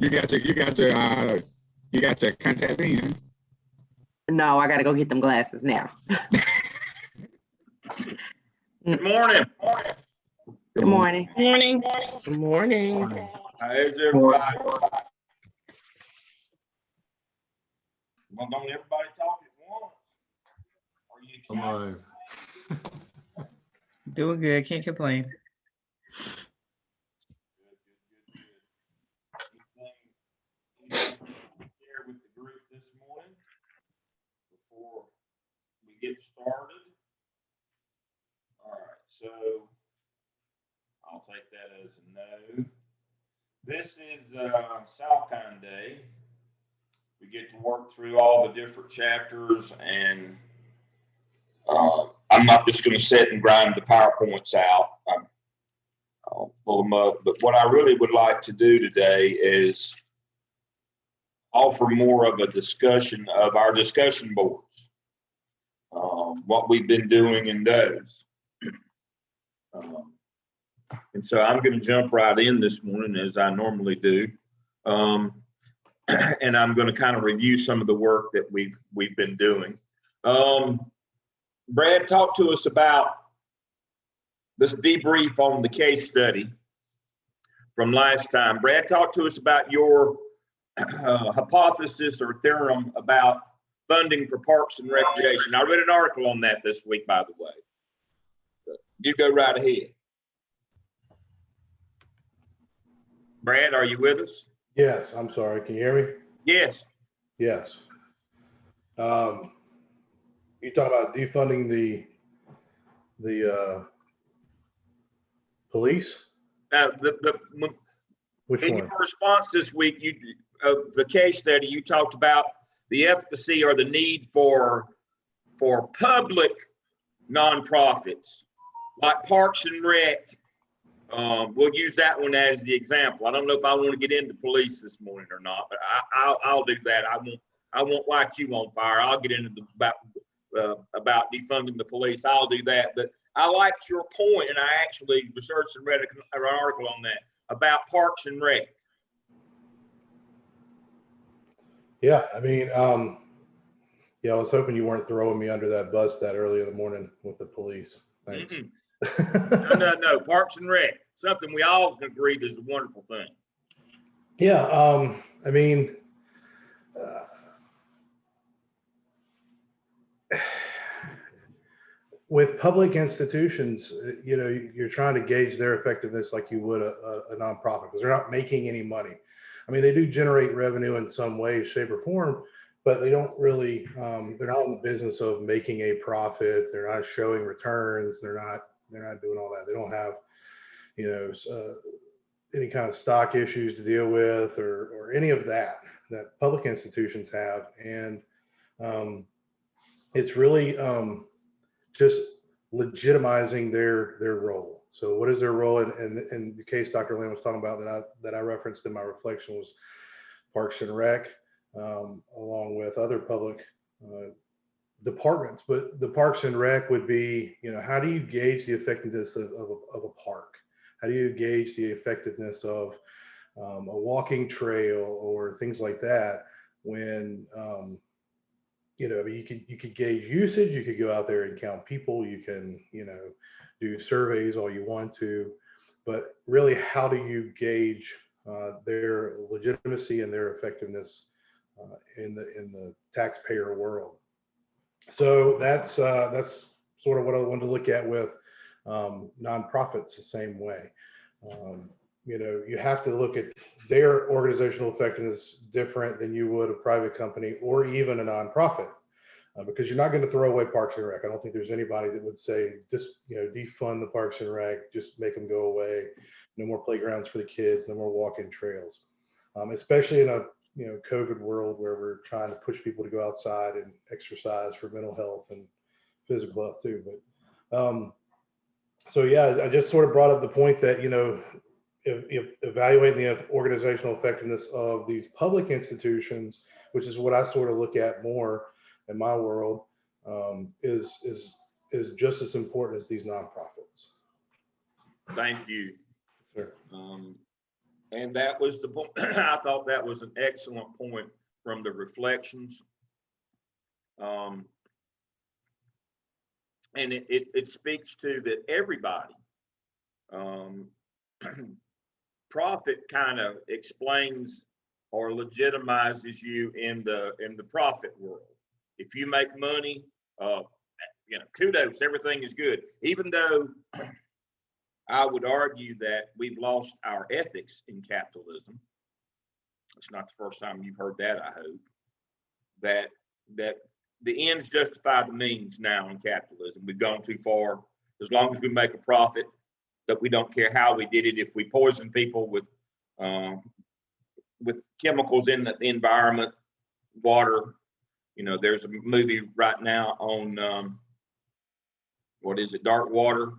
you got your contacts in. No, I gotta go get them glasses now. Good morning. Good morning. Morning. Good morning. How's everybody? Well, don't everybody talk at once? Are you excited? Doing good. Can't complain. Good. Anything to share with the group this morning before we get started? All right, so I'll take that as a no. This is Salcon Day. We get to work through all the different chapters, and I'm not just going to sit and grind the PowerPoints out. I'll pull them up. But what I really would like to do today is offer more of a discussion of our discussion boards, what we've been doing in those. And so I'm going to jump right in this morning as I normally do. And I'm going to kind of review some of the work that we've been doing. Brad, talk to us about this debrief on the case study from last time. Brad, talk to us about your hypothesis or theorem about funding for parks and recreation. I read an article on that this week, by the way. You go right ahead. Brad, are you with us? Yes, I'm sorry. Can you hear me? Yes. Yes. You talking about defunding the police? Which In one? your response this week, the case study, you talked about the efficacy or the need for public nonprofits like Parks and Rec. We'll use that one as the example. I don't know if I want to get into police this morning or not, but I'll do that. I won't light you on fire. I'll get into about defunding the police. I'll do that. But I liked your point, and I actually researched and read an article on that about Parks and Rec. Yeah, I mean, yeah, I was hoping you weren't throwing me under that bus that early in the morning with the police. Thanks. No. Parks and Rec, something we all agree is a wonderful thing. Yeah, I mean, with public institutions, you know, you're trying to gauge their effectiveness like you would a nonprofit, because they're not making any money. I mean, they do generate revenue in some way, shape, or form, but they don't really, they're not in the business of making a profit. They're not showing returns. They're not doing all that. They don't have, you know, any kind of stock issues to deal with or any of that public institutions have. And it's really just legitimizing their role. So what is their role? In the case Dr. Lamb was talking about that I referenced in my reflection was Parks and Rec, along with other public departments. But the Parks and Rec would be, you know, how do you gauge the effectiveness of a park? How do you gauge the effectiveness of a walking trail or things like that when you know, you could gauge usage, you could go out there and count people, you can, you know, do surveys all you want to, but really, how do you gauge their legitimacy and their effectiveness in the taxpayer world? So that's sort of what I wanted to look at with nonprofits the same way. You know, you have to look at their organizational effectiveness different than you would a private company or even a nonprofit, because you're not going to throw away Parks and Rec. I don't think there's anybody that would say just, you know, defund the Parks and Rec, just make them go away. No more playgrounds for the kids, no more walking trails, especially in a, you know, COVID world where we're trying to push people to go outside and exercise for mental health and physical health too. But so yeah, I just sort of brought up the point that, you know, if evaluating the organizational effectiveness of these public institutions, which is what I sort of look at more in my world, is just as important as these nonprofits. Thank you. Sure. And that was the point. I thought that was an excellent point from the reflections. And it speaks to that everybody, profit kind of explains or legitimizes you in the profit world. If you make money, kudos, everything is good. Even though I would argue that we've lost our ethics in capitalism. It's not the first time you've heard that, I hope. That the ends justify the means now in capitalism. We've gone too far. As long as we make a profit, that we don't care how we did it. If we poison people with chemicals in the environment, water. There's a movie right now on Dark Water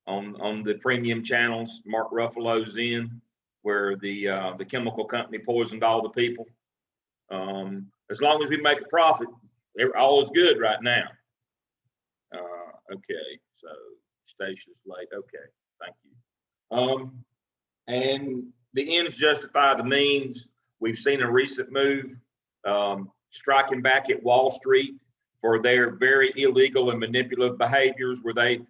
on the premium channels. Mark Ruffalo's in, where the chemical company poisoned all the people. As long as we make a profit, all is good right now. Okay, so Stacia's late. Okay, thank you. And the ends justify the means. We've seen a recent move, striking back at Wall Street for their very illegal and manipulative behaviors, where they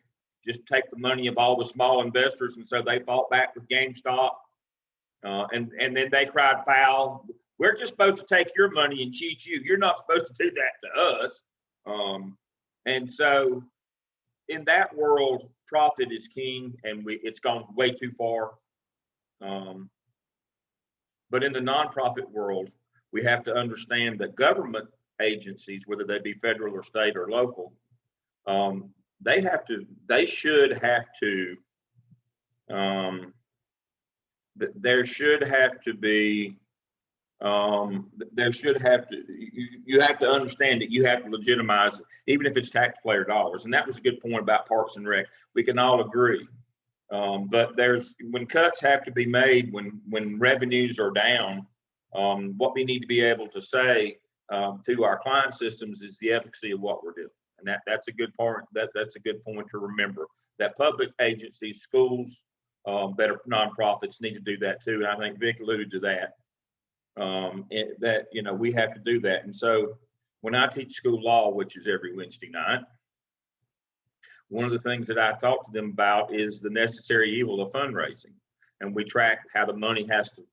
just take the money of all the small investors, and so they fought back with GameStop, and then they cried foul. We're just supposed to take your money and cheat you. You're not supposed to do that to us. And so in that world, profit is king, and it's gone way too far. But in the nonprofit world, we have to understand that government agencies, whether they be federal or state or local, there should have to you have to understand that you have to legitimize it, even if it's taxpayer dollars. And that was a good point about Parks and Rec. We can all agree. But when cuts have to be made, when revenues are down, what we need to be able to say to our client systems is the efficacy of what we're doing. And that's a good part. That's a good point to remember, that public agencies, schools that are nonprofits need to do that too. And I think Vic alluded to that. We have to do that. And so when I teach school law, which is every Wednesday night, one of the things that I talk to them about is the necessary evil of fundraising. And we track how the money has to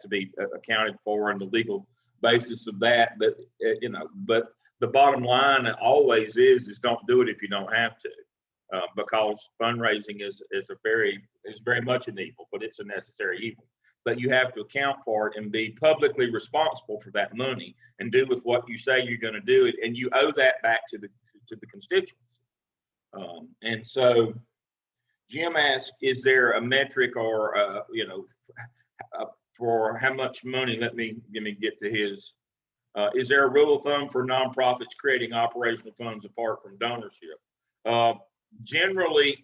be accounted for and the legal basis of that. But the bottom line always is don't do it if you don't have to, because fundraising is very much an evil, but it's a necessary evil. But you have to account for it and be publicly responsible for that money and do with what you say you're going to do it, and you owe that back to the constituents. And so Jim asked, is there a metric or for how much money? Let me get to his. Is there a rule of thumb for nonprofits creating operational funds apart from donorship? Generally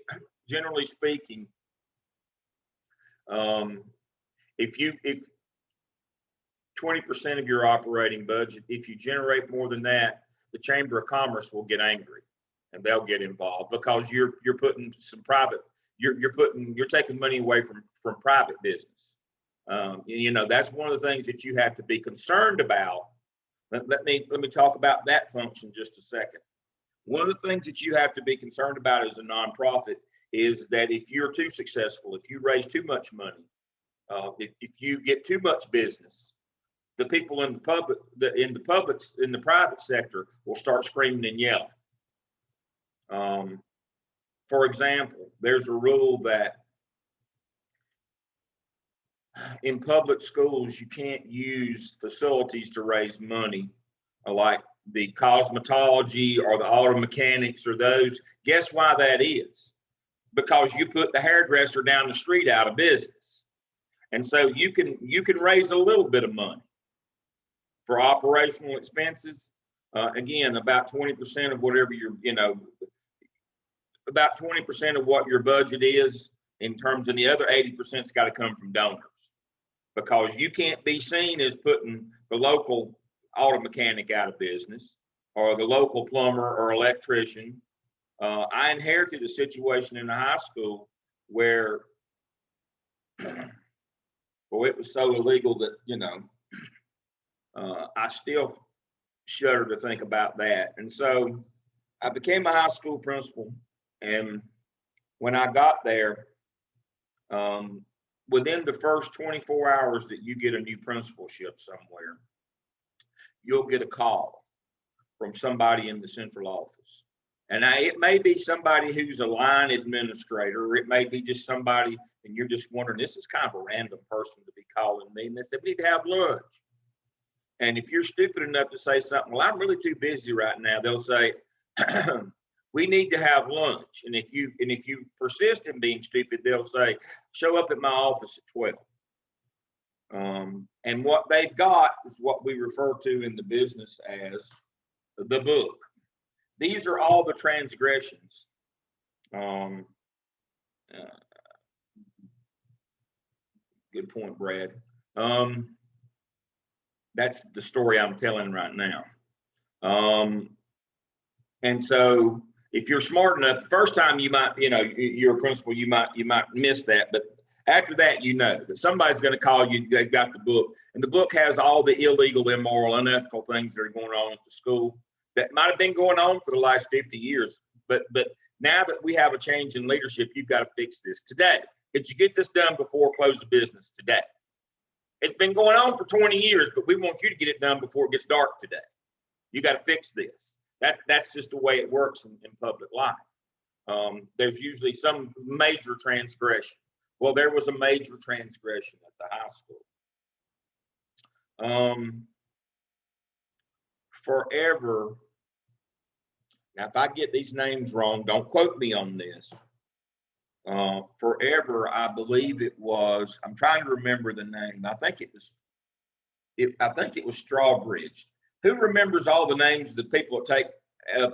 speaking, if 20% of your operating budget, if you generate more than that, the Chamber of Commerce will get angry and they'll get involved, because you're putting some private, you're taking money away from private business. That's one of the things that you have to be concerned about. Let me talk about that function just a second. One of the things that you have to be concerned about as a nonprofit is that if you're too successful, if you raise too much money, if you get too much business, the people in the private sector will start screaming and yelling. For example, there's a rule that in public schools, you can't use facilities to raise money, like the cosmetology or the auto mechanics or those. Guess why that is? Because you put the hairdresser down the street out of business. And so you can raise a little bit of money for operational expenses. Again, about 20% of whatever about 20% of what your budget is in terms of the other 80%'s got to come from donors, because you can't be seen as putting the local auto mechanic out of business or the local plumber or electrician. I inherited a situation in the high school where Well, it was so illegal that, you know, I still shudder to think about that. And so I became a high school principal. And when I got there, within the first 24 hours that you get a new principalship somewhere, you'll get a call from somebody in the central office. And it may be somebody who's a line administrator, or it may be just somebody, and you're just wondering, this is kind of a random person to be calling me. And they say, we need to have lunch. And if you're stupid enough to say something, well, I'm really too busy right now, they'll say, we need to have lunch. And if you persist in being stupid, they'll say, show up at my office at 12. And what they've got is what we refer to in the business as the book. These are all the transgressions. Good point, Brad. That's the story I'm telling right now. And so if you're smart enough, the first time you might, you know, you're a principal, you might miss that. But after that, you know that somebody's going to call you, they've got the book. And the book has all the illegal, immoral, unethical things that are going on at the school that might have been going on for the last 50 years. But now that we have a change in leadership, you've got to fix this today. Could you get this done before close of business today? It's been going on for 20 years, but we want you to get it done before it gets dark today. You got to fix this. That's just the way it works in public life. There's usually some major transgression. Well, there was a major transgression at the high school. Forever. Now, if I get these names wrong, don't quote me on this. Forever, I believe it was. I'm trying to remember the name. I think it was Strawbridge. Who remembers all the names of the people that take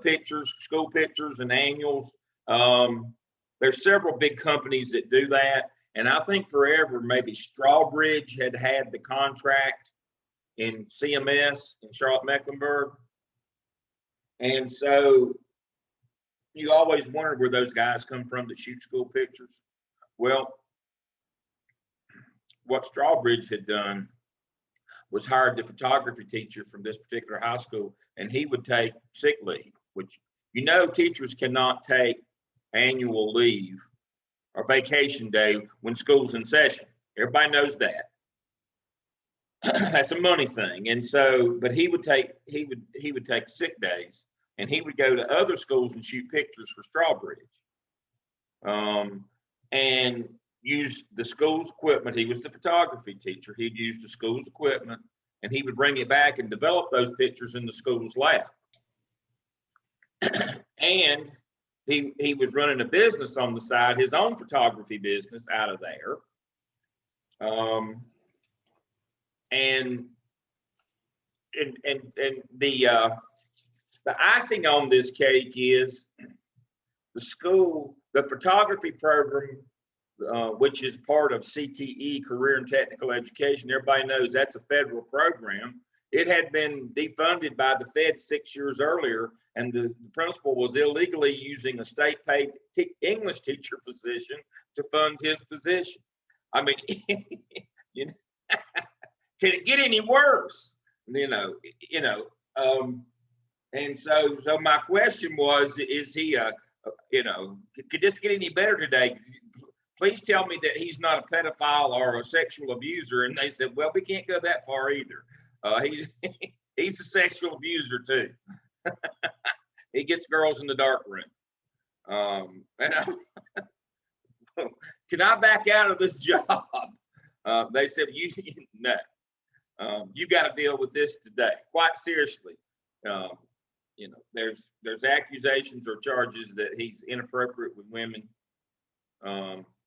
pictures, school pictures, and annuals? There's several big companies that do that, and I think forever maybe Strawbridge had the contract in CMS in Charlotte-Mecklenburg. And so you always wondered where those guys come from that shoot school pictures. Well, what Strawbridge had done was hired the photography teacher from this particular high school, and he would take sick leave, which, you know, teachers cannot take annual leave or vacation day when school's in session. Everybody knows that. That's a money thing. And so, but he would take sick days, and he would go to other schools and shoot pictures for Strawbridge, and use the school's equipment. He was the photography teacher. He'd use the school's equipment, and he would bring it back and develop those pictures in the school's lab. And he was running a business on the side, his own photography business out of there. And the icing on this cake is the school, the photography program, which is part of CTE, Career and Technical Education. Everybody knows that's a federal program. It had been defunded by the Fed 6 years earlier, and the principal was illegally using a state-paid English teacher position to fund his position. I mean, you know, can it get any worse? And so my question was, is he could this get any better today? Please tell me that he's not a pedophile or a sexual abuser. And they said, well, we can't go that far either. He's a sexual abuser too. He gets girls in the dark room. Can I back out of this job? They said, no. You got to deal with this today. Quite seriously. There's accusations or charges that he's inappropriate with women.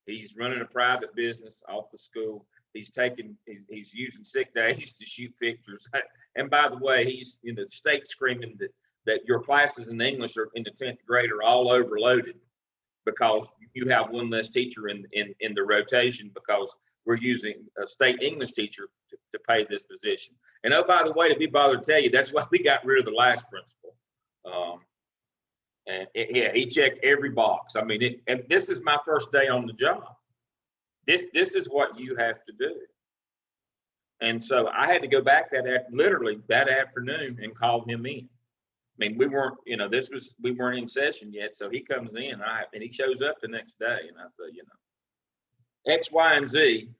He's running a private business off the school. He's using sick days to shoot pictures. And by the way, he's in the state screaming that your classes in English are in the 10th grade are all overloaded because you have one less teacher in the rotation because we're using a state English teacher to pay this position. And oh, by the way, to be bothered to tell you, that's why we got rid of the last principal. He checked every box. I mean, and this is my first day on the job. This is what you have to do. And so I had to go back literally that afternoon and call him in. I mean, we weren't, we weren't in session yet. So he comes in and he shows up the next day. And I say, X, Y, and Z,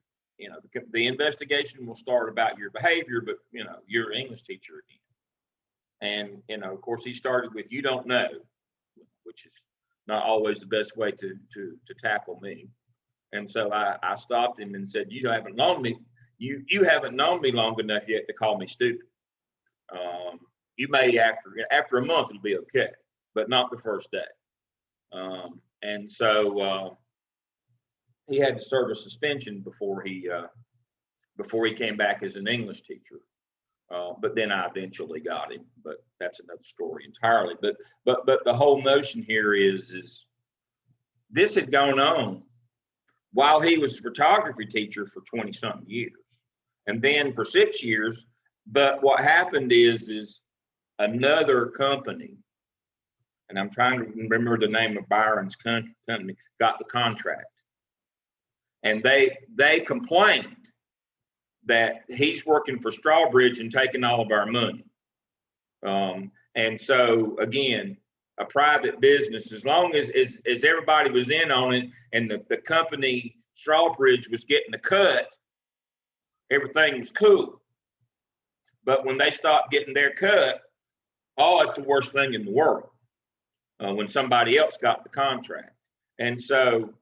the investigation will start about your behavior, but, you're an English teacher again. And, of course, he started with, you don't know, which is not always the best way to tackle me. And so I stopped him and said, you haven't known me. You haven't known me long enough yet to call me stupid. You may after a month it'll be okay, but not the first day. And so he had to serve a suspension before he came back as an English teacher. But then I eventually got him. But that's another story entirely. But the whole notion here is this had gone on while he was a photography teacher for 20-something years, and then for 6 years. But what happened is another company, and I'm trying to remember the name of Byron's company, got the contract, and they complained that he's working for Strawbridge and taking all of our money. And so again, a private business, as long as everybody was in on it and the company Strawbridge was getting the cut, everything was cool. But when they stopped getting their cut, it's the worst thing in the world when somebody else got the contract. And so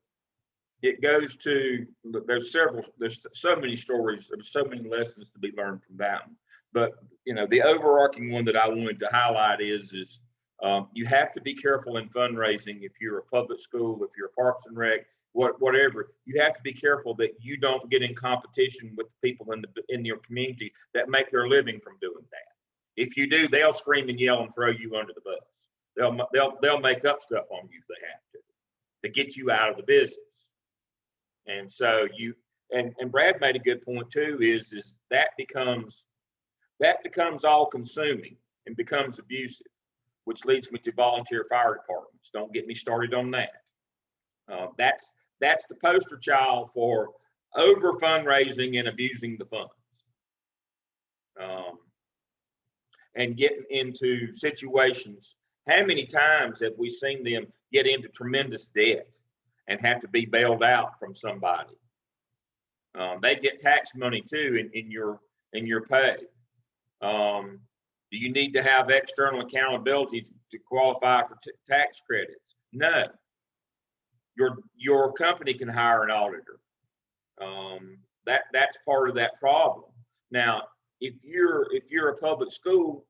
it goes to, there's so many stories, there's so many lessons to be learned from that one. But, the overarching one that I wanted to highlight is you have to be careful in fundraising. If you're a public school, if you're a Parks and Rec, whatever, you have to be careful that you don't get in competition with the people in your community that make their living from doing that. If you do, they'll scream and yell and throw you under the bus. They'll make up stuff on you if they have to get you out of the business. And so and Brad made a good point too, is that becomes all consuming and becomes abusive, which leads me to volunteer fire departments. Don't get me started on that. That's the poster child for over fundraising and abusing the funds, and getting into situations. How many times have we seen them get into tremendous debt and have to be bailed out from somebody? They get tax money too in your pay. Do you need to have external accountability to qualify for tax credits? No. Your company can hire an auditor. That's part of that problem. Now, if you're a public school,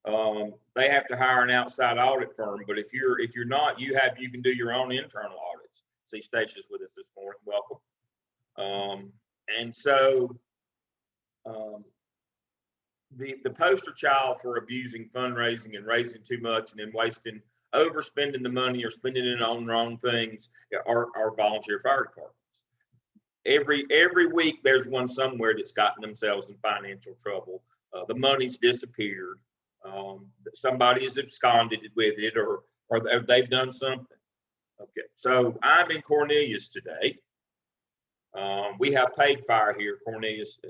they have to hire an outside audit firm. But if you're not, you can do your own internal audits. See, Stacey's with us this morning. Welcome. And so the poster child for abusing fundraising and raising too much and then overspending the money or spending it on wrong things are volunteer fire departments. Every week there's one somewhere that's gotten themselves in financial trouble. The money's disappeared. Somebody has absconded with it, or they've done something. Okay, so I'm in Cornelius today. We have paid fire here, Cornelius,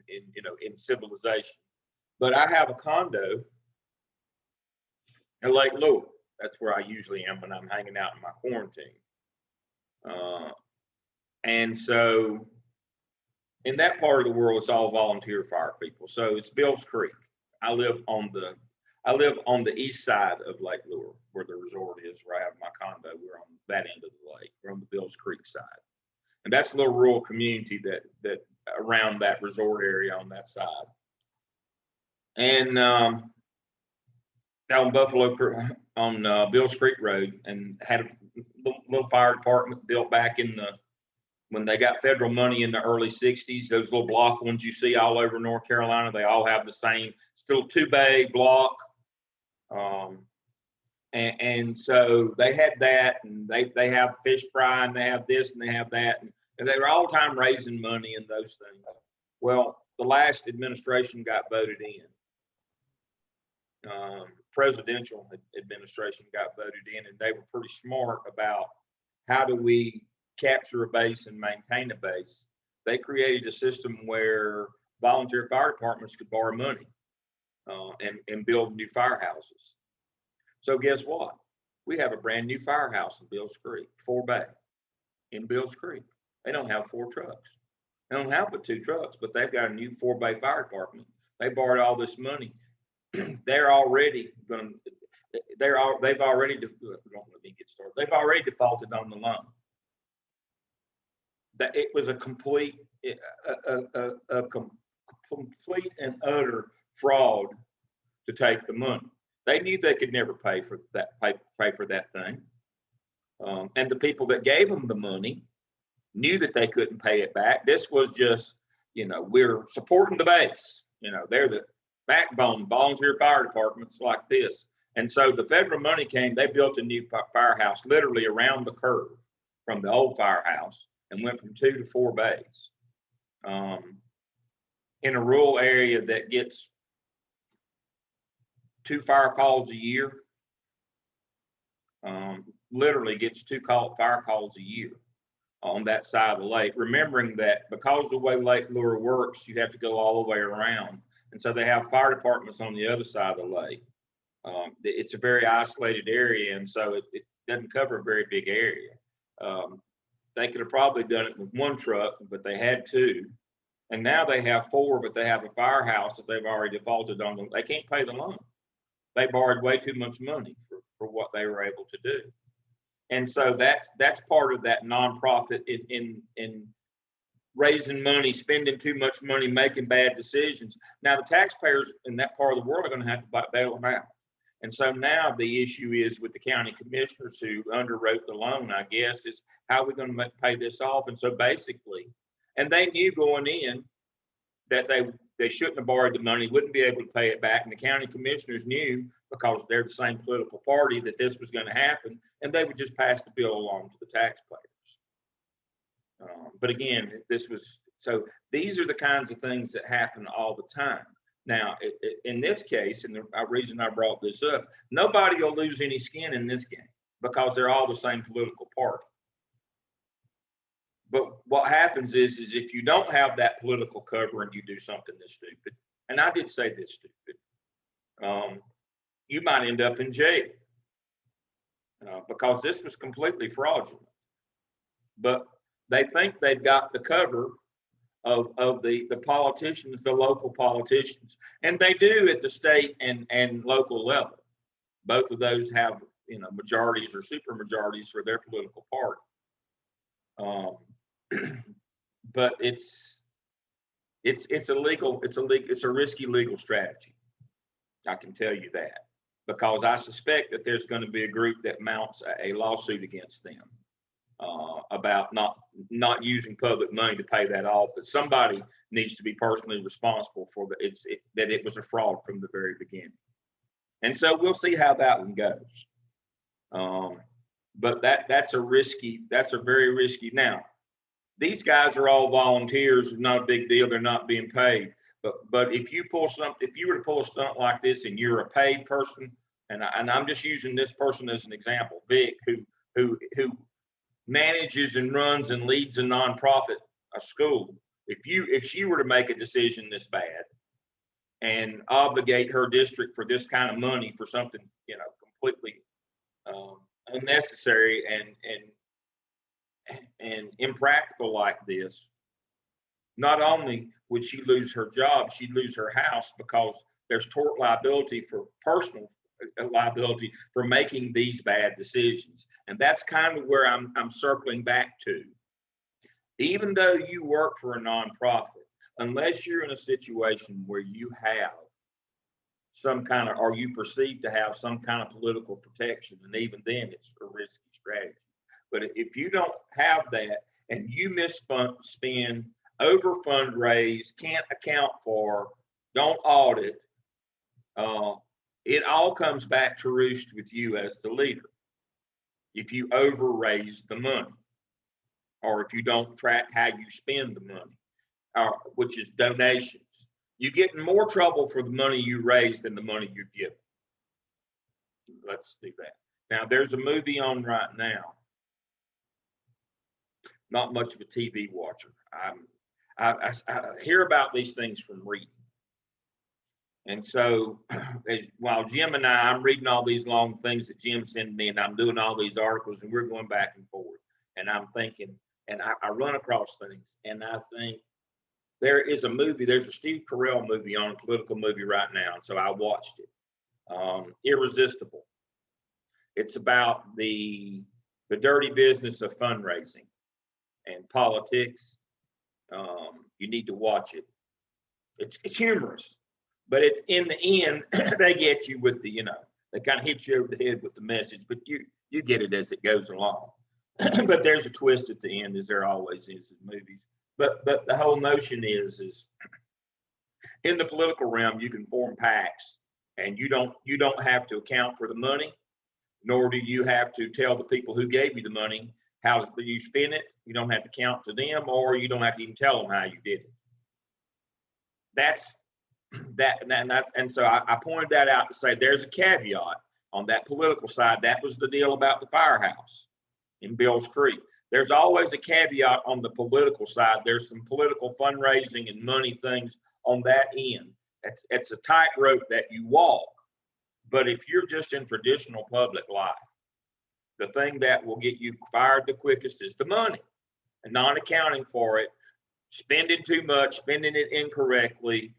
in civilization. But I have a condo in Lake Lure. That's where I usually am when I'm hanging out in my quarantine. And so in that part of the world, it's all volunteer fire people. So it's Bill's Creek. I live on the east side of Lake Lure, where the resort is, where I have my condo. We're on that end of the lake. We're on the Bill's Creek side. And that's a little rural community that around that resort area on that side. And on Bill's Creek Road, and had a little fire department built back when they got federal money in the early 60s. Those little block ones you see all over North Carolina, they all have the same, still 2-bay block. And so they had that, and they have fish fry, and they have this, and they have that. And they were all the time raising money and those things. Well, the last administration got voted in. Presidential administration got voted in, and they were pretty smart about how do we capture a base and maintain a base. They created a system where volunteer fire departments could borrow money and build new firehouses. So guess what? We have a brand new firehouse in Bills Creek, 4-bay in Bills Creek. They don't have 4 trucks. They don't have but 2 trucks, but they've got a new 4-bay fire department. They borrowed all this money. They've already defaulted on the loan. That it was a complete and utter fraud to take the money. They knew they could never pay for that thing. And the people that gave them the money knew that they couldn't pay it back. This was just, we're supporting the base. They're the backbone volunteer fire departments like this. And so the federal money came, they built a new firehouse literally around the curve from the old firehouse and went from 2 to 4 bays in a rural area that gets 2 fire calls a year. Literally gets 2 fire calls a year on that side of the lake, remembering that because the way Lake Lure works, you have to go all the way around. And so they have fire departments on the other side of the lake. It's a very isolated area, and so it doesn't cover a very big area. They could have probably done it with 1 truck, but they had 2. And now they have 4, but they have a firehouse that they've already defaulted on. They can't pay the loan. They borrowed way too much money for what they were able to do. And so that's part of that nonprofit in raising money, spending too much money, making bad decisions. Now the taxpayers in that part of the world are going to have to bail them out. And so now the issue is with the county commissioners who underwrote the loan, I guess, is how are we going to pay this off? And so basically, and they knew going in that they shouldn't have borrowed the money, wouldn't be able to pay it back. And the county commissioners knew, because they're the same political party, that this was going to happen, and they would just pass the bill along to the taxpayers. But again, so these are the kinds of things that happen all the time. Now, in this case, and the reason I brought this up, nobody will lose any skin in this game because they're all the same political party. But what happens is if you don't have that political cover and you do something this stupid, and I did say this stupid, you might end up in jail because this was completely fraudulent. But they think they've got the cover of the politicians, the local politicians, and they do at the state and local level. Both of those have majorities or super majorities for their political party. But it's a risky legal strategy. I can tell you that, because I suspect that there's going to be a group that mounts a lawsuit against them about not using public money to pay that off. That somebody needs to be personally responsible for that it was a fraud from the very beginning. And so we'll see how that one goes. But that's a very risky. Now, these guys are all volunteers. It's not a big deal. They're not being paid. But if you were to pull a stunt like this and you're a paid person, and I'm just using this person as an example, Vic, who manages and runs and leads a nonprofit, a school. If she were to make a decision this bad and obligate her district for this kind of money for something completely unnecessary and impractical like this, not only would she lose her job, she'd lose her house, because there's tort liability for personal liability for making these bad decisions. And that's kind of where I'm circling back to. Even though you work for a nonprofit, unless you're in a situation where you have some kind of, or you perceive to have some kind of political protection, and even then it's a risky strategy. But if you don't have that and you misspend, over fundraise, can't account for, don't audit, it all comes back to roost with you as the leader. If you over raise the money, or if you don't track how you spend the money, which is donations, you get in more trouble for the money you raise than the money you give. Let's do that. Now, there's a movie on right now. Not much of a TV watcher. I hear about these things from reading. And so while Jim and I'm reading all these long things that Jim sent me, and I'm doing all these articles, and we're going back and forth, and I'm thinking, and I run across things, and I think there is a movie, there's a Steve Carell movie on, a political movie right now, and so I watched it, Irresistible. It's about the dirty business of fundraising and politics. You need to watch it. It's humorous, but in the end, they get you with the, they kind of hit you over the head with the message, but you get it as it goes along. But there's a twist at the end, as there always is in movies. But the whole notion is in the political realm, you can form PACs, and you don't have to account for the money, nor do you have to tell the people who gave you the money how you spend it. You don't have to count to them, or you don't have to even tell them how you did it. And so I pointed that out to say there's a caveat on that political side. That was the deal about the firehouse in Bills Creek. There's always a caveat on the political side. There's some political fundraising and money things on that end. It's a tightrope that you walk. But if you're just in traditional public life, the thing that will get you fired the quickest is the money, and not accounting for it, spending too much, spending it incorrectly,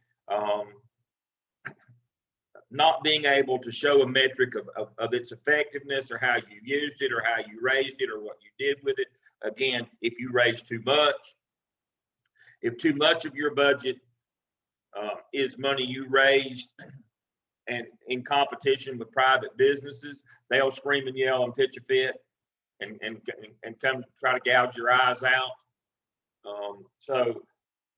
not being able to show a metric of its effectiveness, or how you used it, or how you raised it, or what you did with it. Again, if you raise too much, if too much of your budget is money you raised and in competition with private businesses, they'll scream and yell and pitch a fit and come try to gouge your eyes out. So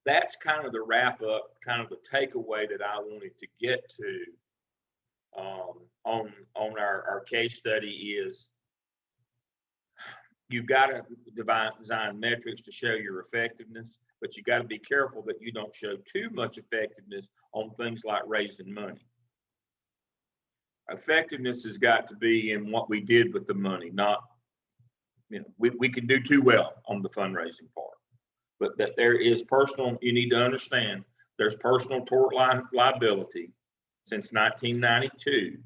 that's kind of the wrap up, kind of the takeaway that I wanted to get to on our case study is you've got to design metrics to show your effectiveness, but you got to be careful that you don't show too much effectiveness on things like raising money. Effectiveness has got to be in what we did with the money, not, we can do too well on the fundraising part, but that there is personal, you need to understand there's personal tort liability since 1992.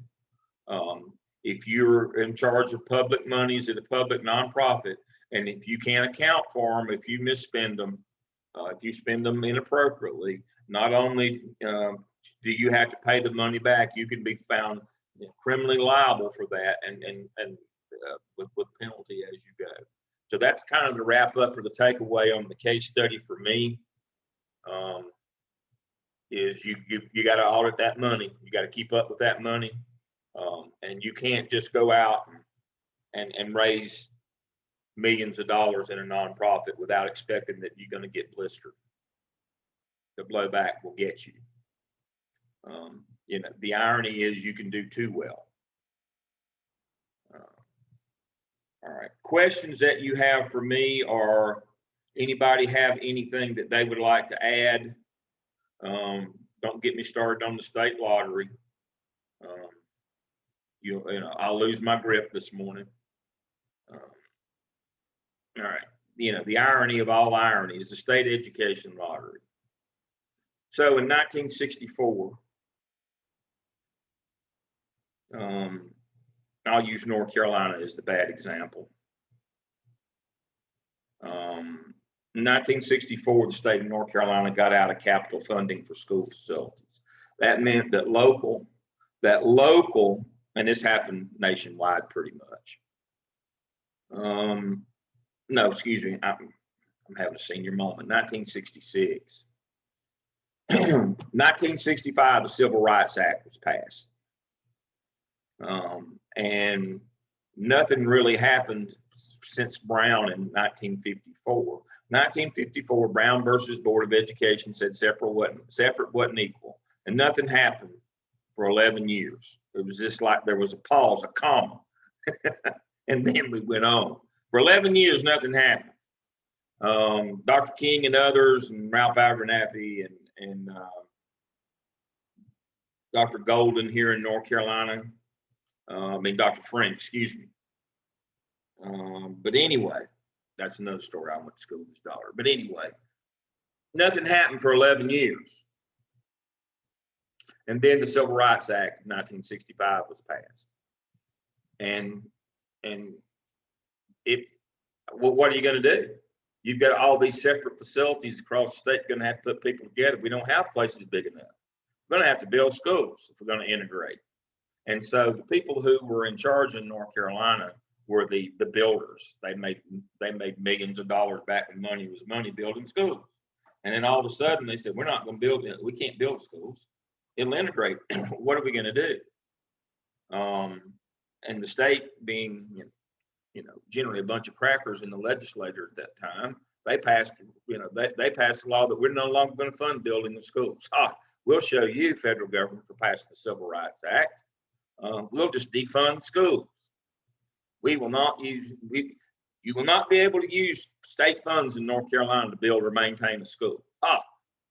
If you're in charge of public monies at a public nonprofit, and if you can't account for them, if you misspend them, if you spend them inappropriately, not only do you have to pay the money back, you can be found criminally liable for that, and with penalty as you go. So that's kind of the wrap up or the takeaway on the case study for me. Is you got to audit that money. You got to keep up with that money. And you can't just go out and raise millions of dollars in a nonprofit without expecting that you're going to get blistered. The blowback will get you. The irony is you can do too well. All right. Questions that you have for me, or anybody have anything that they would like to add? Don't get me started on the state lottery. I'll lose my grip this morning. All right. The irony of all ironies, the state education lottery. So in 1964, I'll use North Carolina as the bad example. In 1964, the state of North Carolina got out of capital funding for school facilities. That meant that local, and this happened nationwide pretty much. No, excuse me, I'm having a senior moment. 1966. 1965, the Civil Rights Act was passed. And nothing really happened since Brown in 1954. 1954, Brown versus Board of Education said separate wasn't equal, and nothing happened for 11 years. It was just like there was a pause, a comma, and then we went on. For 11 years, nothing happened. Dr. King and others, and Ralph Abernathy and Dr. Golden here in North Carolina, Dr. Frank, excuse me. But anyway, that's another story. I went to school with his daughter. But anyway, nothing happened for 11 years. And then the Civil Rights Act of 1965 was passed. And well, what are you going to do? You've got all these separate facilities across the state, going to have to put people together. We don't have places big enough. We're going to have to build schools if we're going to integrate. And so the people who were in charge in North Carolina were the builders. They made millions of dollars back when money was money building schools. And then all of a sudden they said, we're not going to build it. We can't build schools. It'll integrate. What are we going to do? And the state being, generally a bunch of crackers in the legislature at that time, they passed, they passed a law that we're no longer going to fund building the schools. We'll show you, federal government, for passing the Civil Rights Act. We'll just defund schools. We will not use, you will not be able to use state funds in North Carolina to build or maintain a school.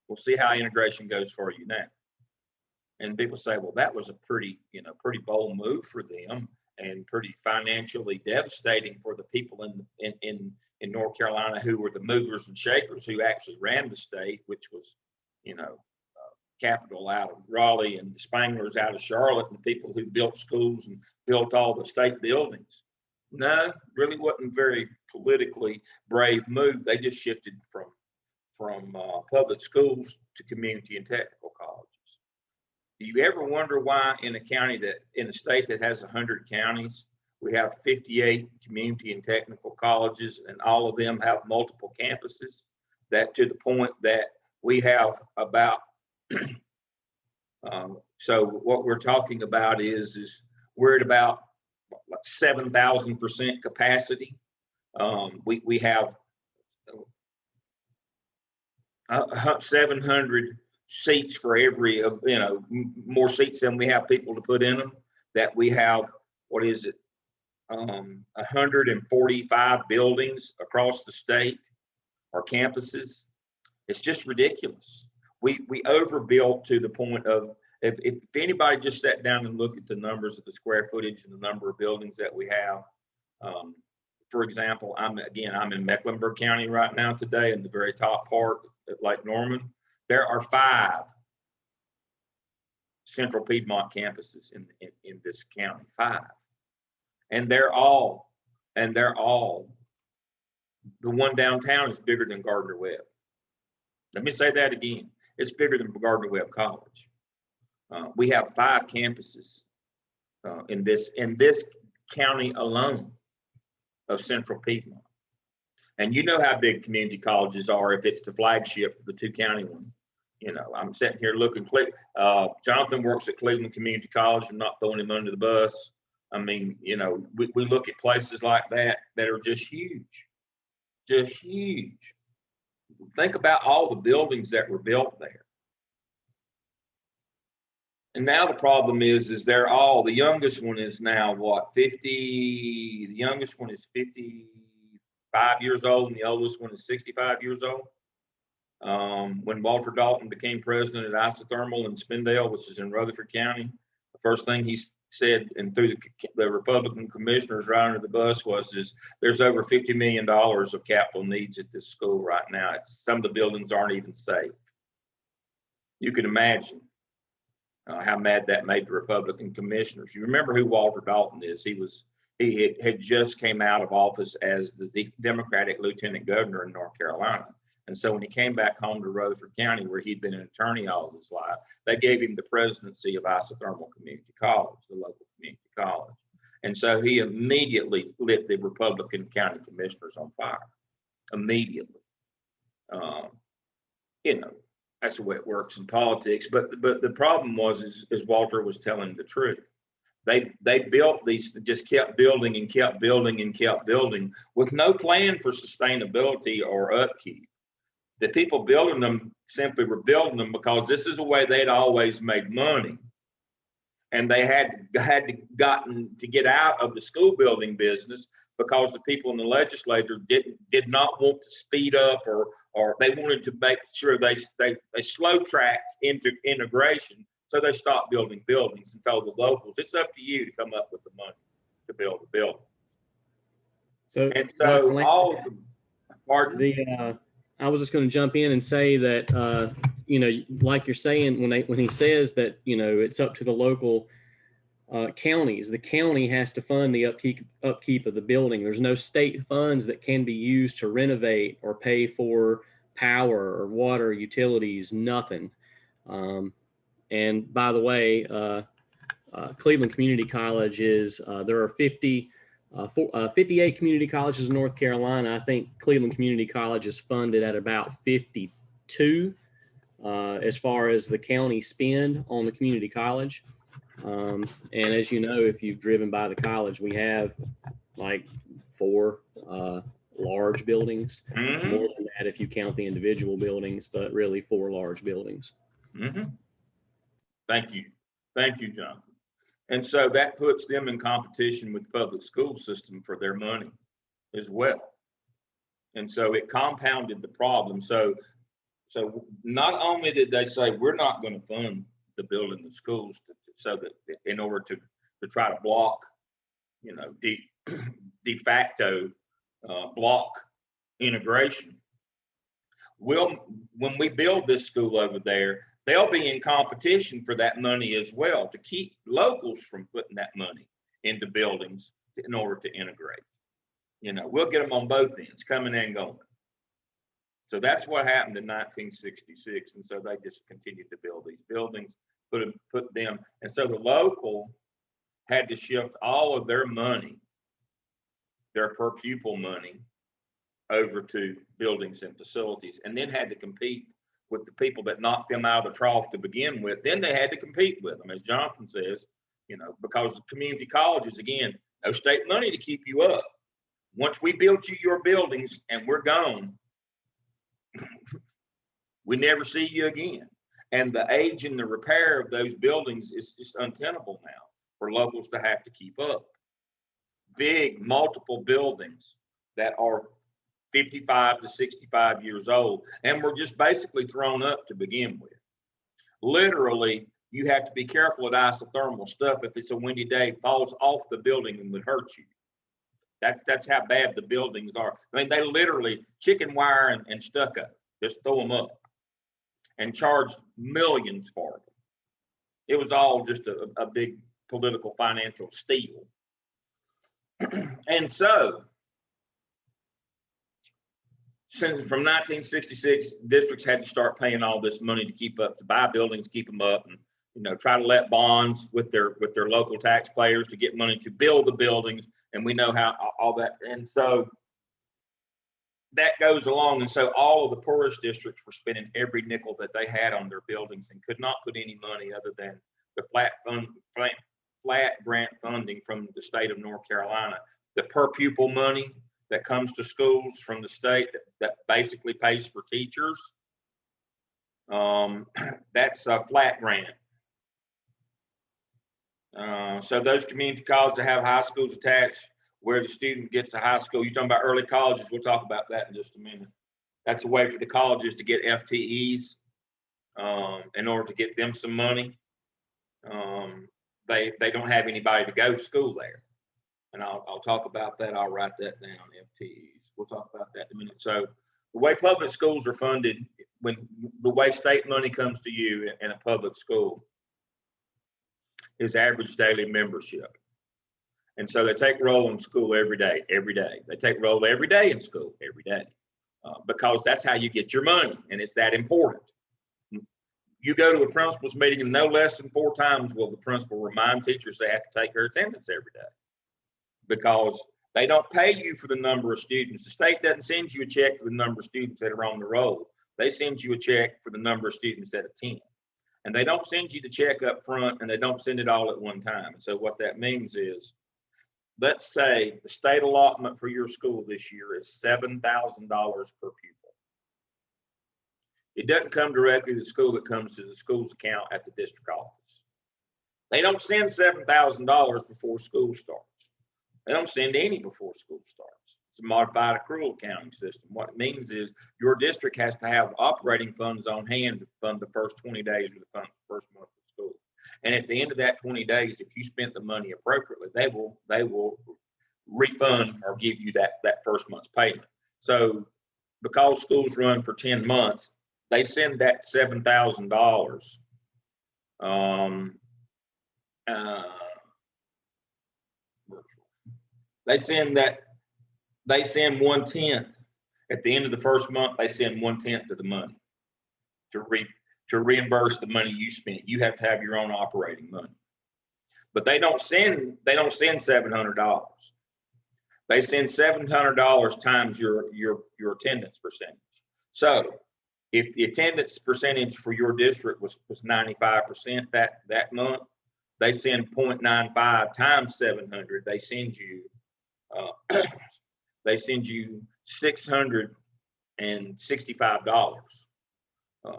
We'll see how integration goes for you now. And people say, well, that was a pretty bold move for them and pretty financially devastating for the people in North Carolina who were the movers and shakers who actually ran the state, which was, Capital out of Raleigh and the Spanglers out of Charlotte, and the people who built schools and built all the state buildings. No, really wasn't very politically brave move. They just shifted from public schools to community and technical colleges. Do you ever wonder why in a state that has 100 counties, we have 58 community and technical colleges, and all of them have multiple campuses? That to the point that we have about so what we're talking about is we're at about 7,000% capacity. We have 700 seats for every, more seats than we have people to put in them. That we have, 145 buildings across the state or campuses. It's just ridiculous. We overbuilt to the point of, if anybody just sat down and looked at the numbers of the square footage and the number of buildings that we have, for example, I'm in Mecklenburg County right now today, in the very top part at Lake Norman. There are 5 Central Piedmont campuses in this county, 5, and they're all, the one downtown is bigger than Gardner Webb. Let me say that again. It's bigger than Gardner Webb College. We have 5 campuses in this county alone of Central Piedmont. And you know how big community colleges are if it's the flagship, the 2-county one. I'm sitting here looking, Jonathan works at Cleveland Community College. I'm not throwing him under the bus. I mean, we look at places like that are just huge. Think about all the buildings that were built there. And now the problem is they're all, the youngest one is now what, 50, the youngest one is 55 years old and the oldest one is 65 years old. When Walter Dalton became president at Isothermal in Spindale, which is in Rutherford County, the first thing he said, and through the Republican commissioners right under the bus, was there's over $50 million of capital needs at this school right now. Some of the buildings aren't even safe. You can imagine how mad that made the Republican commissioners. You remember who Walter Dalton is? He had just came out of office as the Democratic lieutenant governor in North Carolina. And so when he came back home to Rutherford County, where he'd been an attorney all of his life, they gave him the presidency of Isothermal Community College, the local community college. And so he immediately lit the Republican county commissioners on fire. Immediately. That's the way it works in politics. But the problem was Walter was telling the truth. They built these, just kept building and kept building and kept building with no plan for sustainability or upkeep. The people building them simply were building them because this is the way they'd always made money. And they had to get out of the school building business because the people in the legislature did not want to speed up or they wanted to make sure they slow tracked into integration. So they stopped building buildings and told the locals, it's up to you to come up with the money to build the buildings. So all of them, pardon? I was just going to jump in and say that, you know, like you're saying, when he says that, you know, it's up to the local counties, the county has to fund the upkeep of the building. There's no state funds that can be used to renovate or pay for power or water, utilities, nothing. And by the way, Cleveland Community College is, there are 58 community colleges in North Carolina. I think Cleveland Community College is funded at about 52 as far as the county spend on the community college. And as you know, if you've driven by the college, we have like 4 large buildings, Mhm. more than that if you count the individual buildings, but really 4 large buildings. Mhm. Thank you. Thank you, Jonathan. And so that puts them in competition with the public school system for their money as well. And so it compounded the problem. So not only did they say, we're not going to fund the building of schools so that in order to try to block, you know, de facto block integration. When we build this school over there, they'll be in competition for that money as well to keep locals from putting that money into buildings in order to integrate. You know, we'll get them on both ends, coming and going. So that's what happened in 1966. And so they just continued to build these buildings, put them. And so the local had to shift all of their money, their per pupil money, over to buildings and facilities, and then had to compete with the people that knocked them out of the trough to begin with. Then they had to compete with them, as Jonathan says, you know, because the community colleges, again, no state money to keep you up. Once we build you your buildings and we're gone, we never see you again. And the age and the repair of those buildings is just untenable now for locals to have to keep up. Big multiple buildings that are 55 to 65 years old, and were just basically thrown up to begin with. Literally, you have to be careful at isothermal stuff. If it's a windy day, it falls off the building and would hurt you. That's how bad the buildings are. I mean, they literally chicken wire and stucco, just throw them up and charged millions for them. It was all just a big political financial steal. And so, since from 1966, districts had to start paying all this money to keep up, to buy buildings, keep them up, and, you know, try to let bonds with their local taxpayers to get money to build the buildings. And we know how all that, and so that goes along. And so all of the poorest districts were spending every nickel that they had on their buildings and could not put any money other than the flat grant funding from the state of North Carolina, the per pupil money that comes to schools from the state that basically pays for teachers. That's a flat grant. So those community colleges that have high schools attached, where the student gets a high school, you're talking about early colleges, we'll talk about that in just a minute. That's a way for the colleges to get FTEs in order to get them some money. They don't have anybody to go to school there. And I'll talk about that. I'll write that down, FTEs. We'll talk about that in a minute. So the way public schools are funded, when the way state money comes to you in a public school is average daily membership. And so they take roll in school every day. They take roll every day in school, every day, because that's how you get your money, and it's that important. You go to a principal's meeting and no less than 4 times will the principal remind teachers they have to take their attendance every day, because they don't pay you for the number of students. The state doesn't send you a check for the number of students that are on the roll. They send you a check for the number of students that attend. And they don't send you the check up front, and they don't send it all at one time. And so what that means is, let's say the state allotment for your school this year is $7,000 per pupil. It doesn't come directly to the school, it comes to the school's account at the district office. They don't send $7,000 before school starts. They don't send any before school starts. It's a modified accrual accounting system. What it means is your district has to have operating funds on hand to fund the first 20 days or the first month of school. And at the end of that 20 days, if you spent the money appropriately, they will refund or give you that first month's payment. So because schools run for 10 months, they send that $7,000. They send 1/10 at the end of the first month. They send 1/10 of the money to reimburse the money you spent. You have to have your own operating money, but they don't send $700. They send $700 times your attendance percentage. So if the attendance percentage for your district was 95% that month, they send 0.95 times 700. They send you $665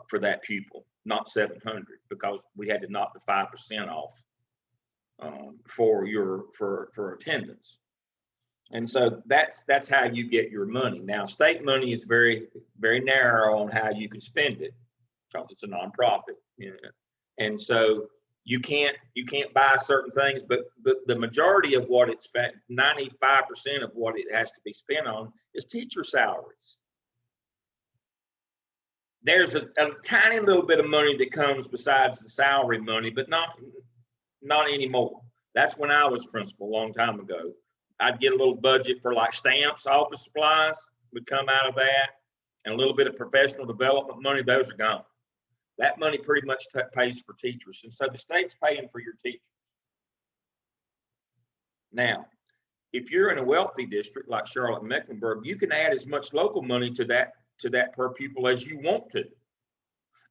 for that pupil, not 700, because we had to knock the 5% off for attendance. And so that's how you get your money. Now, state money is very, very narrow on how you can spend it because it's a nonprofit. You know? And so you can't buy certain things, but the majority of what it's spent, 95% of what it has to be spent on is teacher salaries. There's a tiny little bit of money that comes besides the salary money, but not anymore. That's when I was principal a long time ago. I'd get a little budget for like stamps, office supplies would come out of that, and a little bit of professional development money. Those are gone. That money pretty much pays for teachers. And so the state's paying for your teachers. Now, if you're in a wealthy district like Charlotte and Mecklenburg, you can add as much local money to that per pupil as you want to.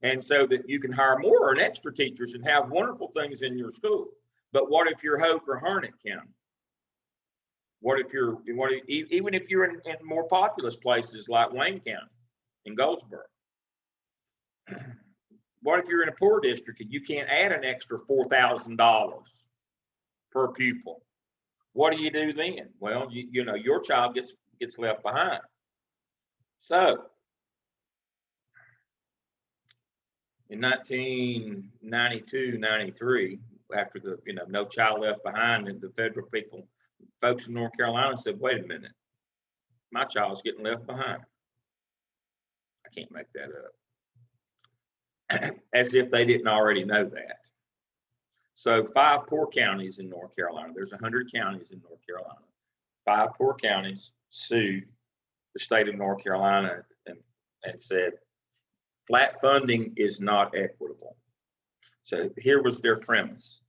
And so that you can hire more and extra teachers and have wonderful things in your school. But what if you're Hoke or Harnett County? Even if you're in more populous places like Wayne County and Goldsboro? What if you're in a poor district and you can't add an extra $4,000 per pupil? What do you do then? Well, you know, your child gets left behind. So in 1992, 93, after the, No Child Left Behind, and the federal folks in North Carolina said, wait a minute, my child's getting left behind. I can't make that up. As if they didn't already know that. So 5 poor counties in North Carolina, there's 100 counties in North Carolina. 5 poor counties sued the state of North Carolina and said, flat funding is not equitable. So here was their premise.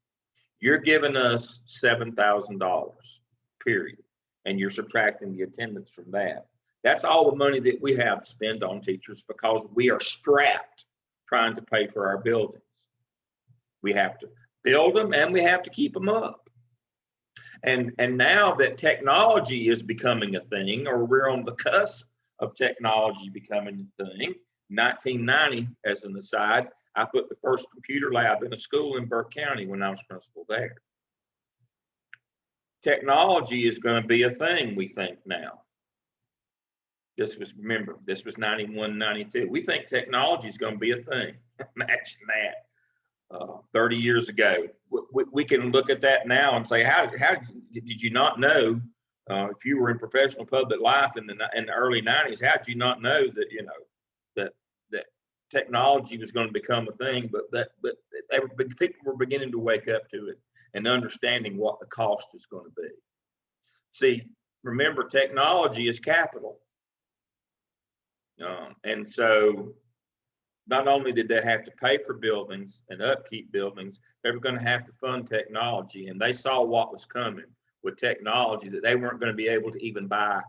You're giving us $7,000, period, and you're subtracting the attendance from that. That's all the money that we have to spend on teachers because we are strapped trying to pay for our buildings. We have to build them and we have to keep them up. And now that technology is becoming a thing, or we're on the cusp of technology becoming a thing, 1990, as an aside, I put the first computer lab in a school in Burke County when I was principal there. Technology is going to be a thing, we think now. This was 91, 92. We think technology is going to be a thing. Imagine that. 30 years ago. We can look at that now and say, how did you not know, if you were in professional public life in the early 90s, how did you not know that, that technology was going to become a thing, but people were beginning to wake up to it and understanding what the cost is going to be. See, remember, technology is capital. And so not only did they have to pay for buildings and upkeep buildings, they were going to have to fund technology. And they saw what was coming with technology, that they weren't going to be able to even buy,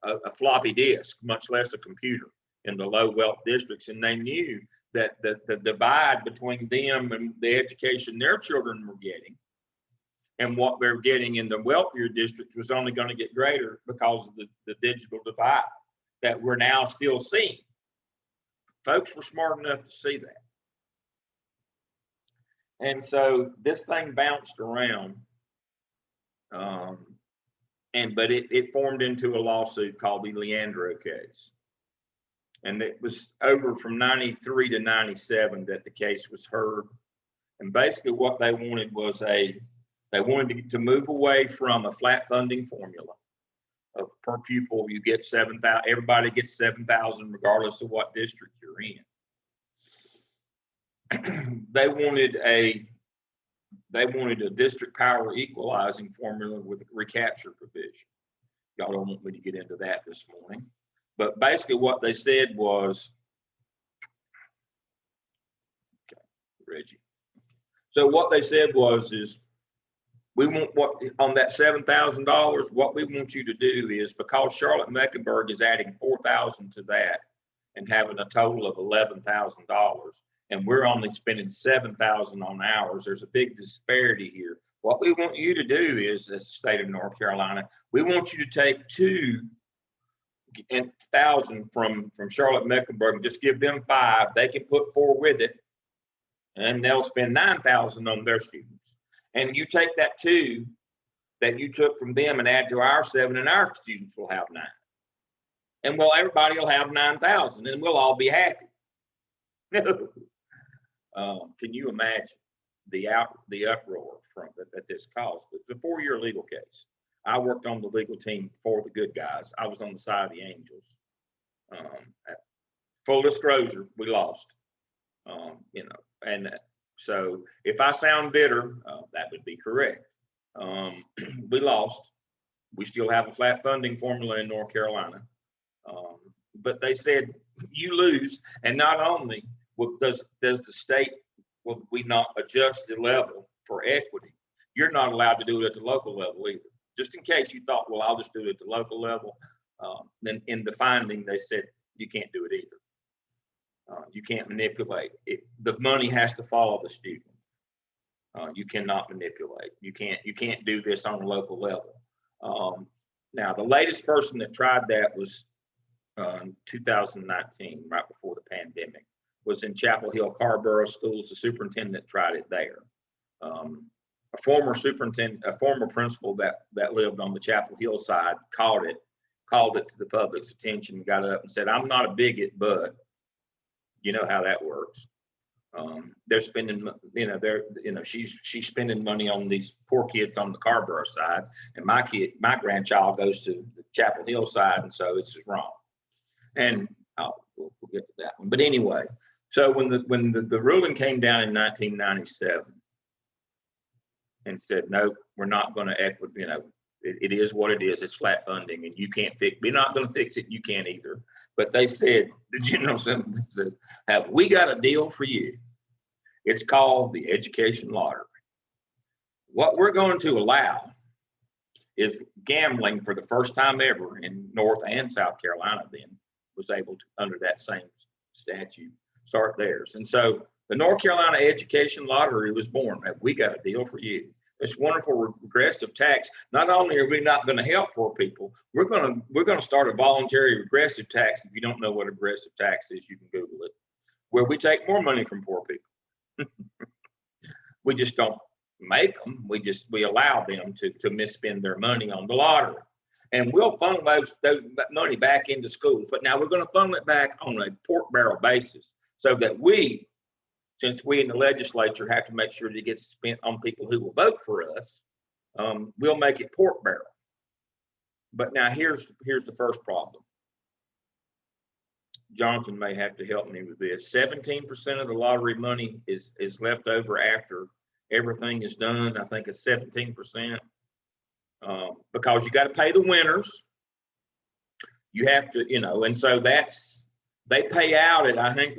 a floppy disk, much less a computer in the low wealth districts. And they knew that the divide between them and the education their children were getting and what they're getting in the wealthier districts was only going to get greater because of the digital divide that we're now still seeing. Folks were smart enough to see that. And so this thing bounced around, but it formed into a lawsuit called the Leandro case. And it was over from 93 to 97 that the case was heard. And basically what they wanted was they wanted to move away from a flat funding formula of per pupil, you get 7,000. Everybody gets 7,000 regardless of what district you're in. They wanted a district power equalizing formula with a recapture provision. Y'all don't want me to get into that this morning, but basically what they said was, okay, Reggie. So what they said was, is we want what on that $7,000, what we want you to do is, because Charlotte-Mecklenburg is adding 4,000 to that and having a total of $11,000, and we're only spending 7,000 on ours, there's a big disparity here. What we want you to do is, as the state of North Carolina, we want you to take 2,000 from Charlotte-Mecklenburg and just give them 5. They can put 4 with it, and they'll spend 9,000 on their students. And you take that 2 that you took from them and add to our 7, and our students will have 9. And well, everybody will have 9,000, and we'll all be happy. Can you imagine the uproar that this caused? It's a 4-year legal case. I worked on the legal team for the good guys. I was on the side of the Angels. Full disclosure, we lost. And so if I sound bitter, that would be correct. We lost. We still have a flat funding formula in North Carolina. But they said, you lose. And not only does the state, will we not adjust the level for equity, you're not allowed to do it at the local level either. Just in case you thought, well, I'll just do it at the local level. Then in the finding, they said, you can't do it either. You can't manipulate it. The money has to follow the student. You cannot manipulate. You can't do this on a local level. Now, the latest person that tried that was 2019, right before the pandemic, was in Chapel Hill Carborough Schools. The superintendent tried it there. A former superintendent, a former principal that lived on the Chapel Hill side called it to the public's attention, got up and said, I'm not a bigot, but you know how that works. They're spending, she's spending money on these poor kids on the Carborough side, and my grandchild goes to the Chapel Hill side, and so it's just wrong. And we'll get to that one. But anyway, so when the ruling came down in 1997 and said, no, we're not going to equity, it is what it is. It's flat funding, and you can't fix. We're not going to fix it. You can't either. But they said, the General Assembly says, have we got a deal for you? It's called the education lottery. What we're going to allow is gambling for the first time ever in North and South Carolina. Then was able to, under that same statute, start theirs. And so the North Carolina Education Lottery was born. Have we got a deal for you? This wonderful regressive tax. Not only are we not going to help poor people, we're going to start a voluntary regressive tax. If you don't know what a regressive tax is, you can Google it, where we take more money from poor people. We just don't make them. We allow them to misspend their money on the lottery, and we'll funnel that money back into schools. But now we're going to funnel it back on a pork barrel basis, so that since we in the legislature have to make sure that it gets spent on people who will vote for us, we'll make it pork barrel. But now here's the first problem. Jonathan may have to help me with this. 17% of the lottery money is left over after everything is done. I think it's 17%, because you got to pay the winners. You have to, and so they pay out at, I think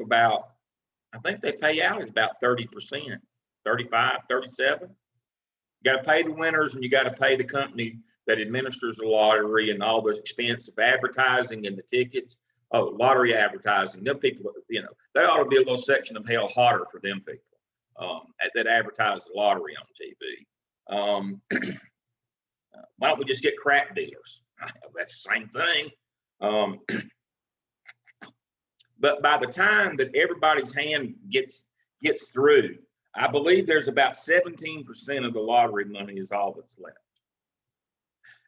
they pay out at about 30%, 35, 37. You got to pay the winners, and you got to pay the company that administers the lottery and all the expense of advertising and the tickets. Oh, lottery advertising. Them people, there ought to be a little section of hell hotter for them people that advertise the lottery on TV. Why don't we just get crack dealers? That's the same thing. But by the time that everybody's hand gets through, I believe there's about 17% of the lottery money is all that's left.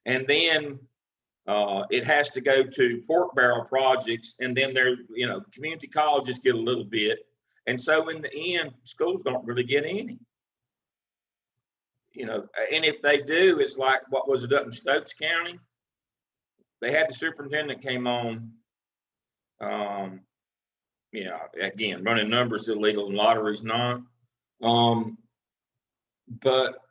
And then it has to go to pork barrel projects, and then community colleges get a little bit. And so in the end, schools don't really get any. And if they do, it's like, what was it up in Stokes County? they had the superintendent came on. Again, running numbers illegal and lotteries not. But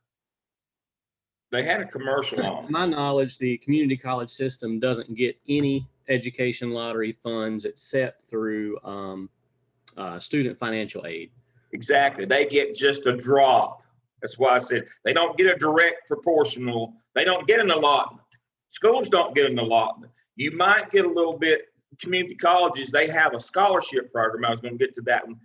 they had a commercial on. To my knowledge, the community college system doesn't get any education lottery funds except through student financial aid. Exactly. They get just a drop. That's why I said they don't get a direct proportional. They don't get an allotment. Schools don't get an allotment. You might get a little bit. Community colleges, they have a scholarship program. I was going to get to that one,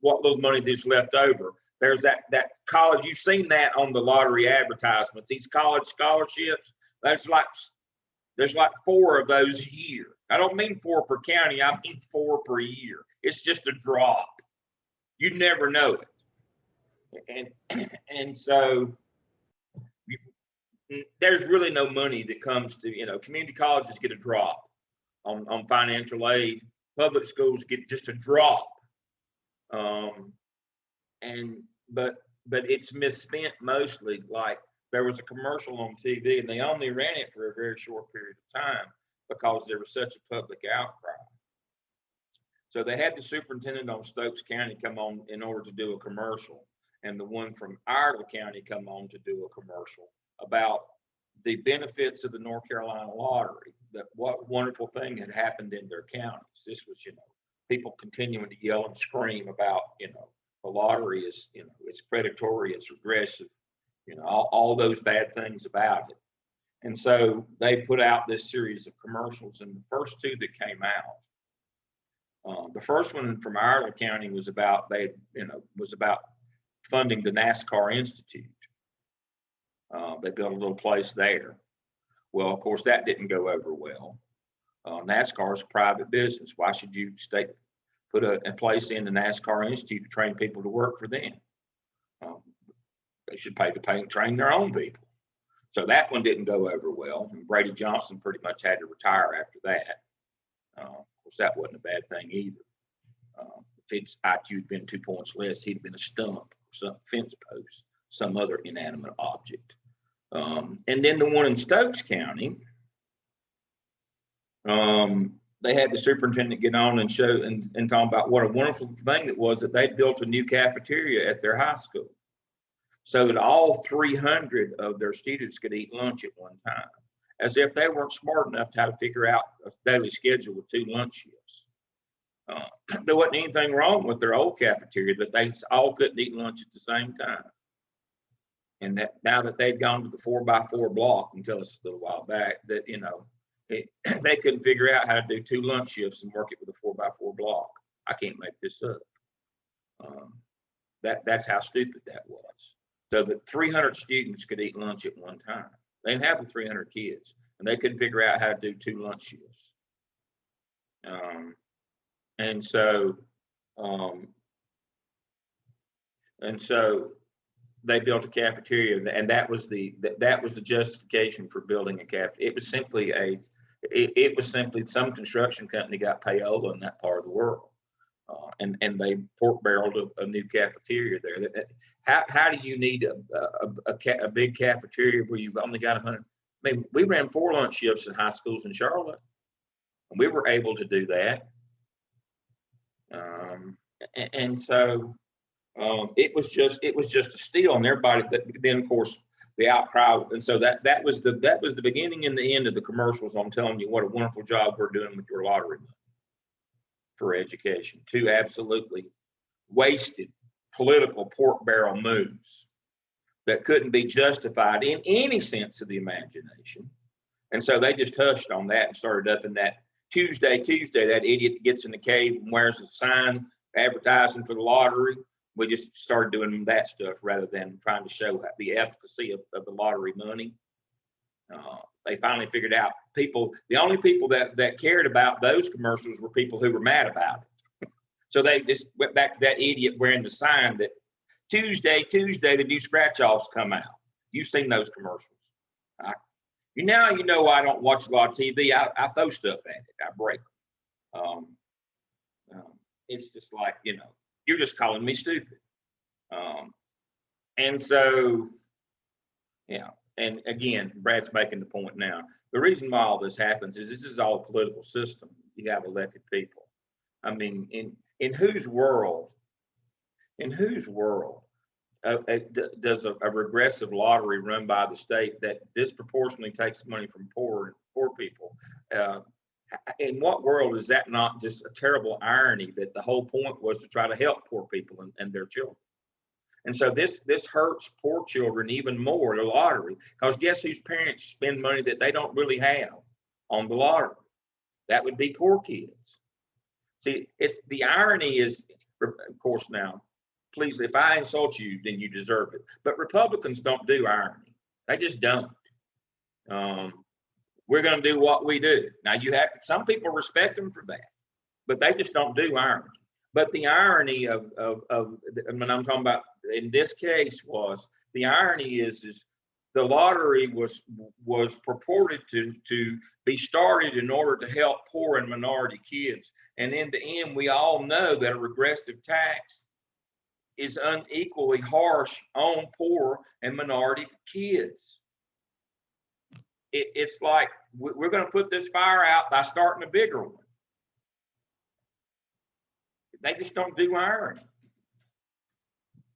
what little money there's left over. There's that college, you've seen that on the lottery advertisements, these college scholarships. There's like 4 of those a year. I don't mean 4 per county, I mean 4 per year. It's just a drop. You never know it. And so there's really no money that comes to, community colleges get a drop on financial aid. Public schools get just a drop. But it's misspent mostly. Like there was a commercial on TV and they only ran it for a very short period of time because there was such a public outcry. So they had the superintendent on Stokes County come on in order to do a commercial, and the one from Iredell County come on to do a commercial about the benefits of the North Carolina lottery, that what wonderful thing had happened in their counties. This was, people continuing to yell and scream about, the lottery is, it's predatory, it's regressive, all those bad things about it. And so they put out this series of commercials, and the first 2 that came out, the first one from Iredell County was about, funding the NASCAR Institute. They built a little place there. Well, of course, that didn't go over well. NASCAR is a private business. Why should you put a place in the NASCAR Institute to train people to work for them? They should pay to train their own people. So that one didn't go over well. And Brady Johnson pretty much had to retire after that. Of course, that wasn't a bad thing either. If his IQ had been 2 points less, he'd have been a stump or some fence post, some other inanimate object. And then the one in Stokes County, they had the superintendent get on and show and talk about what a wonderful thing it was that they built a new cafeteria at their high school so that all 300 of their students could eat lunch at one time, as if they weren't smart enough to how to figure out a daily schedule with 2 lunch shifts. There wasn't anything wrong with their old cafeteria, that they all couldn't eat lunch at the same time. And that now that they'd gone to the 4x4 block, until us a little while back, that, they couldn't figure out how to do 2 lunch shifts and work it with a 4x4 block. I can't make this up. That's how stupid that was. So that 300 students could eat lunch at one time. They didn't have the 300 kids, and they couldn't figure out how to do 2 lunch shifts. And so they built a cafeteria, and that was the justification for building a cafeteria. It was simply some construction company got payola in that part of the world, and they pork barreled a new cafeteria there. How do you need a big cafeteria where you've only got 100? I mean, we ran 4 lunch shifts in high schools in Charlotte, and we were able to do that. And so it was just a steal, and everybody. Then of course the outcry, and so that was the beginning and the end of the commercials. I'm telling you what a wonderful job we're doing with your lottery money for education. 2 absolutely wasted political pork barrel moves that couldn't be justified in any sense of the imagination, and so they just hushed on that and started up in that Tuesday, that idiot gets in the cave and wears a sign advertising for the lottery. We just started doing that stuff rather than trying to show the efficacy of the lottery money. They finally figured out the only people that cared about those commercials were people who were mad about it. So they just went back to that idiot wearing the sign that Tuesday, the new scratch-offs come out. You've seen those commercials. You know I don't watch a lot of TV. I throw stuff at it. I break them. It's just like, you're just calling me stupid. And so, yeah. And again, Brad's making the point now. the reason why all this happens is this is all a political system. You have elected people. I mean, in whose world does a regressive lottery run by the state that disproportionately takes money from poor people? In what world is that not just a terrible irony that the whole point was to try to help poor people and their children? And so this hurts poor children even more, the lottery, because guess whose parents spend money that they don't really have on the lottery? That would be poor kids. See, it's the irony is, of course, now, please, if I insult you, then you deserve it. But Republicans don't do irony. They just don't. We're going to do what we do. Now, you have some people respect them for that, but they just don't do irony. But the irony of when I'm talking about in this case was the irony is the lottery was purported to be started in order to help poor and minority kids. And in the end, we all know that a regressive tax is unequally harsh on poor and minority kids. It's like we're going to put this fire out by starting a bigger one. They just don't do irony.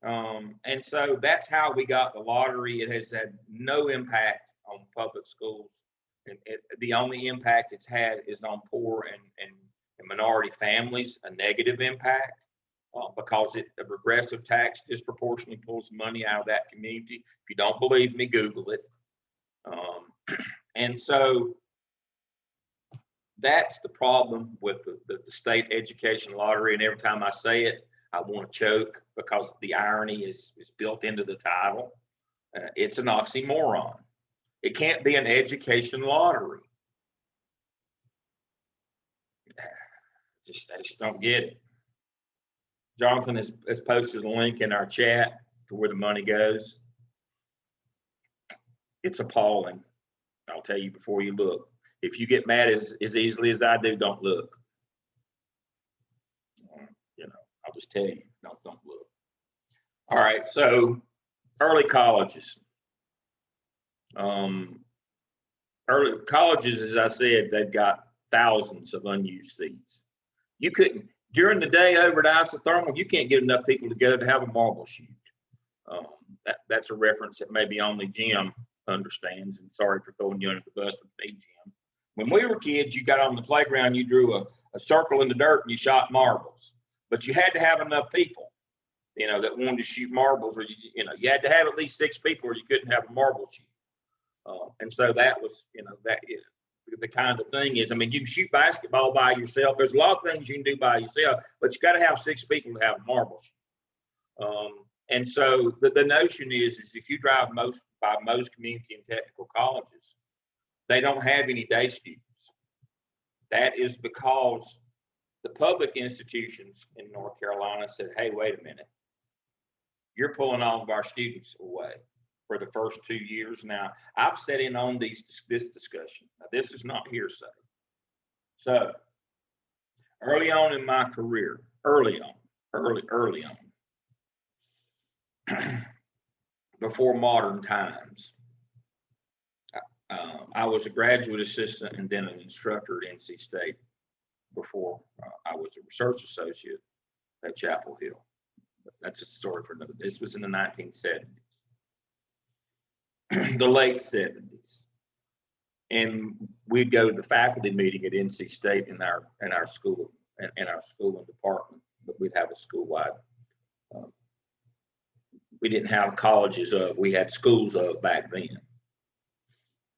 And so that's how we got the lottery. It has had no impact on public schools. The only impact it's had is on poor and minority families, a negative impact, because a regressive tax disproportionately pulls money out of that community. If you don't believe me, Google it. And so that's the problem with the state education lottery. And every time I say it, I want to choke because the irony is built into the title. It's an oxymoron. It can't be an education lottery. I just don't get it. Jonathan has posted a link in our chat to where the money goes. It's appalling. I'll tell you before you look. If you get mad as easily as I do, don't look. I'll just tell you, don't look. All right, so early colleges. Early colleges, as I said, they've got thousands of unused seats. You couldn't, during the day over at isothermal, you can't get enough people together to have a marble shoot. That's a reference that maybe only Jim understands, and sorry for throwing you under the bus with me, Jim. When we were kids, you got on the playground, you drew a circle in the dirt and you shot marbles. But you had to have enough people, that wanted to shoot marbles, or you had to have at least 6 people, or you couldn't have a marble shoot. And so that was, the kind of thing is, you can shoot basketball by yourself. There's a lot of things you can do by yourself, but you got to have 6 people to have a marble shoot. And so the notion is if you drive most community and technical colleges, they don't have any day students. That is because the public institutions in North Carolina said, hey, wait a minute. You're pulling all of our students away for the first 2 years. Now, I've sat in on this discussion. Now, this is not hearsay. So early on in my career, early on, before modern times, I was a graduate assistant and then an instructor at NC State before I was a research associate at Chapel Hill. But that's a story for another. This was in the 1970s, the late 70s. And we'd go to the faculty meeting at NC State in our school and department, but we'd have a school-wide. We didn't have colleges of, we had schools of back then.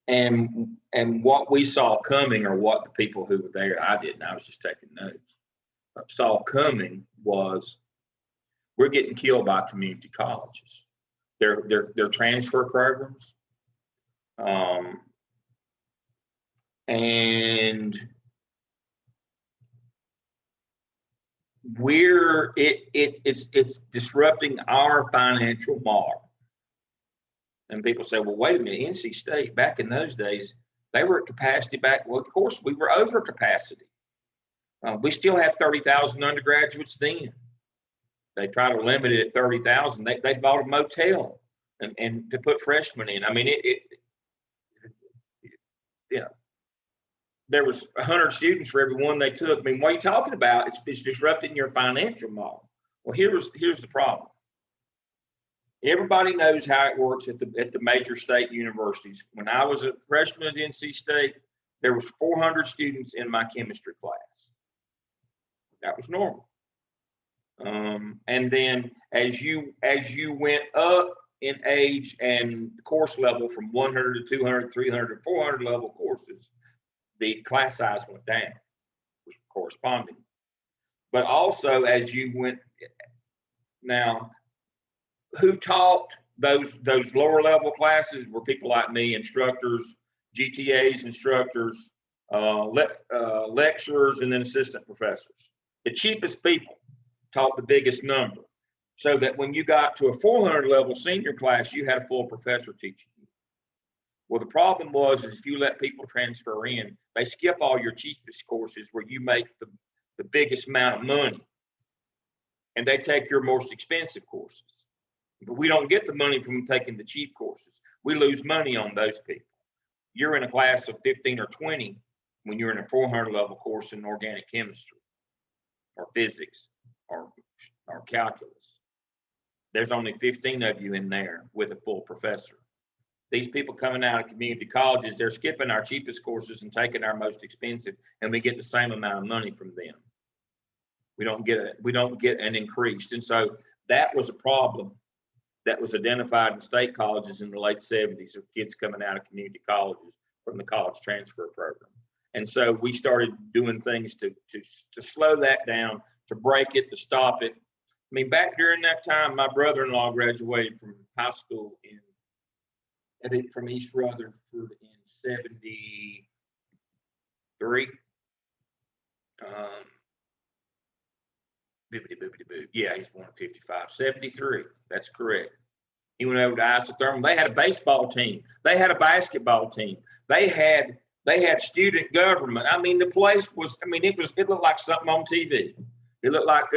And what we saw coming, or what the people who were there, I didn't, I was just taking notes, saw coming was we're getting killed by community colleges. They're transfer programs. And it's disrupting our financial model. And people say, well, wait a minute, NC State, back in those days, they were at capacity back. Well, of course, we were over capacity. We still had 30,000 undergraduates then. They try to limit it at 30,000. They bought a motel and to put freshmen in. you know, there was 100 students for every one they took. I mean, what are you talking about? It's disrupting your financial model. Well, here's the problem. Everybody knows how it works at the major state universities. When I was a freshman at NC State, there was 400 students in my chemistry class. That was normal. And then as you went up in age and course level from 100 to 200, 300 to 400 level courses, the class size went down, which corresponding. But also as you went, now, who taught those lower level classes were people like me, instructors, GTAs, instructors, lecturers, and then assistant professors. The cheapest people taught the biggest number, so that when you got to a 400 level senior class, you had a full professor teaching you. Well, the problem was is if you let people transfer in, they skip all your cheapest courses where you make the biggest amount of money, and they take your most expensive courses. But we don't get the money from taking the cheap courses. We lose money on those people. You're in a class of 15 or 20 when you're in a 400 level course in organic chemistry or physics or calculus. There's only 15 of you in there with a full professor. These people coming out of community colleges, they're skipping our cheapest courses and taking our most expensive, and we get the same amount of money from them. We don't get an increase. And so that was a problem that was identified in state colleges in the late 70s of kids coming out of community colleges from the college transfer program. And so we started doing things to slow that down, to break it, to stop it. I mean, back during that time, my brother-in-law graduated from high school from East Rutherford in 73. Yeah, he's born in 55, 73. That's correct. He went over to isothermal. They had a baseball team. They had a basketball team. They had student government. I mean, the place was, I mean, it looked like something on TV. It looked like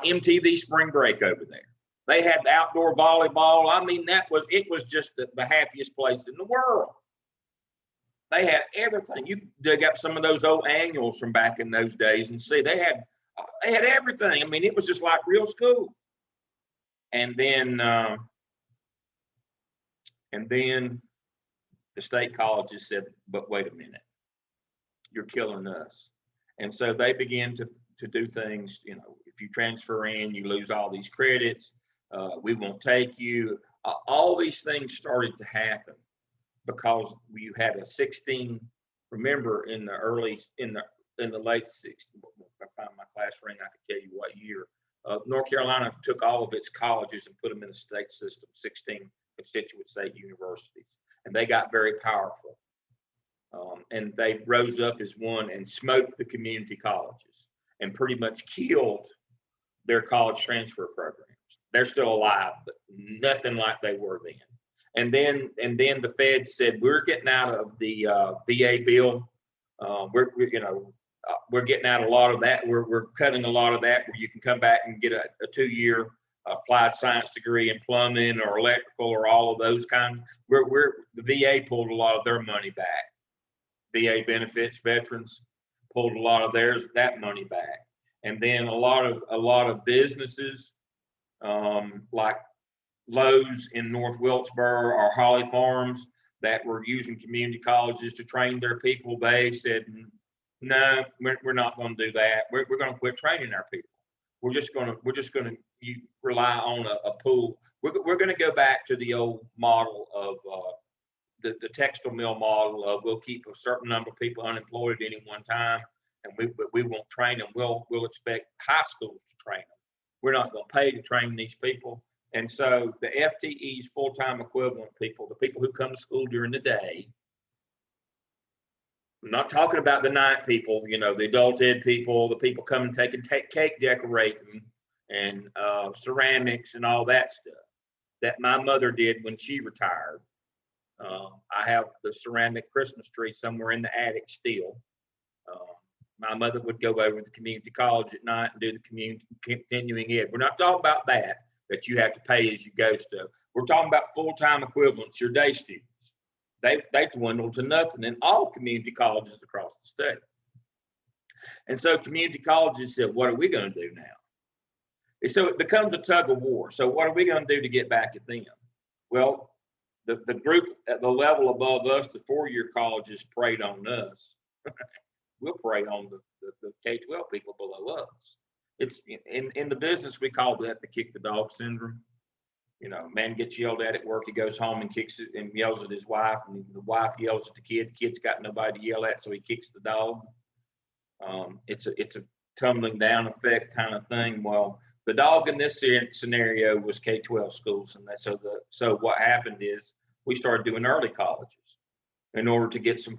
MTV Spring Break over there. They had the outdoor volleyball. I mean, it was just the happiest place in the world. They had everything. You dig up some of those old annuals from back in those days and see they had everything. I mean, it was just like real school. And then the state colleges said, but wait a minute, you're killing us. And so they began to do things, you know, if you transfer in, you lose all these credits, we won't take you. All these things started to happen because you had a 16, remember in the late 60s, if I find my class ring, I could tell you what year. North Carolina took all of its colleges and put them in the state system, 16 constituent state universities, and they got very powerful. And they rose up as one and smoked the community colleges and pretty much killed their college transfer programs. They're still alive, but nothing like they were then. And then the Fed said, we're getting out of the VA bill. We're getting out a lot of that. We're cutting a lot of that where you can come back and get a 2-year applied science degree in plumbing or electrical or all of those kinds. The VA pulled a lot of their money back. VA benefits, veterans pulled a lot of that money back. And then a lot of businesses like Lowe's in North Wilkesboro or Holly Farms that were using community colleges to train their people, they said, no, we're not going to do that. We're going to quit training our people. We're just going to rely on a pool. We're going to go back to the old model of the textile mill model of we'll keep a certain number of people unemployed at any one time, and we won't train them. We'll expect high schools to train them. We're not going to pay to train these people. And so the FTEs, full-time equivalent people, the people who come to school during the day, I'm not talking about the night people, you know, the adult ed people, the people coming taking cake decorating and ceramics and all that stuff that my mother did when she retired. I have the ceramic Christmas tree somewhere in the attic still. My mother would go over to the community college at night and do the continuing ed. We're not talking about that you have to pay as you go stuff. We're talking about full-time equivalents, your day students. They dwindled to nothing in all community colleges across the state. And so community colleges said, what are we going to do now? And so it becomes a tug of war. So what are we going to do to get back at them? Well, the group at the level above us, the four-year colleges, preyed on us. We'll prey on the K-12 people below us. It's in the business, we call that the kick the dog syndrome. You know, man gets yelled at work, he goes home and kicks it and yells at his wife, and the wife yells at the kid. The kid's got nobody to yell at, so he kicks the dog. It's a tumbling down effect kind of thing. Well, the dog in this scenario was K-12 schools, and so what happened is we started doing early colleges in order to get some.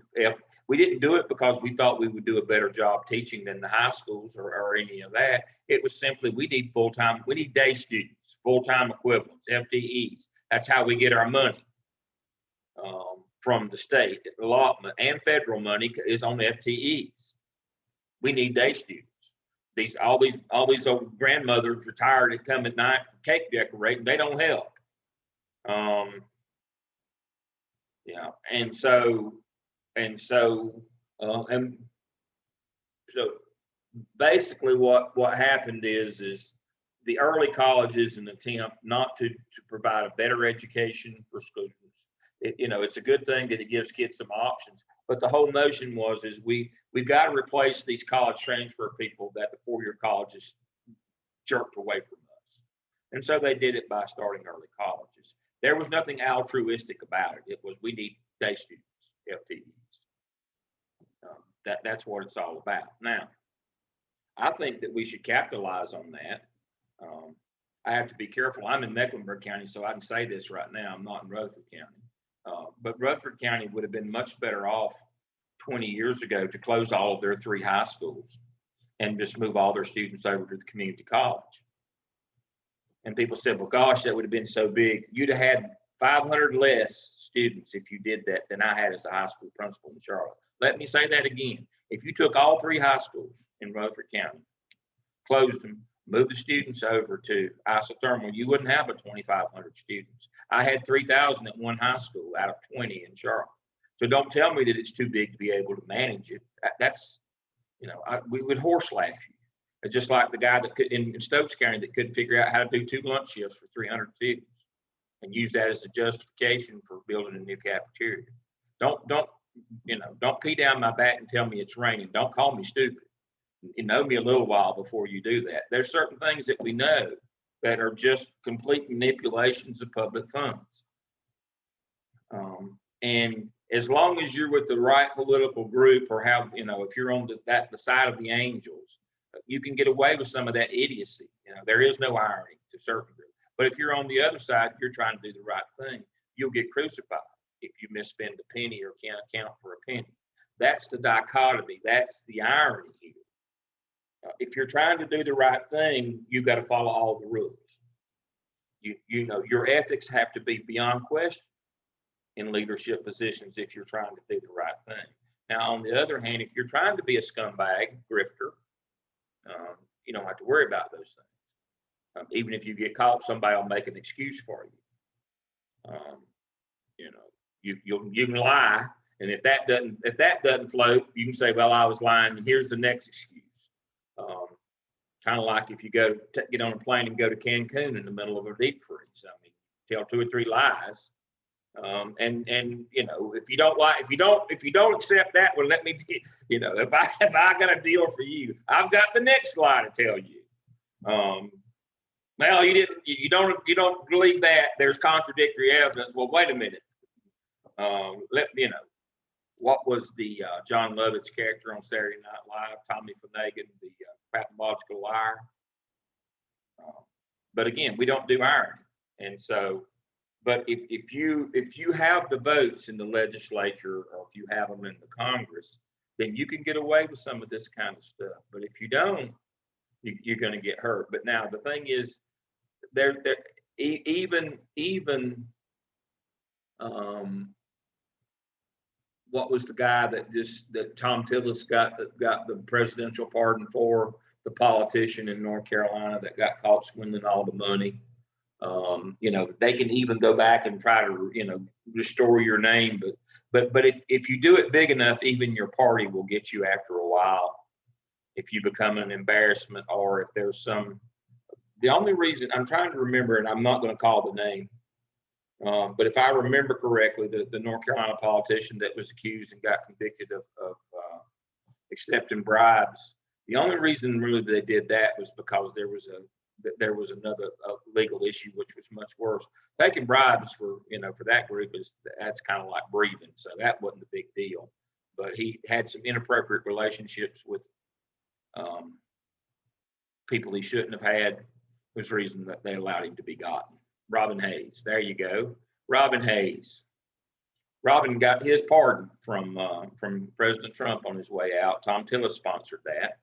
We didn't do it because we thought we would do a better job teaching than the high schools or any of that. It was simply we need full-time, we need day students, full-time equivalents, FTEs. That's how we get our money from the state allotment, and federal money is on FTEs. We need day students. All these old grandmothers retired that come at night for cake decorating, they don't help. Yeah, and so basically what happened is the early colleges an attempt not to provide a better education for students. It's a good thing that it gives kids some options, but the whole notion is we've got to replace these college transfer people that the four-year colleges jerked away from us. And so they did it by starting early colleges. There was nothing altruistic about it. It was, we need day students, FTEs. That's what it's all about. Now, I think that we should capitalize on that. I have to be careful. I'm in Mecklenburg County, so I can say this right now. I'm not in Rutherford County. But Rutherford County would have been much better off 20 years ago to close all of their 3 high schools and just move all their students over to the community college. And people said, well, gosh, that would have been so big. You'd have had 500 less students if you did that than I had as a high school principal in Charlotte. Let me say that again. If you took all 3 high schools in Rutherford County, closed them, moved the students over to isothermal, you wouldn't have a 2,500 students. I had 3,000 at one high school out of 20 in Charlotte. So don't tell me that it's too big to be able to manage it. That's, we would horse laugh you. It's just like the guy that could in Stokes County that couldn't figure out how to do 2 lunch shifts for 300 students and use that as a justification for building a new cafeteria. Don't pee down my back and tell me it's raining. Don't call me stupid. You know me a little while before you do that. There's certain things that we know that are just complete manipulations of public funds. And as long as you're with the right political group or if you're on the side of the angels, you can get away with some of that idiocy. There is no irony to a certain degree. But if you're on the other side, you're trying to do the right thing, you'll get crucified if you misspend a penny or can't account for a penny. That's the dichotomy. That's the irony here. If you're trying to do the right thing, you've got to follow all the rules. Your ethics have to be beyond question in leadership positions if you're trying to do the right thing. Now, on the other hand, if you're trying to be a scumbag, grifter, you don't have to worry about those things. Even if you get caught, somebody will make an excuse for you. You can lie, and if that doesn't float, you can say, well, I was lying, and here's the next excuse. Kind of like if you get on a plane and go to Cancun in the middle of a deep freeze. I mean, tell 2 or 3 lies, and if you don't accept that, well, let me, if I got a deal for you, I've got the next lie to tell you. Well, you don't believe that. There's contradictory evidence. Well, wait a minute. What was the John Lovett's character on Saturday Night Live, Tommy Finnegan, the pathological liar? But again, we don't do irony. And so, but if you have the votes in the legislature, or if you have them in the Congress, then you can get away with some of this kind of stuff. But if you don't, you're going to get hurt. But now the thing is, what was the guy that Tom Tillis got the presidential pardon for, the politician in North Carolina that got caught swindling all the money? You know, they can even go back and try to, you know, restore your name. But if you do it big enough, even your party will get you after a while. If you become an embarrassment, or if there's the only reason I'm trying to remember, and I'm not going to call the name, but if I remember correctly, the North Carolina politician that was accused and got convicted of accepting bribes, the only reason really they did that was because there was another legal issue which was much worse. Taking bribes for that group that's kind of like breathing, so that wasn't a big deal. But he had some inappropriate relationships with people he shouldn't have had, was the reason that they allowed him to be gotten. Robin Hayes, there you go. Robin Hayes. Robin got his pardon from President Trump on his way out. Tom Tillis sponsored that.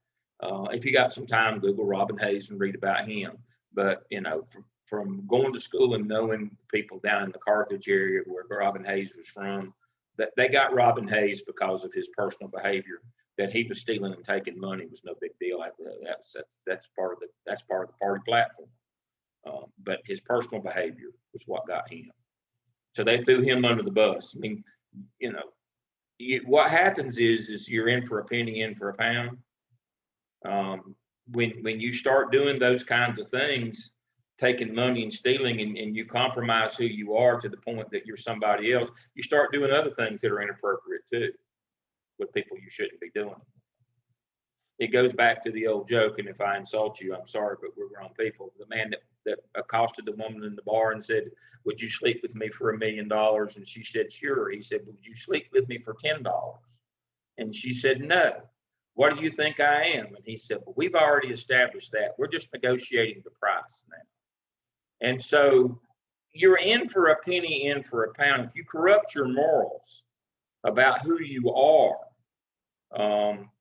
If you got some time, Google Robin Hayes and read about him. But, you know, from going to school and knowing people down in the Carthage area where Robin Hayes was from, that they got Robin Hayes because of his personal behavior. That he was stealing and taking money was no big deal. That's part of the party platform. But his personal behavior was what got him. So they threw him under the bus. I mean, you know, what happens is you're in for a penny, in for a pound. When you start doing those kinds of things, taking money and stealing, and you compromise who you are to the point that you're somebody else, you start doing other things that are inappropriate too, with people you shouldn't be doing. It goes back to the old joke, and if I insult you, I'm sorry, but we're grown people. The man that accosted the woman in the bar and said, "Would you sleep with me for $1 million?" And she said, "Sure." He said, "Would you sleep with me for $10?" And she said, "No." "What do you think I am?" And he said, "Well, we've already established that. We're just negotiating the price now." And so you're in for a penny, in for a pound. If you corrupt your morals about who you are,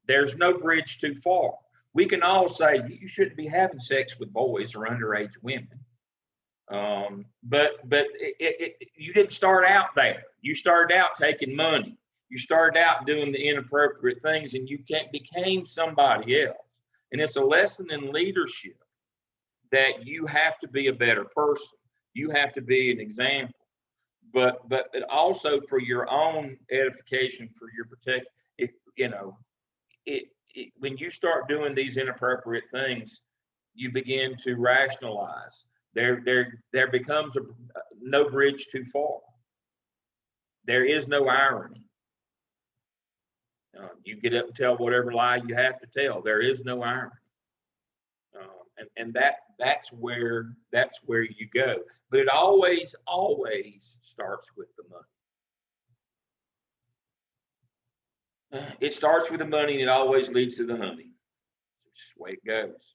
there's no bridge too far. We can all say you shouldn't be having sex with boys or underage women. But you didn't start out there. You started out taking money. You started out doing the inappropriate things, and you became somebody else. And it's a lesson in leadership that you have to be a better person. You have to be an example. But also for your own edification, for your protection, when you start doing these inappropriate things, you begin to rationalize. There becomes no bridge too far. There is no irony. You get up and tell whatever lie you have to tell. There is no irony, and that's where you go. But it always starts with the money. It starts with the money, and it always leads to the honey. It's just the way it goes.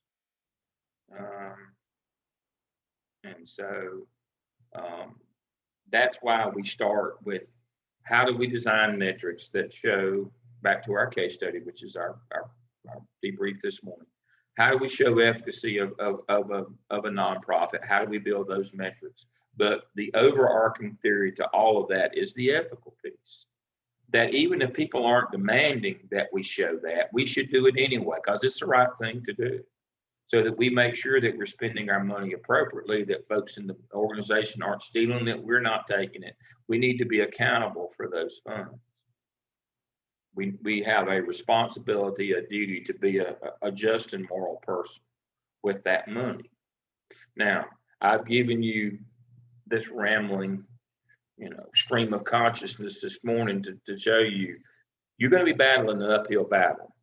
And so that's why we start with, how do we design metrics that show, back to our case study, which is our debrief this morning. How do we show efficacy of a nonprofit? How do we build those metrics? But the overarching theory to all of that is the ethical piece. That even if people aren't demanding that we show that, we should do it anyway, because it's the right thing to do, so that we make sure that we're spending our money appropriately, that folks in the organization aren't stealing it, we're not taking it. We need to be accountable for those funds. We have a responsibility, a duty to be a just and moral person with that money. Now, I've given you this rambling, stream of consciousness this morning to show you, you're going to be battling an uphill battle.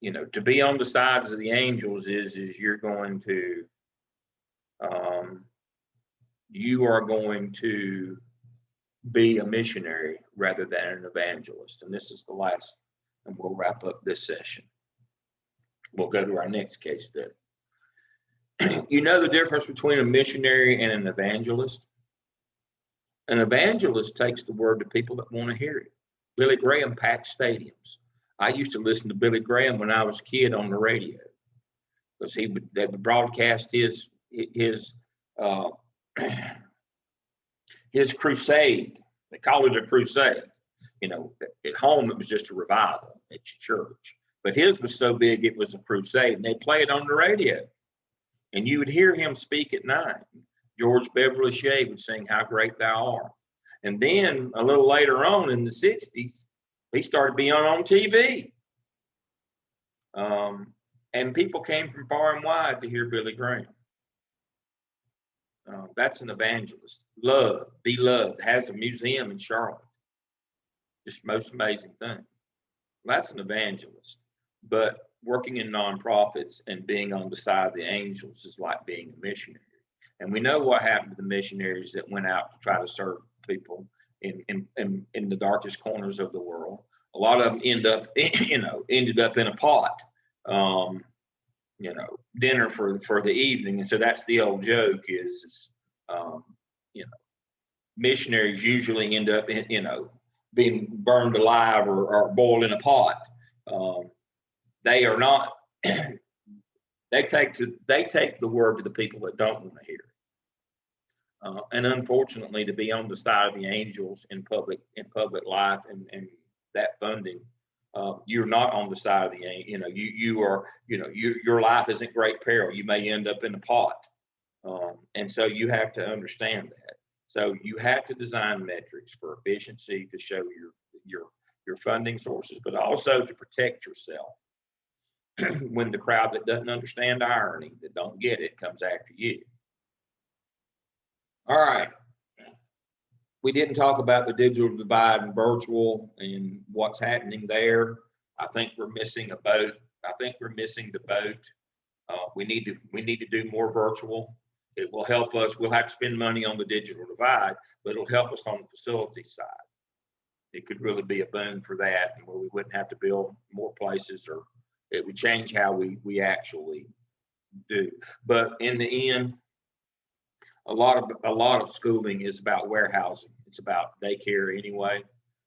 To be on the sides of the angels is you're going to, you are going to be a missionary rather than an evangelist. And this is the last, and we'll wrap up this session. We'll go to our next case study. You know the difference between a missionary and an evangelist? An evangelist takes the word to people that want to hear it. Billy Graham packed stadiums. I used to listen to Billy Graham when I was a kid on the radio, because they would broadcast his crusade. They called it a crusade. At home it was just a revival at your church, but his was so big it was a crusade, and they play it on the radio. And you would hear him speak at night. George Beverly Shea would sing How Great Thou Art. And then a little later on in the 60s, he started being on TV. And people came from far and wide to hear Billy Graham. That's an evangelist. Be loved. Has a museum in Charlotte. Just most amazing thing. That's an evangelist. But working in nonprofits and being on the side of the angels is like being a missionary. And we know what happened to the missionaries that went out to try to serve people in the darkest corners of the world. A lot of them ended up in a pot, dinner for the evening. And so that's the old joke is missionaries usually end up being burned alive or boiled in a pot. They are not. They take the word to the people that don't want to hear it. And unfortunately, to be on the side of the angels in public life and that funding, you're not on the side of the your life is in great peril. You may end up in a pot, and so you have to understand that. So you have to design metrics for efficiency to show your funding sources, but also to protect yourself when the crowd that doesn't understand irony, that don't get it, comes after you. All right. We didn't talk about the digital divide and virtual and what's happening there. I think we're missing a boat. I think we're missing the boat. We need to do more virtual. It will help us. We'll have to spend money on the digital divide, but it'll help us on the facility side. It could really be a boon for that, and where we wouldn't have to build more places, or it would change how we actually do. But in the end, a lot of schooling is about warehousing. It's about daycare anyway.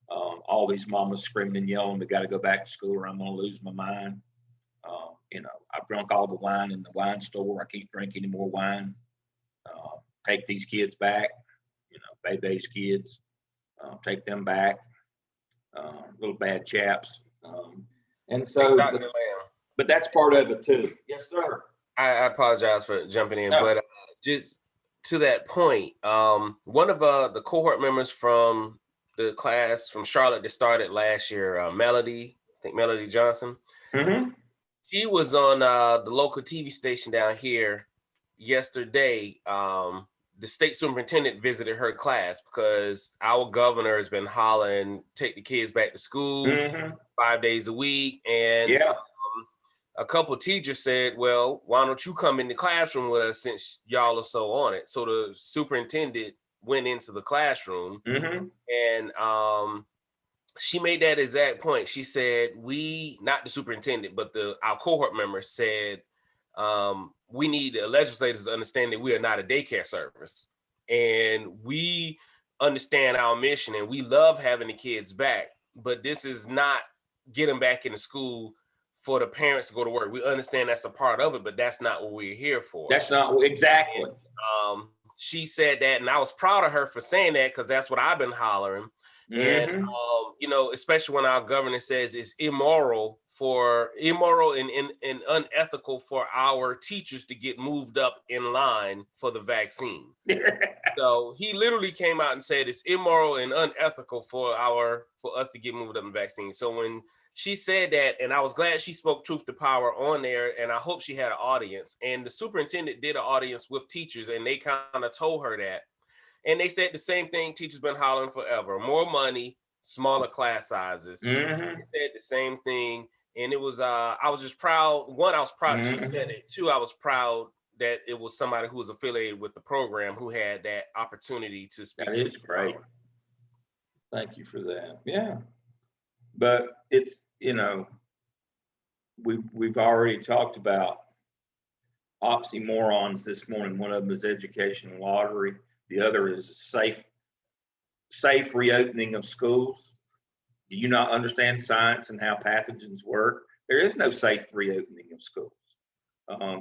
All these mamas screaming and yelling, "We got to go back to school or I'm going to lose my mind." I've drunk all the wine in the wine store. I can't drink any more wine. Take these kids back, baby's kids. Take them back. Little bad chaps. And so, but that's part of it too. Yes, sir. I apologize for jumping in, No. but just to that point, one of the cohort members from the class from Charlotte that started last year, Melody Johnson, Mm-hmm. she was on the local TV station down here yesterday. The state superintendent visited her class because our governor has been hollering, take the kids back to school 5 days a week. And a couple of teachers said, well, why don't you come in the classroom with us since y'all are so on it? So the superintendent went into the classroom and she made that exact point. She said, not the superintendent, but our cohort members said, we need the legislators to understand that we are not a daycare service. And we understand our mission and we love having the kids back, but this is not get them back into school for the parents to go to work. We understand that's a part of it, but that's not what we're here for. That's not exactly. And, she said that, and I was proud of her for saying that because that's what I've been hollering. And especially when our governor says it's immoral and unethical for our teachers to get moved up in line for the vaccine. So he literally came out and said it's immoral and unethical for us to get moved up in vaccine. So when she said that, and I was glad she spoke truth to power on there, and I hope she had an audience. And the superintendent did an audience with teachers, and they kind of told her that. And they said the same thing teachers been hollering forever: more money, smaller class sizes. They said the same thing, and it was I was just proud. One, I was proud that she said it. Two, I was proud that it was somebody who was affiliated with the program who had that opportunity to speak. That is great. Thank you for that. Yeah. But it's, we've already talked about oxymorons this morning. One of them is education lottery. The other is safe reopening of schools. Do you not understand science and how pathogens work? There is no safe reopening of schools.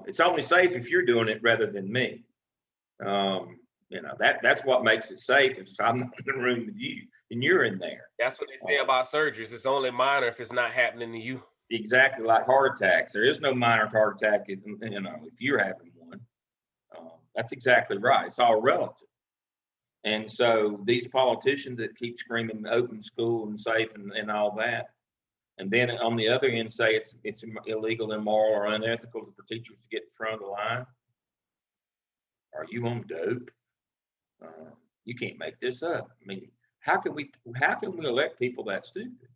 It's only safe if you're doing it rather than me. That's what makes it safe. If I'm not in the room with you and you're in there. That's what they say about surgeries. It's only minor if it's not happening to you. Exactly, like heart attacks. There is no minor heart attack, if you're having one. That's exactly right. It's all relative. And so these politicians that keep screaming open school and safe and all that, and then on the other end say it's illegal, immoral, or unethical for teachers to get in front of the line. Are you on dope? You can't make this up. I mean, how can we elect people that stupid?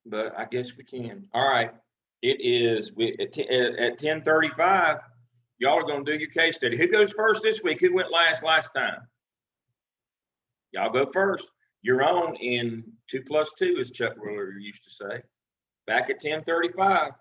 But I guess we can. All right. It is at 10:35. Y'all are going to do your case study. Who goes first this week? Who went last time? Y'all go first. You're on in 2 + 2, as Chuck Ruler used to say. Back at 10:35.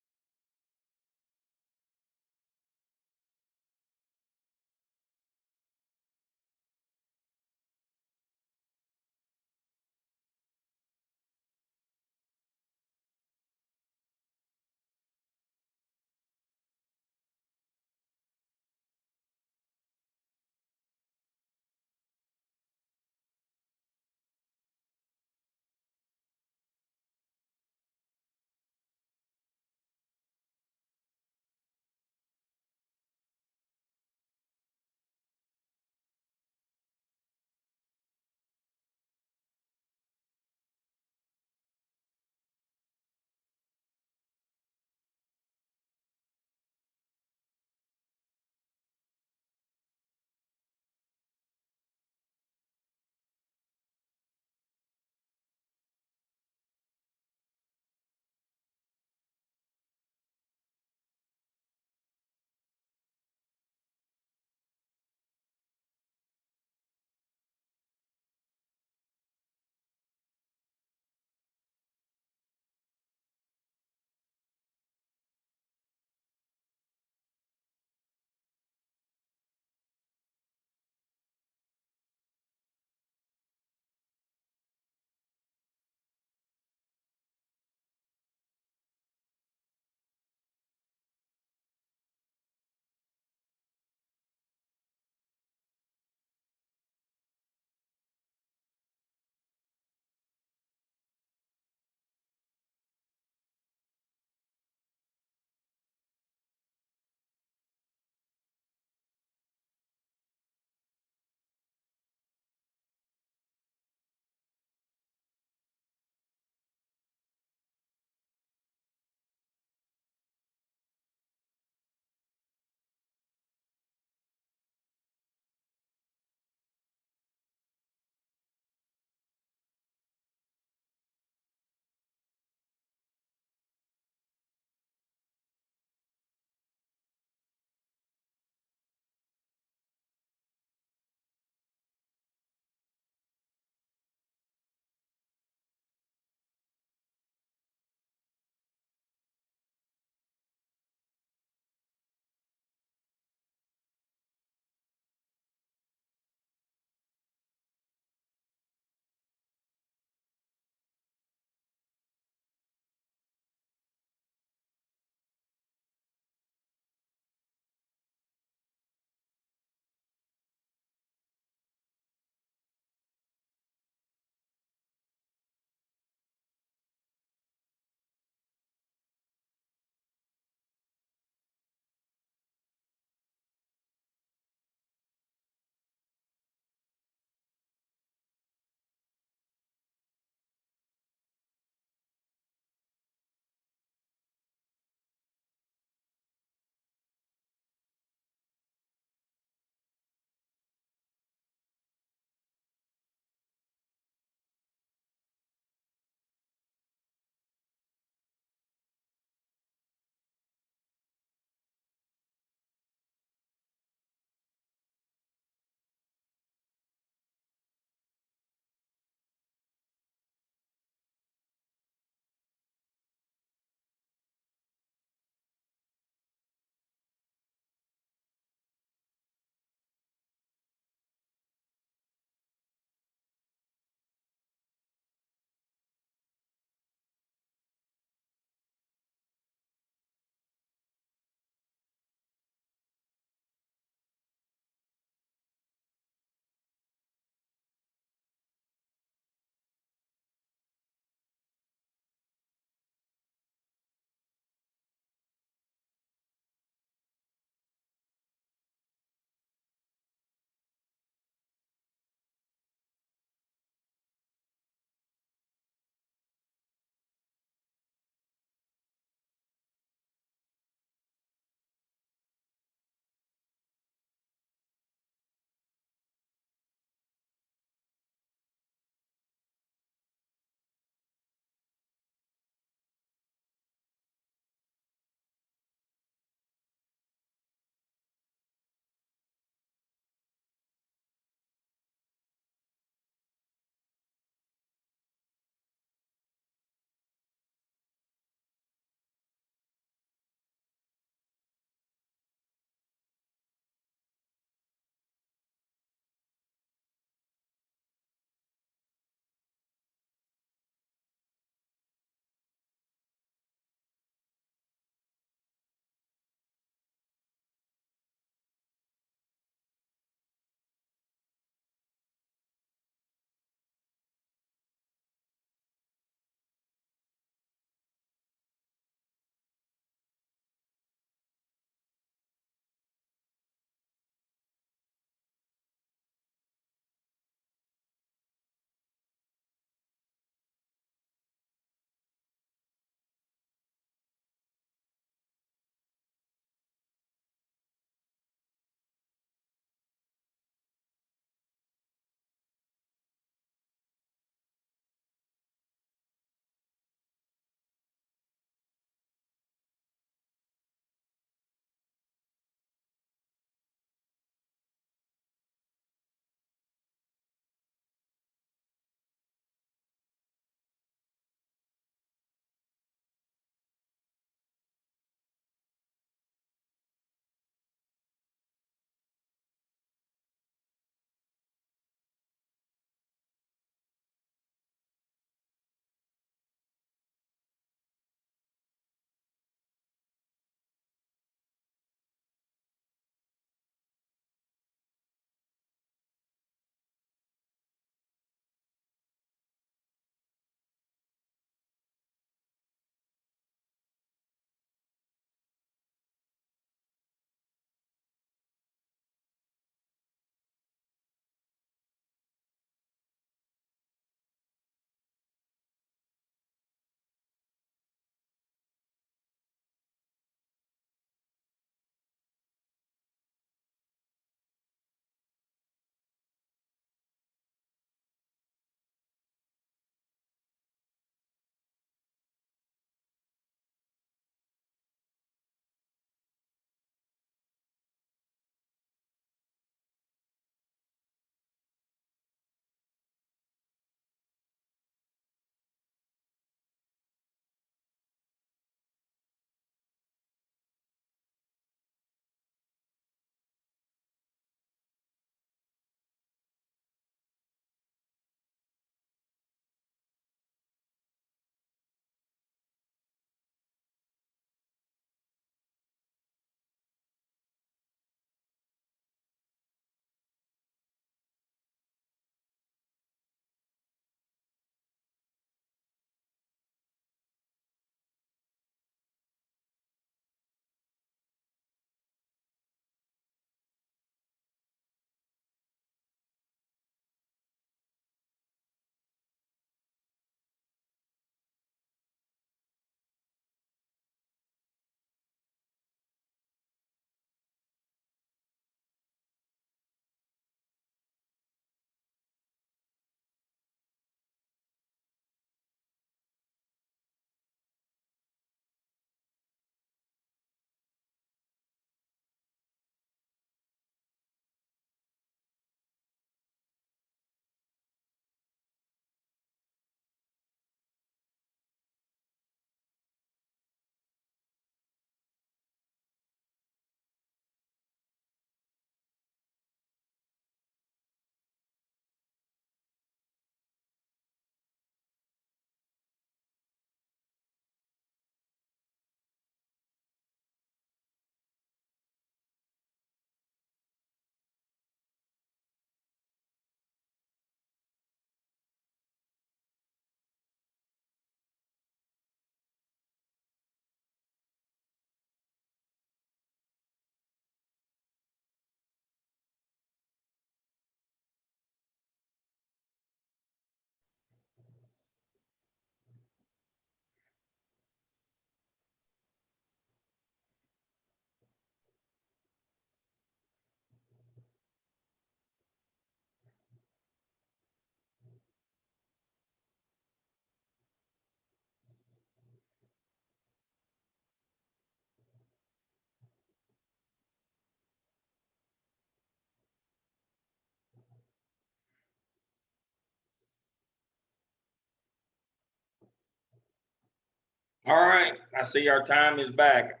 All right, I see our time is back.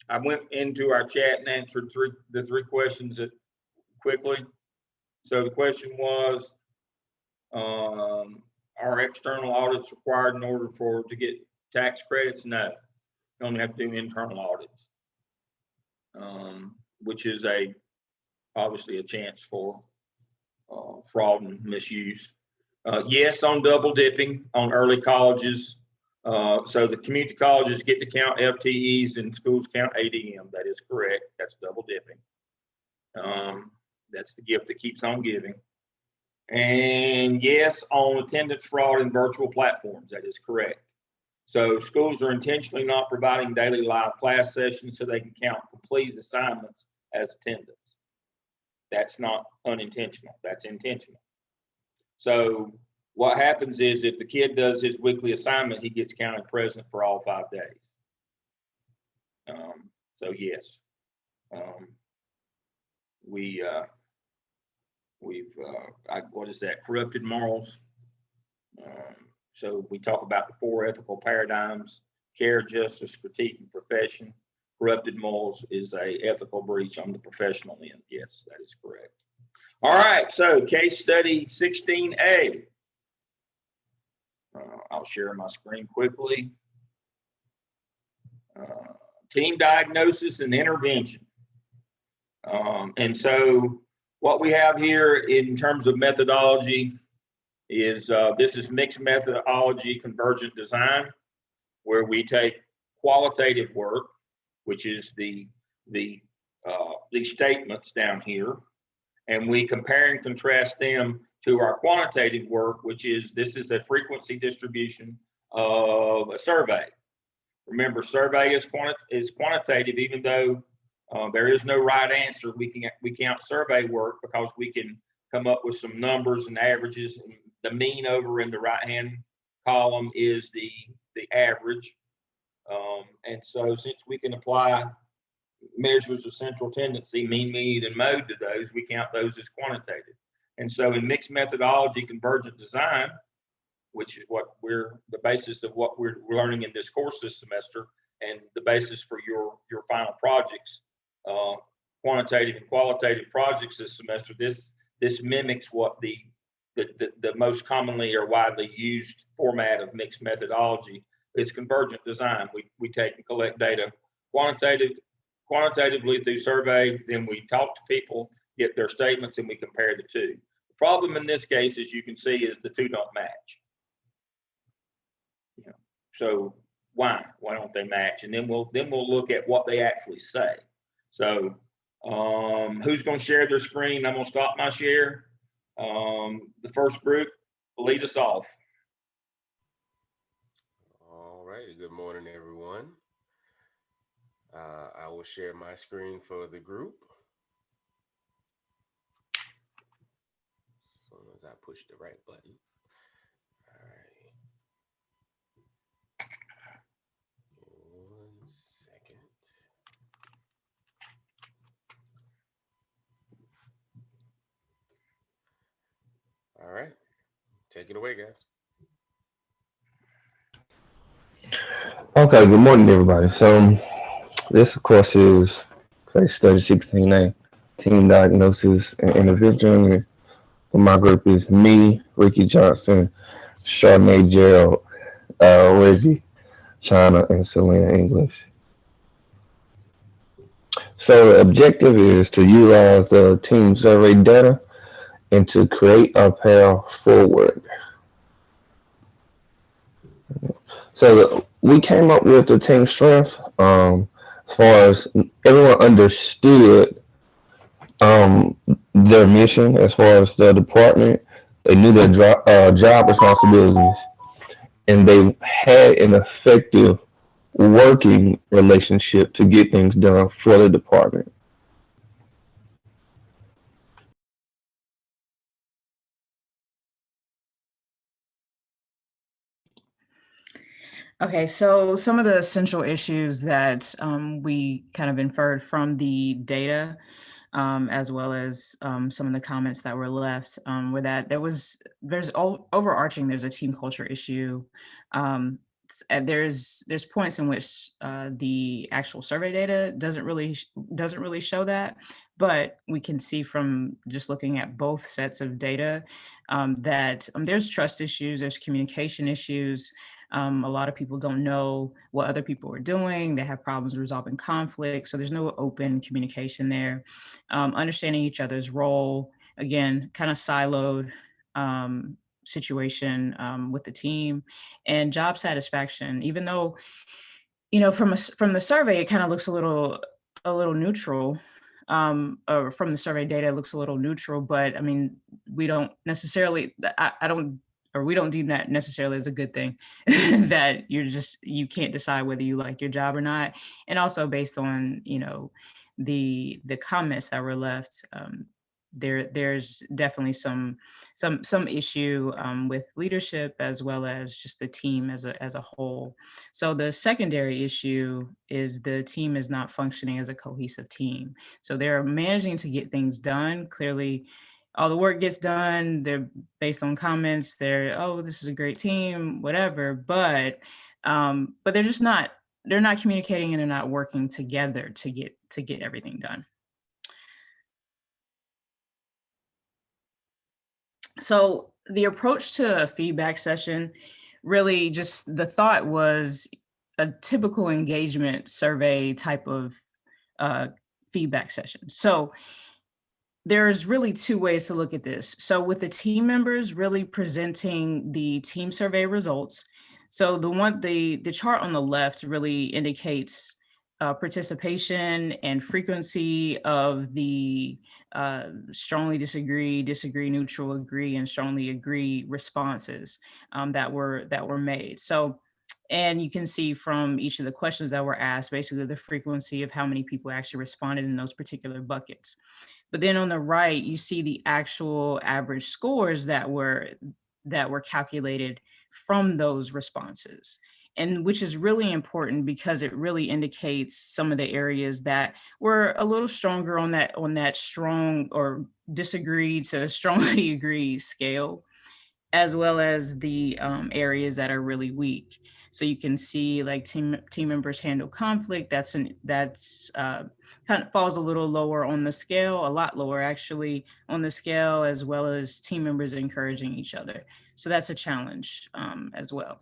I went into our chat and answered the three questions quickly. So the question was, are external audits required in order to get tax credits? No, you only have to do internal audits, which is obviously a chance for fraud and misuse. Yes, on double dipping on early colleges. So the community colleges get to count FTEs and schools count ADM. That is correct. That's double dipping. That's the gift that keeps on giving. And yes, on attendance fraud and virtual platforms. That is correct. So schools are intentionally not providing daily live class sessions so they can count completed assignments as attendance. That's not unintentional. That's intentional. So what happens is if the kid does his weekly assignment, he gets counted present for all 5 days. So yes, what is that? Corrupted morals. So we talk about the 4 ethical paradigms: care, justice, critique, and profession. Corrupted morals is a ethical breach on the professional end. Yes, that is correct. All right, so case study 16A. I'll share my screen quickly. Team diagnosis and intervention. And so what we have here in terms of methodology is this is mixed methodology convergent design, where we take qualitative work, which is these statements down here, and we compare and contrast them to our quantitative work, which is this is a frequency distribution of a survey. Remember, survey is quantitative, even though there is no right answer. We count survey work because we can come up with some numbers and averages. And the mean over in the right-hand column is the average. And so since we can apply measures of central tendency, mean, median, and mode to those, we count those as quantitative. And so in mixed methodology convergent design, which is the basis of what we're learning in this course this semester, and the basis for your final projects, quantitative and qualitative projects this semester, this mimics what the most commonly or widely used format of mixed methodology is convergent design. We take and collect data quantitatively through survey, then we talk to people, get their statements, and we compare the two. The problem in this case, as you can see, is the two don't match. So why don't they match? And then we'll look at what they actually say. So who's going to share their screen? I'm going to stop my share. The first group will lead us off. All right. Good morning, everyone. I will share my screen for the group. As soon as I push the right button. All right. 1 second. All right. Take it away, guys. Okay, good morning, everybody. So this, of course, is case study 16A, team diagnosis and intervention. For my group is me, Ricky Johnson, Charmaine Gerald, Reggie, China, and Selena English. So the objective is to utilize the team survey data and to create a path forward. So we came up with the team strength as far as everyone understood their mission as far as the department. They knew their job responsibilities, and they had an effective working relationship to get things done for the department. Okay, so some of the central issues that we kind of inferred from the data, as well as some of the comments that were left, were that there's overarching, there's a team culture issue. there's points in which the actual survey data doesn't really show that, but we can see from just looking at both sets of data that there's trust issues, there's communication issues. A lot of people don't know what other people are doing. They have problems resolving conflict. So there's no open communication there. Understanding each other's role, again, kind of siloed situation with the team, and job satisfaction. Even though, from the survey, it kind of looks a little neutral. Or from the survey data, it looks a little neutral, but I mean, we don't necessarily, we don't deem that necessarily as a good thing, that you can't decide whether you like your job or not. And also based on, the comments that were left, there's definitely some issue with leadership, as well as just the team as a whole. So the secondary issue is the team is not functioning as a cohesive team. So they're managing to get things done. Clearly, all the work gets done. They're based on comments. This is a great team, whatever. But they're just not. They're not communicating, and they're not working together to get everything done. So the approach to a feedback session, really just the thought was a typical engagement survey type of feedback session. So there's really two ways to look at this. So with the team members really presenting the team survey results. So the chart on the left really indicates participation and frequency of the strongly disagree, neutral, agree, and strongly agree responses that were made. So, and you can see from each of the questions that were asked, basically the frequency of how many people actually responded in those particular buckets. But then on the right, you see the actual average scores that were calculated from those responses. And which is really important because it really indicates some of the areas that were a little stronger on that strong or disagree to strongly agree scale, as well as the areas that are really weak. So you can see like team members handle conflict. That's kind of falls a little lower on the scale, a lot lower actually on the scale, as well as team members encouraging each other. So that's a challenge as well.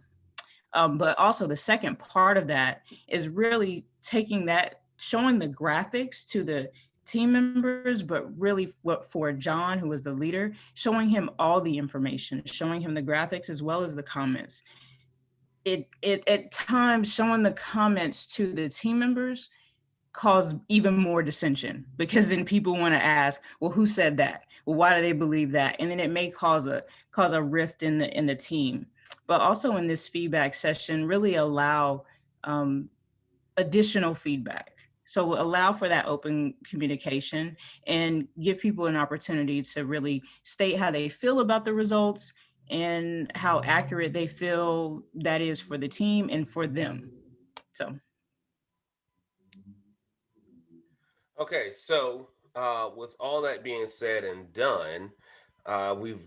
But also the second part of that is really taking that, showing the graphics to the team members, but really for John, who was the leader, showing him all the information, showing him the graphics as well as the comments. It at times showing the comments to the team members caused even more dissension, because then people want to ask, well, who said that? Well, why do they believe that? And then it may cause a rift in the team. But also in this feedback session, really allow additional feedback. So allow for that open communication and give people an opportunity to really state how they feel about the results and how accurate they feel that is for the team and for them. So. Okay, so with all that being said and done, we've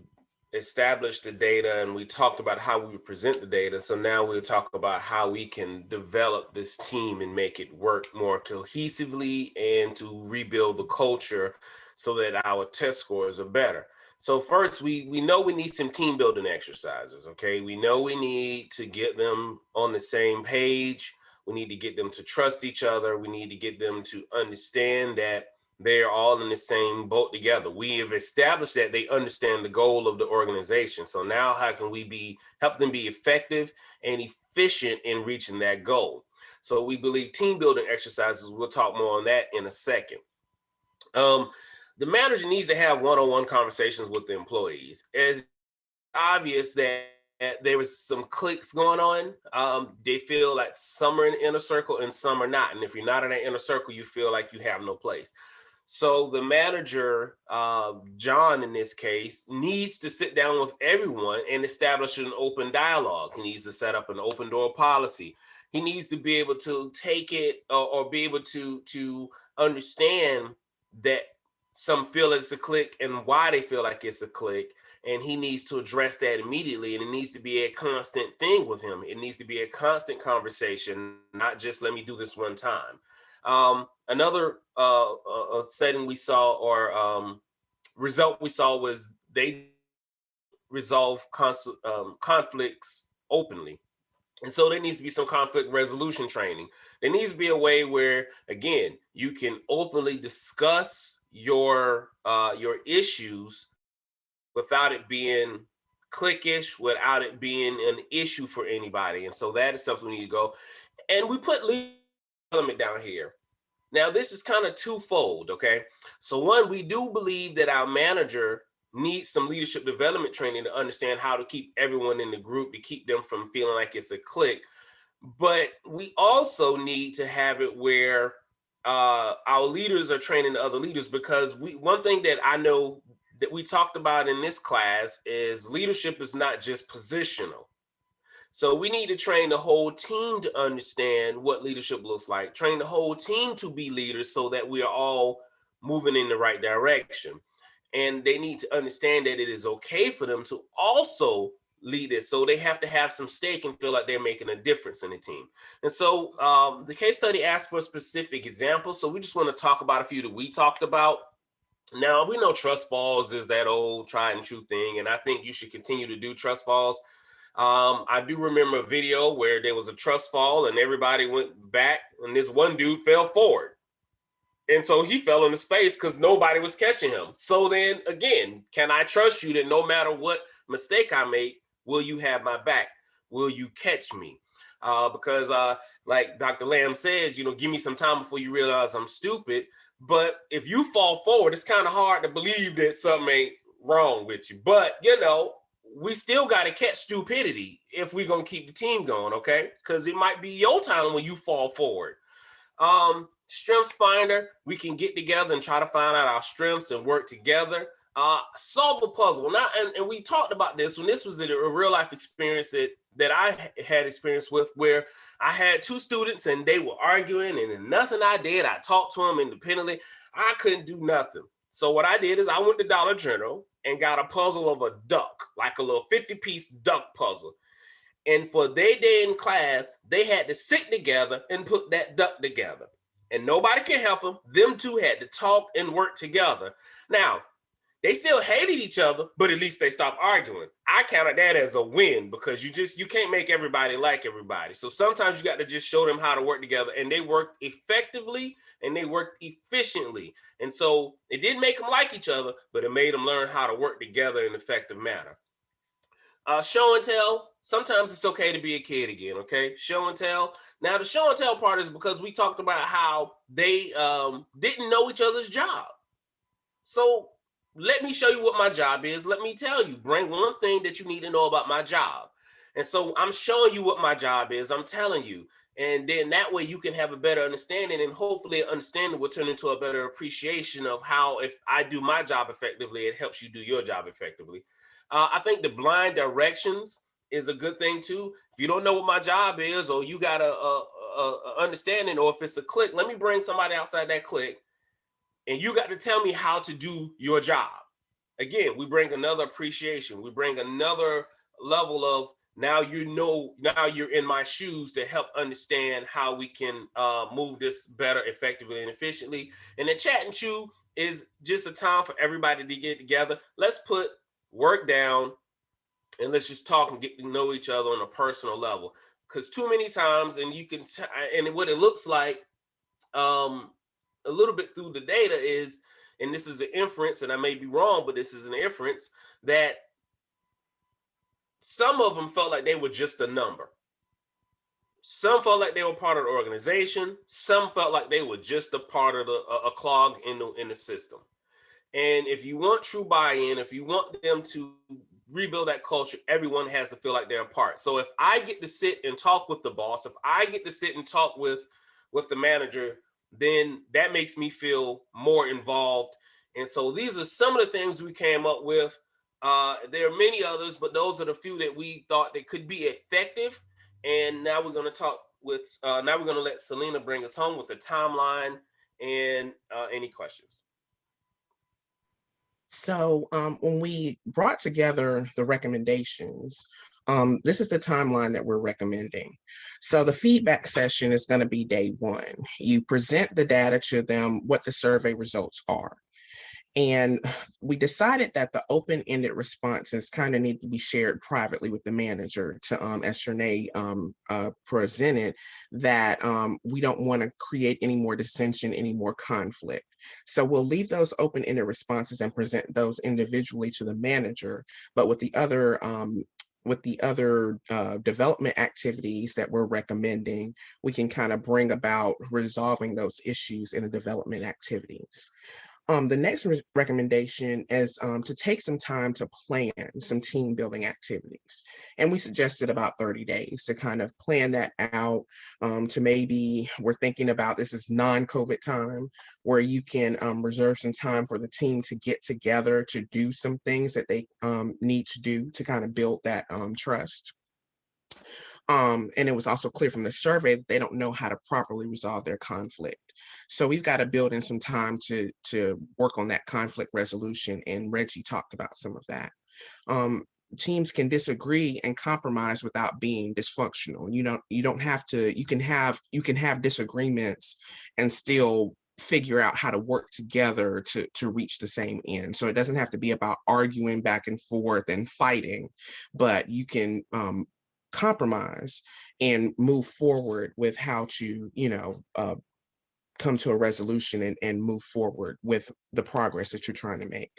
established the data and we talked about how we present the data. So now we'll talk about how we can develop this team and make it work more cohesively and to rebuild the culture so that our test scores are better. So first, we know we need some team building exercises, okay? We know we need to get them on the same page. We need to get them to trust each other. We need to get them to understand that they're all in the same boat together. We have established that they understand the goal of the organization. So now how can we help them be effective and efficient in reaching that goal? So we believe team building exercises, we'll talk more on that in a second. The manager needs to have one-on-one conversations with the employees. It's obvious that there was some cliques going on. They feel like some are in the inner circle and some are not. And if you're not in that inner circle, you feel like you have no place. So the manager, John in this case, needs to sit down with everyone and establish an open dialogue. He needs to set up an open door policy. He needs to be able to take it or be able to understand that some feel it's a clique and why they feel like it's a clique, and he needs to address that immediately. And it needs to be a constant thing with him. It needs to be a constant conversation, not just let me do this one time. Another setting we saw, or result we saw, was they resolve conflicts openly. And so there needs to be some conflict resolution training. There needs to be a way where, again, you can openly discuss your issues without it being cliquish, without it being an issue for anybody. And so that is something we need to go. And we put leadership development down here. Now, this is kind of twofold, okay? So one, we do believe that our manager needs some leadership development training to understand how to keep everyone in the group, to keep them from feeling like it's a clique. But we also need to have it where our leaders are training the other leaders, because one thing that I know that we talked about in this class is leadership is not just positional. So we need to train the whole team to understand what leadership looks like, train the whole team to be leaders so that we are all moving in the right direction. And they need to understand that it is okay for them to also lead it. So they have to have some stake and feel like they're making a difference in the team. And so the case study asked for specific examples. So we just want to talk about a few that we talked about. Now, we know trust falls is that old tried and true thing, and I think you should continue to do trust falls. I do remember a video where there was a trust fall and everybody went back and this one dude fell forward. And so he fell on his face because nobody was catching him. So then again, can I trust you that no matter what mistake I make, will you have my back? Will you catch me? Because like Dr. Lamb says, give me some time before you realize I'm stupid. But if you fall forward, it's kind of hard to believe that something ain't wrong with you. But, we still got to catch stupidity if we're going to keep the team going, okay? Because it might be your time when you fall forward. Strengths finder, we can get together and try to find out our strengths and work together. Solve a puzzle. Now, and we talked about this when this was a real life experience that I had experience with, where I had two students and they were arguing, and then nothing I did, I talked to them independently. I couldn't do nothing. So what I did is I went to Dollar General and got a puzzle of a duck, like a little 50-piece duck puzzle. And for their day in class, they had to sit together and put that duck together. And nobody could help them. Them two had to talk and work together. Now, they still hated each other, but at least they stopped arguing. I counted that as a win, because you can't make everybody like everybody. So sometimes you got to just show them how to work together, and they worked effectively and they worked efficiently. And so it didn't make them like each other, but it made them learn how to work together in an effective manner. Show and tell. Sometimes it's okay to be a kid again, okay? Show and tell. Now, the show and tell part is because we talked about how they didn't know each other's job. So let me show you what my job is. Let me tell you, bring one thing that you need to know about my job. And so I'm showing you what my job is. I'm telling you. And then that way you can have a better understanding, and hopefully understanding will turn into a better appreciation of how, if I do my job effectively, it helps you do your job effectively. I think the blind directions is a good thing too. If you don't know what my job is, or you got a understanding, or if it's a clique, let me bring somebody outside that clique, and you got to tell me how to do your job. Again, we bring another appreciation. We bring another level of, now you're in my shoes to help understand how we can move this better, effectively, and efficiently. And the chat and chew is just a time for everybody to get together. Let's put work down and let's just talk and get to know each other on a personal level. Because too many times, and you can, and what it looks like a little bit through the data is, and this is an inference, and I may be wrong, but this is an inference, that some of them felt like they were just a number. Some felt like they were part of the organization. Some felt like they were just a part of a clog in the system. And if you want true buy-in, if you want them to rebuild that culture, everyone has to feel like they're a part. So if I get to sit and talk with the boss, if I get to sit and talk with the manager, then that makes me feel more involved. And so these are some of the things we came up with. There are many others, but those are the few that we thought that could be effective. And now we're going to let Selena bring us home with the timeline and any questions. So when we brought together the recommendations, this is the timeline that we're recommending. So the feedback session is going to be day one. You present the data to them, what the survey results are. And we decided that the open-ended responses kind of need to be shared privately with the manager to, as Shanae presented, that we don't want to create any more dissension, any more conflict. So we'll leave those open-ended responses and present those individually to the manager, but with the other development activities that we're recommending, we can kind of bring about resolving those issues in the development activities. The next recommendation is to take some time to plan some team building activities. And we suggested about 30 days to kind of plan that out, to maybe we're thinking about this is non-COVID time where you can reserve some time for the team to get together to do some things that they need to do to kind of build that trust. And it was also clear from the survey that they don't know how to properly resolve their conflict. So we've got to build in some time to work on that conflict resolution. And Reggie talked about some of that. Teams can disagree and compromise without being dysfunctional. You don't have to, you can have disagreements and still figure out how to work together to reach the same end. So it doesn't have to be about arguing back and forth and fighting, but you can compromise and move forward with how to, come to a resolution and move forward with the progress that you're trying to make.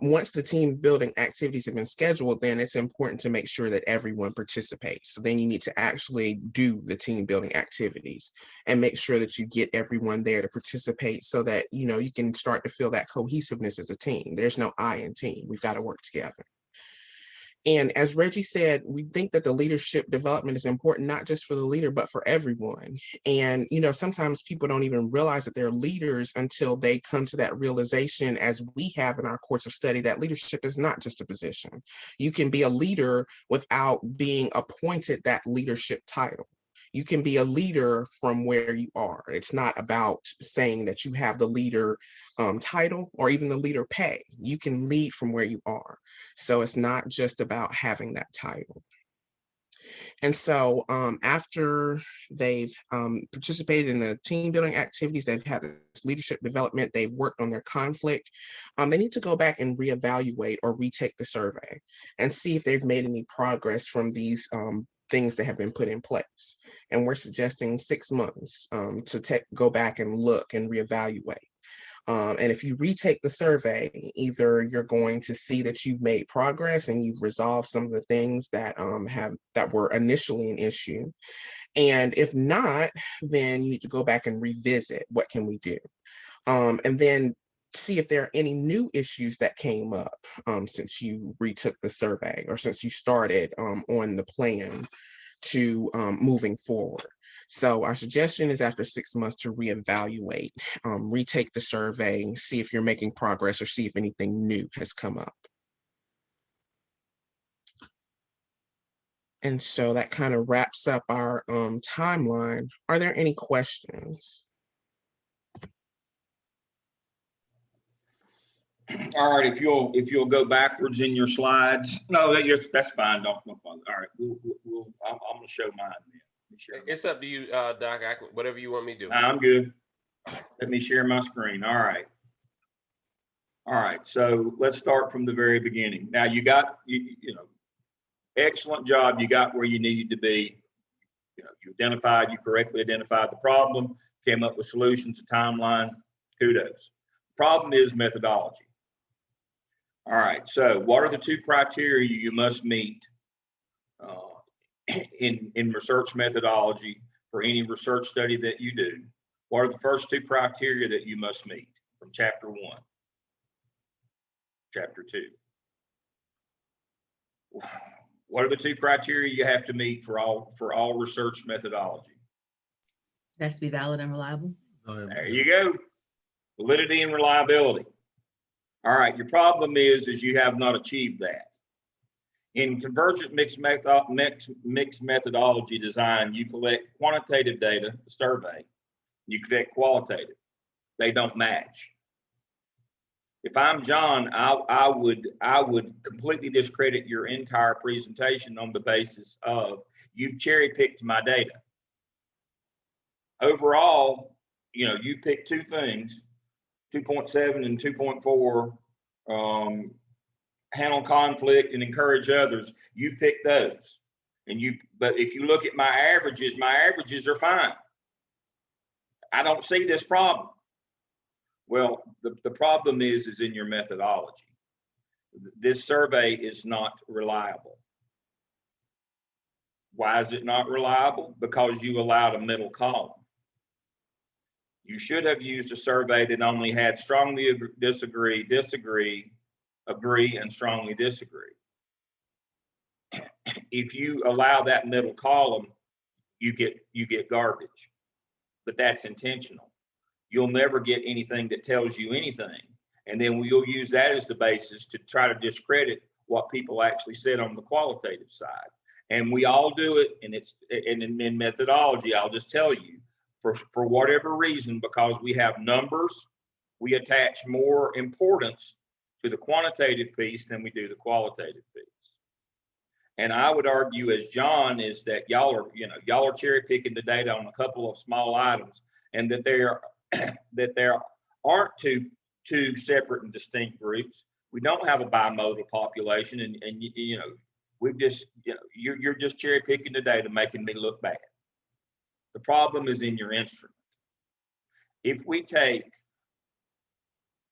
Once the team building activities have been scheduled, then it's important to make sure that everyone participates. So then you need to actually do the team building activities and make sure that you get everyone there to participate so that, you can start to feel that cohesiveness as a team. There's no I in team. We've got to work together. And as Reggie said, we think that the leadership development is important, not just for the leader, but for everyone. And, sometimes people don't even realize that they're leaders until they come to that realization, as we have in our course of study, that leadership is not just a position. You can be a leader without being appointed that leadership title. You can be a leader from where you are. It's not about saying that you have the leader title or even the leader pay. You can lead from where you are. So it's not just about having that title. And so after they've participated in the team building activities, they've had this leadership development, they've worked on their conflict, they need to go back and reevaluate or retake the survey and see if they've made any progress from these things that have been put in place. And we're suggesting 6 months to go back and look and reevaluate. And if you retake the survey, either you're going to see that you've made progress and you've resolved some of the things that were initially an issue. And if not, then you need to go back and revisit what can we do. And then see if there are any new issues that came up since you retook the survey or since you started on the plan to moving forward. So our suggestion is after 6 months to reevaluate, retake the survey, see if you're making progress or see if anything new has come up. And so that kind of wraps up our timeline. Are there any questions? All right, if you'll go backwards in your slides. No, that's fine. Don't. All right, I'm gonna show mine then. It's up to you, Doc. Whatever you want me to do. I'm good. Let me share my screen. All right. All right. So let's start from the very beginning. Now you got excellent job. You got where you needed to be. You correctly identified the problem, came up with solutions, a timeline. Kudos. Problem is methodology. All right, so what are the 2 criteria you must meet in research methodology for any research study that you do? What are the first 2 criteria that you must meet from chapter 1? Chapter 2. What are the 2 criteria you have to meet for all research methodology? It has to be valid and reliable. There you go. Validity and reliability. All right, your problem is you have not achieved that. In convergent mixed methodology design, you collect quantitative data, the survey, you collect qualitative. They don't match. If I'm John, I would completely discredit your entire presentation on the basis of you've cherry picked my data. Overall, you picked two things, 2.7 and 2.4, handle conflict and encourage others. You picked those, but if you look at my averages are fine. I don't see this problem. Well, the problem is in your methodology. This survey is not reliable. Why is it not reliable? Because you allowed a middle column. You should have used a survey that only had strongly disagree, disagree, agree, and strongly disagree. If you allow that middle column, you get garbage, but that's intentional. You'll never get anything that tells you anything. And then we'll use that as the basis to try to discredit what people actually said on the qualitative side. And we all do it, and in methodology, I'll just tell you, for whatever reason, because we have numbers, we attach more importance to the quantitative piece than we do the qualitative piece. And I would argue, as John, is that y'all are cherry picking the data on a couple of small items, and that there aren't two separate and distinct groups. We don't have a bimodal population, and we've just you're just cherry picking the data, making me look bad. The problem is in your instrument. If we take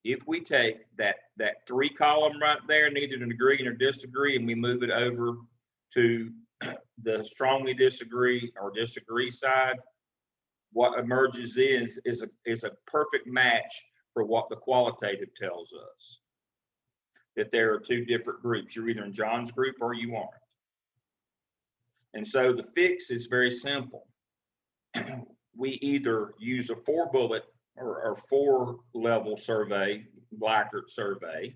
that 3 column right there, neither to agree nor disagree, and we move it over to the strongly disagree or disagree side, what emerges is a perfect match for what the qualitative tells us, that there are two different groups. You're either in John's group or you aren't. And so the fix is very simple. We either use a 4-bullet or 4-level survey, Likert survey,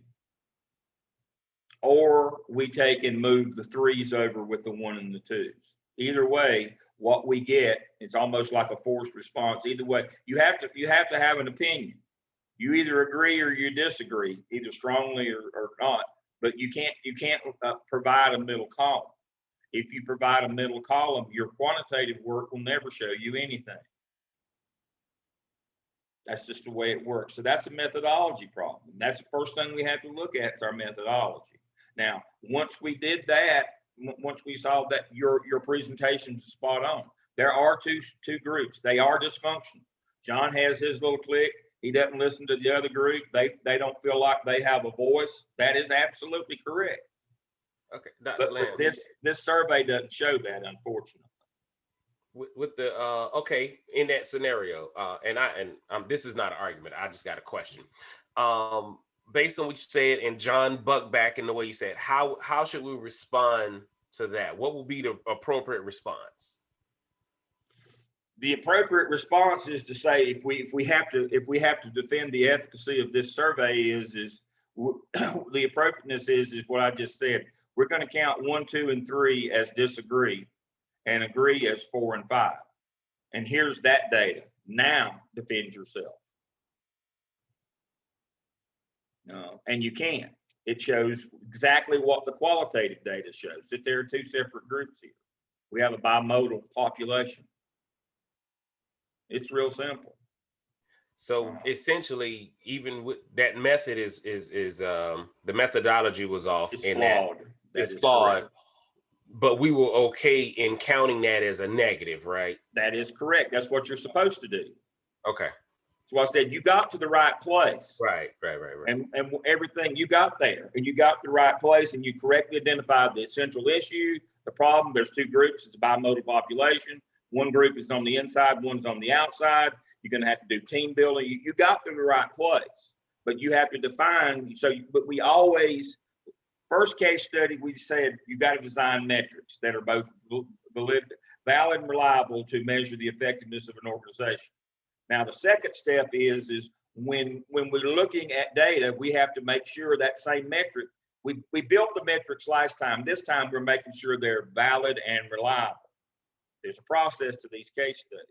or we take and move the 3s over with the 1 and the 2s. Either way, what we get, it's almost like a forced response. Either way, you have to have an opinion. You either agree or you disagree, either strongly or not. But you can't provide a middle column. If you provide a middle column, your quantitative work will never show you anything. That's just the way it works. So that's a methodology problem. That's the first thing we have to look at is our methodology. Now, once we did that, once we saw that your presentation's spot on, there are two groups. They are dysfunctional. John has his little clique. He doesn't listen to the other group. They don't feel like they have a voice. That is absolutely correct. Okay, but this survey doesn't show that, unfortunately. With the okay, in that scenario, and this is not an argument. I just got a question. Based on what you said, and John bucked back in the way you said, how should we respond to that? What will be the appropriate response? The appropriate response is to say, if we have to defend the efficacy of this survey, is the appropriateness is what I just said. We're going to count 1, 2, and 3 as disagree, and agree as 4 and 5. And here's that data. Now defend yourself. And you can. It shows exactly what the qualitative data shows, that there are two separate groups here. We have a bimodal population. It's real simple. So essentially, even with that method is the methodology was off. It's flawed. It's flawed. Correct. But we were okay in counting that as a negative, right? That is correct. That's what you're supposed to do. Okay. So I said you got to the right place. Right. And everything you got there, and you got to the right place, and you correctly identified the central issue, the problem. There's two groups. It's a bimodal population. One group is on the inside, one's on the outside. You're going to have to do team building. You got to the right place, but you have to define. But we always, first case study, we said you got to design metrics that are both valid and reliable to measure the effectiveness of an organization. Now, the second step is when we're looking at data, we have to make sure that same metric, we built the metrics last time. This time we're making sure they're valid and reliable. There's a process to these case studies.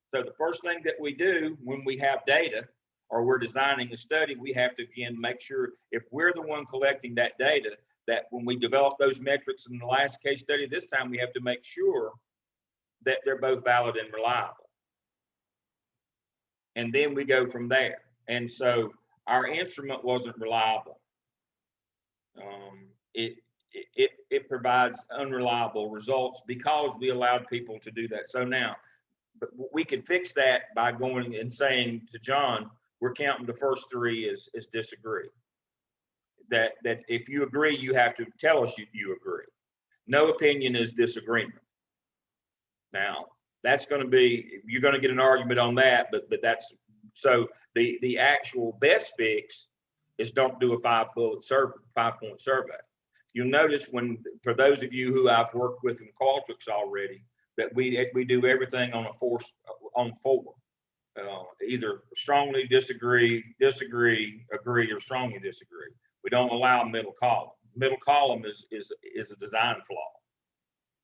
So the first thing that we do when we have data or we're designing a study, we have to again make sure if we're the one collecting that data, that when we develop those metrics in the last case study, this time we have to make sure that they're both valid and reliable. And then we go from there. And so our instrument wasn't reliable. It provides unreliable results because we allowed people to do that. So now, but we can fix that by going and saying to John, we're counting the first three as disagree. That if you agree, you have to tell us you agree. No opinion is disagreement. Now, that's going to be, you're going to get an argument on that, but that's, so the actual best fix is don't do a 5-point survey. You'll notice for those of you who I've worked with in Qualtrics already, that we do everything on four, either strongly disagree, agree, or strongly disagree. We don't allow middle column. Middle column is a design flaw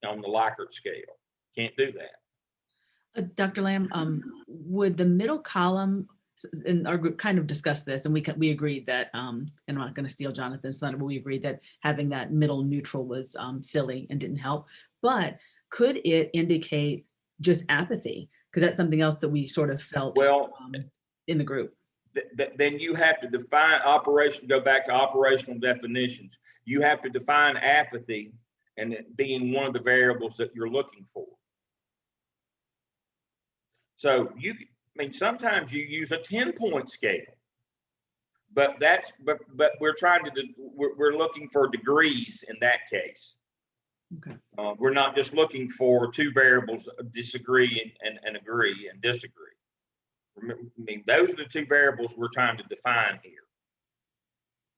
on the Likert scale. Can't do that. Dr. Lamb, would the middle column, and our group kind of discussed this, and we agreed that, and I'm not going to steal Jonathan's thunder, but we agreed that having that middle neutral was silly and didn't help. But could it indicate just apathy? Because that's something else that we sort of felt in the group. Then you have to define go back to operational definitions. You have to define apathy and it being one of the variables that you're looking for. So sometimes you use a 10-point scale, but we're trying to, we're looking for degrees in that case. Okay. We're not just looking for two variables, disagree and agree and disagree. Those are the two variables we're trying to define here.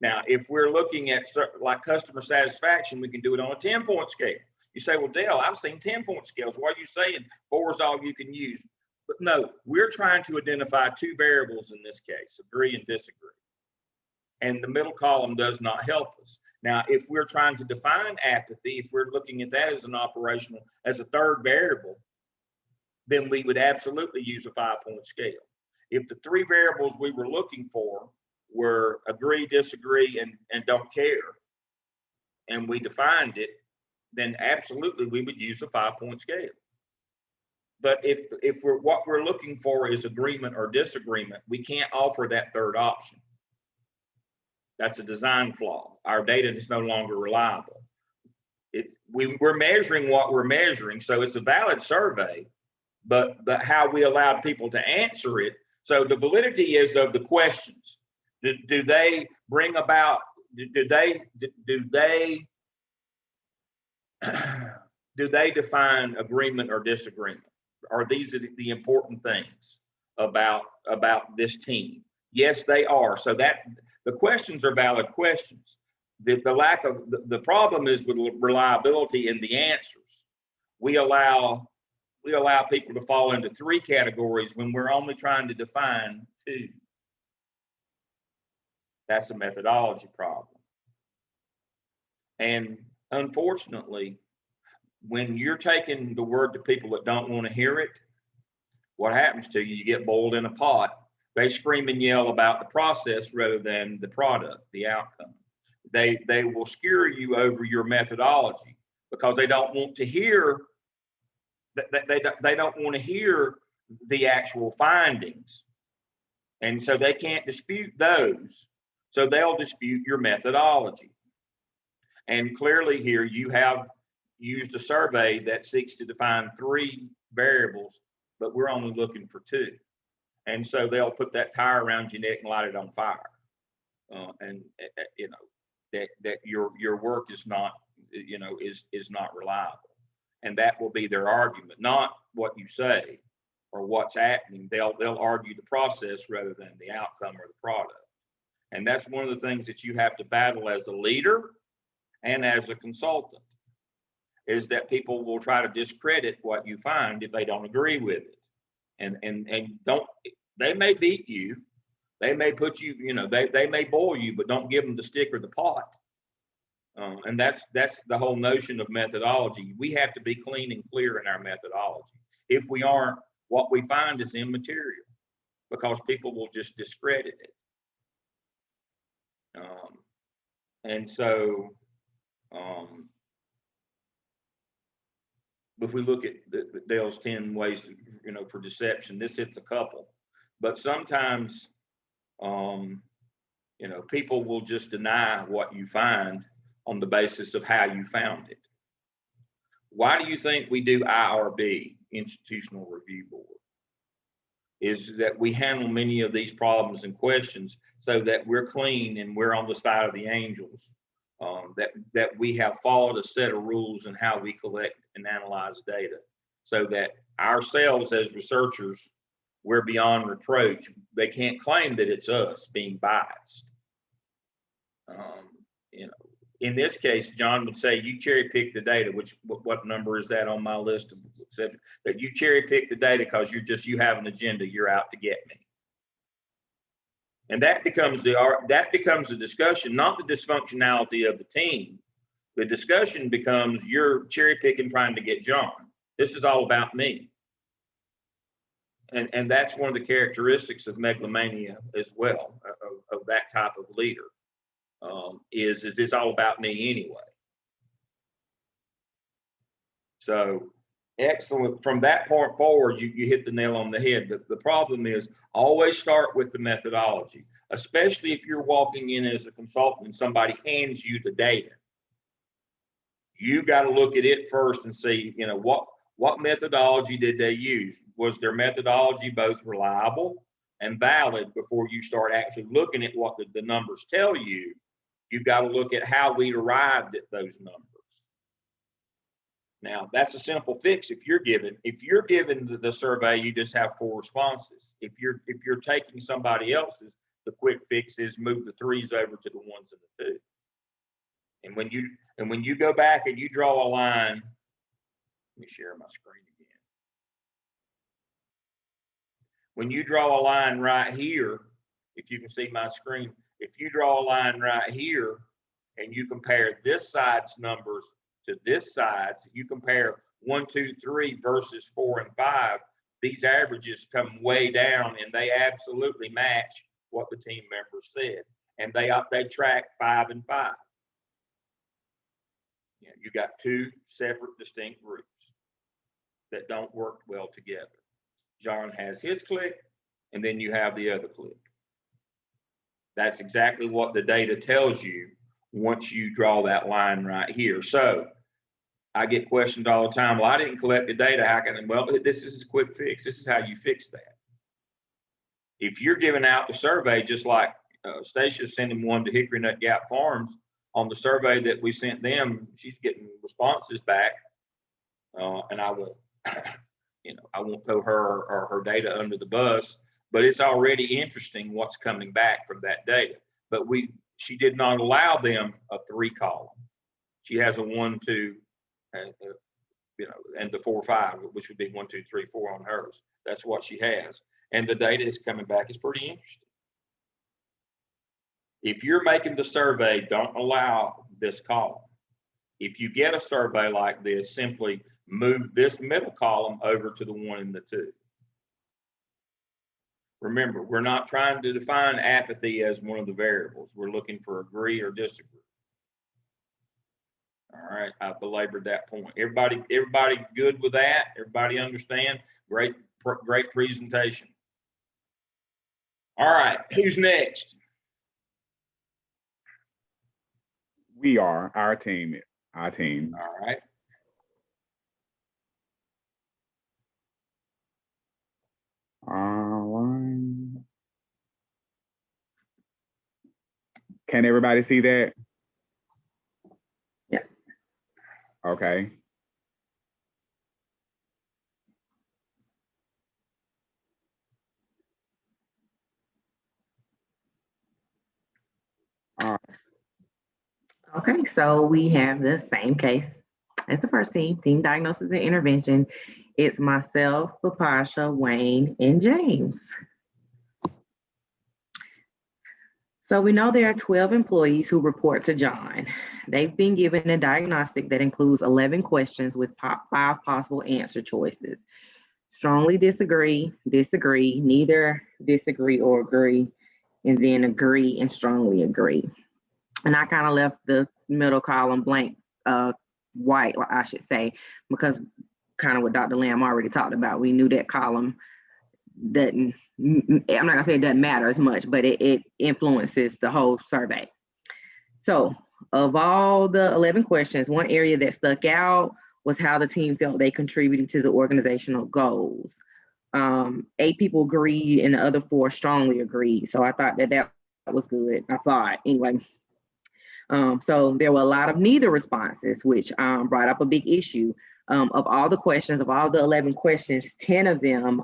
Now, if we're looking at like customer satisfaction, we can do it on a 10-point scale. You say, well, Dale, I've seen 10-point scales. Why are you saying 4 is all you can use? But no, we're trying to identify two variables in this case, agree and disagree. And the middle column does not help us. Now, if we're trying to define apathy, if we're looking at that as as a third variable, then we would absolutely use a 5-point scale. If the three variables we were looking for were agree, disagree, and don't care, and we defined it, then absolutely we would use a 5-point scale. But if what we're looking for is agreement or disagreement, we can't offer that third option. That's a design flaw. Our data is no longer reliable. We're measuring what we're measuring, so it's a valid survey, but how we allowed people to answer it. So the validity is of the questions. Do they bring about? Do they define agreement or disagreement? Are these the important things about this team? Yes, they are. So that the questions are valid questions. The lack of the problem is with reliability in the answers. We allow people to fall into 3 categories when we're only trying to define 2. That's a methodology problem. And unfortunately, when you're taking the word to people that don't want to hear it, what happens to you? You get boiled in a pot. They scream and yell about the process rather than the product, the outcome. They will skewer you over your methodology because they don't want to hear they don't want to hear the actual findings. And so they can't dispute those. So they'll dispute your methodology. And clearly here you have used a survey that seeks to define 3 variables, but we're only looking for 2. And so they'll put that tire around your neck and light it on fire. That your work is not, is not reliable. And that will be their argument, not what you say or what's happening. They'll argue the process rather than the outcome or the product. And that's one of the things that you have to battle as a leader and as a consultant, is that people will try to discredit what you find if they don't agree with it. And they may beat you, they may put you, they may boil you, but don't give them the stick or the pot. And that's the whole notion of methodology. We have to be clean and clear in our methodology. If we aren't, what we find is immaterial. because people will just discredit it. And so if we look at Dale's 10 ways to, for deception, this hits a couple, but sometimes, people will just deny what you find on the basis of how you found it. Why do you think we do IRB, Institutional Review Board? Is that we handle many of these problems and questions so that we're clean and we're on the side of the angels, that we have followed a set of rules in how we collect and analyze data, so that ourselves as researchers, we're beyond reproach. They can't claim that it's us being biased. In this case, John would say you cherry pick the data, which what number is that on my list of that you cherry pick the data because you have an agenda, you're out to get me. And that becomes the discussion, not the dysfunctionality of the team. The discussion becomes you're cherry picking trying to get John. This is all about me. And that's one of the characteristics of megalomania as well, of that type of leader. Is this all about me anyway? So excellent. From that point forward, you hit the nail on the head. The problem is always start with the methodology, especially if you're walking in as a consultant and somebody hands you the data. You got to look at it first and see, what methodology did they use? Was their methodology both reliable and valid before you start actually looking at what the numbers tell you? You've got to look at how we arrived at those numbers. Now, that's a simple fix. If you're given the survey, you just have 4 responses. If you're taking somebody else's, the quick fix is move the 3s over to the 1s and the 2s. And when you go back and you draw a line, let me share my screen again. When you draw a line right here, if you can see my screen, if you draw a line right here and you compare this side's numbers to this side's, you compare 1, 2, 3 versus 4 and 5, these averages come way down and they absolutely match what the team members said. And they track 5 and 5. You got 2 separate distinct groups that don't work well together. John has his clique, and then you have the other clique. That's exactly what the data tells you once you draw that line right here. So I get questioned all the time, well, I didn't collect the data, how can I? Well, this is a quick fix. This is how you fix that. If you're giving out the survey, just like Stacey's sending one to Hickory Nut Gap Farms, on the survey that we sent them, she's getting responses back, and I will, I won't throw her or her data under the bus, but it's already interesting what's coming back from that data. But she did not allow them a 3 column. She has a 1, 2, and the 4, 5, which would be 1, 2, 3, 4 on hers. That's what she has, and the data is coming back. It's pretty interesting. If you're making the survey, don't allow this column. If you get a survey like this, simply move this middle column over to the 1 and the 2. Remember, we're not trying to define apathy as one of the variables. We're looking for agree or disagree. All right, I belabored that point. Everybody good with that? Everybody understand? Great presentation. All right, who's next? We are, our team. All right. Can everybody see that? Yeah. Okay. Okay, so we have the same case as the first team diagnosis and intervention. It's myself, Papasha, Wayne, and James. So we know there are 12 employees who report to John. They've been given a diagnostic that includes 11 questions with 5 possible answer choices. strongly disagree, disagree, neither disagree or agree, and then agree and strongly agree. And I kind of left the middle column blank, white, or I should say, because kind of what Dr. Lamb already talked about. We knew that column doesn't, I'm not gonna say it doesn't matter as much, but it influences the whole survey. So of all the 11 questions, one area that stuck out was how the team felt they contributed to the organizational goals. 8 people agreed and the other 4 strongly agreed. So I thought that was good. I thought anyway. So there were a lot of neither responses, which brought up a big issue. Of all the questions, of all the 11 questions, 10 of them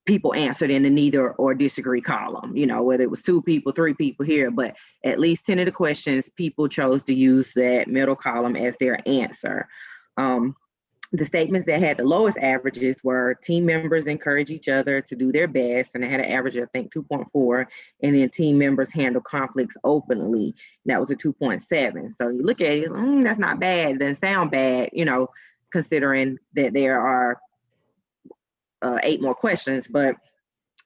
people answered in the neither or disagree column, you know, whether it was 2 people, 3 people here, but at least 10 of the questions, people chose to use that middle column as their answer. The statements that had the lowest averages were team members encourage each other to do their best, and they had an average of, I think, 2.4, and then team members handle conflicts openly. And that was a 2.7. So you look at it, that's not bad. It doesn't sound bad, you know, considering that there are 8 more questions. But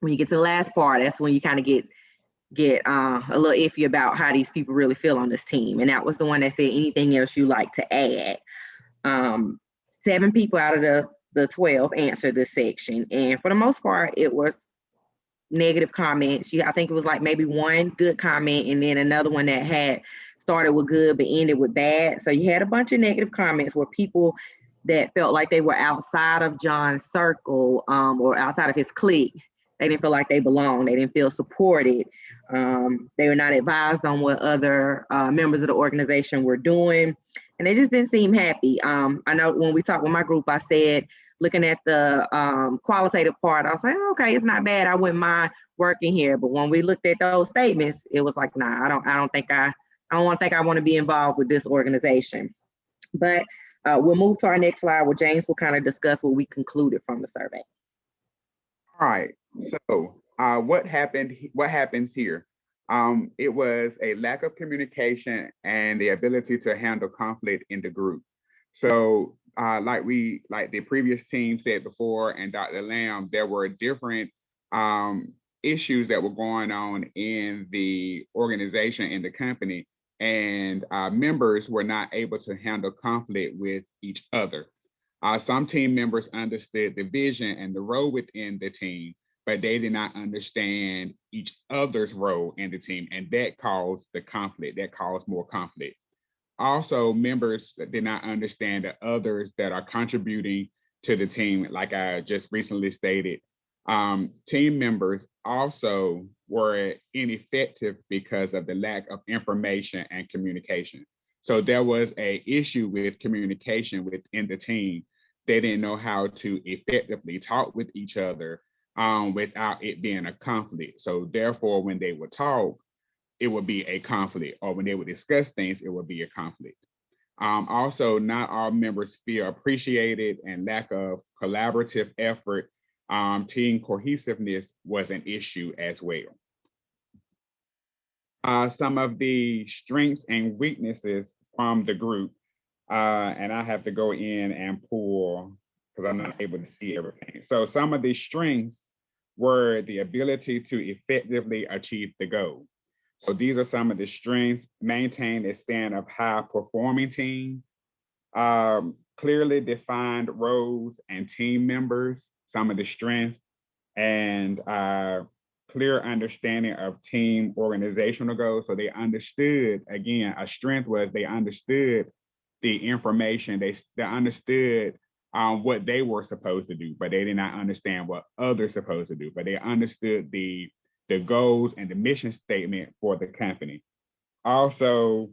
when you get to the last part, that's when you kind of get a little iffy about how these people really feel on this team. And that was the one that said anything else you like to add. 7 people out of the 12 answered this section. And for the most part, it was negative comments. I think it was like maybe 1 good comment and then another one that had started with good but ended with bad. So you had a bunch of negative comments where people that felt like they were outside of John's circle or outside of his clique. They didn't feel like they belonged. They didn't feel supported. They were not advised on what other members of the organization were doing. And they just didn't seem happy. I know when we talked with my group, I said, looking at the qualitative part, I was like, okay, it's not bad. I wouldn't mind working here. But when we looked at those statements, it was like, nah, I don't want to be involved with this organization. But we'll move to our next slide where James will kind of discuss what we concluded from the survey. All right. So what happens here? It was a lack of communication and the ability to handle conflict in the group. So like the previous team said before, and Dr. Lamb, there were different issues that were going on in the organization, in the company, and members were not able to handle conflict with each other. Some team members understood the vision and the role within the team, but they did not understand each other's role in the team, and that caused the conflict. That caused more conflict. Also, members did not understand the others that are contributing to the team, like I just recently stated. Team members also were ineffective because of the lack of information and communication. So there was an issue with communication within the team. They didn't know how to effectively talk with each other without it being a conflict. So therefore, when they would talk, it would be a conflict, or when they would discuss things, it would be a conflict. Also, not all members feel appreciated, and lack of collaborative effort, team cohesiveness was an issue as well. Some of the strengths and weaknesses from the group, and I have to go in and pull because I'm not able to see everything. So some of the strengths were the ability to effectively achieve the goal. So these are some of the strengths: maintain a stand of high performing team, clearly defined roles and team members, some of the strengths, and clear understanding of team organizational goals. So they understood, again, a strength was they understood the information, they understood what they were supposed to do, but they did not understand what others supposed to do, but they understood the goals and the mission statement for the company. Also,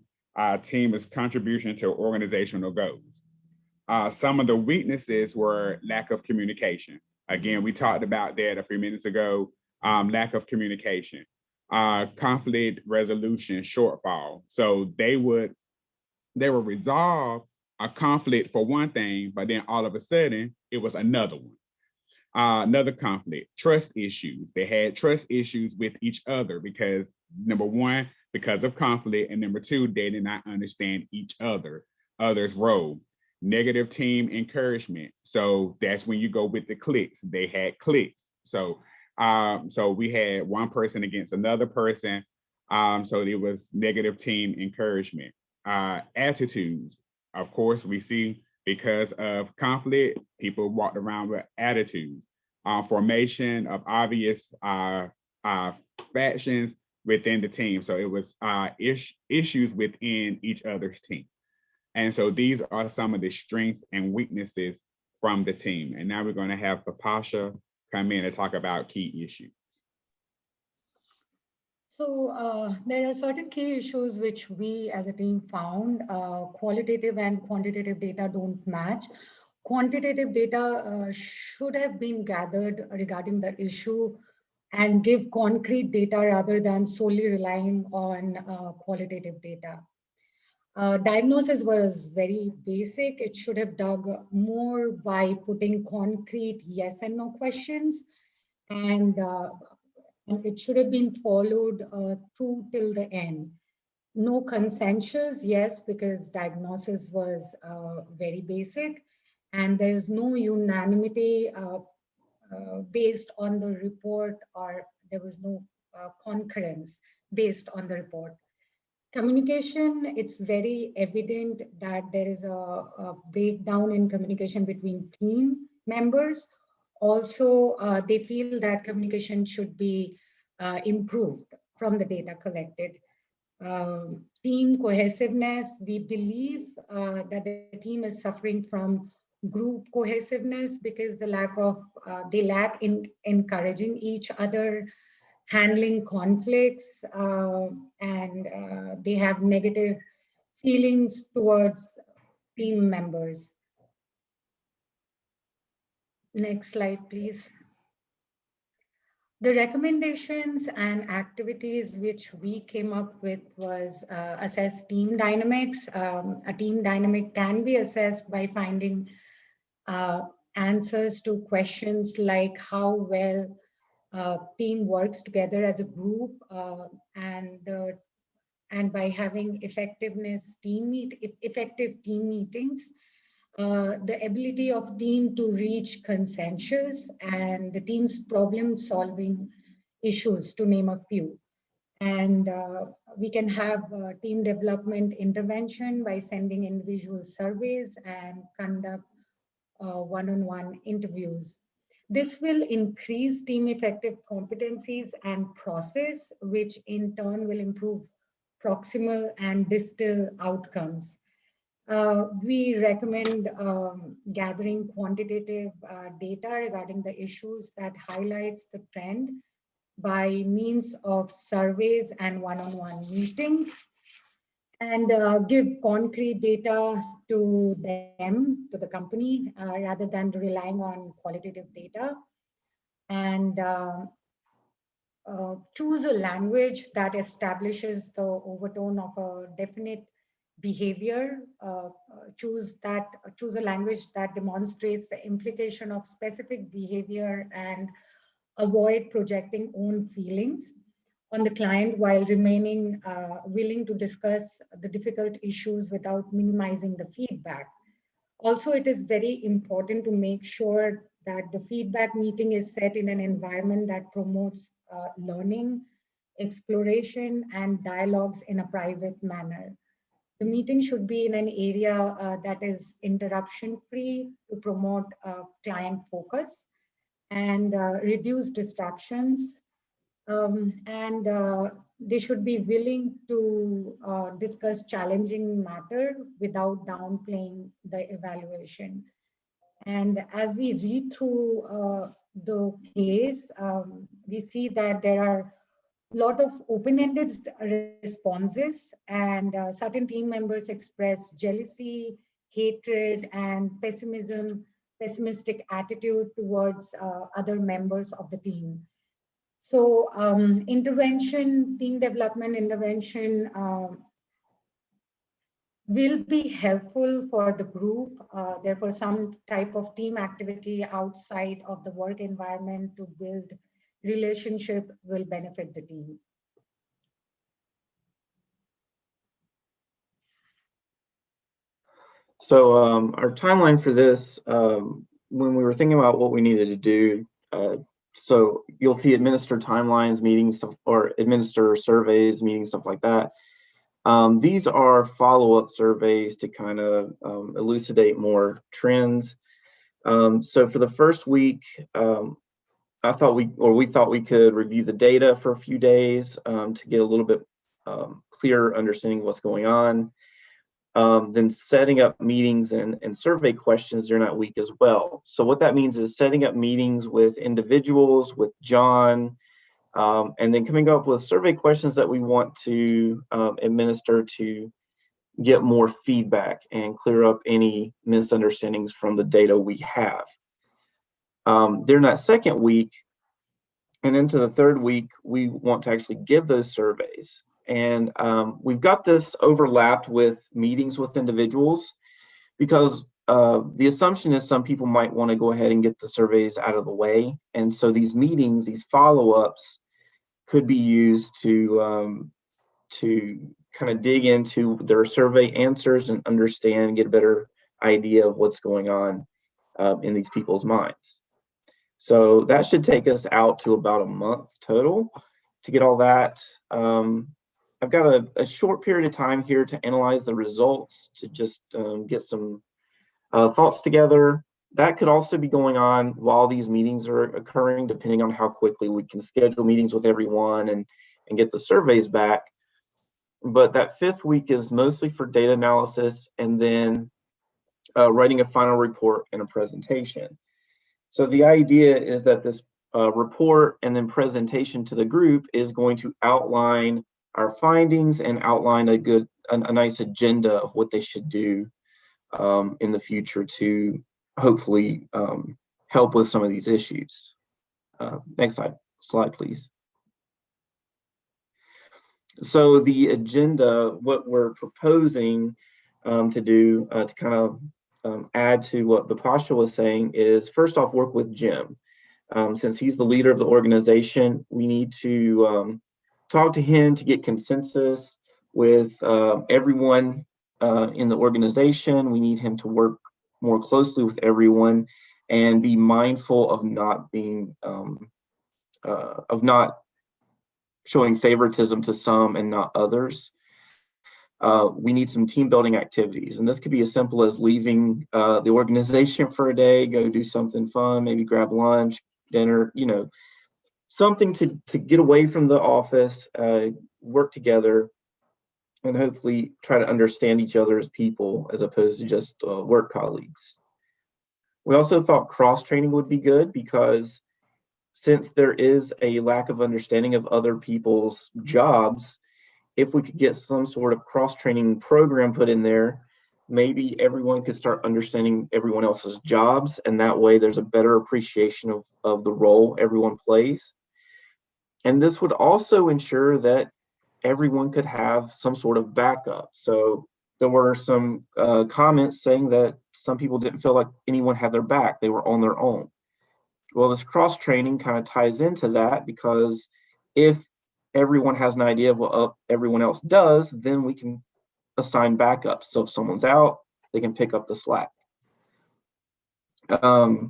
team's contribution to organizational goals. Some of the weaknesses were lack of communication. Again, we talked about that a few minutes ago, lack of communication, conflict resolution shortfall. So they would resolve a conflict for one thing, but then all of a sudden it was another one. Another conflict, trust issues. They had trust issues with each other because, number one, because of conflict, and number two, they did not understand each other's role. negative team encouragement. So that's when you go with the clicks. They had clicks. So so we had one person against another person. So it was negative team encouragement. Attitudes, of course, we see because of conflict, people walked around with attitudes. Formation of obvious factions within the team. So it was issues within each other's team. And so these are some of the strengths and weaknesses from the team. And now we're going to have Papasha come in and talk about key issues. So there are certain key issues which we as a team found. Qualitative and quantitative data don't match. Quantitative data should have been gathered regarding the issue and give concrete data rather than solely relying on qualitative data. Diagnosis was very basic. It should have dug more by putting concrete yes and no questions, and it should have been followed through till the end. No consensus, yes, because diagnosis was very basic, and there is no unanimity based on the report, or there was no concurrence based on the report. Communication, it's very evident that there is a breakdown in communication between team members. Also, they feel that communication should be improved from the data collected. Team cohesiveness, we believe that the team is suffering from group cohesiveness because they lack in encouraging each other, handling conflicts, and they have negative feelings towards team members. Next slide, please. The recommendations and activities which we came up with was assess team dynamics. A team dynamic can be assessed by finding answers to questions like how well team works together as a group, and by having effective team meetings, the ability of team to reach consensus, and the team's problem solving issues, to name a few. And we can have team development intervention by sending individual surveys and conduct one-on-one interviews. This will increase team effective competencies and process, which in turn will improve proximal and distal outcomes. We recommend gathering quantitative data regarding the issues that highlights the trend by means of surveys and one-on-one meetings, and give concrete data to them, to the company, rather than relying on qualitative data. And choose a language that establishes the overtone of a definite behavior. Choose a language that demonstrates the implication of specific behavior, and avoid projecting own feelings on the client while remaining willing to discuss the difficult issues without minimizing the feedback. Also, it is very important to make sure that the feedback meeting is set in an environment that promotes learning, exploration, and dialogues in a private manner. The meeting should be in an area that is interruption-free to promote client focus and reduce distractions. And they should be willing to discuss challenging matter without downplaying the evaluation. And as we read through the case, we see that there are a lot of open-ended responses, and certain team members express jealousy, hatred, and pessimistic attitude towards other members of the team. So team development intervention will be helpful for the group. Therefore, some type of team activity outside of the work environment to build relationship will benefit the team. So our timeline for this, when we were thinking about what we needed to do, so you'll see administer timelines, meetings, or administer surveys, meetings, stuff like that. These are follow-up surveys to kind of elucidate more trends. So for the first week, we thought we could review the data for a few days to get a little bit clearer understanding of what's going on. Then setting up meetings and survey questions during that week as well. So what that means is setting up meetings with individuals, with John, and then coming up with survey questions that we want to administer to get more feedback and clear up any misunderstandings from the data we have. During that second week and into the third week, we want to actually give those surveys. And we've got this overlapped with meetings with individuals because the assumption is some people might want to go ahead and get the surveys out of the way. And so these meetings, these follow-ups could be used to kind of dig into their survey answers and understand, get a better idea of what's going on in these people's minds. So that should take us out to about a month total to get all that. I've got a short period of time here to analyze the results, to just get some thoughts together. That could also be going on while these meetings are occurring, depending on how quickly we can schedule meetings with everyone and get the surveys back. But that fifth week is mostly for data analysis and then writing a final report and a presentation. So the idea is that this report and then presentation to the group is going to outline our findings and outline a nice agenda of what they should do in the future to hopefully help with some of these issues. Next slide, please. So the agenda, what we're proposing to do to kind of add to what Bipasha was saying is, first off, work with Jim. Since he's the leader of the organization, we need to talk to him to get consensus with everyone in the organization. We need him to work more closely with everyone and be mindful of not being of not showing favoritism to some and not others. We need some team building activities, and this could be as simple as leaving the organization for a day, go do something fun, maybe grab lunch, dinner, something to get away from the office, work together, and hopefully try to understand each other as people as opposed to just work colleagues. We also thought cross-training would be good because since there is a lack of understanding of other people's jobs, if we could get some sort of cross-training program put in there, maybe everyone could start understanding everyone else's jobs, and that way there's a better appreciation of the role everyone plays. And this would also ensure that everyone could have some sort of backup. So there were some comments saying that some people didn't feel like anyone had their back, they were on their own. Well, this cross-training kind of ties into that, because if everyone has an idea of what everyone else does, then we can assign backups. So if someone's out, they can pick up the slack. The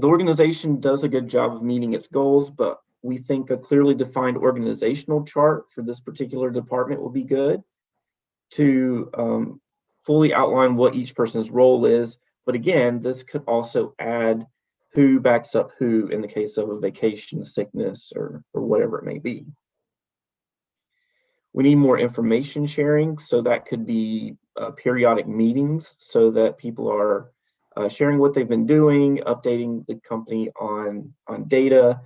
organization does a good job of meeting its goals, but we think a clearly defined organizational chart for this particular department will be good to fully outline what each person's role is. But again, this could also add who backs up who in the case of a vacation, sickness, or whatever it may be. We need more information sharing, so that could be periodic meetings so that people are sharing what they've been doing, updating the company on data,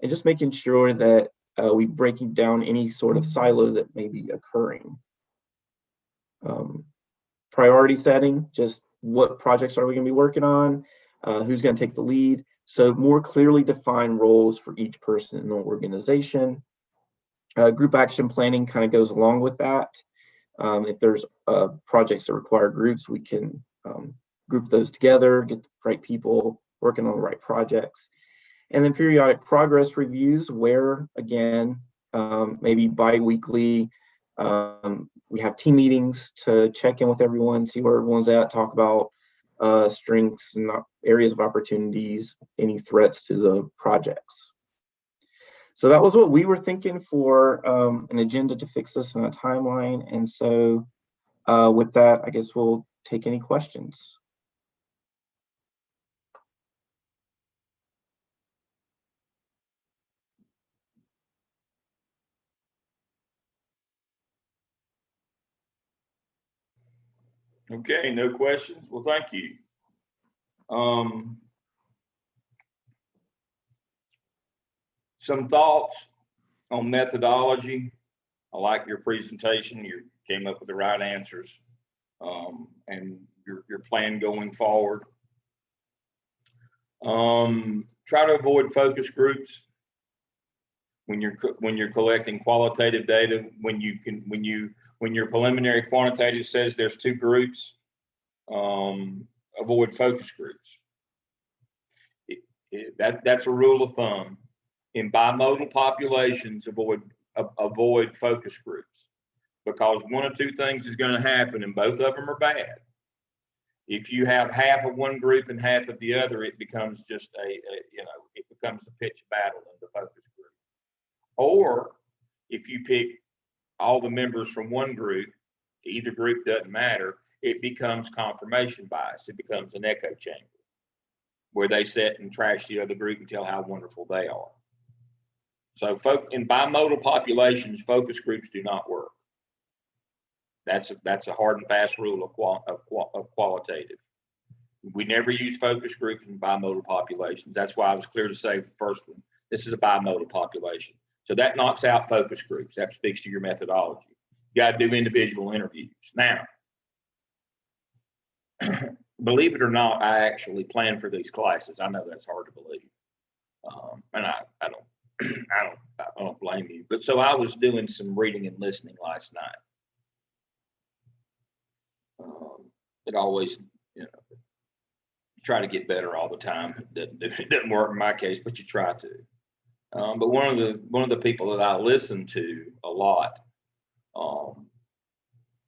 and just making sure that we're breaking down any sort of silo that may be occurring. Priority setting, just what projects are we going to be working on, who's going to take the lead, so more clearly defined roles for each person in the organization. Group action planning kind of goes along with that. If there's projects that require groups, we can group those together, get the right people working on the right projects. And then periodic progress reviews where, again, maybe bi-weekly, We have team meetings to check in with everyone, see where everyone's at, talk about strengths and areas of opportunities, any threats to the projects. So that was what we were thinking for an agenda to fix this in a timeline. And so with that, I guess we'll take any questions. Okay, no questions. Well, thank you. Some thoughts on methodology. I like your presentation. You came up with the right answers, and your plan going forward. Try to avoid focus groups when you're collecting qualitative data. When your preliminary quantitative says there's 2 groups, avoid focus groups. That's a rule of thumb. In bimodal populations, avoid focus groups, because one of 2 things is going to happen, and both of them are bad. If you have half of one group and half of the other, it becomes just it becomes a pitched battle in the focus group. Or if you pick all the members from one group, either group doesn't matter, it becomes confirmation bias. It becomes an echo chamber where they sit and trash the other group and tell how wonderful they are. So in bimodal populations, focus groups do not work. That's a hard and fast rule of qualitative. We never use focus groups in bimodal populations. That's why I was clear to say the first one, this is a bimodal population. So that knocks out focus groups. That speaks to your methodology. You got to do individual interviews. Now, believe it or not, I actually planned for these classes. I know that's hard to believe, and I don't blame you. But so I was doing some reading and listening last night. It always, try to get better all the time. It doesn't work in my case, but you try to. But one of the people that I listen to a lot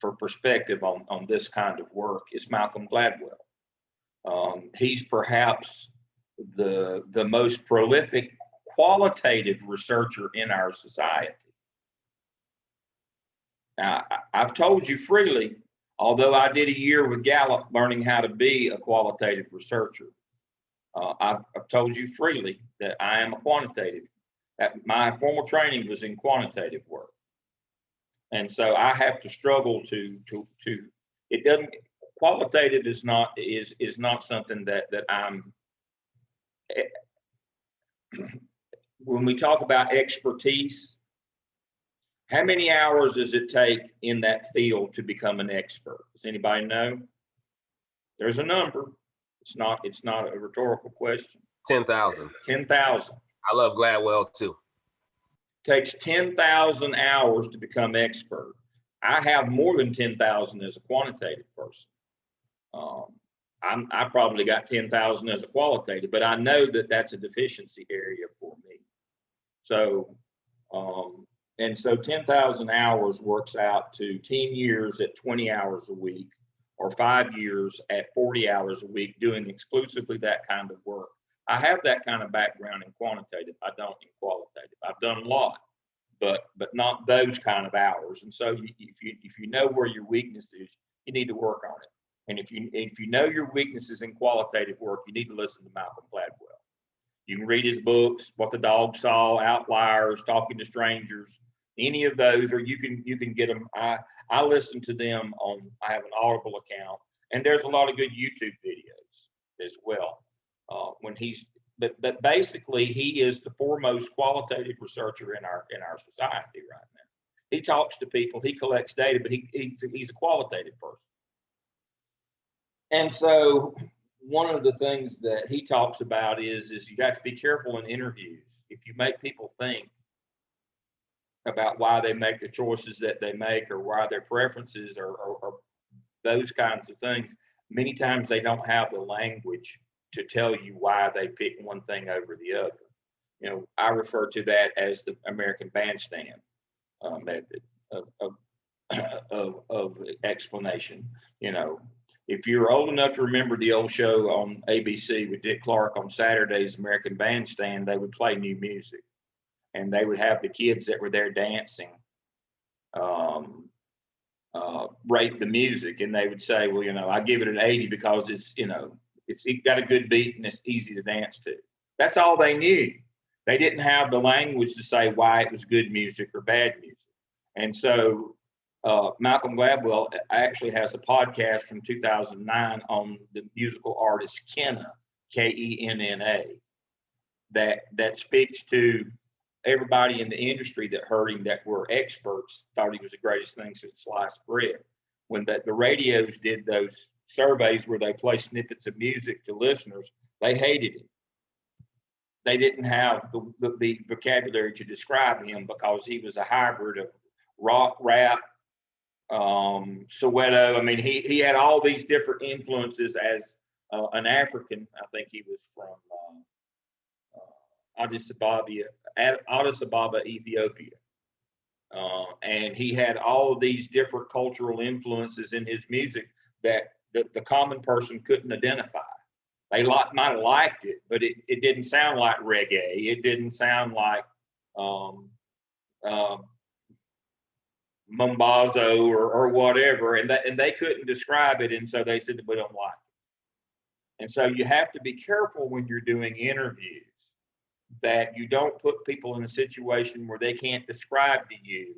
for perspective on this kind of work is Malcolm Gladwell. He's perhaps the most prolific qualitative researcher in our society. Now, I've told you freely, although I did a year with Gallup learning how to be a qualitative researcher, I've told you freely that I am a quantitative. That my formal training was in quantitative work. And so I have to struggle to it doesn't, qualitative is not something that I'm, when we talk about expertise, how many hours does it take in that field to become an expert? Does anybody know? There's a number. It's not a rhetorical question. 10,000. 10,000. I love Gladwell too. Takes 10,000 hours to become expert. I have more than 10,000 as a quantitative person. I probably got 10,000 as a qualitative, but I know that that's a deficiency area for me. So, and so 10,000 hours works out to 10 years at 20 hours a week, or 5 years at 40 hours a week doing exclusively that kind of work. I have that kind of background in quantitative. I don't in qualitative. I've done a lot, but not those kind of hours. And so if you know where your weakness is, you need to work on it. And if you know your weaknesses in qualitative work, you need to listen to Malcolm Gladwell. You can read his books, What the Dog Saw, Outliers, Talking to Strangers, any of those, or you can get them. I listen to them on, I have an Audible account, and there's a lot of good YouTube videos as well. But basically he is the foremost qualitative researcher in our society right now. He talks to people, he collects data, but he's a qualitative person. And so one of the things that he talks about is you got to be careful in interviews. If you make people think about why they make the choices that they make, or why their preferences or those kinds of things, many times they don't have the language to tell you why they pick one thing over the other. I refer to that as the American bandstand method of of explanation. You know, if you're old enough to remember the old show on ABC with Dick Clark on Saturdays, American Bandstand, they would play new music, and they would have the kids that were there dancing rate the music, and they would say, well, you know, I give it an 80 because it's, you know, it's got a good beat and it's easy to dance to. That's all they knew. They didn't have the language to say why it was good music or bad music. And so Malcolm Gladwell actually has a podcast from 2009 on the musical artist Kenna, Kenna, that speaks to everybody in the industry that heard him, that were experts, thought he was the greatest thing since sliced bread. When the radios did those surveys where they play snippets of music to listeners, they hated him. They didn't have the vocabulary to describe him because he was a hybrid of rock, rap, Soweto. I mean, he had all these different influences as an African. I think he was from Addis Ababa, Ethiopia. And he had all of these different cultural influences in his music that the common person couldn't identify. They might have liked it, but it didn't sound like reggae. It didn't sound like Mombazo or whatever, and they couldn't describe it, and so they said we don't like it. And so you have to be careful when you're doing interviews that you don't put people in a situation where they can't describe to you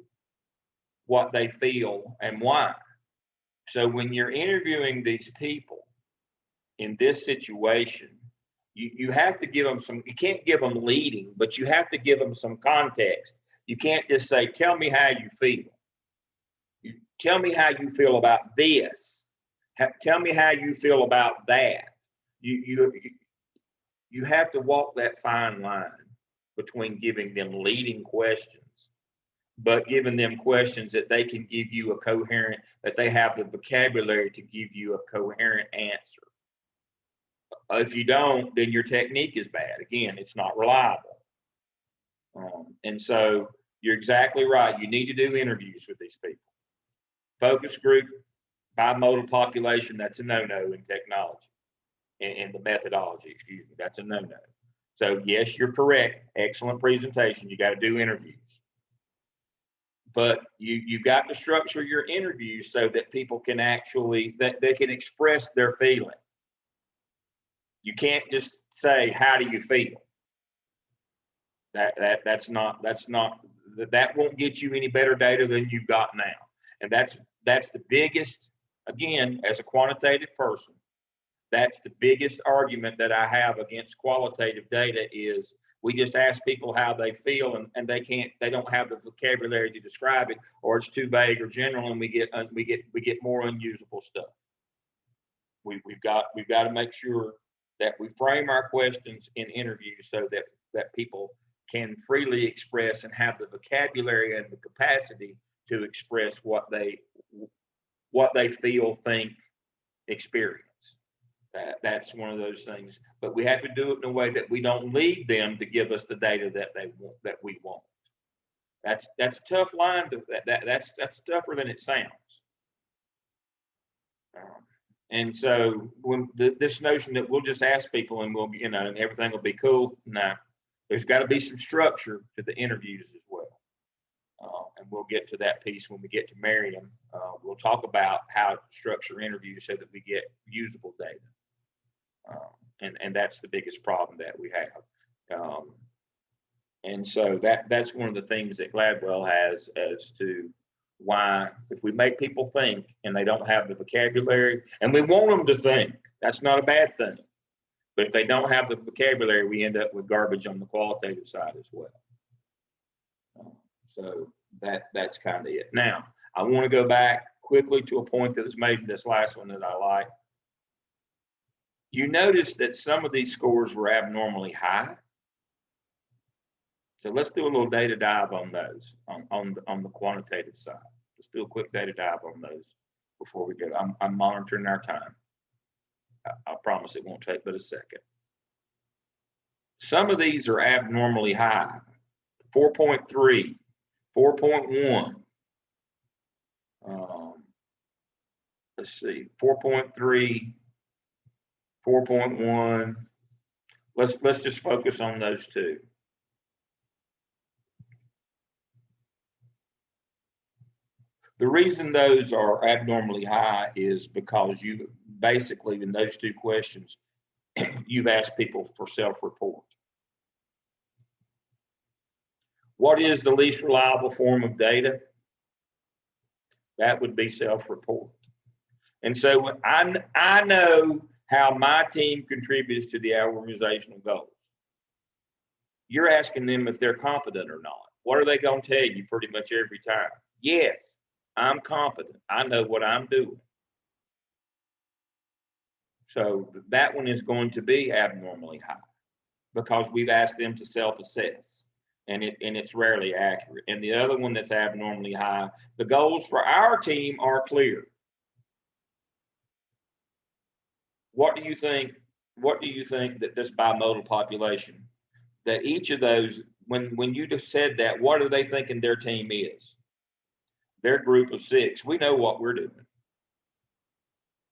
what they feel and why. So when you're interviewing these people in this situation, you have to give them some, you can't give them leading, but you have to give them some context. You can't just say, tell me how you feel. Tell me how you feel about this. Tell me how you feel about that. You have to walk that fine line between giving them leading questions, but giving them questions that they can give you a coherent, that they have the vocabulary to give you a coherent answer. If you don't, then your technique is bad. Again, it's not reliable. And so you're exactly right. You need to do interviews with these people. Focus group, bimodal population, that's a no-no in technology, in the methodology, excuse me, that's a no-no. So yes, you're correct. Excellent presentation. You got to do interviews. But you've got to structure your interviews so that people can actually, that they can express their feeling. You can't just say, how do you feel? That won't get you any better data than you've got now. And that's the biggest, again, as a quantitative person, that's the biggest argument that I have against qualitative data is we just ask people how they feel and they don't have the vocabulary to describe it, or it's too vague or general, and we get more unusable stuff. We've got to make sure that we frame our questions in interviews so that people can freely express and have the vocabulary and the capacity to express what they feel, think, experience. That's one of those things. But we have to do it in a way that we don't lead them to give us the data that we want. That's a tough line that's tougher than it sounds. And so when this notion that we'll just ask people and we'll, and everything will be cool. No, there's got to be some structure to the interviews as well. And we'll get to that piece when we get to Miriam. We'll talk about how to structure interviews so that we get usable data. And that's the biggest problem that we have. And so that's one of the things that Gladwell has as to why, if we make people think and they don't have the vocabulary, and we want them to think, that's not a bad thing. But if they don't have the vocabulary, we end up with garbage on the qualitative side as well. So that's kind of it. Now, I want to go back quickly to a point that was made in this last one that I like. You notice that some of these scores were abnormally high. So let's do a little data dive on those on the quantitative side. Let's do a quick data dive on those before we go. I'm monitoring our time. I promise it won't take but a second. Some of these are abnormally high. 4.3, 4.1. Let's see, 4.3, 4.1. Let's just focus on those two. The reason those are abnormally high is because you basically, in those two questions, you've asked people for self-report. What is the least reliable form of data? That would be self-report. And so I know how my team contributes to the organizational goals. You're asking them if they're competent or not. What are they going to tell you pretty much every time? Yes, I'm competent. I know what I'm doing. So that one is going to be abnormally high because we've asked them to self-assess, and it's rarely accurate. And the other one that's abnormally high, the goals for our team are clear. What do you think? What do you think that this bimodal population, that each of those, when you just said that, what are they thinking their team is? Their group of 6. We know what we're doing.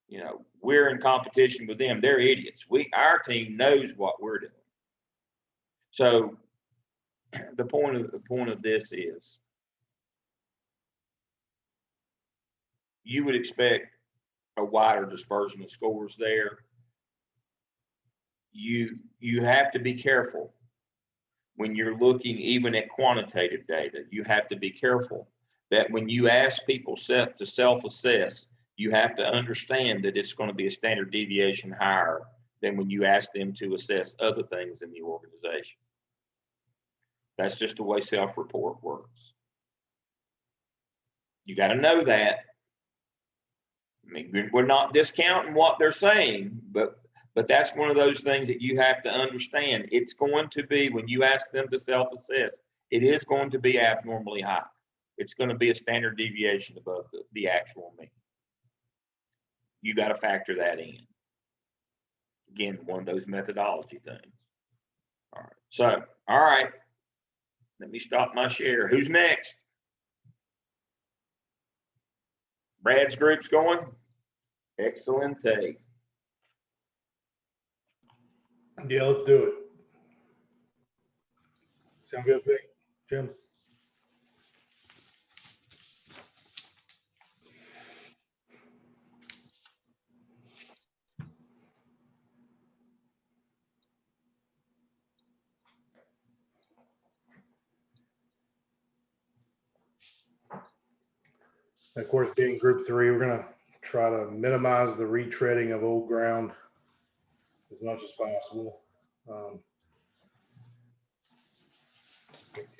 You know, we're in competition with them. They're idiots. Our team knows what we're doing. So the point of this is you would expect a wider dispersion of scores there. You have to be careful when you're looking even at quantitative data. You have to be careful that when you ask people to self-assess, you have to understand that it's going to be a standard deviation higher than when you ask them to assess other things in the organization. That's just the way self-report works. You got to know that. I mean, we're not discounting what they're saying, but that's one of those things that you have to understand. It's going to be, when you ask them to self-assess, it is going to be abnormally high. It's going to be a standard deviation above the actual mean. You got to factor that in. Again, one of those methodology things. All right. So, all right. Let me stop my share. Who's next? Brad's group's going? Excellent. Yeah, let's do it. Sound good, Vic? Jim? Of course, being group 3, we're going to try to minimize the retreading of old ground as much as possible. The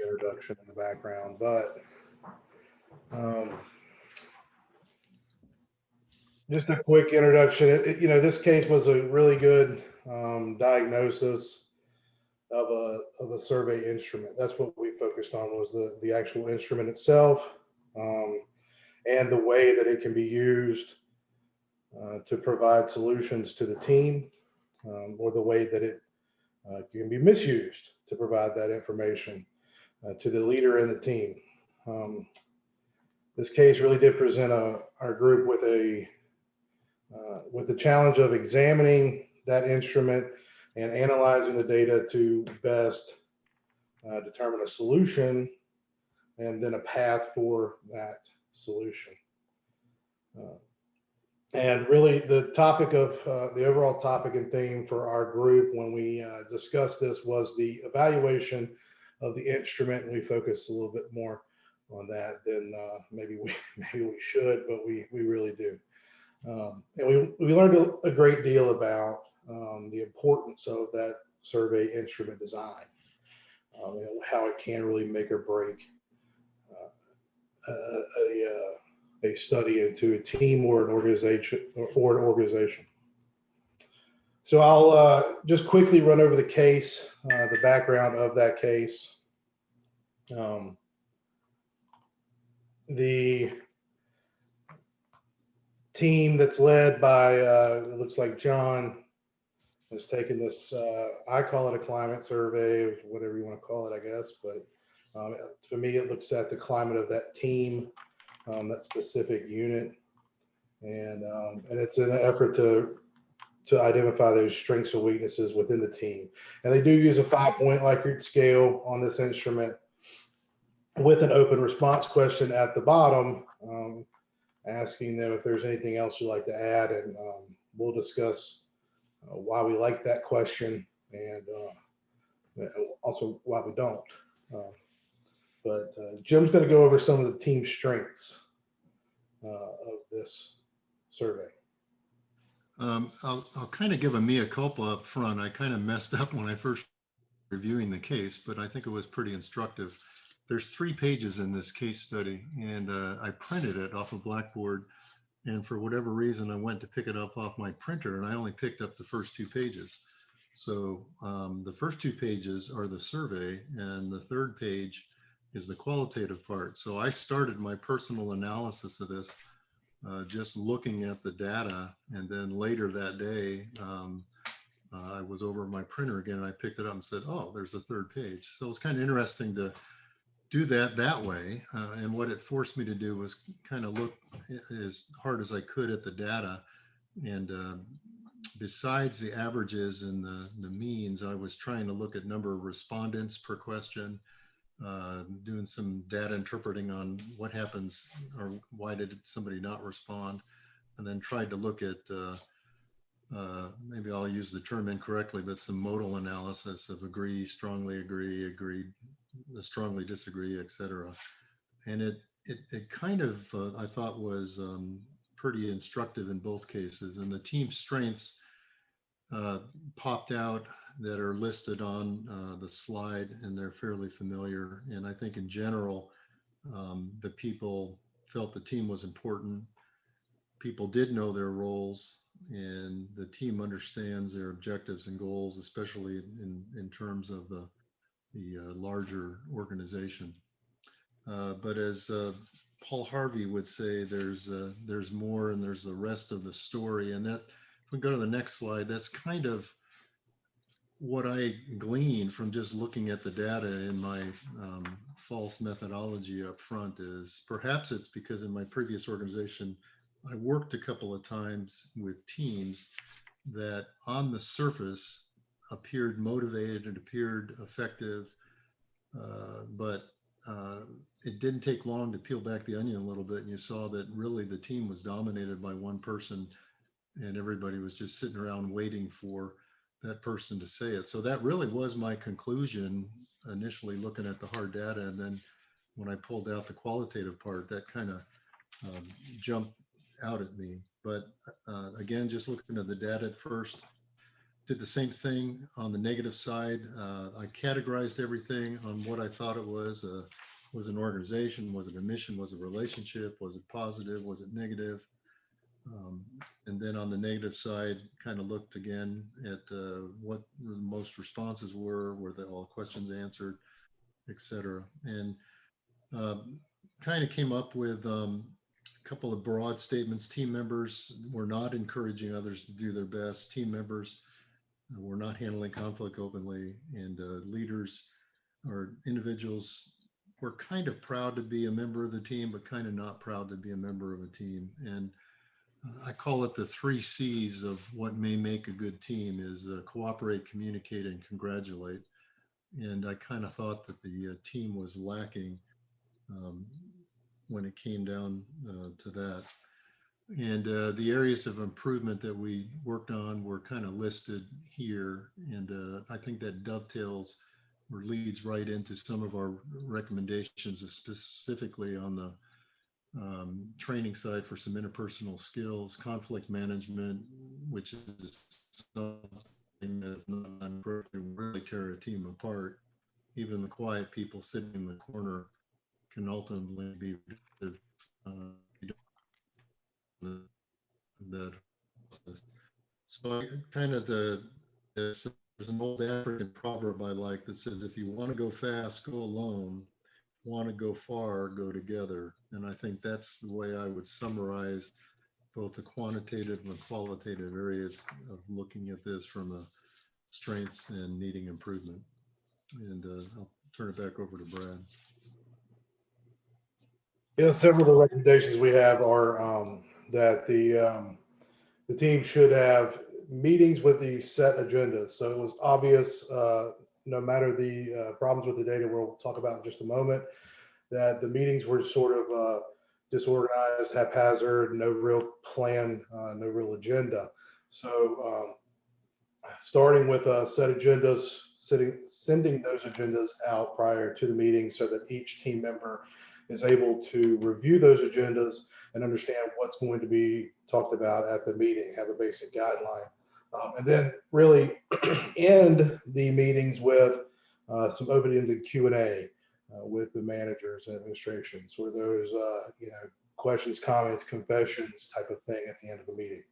introduction in the background, but just a quick introduction. This case was a really good diagnosis of a survey instrument. That's what we focused on, was the actual instrument itself, and the way that it can be used to provide solutions to the team, or the way that it can be misused to provide that information to the leader in the team. This case really did present our group with the challenge of examining that instrument and analyzing the data to best determine a solution and then a path for that solution. And really the topic of the overall topic and theme for our group when we discussed this was the evaluation of the instrument, and we focused a little bit more on that than maybe we should, but we really do. And we learned a great deal about the importance of that survey instrument design, and how it can really make or break a study into a team or an organization. So I'll just quickly run over the case, the background of that case. The team that's led by, it looks like John, has taken this, I call it a climate survey, whatever you want to call it, I guess. But for me, it looks at the climate of that team, that specific unit. And it's an effort to identify those strengths and weaknesses within the team. And they do use a 5-point Likert scale on this instrument with an open response question at the bottom, asking them if there's anything else you'd like to add. And we'll discuss why we like that question and also why we don't. But Jim's going to go over some of the team strengths of this survey. I'll kind of give a mea culpa up front. I kind of messed up when I first reviewing the case, but I think it was pretty instructive. There's 3 pages in this case study, and I printed it off a Blackboard, and for whatever reason I went to pick it up off my printer, and I only picked up the first 2 pages. So the first 2 pages are the survey, and the 3rd page is the qualitative part. So I started my personal analysis of this just looking at the data, and then later that day I was over my printer again and I picked it up and said, oh, there's a 3rd page. So it's kind of interesting to do that way, and what it forced me to do was kind of look as hard as I could at the data, and besides the averages and the means, I was trying to look at number of respondents per question, doing some data interpreting on what happens or why did somebody not respond, and then tried to look at maybe I'll use the term incorrectly, but some modal analysis of agree, strongly agree, agreed, strongly disagree, etc. And it kind of I thought was pretty instructive in both cases. And the team strengths popped out that are listed on the slide, and they're fairly familiar. And I think in general, the people felt the team was important. People did know their roles, and the team understands their objectives and goals, especially in terms of the larger organization. But as Paul Harvey would say, there's more, and there's the rest of the story. And that, if we go to the next slide, that's kind of what I gleaned from just looking at the data in my false methodology up front. Is perhaps it's because in my previous organization, I worked a couple of times with teams that on the surface appeared motivated and appeared effective, but it didn't take long to peel back the onion a little bit, and you saw that really the team was dominated by one person, and everybody was just sitting around waiting for that person to say it. So that really was my conclusion initially, looking at the hard data, and then when I pulled out the qualitative part, that kind of jumped out at me. But again, just looking at the data at first, did the same thing on the negative side. I categorized everything on what I thought it was. Was an organization? Was it a mission? Was it a relationship? Was it positive? Was it negative? And then on the negative side, kind of looked again at what the most responses were all questions answered, etc. And kind of came up with a couple of broad statements. Team members were not encouraging others to do their best. Team members were not handling conflict openly, and leaders or individuals were kind of proud to be a member of the team, but kind of not proud to be a member of a team. And I call it the 3 C's of what may make a good team is cooperate, communicate, and congratulate. And I kind of thought that the team was lacking when it came down to that. And the areas of improvement that we worked on were kind of listed here. And I think that dovetails or leads right into some of our recommendations, specifically on the training side for some interpersonal skills, conflict management, which is something that if not done correctly will really tear a team apart. Even the quiet people sitting in the corner can ultimately be that process. So kind of there's an old African proverb I like that says, if you want to go fast, go alone. Want to go far, go together. And I think that's the way I would summarize both the quantitative and the qualitative areas of looking at this from a strengths and needing improvement. And I'll turn it back over to Brad. Yeah, several of the recommendations we have are that the team should have meetings with the set agendas. So it was obvious, no matter the problems with the data we'll talk about in just a moment, that the meetings were sort of disorganized, haphazard, no real plan, no real agenda. So starting with set agendas, sending those agendas out prior to the meeting so that each team member is able to review those agendas and understand what's going to be talked about at the meeting, have a basic guideline. And then really end the meetings with some open-ended Q&A with the managers and administration, sort of those questions, comments, confessions type of thing at the end of the meeting.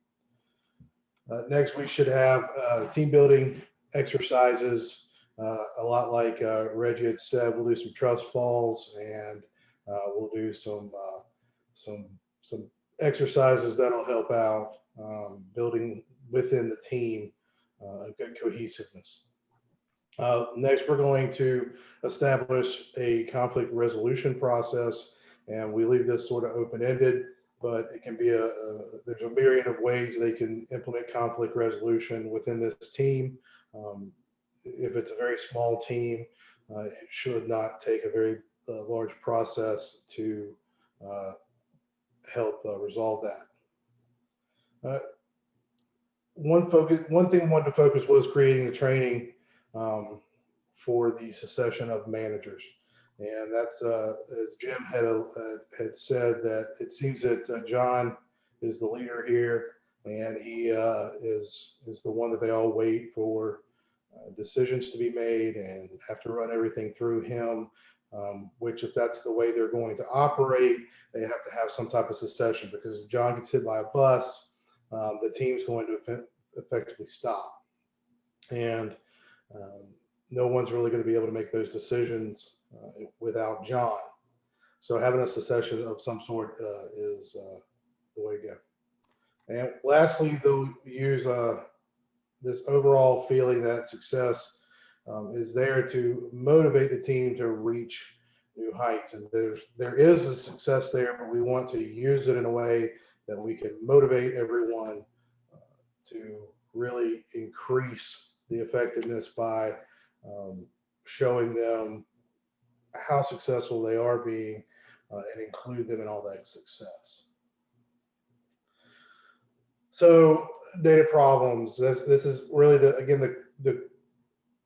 Next, we should have team building exercises, a lot like Reggie had said. We'll do some trust falls, and we'll do some exercises that'll help out building within the team a good cohesiveness. Next, we're going to establish a conflict resolution process, and we leave this sort of open-ended, but it can be there's a myriad of ways they can implement conflict resolution within this team. If it's a very small team, it should not take a very large process to help resolve that. One thing I wanted to focus was creating the training for the succession of managers. And that's, as Jim had said, that it seems that John is the leader here, and he is the one that they all wait for decisions to be made and have to run everything through him, which if that's the way they're going to operate, they have to have some type of succession, because if John gets hit by a bus, the team's going to effectively stop. And no one's really going to be able to make those decisions without John. So having a succession of some sort is the way to go. And lastly, they'll use this overall feeling that success is there to motivate the team to reach new heights. And there is a success there, but we want to use it in a way that we can motivate everyone to really increase the effectiveness by showing them how successful they are being and include them in all that success. So data problems, this is really the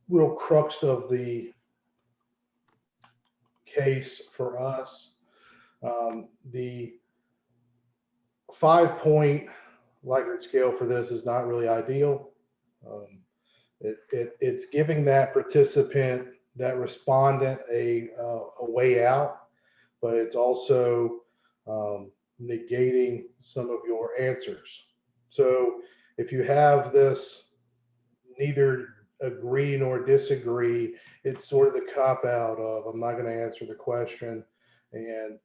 real crux of the case for us. The 5-point Likert scale for this is not really ideal. It's giving that participant, that respondent, a way out, but it's also negating some of your answers. So if you have this neither agree nor disagree, it's sort of the cop out of I'm not going to answer the question. And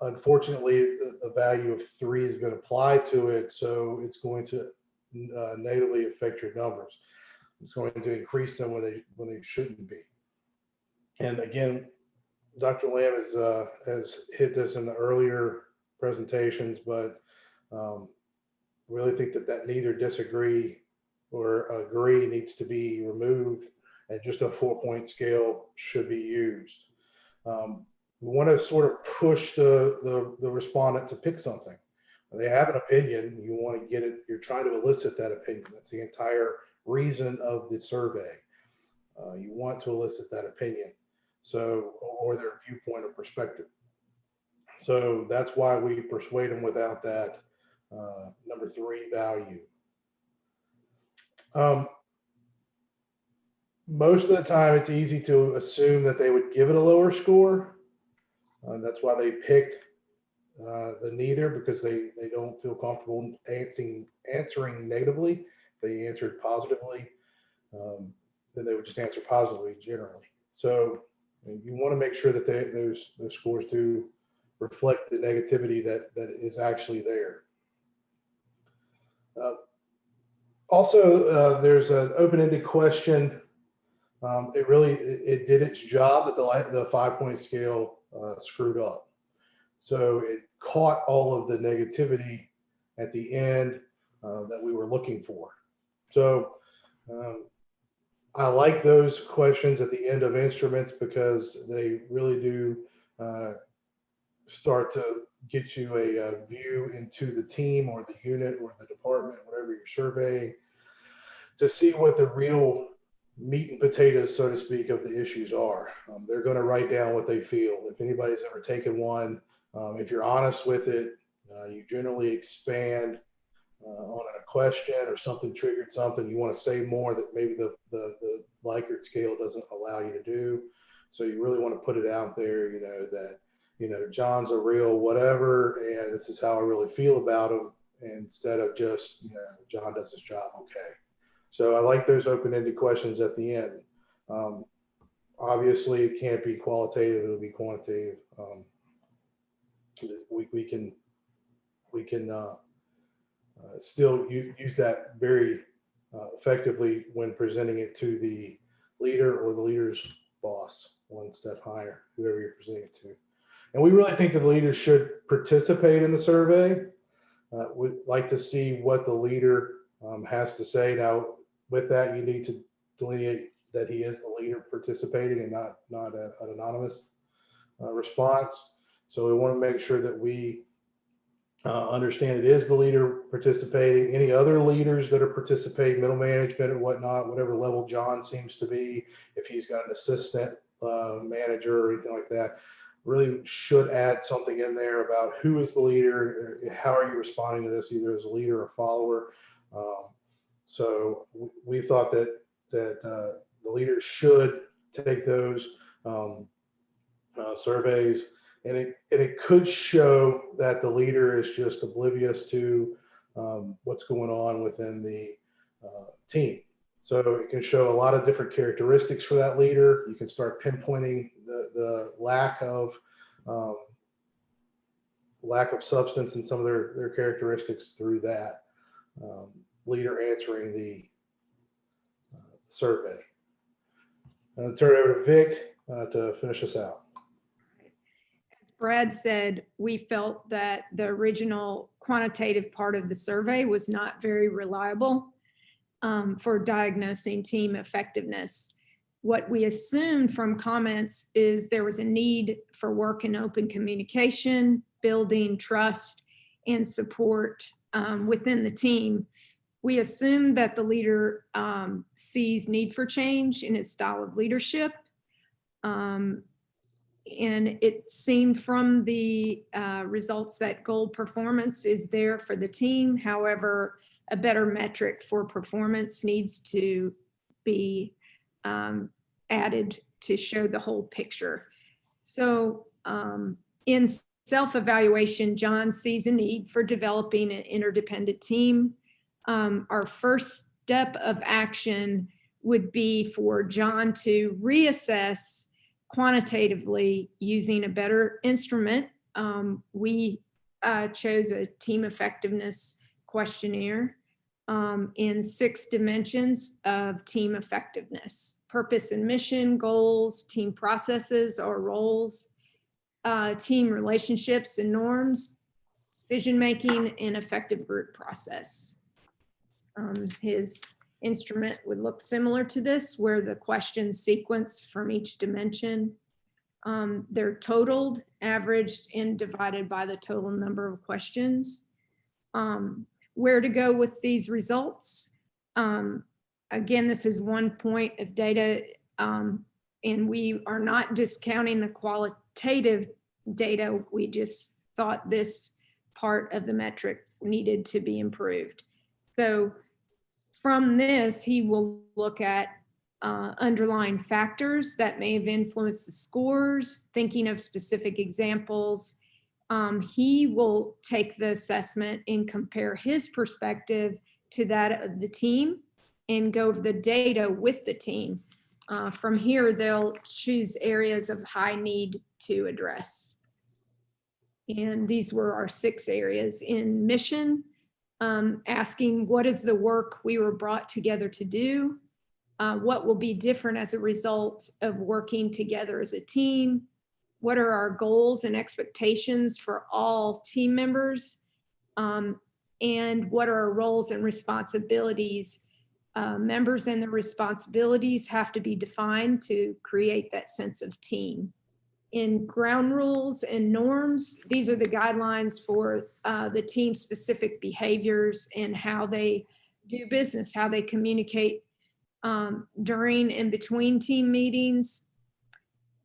unfortunately, the value of 3 has been applied to it, so it's going to negatively affect your numbers. It's going to increase them when they shouldn't be. And again, Dr. Lamb has hit this in the earlier presentations, but really think that neither disagree or agree needs to be removed, and just a 4-point scale should be used. We want to sort of push the respondent to pick something. They have an opinion, you want to get it, you're trying to elicit that opinion. That's the entire reason of the survey. You want to elicit that opinion, so, or their viewpoint or perspective. So that's why we persuade them without that number 3 value. Most of the time, it's easy to assume that they would give it a lower score. That's why they picked the neither, because they don't feel comfortable answering negatively. If they answered positively, then they would just answer positively generally. So you want to make sure that those scores do reflect the negativity that is actually there. Also, there's an open-ended question. It did its job that the 5-point scale screwed up. So it caught all of the negativity at the end that we were looking for. So I like those questions at the end of instruments because they really do start to get you a view into the team or the unit or the department, whatever you're surveying, to see what the real meat and potatoes, so to speak, of the issues are. They're going to write down what they feel. If anybody's ever taken one, if you're honest with it, you generally expand on a question or something triggered something. You want to say more that maybe the Likert scale doesn't allow you to do. So you really want to put it out there, that, John's a real whatever, and this is how I really feel about him, instead of just, John does his job okay. So I like those open-ended questions at the end. Obviously, it can't be qualitative; it'll be quantitative. We can still use that very effectively when presenting it to the leader or the leader's boss, one step higher, whoever you're presenting it to. And we really think that the leaders should participate in the survey. We'd like to see what the leader has to say. Now, with that, you need to delineate that he is the leader participating and not an anonymous response. So we want to make sure that we understand it is the leader participating. Any other leaders that are participating, middle management or whatnot, whatever level John seems to be, if he's got an assistant manager or anything like that, really should add something in there about who is the leader, how are you responding to this, either as a leader or follower. So we thought that the leaders should take those surveys, and it could show that the leader is just oblivious to what's going on within the team. So it can show a lot of different characteristics for that leader. You can start pinpointing the lack of substance in some of their characteristics through that leader answering the survey. I'll turn it over to Vic to finish us out. As Brad said, we felt that the original quantitative part of the survey was not very reliable for diagnosing team effectiveness. What we assumed from comments is there was a need for work in open communication, building trust and support within the team. We assumed that the leader sees need for change in his style of leadership. And it seemed from the results that goal performance is there for the team. However, a better metric for performance needs to be added to show the whole picture. So in self-evaluation, John sees a need for developing an interdependent team. Our first step of action would be for John to reassess quantitatively using a better instrument. We chose a team effectiveness questionnaire in 6 dimensions of team effectiveness: purpose and mission, goals, team processes or roles, team relationships and norms, decision-making, and effective group process. His instrument would look similar to this, where the questions sequence from each dimension. They're totaled, averaged, and divided by the total number of questions. Where to go with these results? Again, this is one point of data, and we are not discounting the qualitative data. We just thought this part of the metric needed to be improved. So from this, he will look at underlying factors that may have influenced the scores, thinking of specific examples. He will take the assessment and compare his perspective to that of the team and go over the data with the team. From here, they'll choose areas of high need to address. And these were our 6 areas. In mission, asking what is the work we were brought together to do? What will be different as a result of working together as a team? what are our goals and expectations for all team members, and what are our roles and responsibilities. Members and their responsibilities have to be defined to create that sense of team. In ground rules and norms, these are the guidelines for the team-specific behaviors and how they do business, how they communicate during and between team meetings.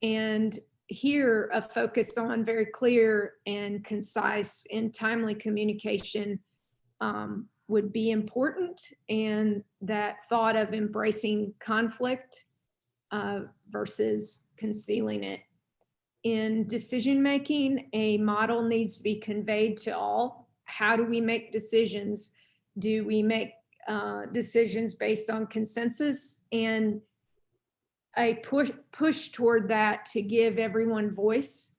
And here, a focus on very clear and concise and timely communication would be important, and that thought of embracing conflict versus concealing it. In decision-making, a model needs to be conveyed to all. How do we make decisions? Do we make decisions based on consensus and a push toward that to give everyone voice?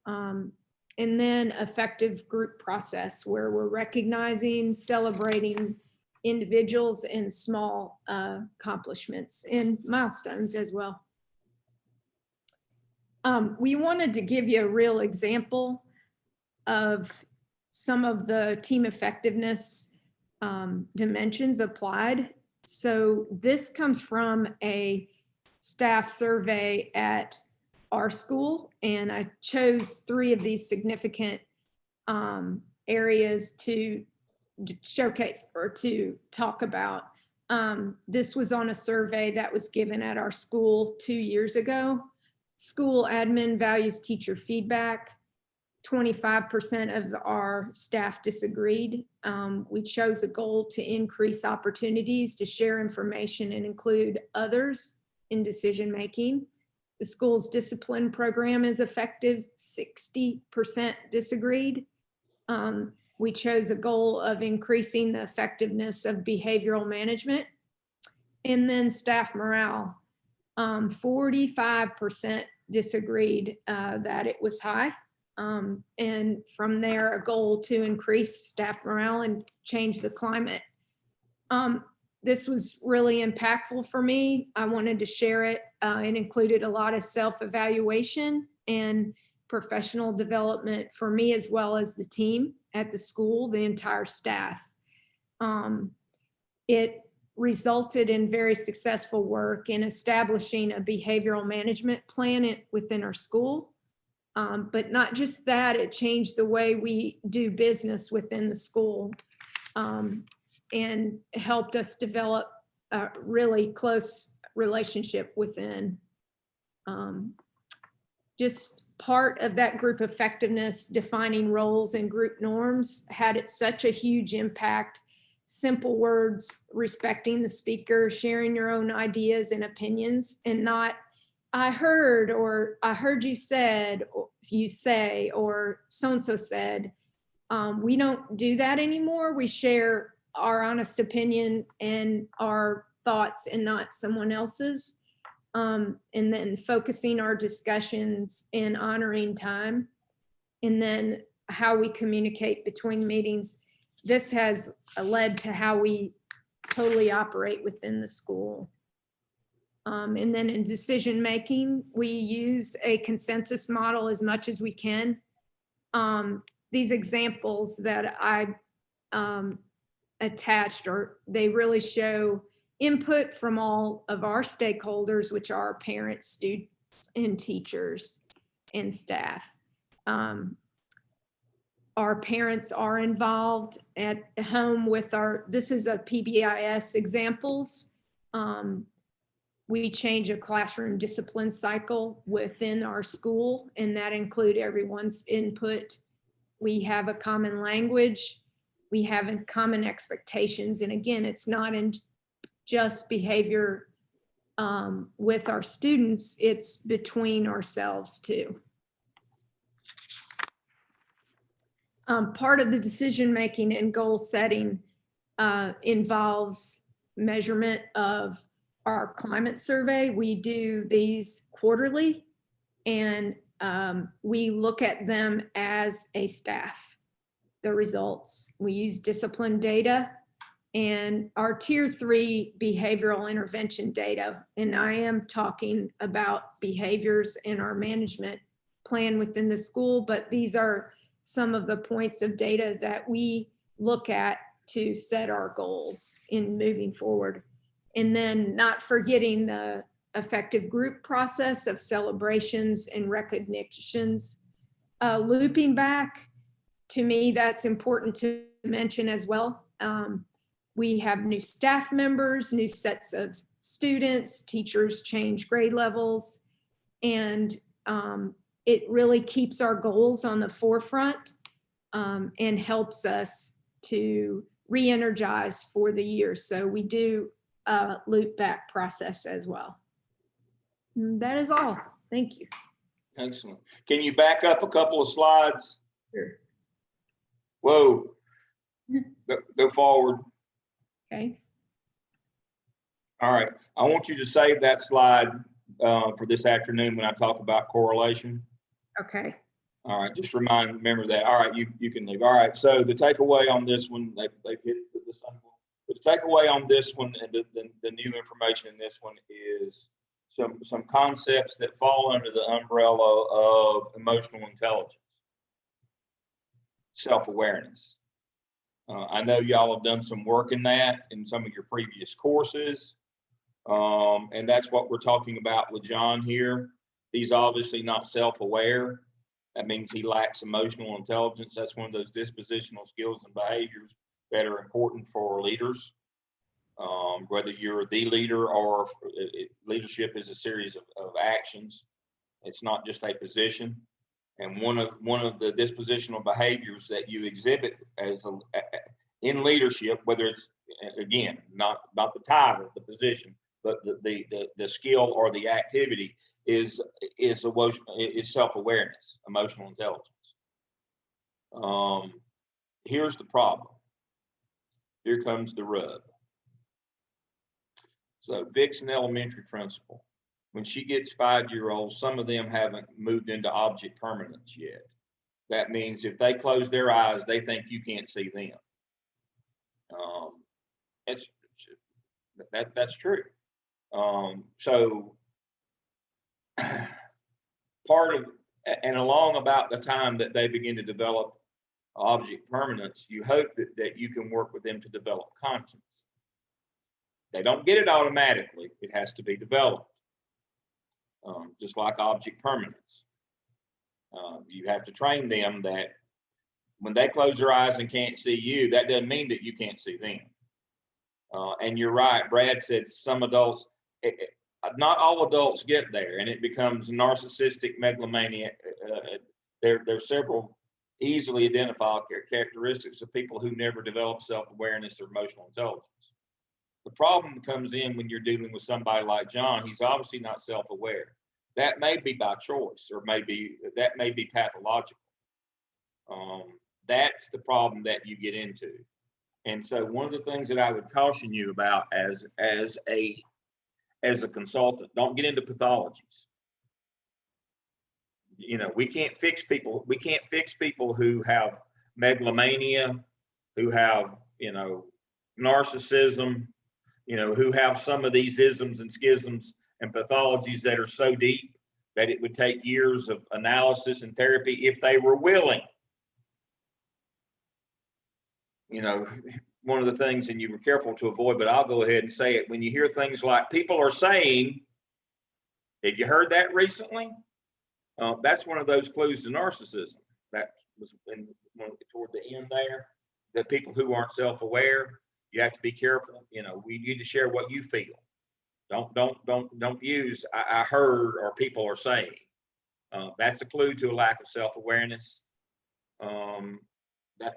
And then effective group process where we're recognizing, celebrating individuals and small accomplishments and milestones as well. We wanted to give you a real example of some of the team effectiveness dimensions applied. So this comes from a staff survey at our school, and I chose 3 of these significant areas to showcase or to talk about. This was on a survey that was given at our school 2 years ago. School admin values teacher feedback. 25% of our staff disagreed. We chose a goal to increase opportunities to share information and include others in decision-making. The school's discipline program is effective. 60% disagreed. We chose a goal of increasing the effectiveness of behavioral management. And then staff morale. 45% disagreed that it was high. And from there, a goal to increase staff morale and change the climate. This was really impactful for me. I wanted to share it. It included a lot of self-evaluation and professional development for me, as well as the team at the school, the entire staff. It resulted in very successful work in establishing a behavioral management plan within our school. But not just that, it changed the way we do business within the school. And helped us develop a really close relationship within. Just part of that group effectiveness, defining roles and group norms had such a huge impact. Simple words, respecting the speaker, sharing your own ideas and opinions, and not, I heard, or I heard you said, or you say, or so-and-so said. We don't do that anymore. We share our honest opinion and our thoughts and not someone else's. And then focusing our discussions and honoring time. And then how we communicate between meetings. This has led to how we totally operate within the school. And then in decision-making, we use a consensus model as much as we can. These examples that I attached, or they really show input from all of our stakeholders, which are parents, students, and teachers and staff. Our parents are involved at home with this is a PBIS examples. We change a classroom discipline cycle within our school, and that include everyone's input. We have a common language. We have common expectations. And again, it's not in just behavior with our students, it's between ourselves too. Part of the decision-making and goal setting involves measurement of our climate survey. We do these quarterly, and we look at them as a staff. The results, we use discipline data and our tier 3 behavioral intervention data. And I am talking about behaviors in our management plan within the school, but these are some of the points of data that we look at to set our goals in moving forward. And then not forgetting the effective group process of celebrations and recognitions. Looping back, to me, that's important to mention as well. We have new staff members, new sets of students, teachers change grade levels, and it really keeps our goals on the forefront and helps us to re-energize for the year. So we do a loop back process as well. And that is all. Thank you. Excellent. Can you back up a couple of slides? Sure. Whoa. Go forward. Okay. All right. I want you to save that slide for this afternoon when I talk about correlation. Okay. All right. Just remember that. All right. You can leave. All right. So the takeaway on this one, they've hit the sun. But the takeaway on this one and the new information in this one is some concepts that fall under the umbrella of emotional intelligence, self-awareness. I know y'all have done some work in that in some of your previous courses. And that's what we're talking about with John here. He's obviously not self-aware. That means he lacks emotional intelligence. That's one of those dispositional skills and behaviors that are important for leaders. Whether you're the leader or leadership is a series of actions. It's not just a position. And one of the dispositional behaviors that you exhibit as in leadership, whether it's, again, not the title, the position, but the skill or the activity is self-awareness, emotional intelligence. Here's the problem. Here comes the rub. So Vixen Elementary principal, when she gets 5-year-olds, some of them haven't moved into object permanence yet. That means if they close their eyes, they think you can't see them. That's true. So part of, and along about the time that they begin to develop object permanence, you hope that you can work with them to develop conscience. They don't get it automatically. It has to be developed, just like object permanence. You have to train them that when they close their eyes and can't see you, that doesn't mean that you can't see them. And you're right, Brad said some adults, not all adults get there, and it becomes narcissistic megalomania. There are several easily identifiable characteristics of people who never develop self-awareness or emotional intelligence. The problem comes in when you're dealing with somebody like John. He's obviously not self-aware. That may be by choice, or that may be pathological. That's the problem that you get into. And so one of the things that I would caution you about as a consultant, don't get into pathologies. You know, we can't fix people. We can't fix people who have megalomania, who have, narcissism, who have some of these isms and schisms and pathologies that are so deep that it would take years of analysis and therapy if they were willing. One of the things, and you were careful to avoid, but I'll go ahead and say it, when you hear things like people are saying, have you heard that recently? That's one of those clues to narcissism. That was toward the end there, that people who aren't self-aware, you have to be careful. We need to share what you feel. Don't use I heard or people are saying. That's a clue to a lack of self-awareness.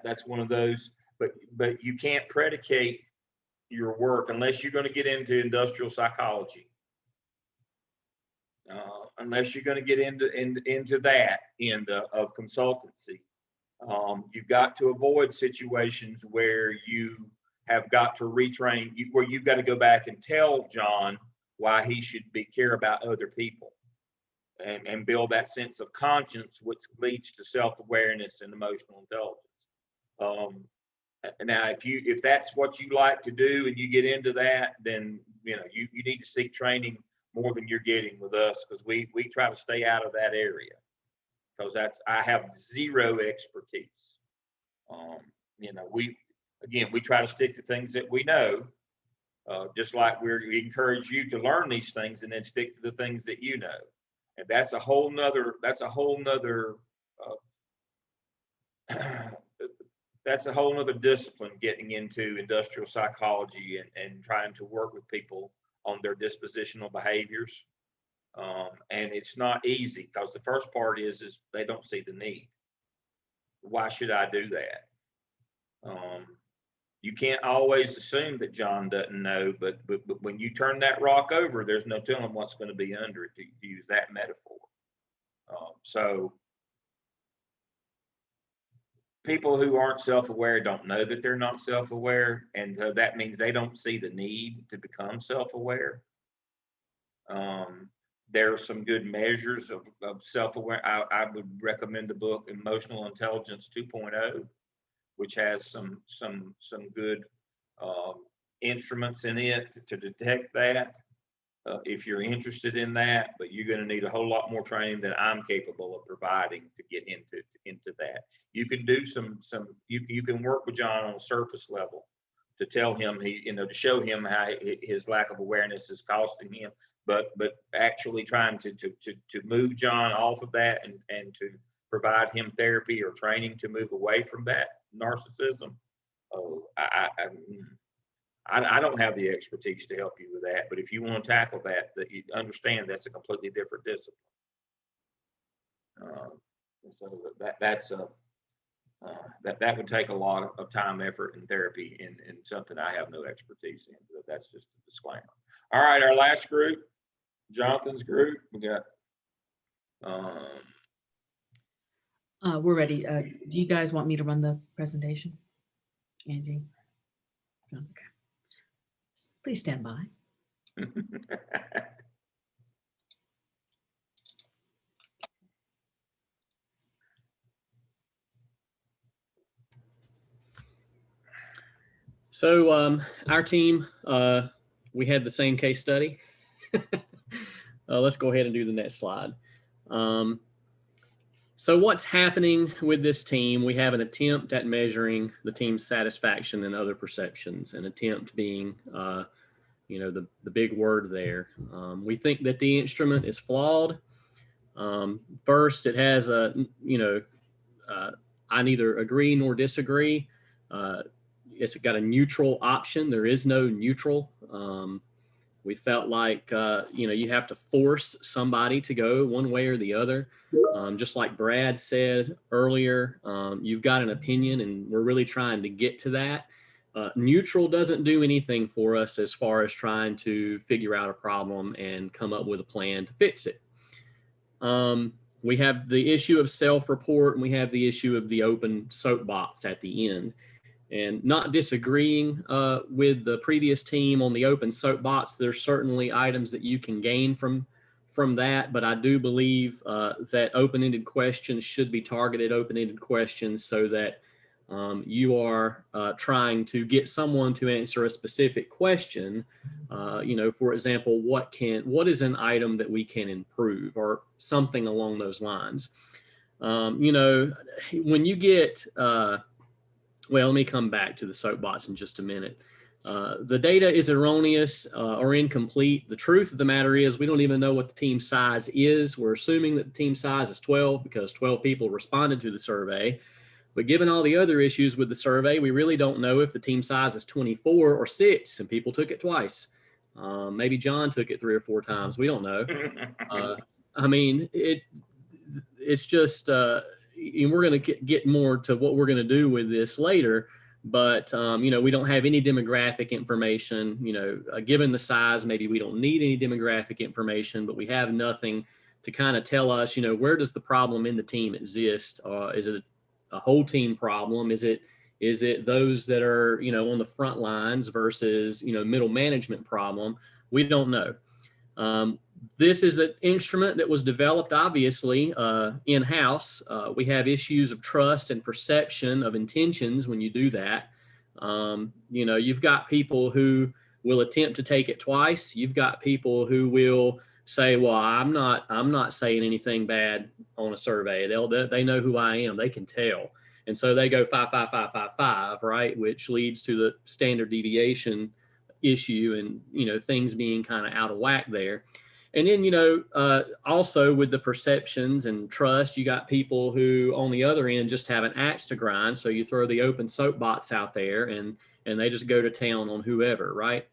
That's one of those. But you can't predicate your work unless you're going to get into industrial psychology. Unless you're going to get into that end of consultancy. You've got to avoid situations where you have got to retrain, where you've got to go back and tell John why he should care about other people and build that sense of conscience, which leads to self-awareness and emotional intelligence. Now, if that's what you like to do and you get into that, then you need to seek training more than you're getting with us, because we try to stay out of that area. because I have zero expertise. You know, we try to stick to things that we know, just like we encourage you to learn these things and then stick to the things that you know. And that's a whole nother that's a whole nother discipline, getting into industrial psychology and trying to work with people on their dispositional behaviors. And it's not easy, because the first part is they don't see the need. Why should I do that? You can't always assume that John doesn't know, but when you turn that rock over, there's no telling what's going to be under it, to use that metaphor. So people who aren't self-aware don't know that they're not self-aware, and so that means they don't see the need to become self-aware. There are some good measures of self-aware. I would recommend the book Emotional Intelligence 2.0, which has some good instruments in it to detect that. If you're interested in that, but you're going to need a whole lot more training than I'm capable of providing to get into that. You can do you can work with John on a surface level to tell him to show him how his lack of awareness is costing him, but actually trying to move John off of that and to provide him therapy or training to move away from that narcissism. I don't have the expertise to help you with that, but if you want to tackle that you understand that's a completely different discipline. So that would take a lot of time, effort, and therapy, and something I have no expertise in. But that's just a disclaimer. All right, our last group, Jonathan's group. We got. We're ready. Do you guys want me to run the presentation, Angie? Okay. Please stand by. So our team, we had the same case study. Let's go ahead and do the next slide. So what's happening with this team? We have an attempt at measuring the team's satisfaction and other perceptions, an attempt being, the big word there. We think that the instrument is flawed. First, it has I neither agree nor disagree. It's got a neutral option. There is no neutral. We felt like, you have to force somebody to go one way or the other. Just like Brad said earlier, you've got an opinion, and we're really trying to get to that. Neutral doesn't do anything for us as far as trying to figure out a problem and come up with a plan to fix it. We have the issue of self-report, and we have the issue of the open soapbox at the end. And not disagreeing with the previous team on the open soapbox, there's certainly items that you can gain from that, but I do believe that open-ended questions should be targeted open-ended questions, so that you are trying to get someone to answer a specific question. For example, what is an item that we can improve, or something along those lines. When you get well, let me come back to the soapbox in just a minute. The data is erroneous or incomplete. The truth of the matter is we don't even know what the team size is. We're assuming that the team size is 12 because 12 people responded to the survey. But given all the other issues with the survey, we really don't know if the team size is 24 or 6, and people took it twice. Maybe John took it 3 or 4 times. We don't know. It's just... and we're going to get more to what we're going to do with this later, but we don't have any demographic information. Given the size, maybe we don't need any demographic information, but we have nothing to kind of tell us, where does the problem in the team exist? Is it a whole team problem? Is it those that are on the front lines versus middle management problem? We don't know. This is an instrument that was developed, obviously, in-house. We have issues of trust and perception of intentions when you do that. You've got people who will attempt to take it twice. You've got people who will say, well, I'm not saying anything bad on a survey. They know who I am. They can tell. And so they go 5, 5, 5, 5, 5, right? Which leads to the standard deviation issue and, things being kind of out of whack there. And then, also with the perceptions and trust, you got people who on the other end just have an axe to grind. So you throw the open soapbox out there and they just go to town on whoever, right?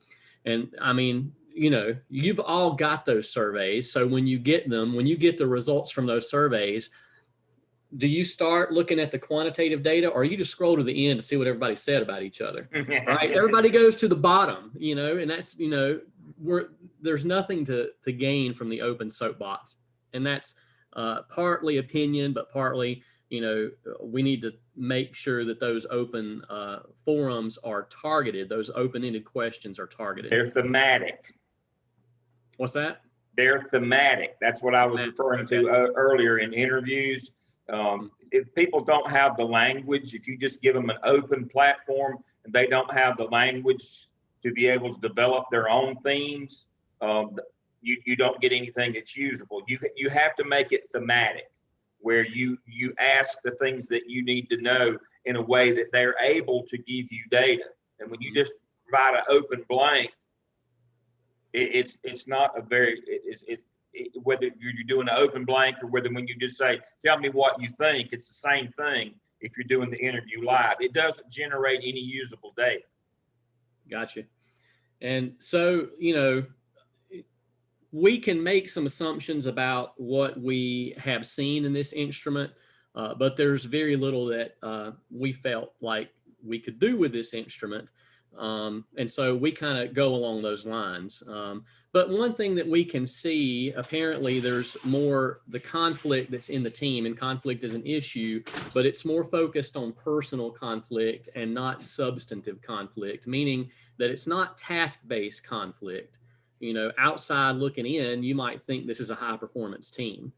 And I mean, you've all got those surveys. So when you get the results from those surveys, do you start looking at the quantitative data, or you just scroll to the end to see what everybody said about each other? Right? Everybody goes to the bottom, and that's, there's nothing to gain from the open soapbox. And that's partly opinion, but partly, we need to make sure that those open forums are targeted. Those open-ended questions are targeted. They're thematic. What's that? They're thematic. That's what I was referring to earlier in interviews. If people don't have the language, if you just give them an open platform and they don't have the language to be able to develop their own themes, you don't get anything that's usable. You have to make it thematic, where you ask the things that you need to know in a way that they're able to give you data. And when you just provide an open blank, it's not a very, whether you're doing an open blank or whether when you just say, tell me what you think, it's the same thing if you're doing the interview live. It doesn't generate any usable data. Gotcha. And so, we can make some assumptions about what we have seen in this instrument, but there's very little that we felt like we could do with this instrument. And so we kind of go along those lines. But one thing that we can see, apparently there's more the conflict that's in the team, and conflict is an issue, but it's more focused on personal conflict and not substantive conflict, meaning that it's not task-based conflict. Outside looking in, you might think this is a high performance team.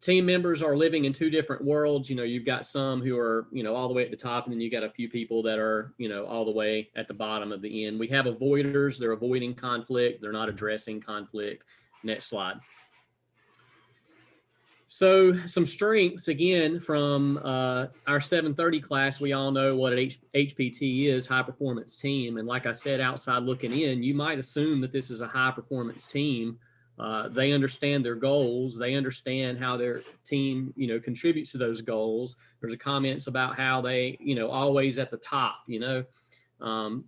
Team members are living in two different worlds. You've got some who are, all the way at the top, and then you got a few people that are, all the way at the bottom of the end. We have avoiders. They're avoiding conflict. They're not addressing conflict. Next slide. So some strengths, again, from our 730 class. We all know what an HPT is, high performance team. And like I said, outside looking in, you might assume that this is a high performance team. They understand their goals. They understand how their team, contributes to those goals. There's a comments about how they, always at the top,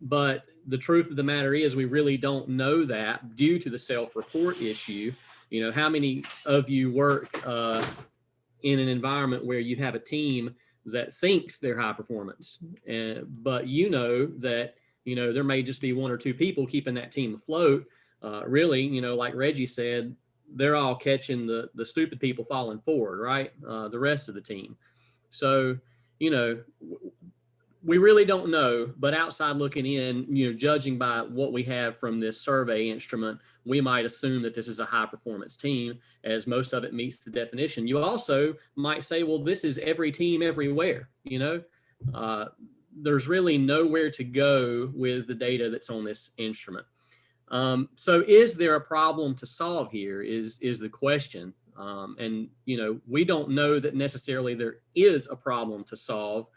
but the truth of the matter is we really don't know that due to the self-report issue. How many of you work in an environment where you have a team that thinks they're high performance, but that, there may just be one or two people keeping that team afloat. Really, like Reggie said, they're all catching the stupid people falling forward, right? The rest of the team. So, we really don't know, but outside looking in, judging by what we have from this survey instrument, we might assume that this is a high performance team, as most of it meets the definition. You also might say, well, this is every team everywhere. There's really nowhere to go with the data that's on this instrument. So is there a problem to solve here is the question. And, we don't know that necessarily there is a problem to solve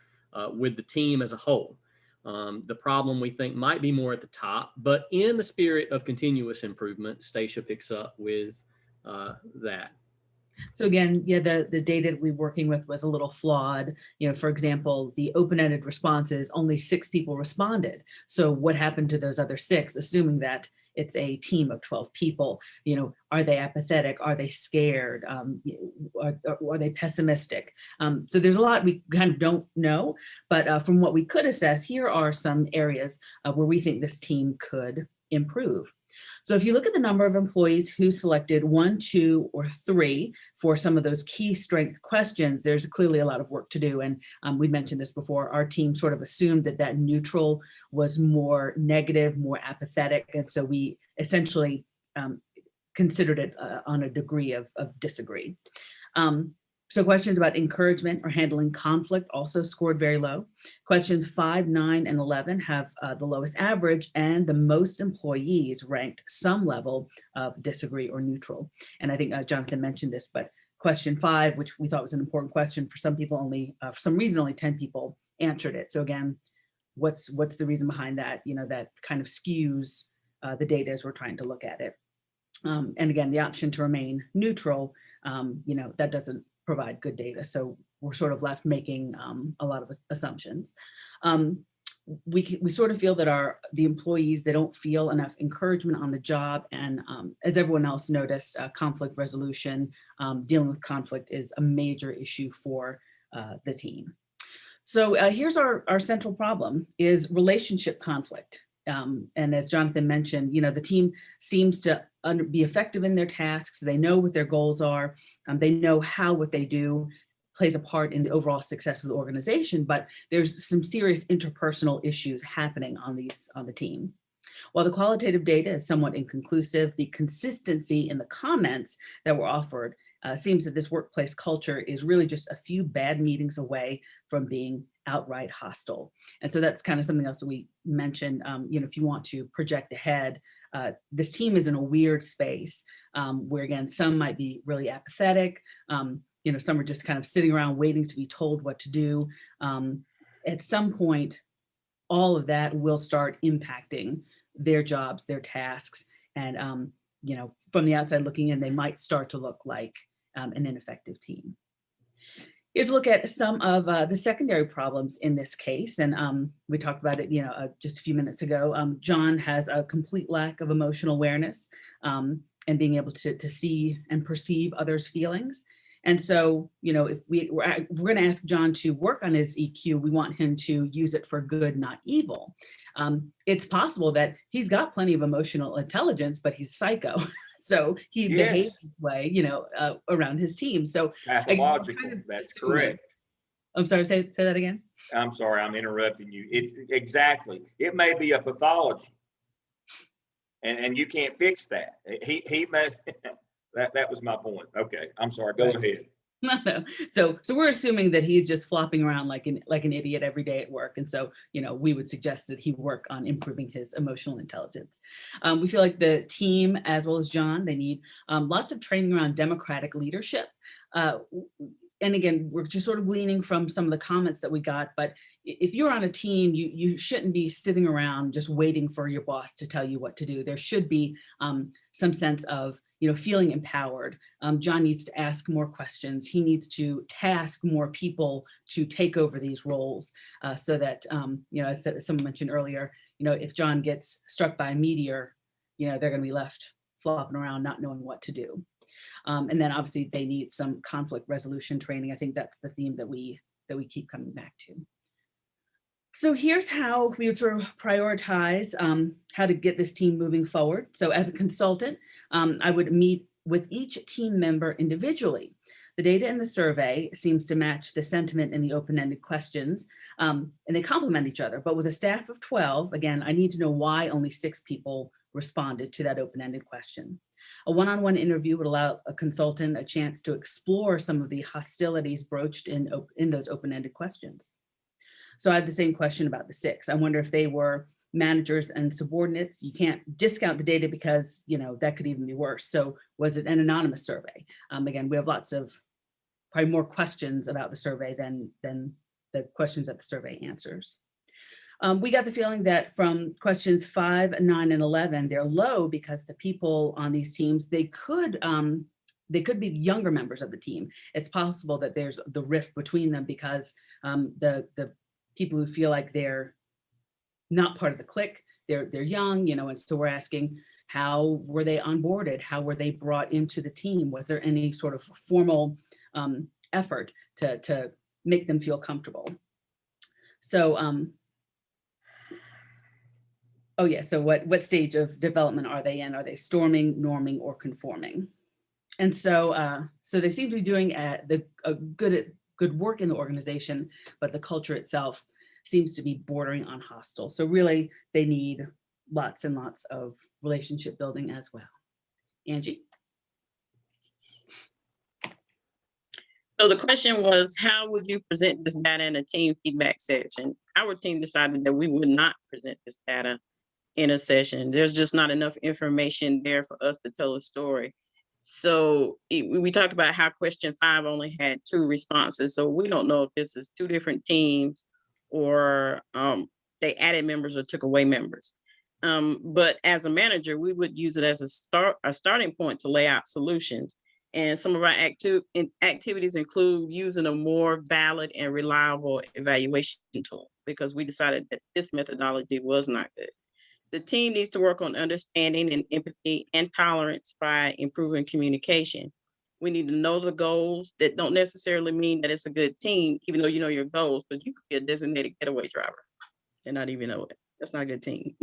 with the team as a whole. The problem we think might be more at the top, but in the spirit of continuous improvement, Stacia picks up with that. So again, the data that we're working with was a little flawed. For example, the open-ended responses, only 6 people responded. So what happened to those other 6, assuming that it's a team of 12 people? Are they apathetic? Are they scared? Are they pessimistic? So there's a lot we kind of don't know, but from what we could assess, here are some areas where we think this team could improve. So if you look at the number of employees who selected 1, 2, or 3 for some of those key strength questions, there's clearly a lot of work to do. And we mentioned this before, our team sort of assumed that neutral was more negative, more apathetic. And so we essentially considered it on a degree of disagree. So questions about encouragement or handling conflict also scored very low. Questions 5, 9, and 11 have the lowest average, and the most employees ranked some level of disagree or neutral. And I think Jonathan mentioned this, but question 5, which we thought was an important question, for some people only, for some reason, only 10 people answered it. So again, what's the reason behind that? You know, that kind of skews the data as we're trying to look at it. And again, the option to remain neutral, you know, that doesn't provide good data. So we're sort of left making a lot of assumptions. We sort of feel that the employees, they don't feel enough encouragement on the job. And as everyone else noticed, conflict resolution, dealing with conflict is a major issue for the team. So here's our central problem is relationship conflict. And as Jonathan mentioned, you know, the team seems to be effective in their tasks. They know what their goals are. They know how what they do plays a part in the overall success of the organization, but there's some serious interpersonal issues happening on the team. While the qualitative data is somewhat inconclusive, the consistency in the comments that were offered seems that this workplace culture is really just a few bad meetings away from being outright hostile. And so that's kind of something else that we mentioned, you know, if you want to project ahead, this team is in a weird space where, again, some might be really apathetic, you know, some are just kind of sitting around waiting to be told what to do. At some point, all of that will start impacting their jobs, their tasks, and you know, from the outside looking in, they might start to look like an ineffective team. Here's a look at some of the secondary problems in this case, and we talked about it, you know, just a few minutes ago. John has a complete lack of emotional awareness and being able to see and perceive others' feelings. And so, you know, if we're going to ask John to work on his EQ, we want him to use it for good, not evil. It's possible that he's got plenty of emotional intelligence, but he's psycho. So he behaves this way, you know, around his team. So pathological, that's correct. I'm sorry, say that again. I'm sorry, I'm interrupting you. It's exactly, it may be a pathology and you can't fix that. He may, that was my point. Okay, I'm sorry, go ahead. No. So we're assuming that he's just flopping around like an idiot every day at work. And so, you know, we would suggest that he work on improving his emotional intelligence. We feel like the team, as well as John, they need lots of training around democratic leadership. And again, we're just sort of gleaning from some of the comments that we got, but if you're on a team, you shouldn't be sitting around just waiting for your boss to tell you what to do. There should be some sense of, you know, feeling empowered. John needs to ask more questions. He needs to task more people to take over these roles so that, you know, as someone mentioned earlier, you know, if John gets struck by a meteor, you know, they're going to be left flopping around, not knowing what to do. And then obviously they need some conflict resolution training. I think that's the theme that we keep coming back to. So here's how we would sort of prioritize how to get this team moving forward. So as a consultant, I would meet with each team member individually. The data in the survey seems to match the sentiment in the open-ended questions, and they complement each other. But with a staff of 12, again, I need to know why only 6 people responded to that open-ended question. A one-on-one interview would allow a consultant a chance to explore some of the hostilities broached in those open-ended questions. So I had the same question about the 6. I wonder if they were managers and subordinates. You can't discount the data because, you know, that could even be worse. So was it an anonymous survey? Again, we have lots of, probably more questions about the survey than the questions that the survey answers. We got the feeling that from questions 5, 9, and 11, they're low because the people on these teams, they could be younger members of the team. It's possible that there's the rift between them because the people who feel like they're not part of the clique, they're young, you know, and so we're asking, how were they onboarded? How were they brought into the team? Was there any sort of formal effort to make them feel comfortable? So, oh yeah, so what stage of development are they in? Are they storming, norming, or conforming? And so so they seem to be doing good work in the organization, but the culture itself seems to be bordering on hostile. So really, they need lots and lots of relationship building as well. Angie? So the question was, how would you present this data in a team feedback session? Our team decided that we would not present this data in a session. There's just not enough information there for us to tell a story. So we talked about how question 5 only had 2 responses. So we don't know if this is 2 different teams or they added members or took away members. But as a manager, we would use it as a starting point to lay out solutions. And some of our activities include using a more valid and reliable evaluation tool, because we decided that this methodology was not good. The team needs to work on understanding and empathy and tolerance by improving communication. We need to know the goals. That don't necessarily mean that it's a good team, even though you know your goals, but you could be a designated getaway driver and not even know it. That's not a good team.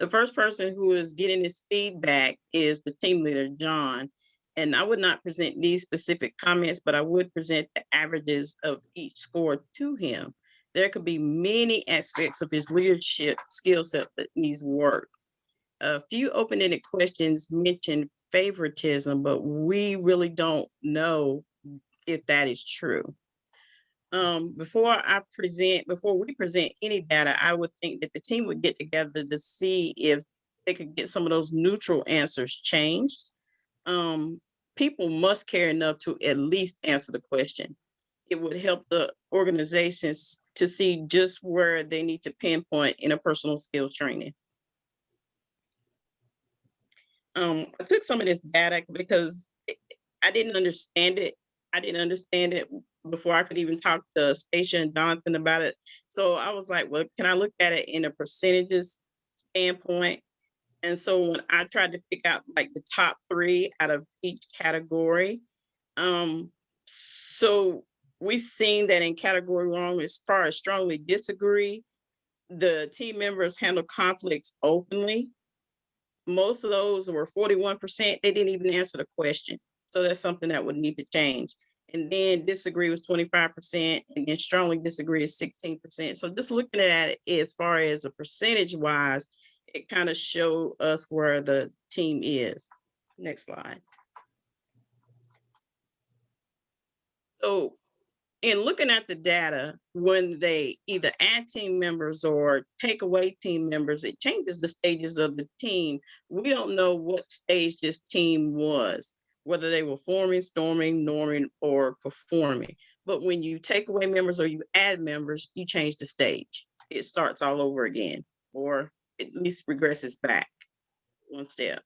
The first person who is getting this feedback is the team leader, John. And I would not present these specific comments, but I would present the averages of each score to him. There could be many aspects of his leadership skill set that needs work. A few open-ended questions mention favoritism, but we really don't know if that is true. Before we present any data, I would think that the team would get together to see if they could get some of those neutral answers changed. People must care enough to at least answer the question. It would help the organizations to see just where they need to pinpoint interpersonal skill training. I took some of this data because I didn't understand it. I didn't understand it before I could even talk to Stacia and Jonathan about it. So I was like, well, can I look at it in a percentages standpoint? And so when I tried to pick out like the top 3 out of each category, so we've seen that in category 1, as far as strongly disagree, the team members handle conflicts openly. Most of those were 41%. They didn't even answer the question. So that's something that would need to change. And then disagree was 25%, and then strongly disagree is 16%. So just looking at it as far as a percentage wise, it kind of showed us where the team is. Next slide. So in looking at the data, when they either add team members or take away team members, it changes the stages of the team. We don't know what stage this team was, whether they were forming, storming, norming, or performing. But when you take away members or you add members, you change the stage. It starts all over again, or at least regresses back one step.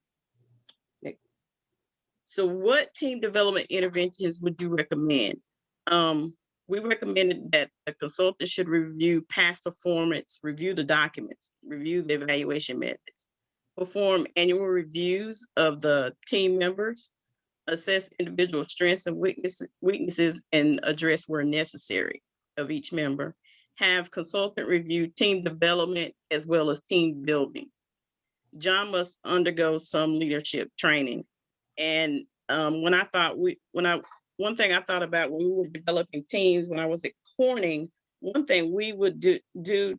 So what team development interventions would you recommend? We recommended that the consultant should review past performance, review the documents, review the evaluation methods, perform annual reviews of the team members, assess individual strengths and weaknesses, and address where necessary of each member, have consultant review team development as well as team building. John must undergo some leadership training. And one thing I thought about when we were developing teams when I was at Corning, one thing we would do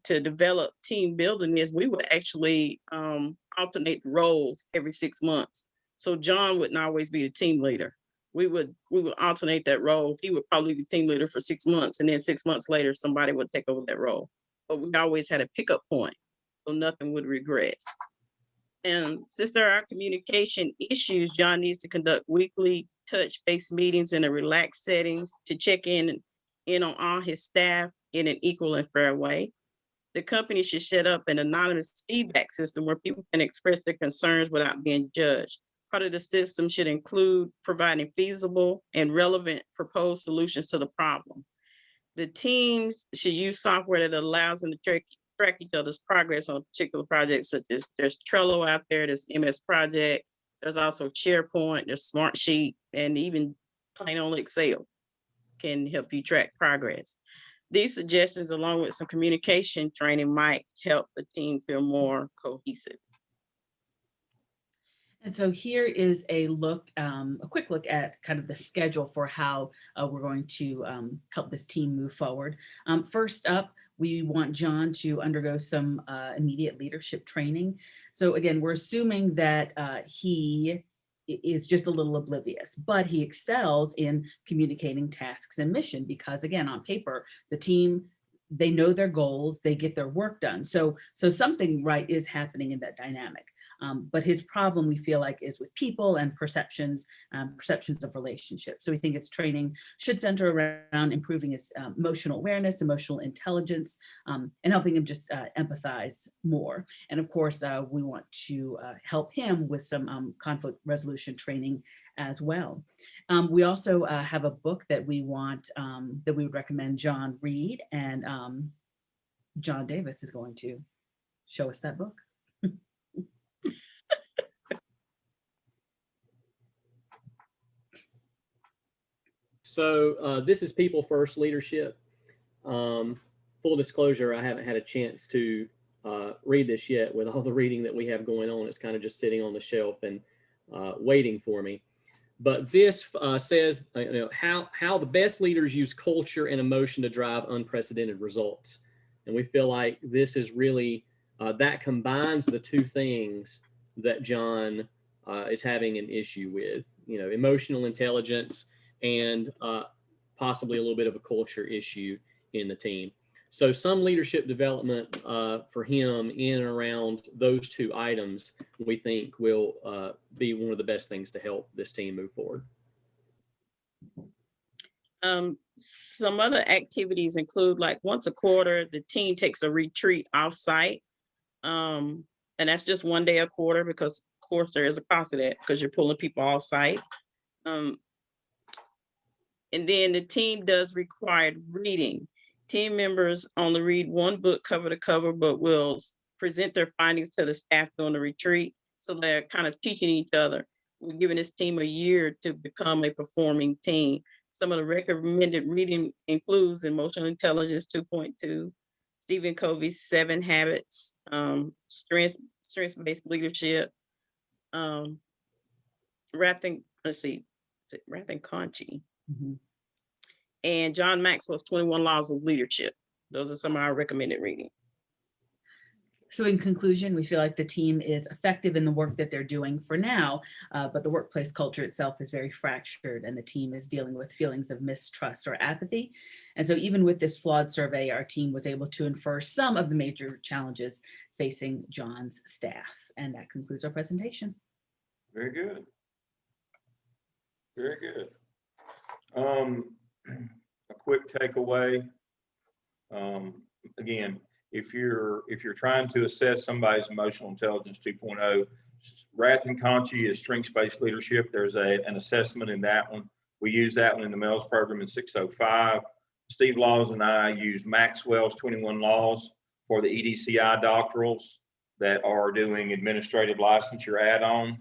to develop team building is we would actually alternate roles every 6 months. So John wouldn't always be the team leader. We would alternate that role. He would probably be the team leader for 6 months, and then 6 months later, somebody would take over that role. But we always had a pickup point, so nothing would regress. And since there are communication issues, John needs to conduct weekly touch-based meetings in a relaxed settings to check in on all his staff in an equal and fair way. The company should set up an anonymous feedback system where people can express their concerns without being judged. Part of the system should include providing feasible and relevant proposed solutions to the problem. The teams should use software that allows them to track each other's progress on a particular project, such as there's Trello out there, there's MS Project, there's also SharePoint, there's Smartsheet, and even plain old Excel can help you track progress. These suggestions, along with some communication training, might help the team feel more cohesive. And so here is a look, a quick look at kind of the schedule for how we're going to help this team move forward. First up, we want John to undergo some immediate leadership training. So again, we're assuming that he is just a little oblivious, but he excels in communicating tasks and mission because, again, on paper, the team, they know their goals, they get their work done. So something right is happening in that dynamic. But his problem, we feel like, is with people and perceptions of relationships. So we think his training should center around improving his emotional awareness, emotional intelligence, and helping him just empathize more. And of course, we want to help him with some conflict resolution training as well. We also have a book that we want, that we would recommend John read, and John Davis is going to show us that book. So this is People First Leadership. Full disclosure, I haven't had a chance to read this yet. With all the reading that we have going on, it's kind of just sitting on the shelf and waiting for me. But this says how the best leaders use culture and emotion to drive unprecedented results. And we feel like this is really, that combines the two things that John is having an issue with, emotional intelligence and possibly a little bit of a culture issue in the team. So some leadership development for him in and around those two items, we think will be one of the best things to help this team move forward. Some other activities include, like, once a quarter, the team takes a retreat off-site. And that's just one day a quarter because, of course, there is a cost to that because you're pulling people off-site. And then the team does required reading. Team members only read one book cover to cover, but will present their findings to the staff during the retreat. So they're kind of teaching each other. We're giving this team a year to become a performing team. Some of the recommended reading includes Emotional Intelligence 2.2, Stephen Covey's 7 Habits, Strengths-Based Leadership, Rathan Conchi, and John Maxwell's 21 Laws of Leadership. Those are some of our recommended readings. So in conclusion, we feel like the team is effective in the work that they're doing for now, but the workplace culture itself is very fractured and the team is dealing with feelings of mistrust or apathy. And so even with this flawed survey, our team was able to infer some of the major challenges facing John's staff. And that concludes our presentation. Very good. Very good. A quick takeaway. Again, if you're trying to assess somebody's emotional intelligence 2.0, Rathan Conchi is strengths-based leadership. There's an assessment in that one. We use that one in the MELS program in 605. Steve Laws and I use Maxwell's 21 Laws for the EDCI doctorals that are doing administrative licensure add-on.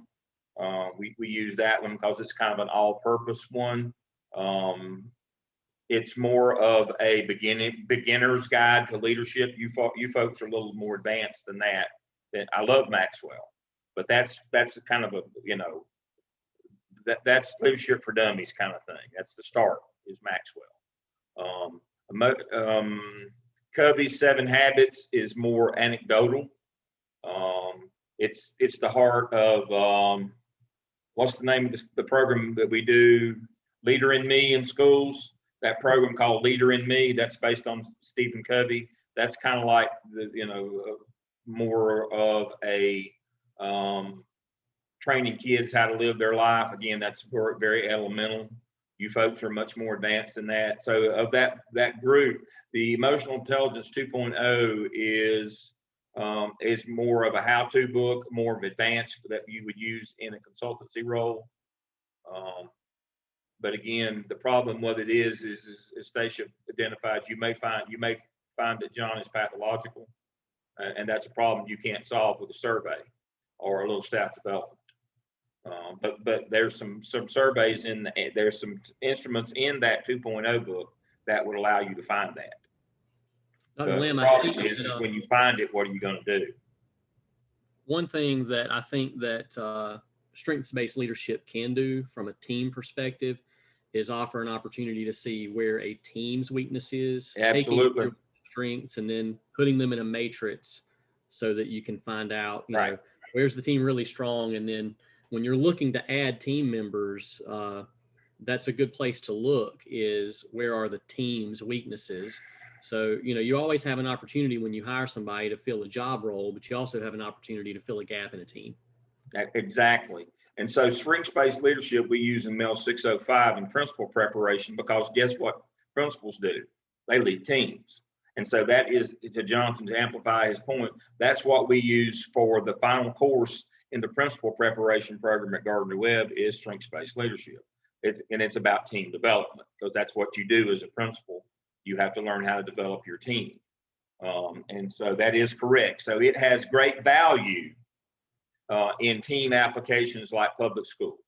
We use that one because it's kind of an all-purpose one. It's more of a beginner's guide to leadership. You folks are a little more advanced than that. I love Maxwell, but that's kind of a, that's leadership for dummies kind of thing. That's the start, is Maxwell. Covey's 7 Habits is more anecdotal. It's the heart of, what's the name of the program that we do, Leader in Me in schools? That program called Leader in Me, that's based on Stephen Covey. That's kind of like more of a training kids how to live their life. Again, that's very elemental. You folks are much more advanced than that. So of that group, the Emotional Intelligence 2.0 is more of a how-to book, more of advanced that you would use in a consultancy role. But again, the problem with it is Stacia identified, you may find that John is pathological, and that's a problem you can't solve with a survey or a little staff development. But there's some surveys there's some instruments in that 2.0 book that would allow you to find that. The problem is when you find it, what are you going to do? One thing that I think that strengths-based leadership can do from a team perspective is offer an opportunity to see where a team's weakness is, absolutely, taking strengths and then putting them in a matrix so that you can find out, where's the team really strong, and then when you're looking to add team members, that's a good place to look, is where are the team's weaknesses. So, you always have an opportunity when you hire somebody to fill a job role, but you also have an opportunity to fill a gap in a team. Exactly. And so strengths-based leadership we use in MEL 605 in principal preparation, because guess what principals do? They lead teams. And so that is, to Jonathan, to amplify his point, that's what we use for the final course in the principal preparation program at Gardner-Webb, is strengths-based leadership. It's about team development, because that's what you do as a principal. You have to learn how to develop your team. And so that is correct. So it has great value in team applications like public school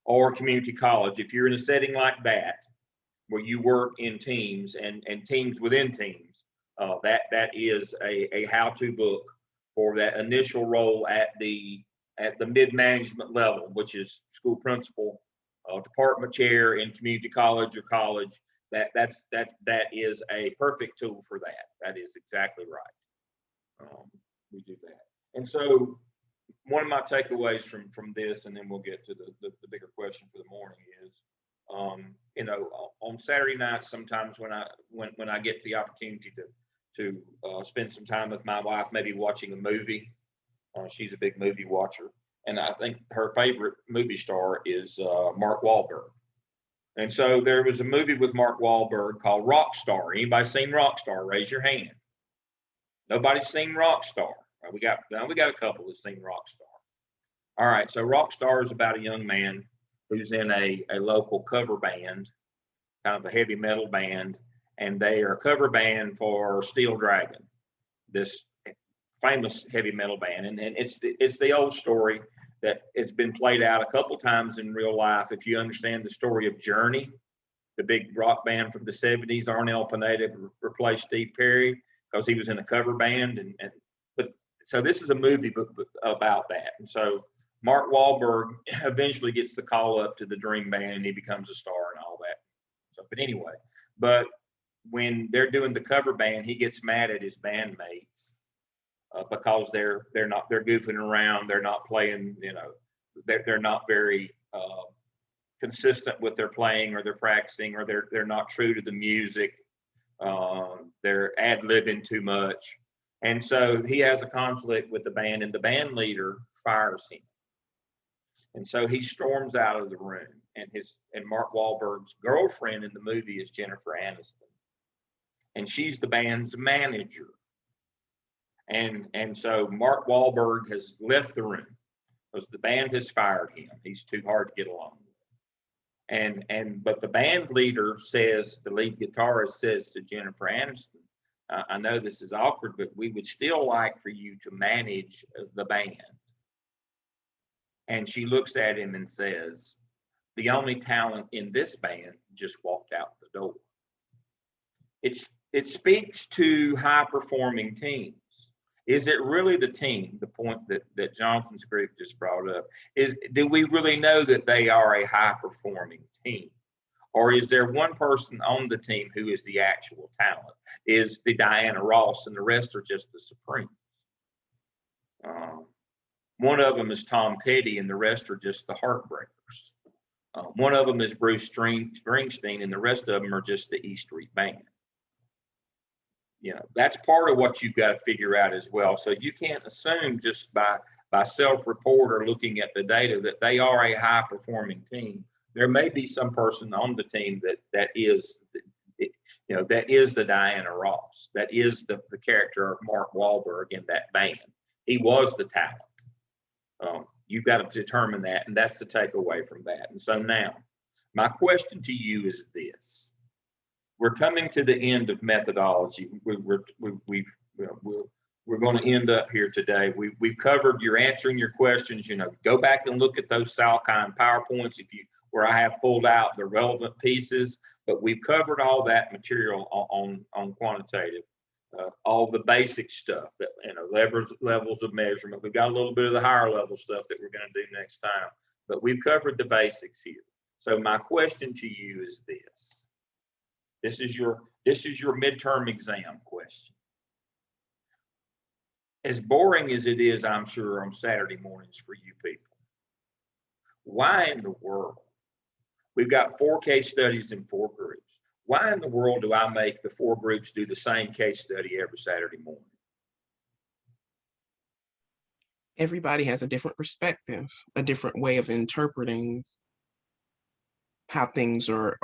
or community college. If you're in a setting like that, where you work in teams and teams within teams, that is a how-to book for that initial role at the mid-management level, which is school principal, department chair in community college or college. That is a perfect tool for that. That is exactly right. We do that. And so one of my takeaways from this, and then we'll get to the bigger question for the morning, is on Saturday nights, sometimes when I get the opportunity to spend some time with my wife, maybe watching a movie. She's a big movie watcher, and I think her favorite movie star is Mark Wahlberg. And so there was a movie with Mark Wahlberg called Rockstar. Anybody seen Rockstar? Raise your hand. Nobody's seen Rockstar. We got a couple that's seen Rockstar. All right, so Rockstar is about a young man who's in a local cover band, kind of a heavy metal band, and they are a cover band for Steel Dragon, this famous heavy metal band. And it's the old story that has been played out a couple times in real life. If you understand the story of Journey, the big rock band from the 70s, Arnel Pineda replaced Steve Perry because he was in a cover band. But so this is a movie about that. And so Mark Wahlberg eventually gets the call up to the Dream Band, and he becomes a star and all that. So, but anyway, when they're doing the cover band, he gets mad at his bandmates because they're goofing around, they're not playing, they're not very consistent with their playing or their practicing, or they're not true to the music. They're ad-libbing too much. And so he has a conflict with the band, and the band leader fires him. And so he storms out of the room, and Mark Wahlberg's girlfriend in the movie is Jennifer Aniston, and she's the band's manager. And so Mark Wahlberg has left the room because the band has fired him. He's too hard to get along with. But the band leader says, the lead guitarist says to Jennifer Aniston, I know this is awkward, but we would still like for you to manage the band. And she looks at him and says, the only talent in this band just walked out the door. It speaks to high-performing teams. Is it really the team, the point that Jonathan's group just brought up, do we really know that they are a high-performing team? Or is there one person on the team who is the actual talent, is the Diana Ross, and the rest are just the Supremes? One of them is Tom Petty, and the rest are just the Heartbreakers. One of them is Bruce Springsteen, and the rest of them are just the E Street Band. That's part of what you've got to figure out as well. So you can't assume just by self-report or looking at the data that they are a high-performing team. There may be some person on the team that is the Diana Ross, that is the character of Mark Wahlberg in that band. He was the talent. You've got to determine that, and that's the takeaway from that. And so now, my question to you is this. We're coming to the end of methodology. We're going to end up here today. We've covered, you're answering your questions. Go back and look at those Salkind PowerPoints where I have pulled out the relevant pieces, but we've covered all that material on quantitative. All the basic stuff, that levels of measurement. We've got a little bit of the higher level stuff that we're going to do next time, but we've covered the basics here. So my question to you is this. This is your midterm exam question. As boring as it is, I'm sure, on Saturday mornings for you people, Why in the world? We've got 4 case studies in 4 groups. Why in the world do I make the 4 groups do the same case study every Saturday morning? Everybody has a different perspective, a different way of interpreting how things are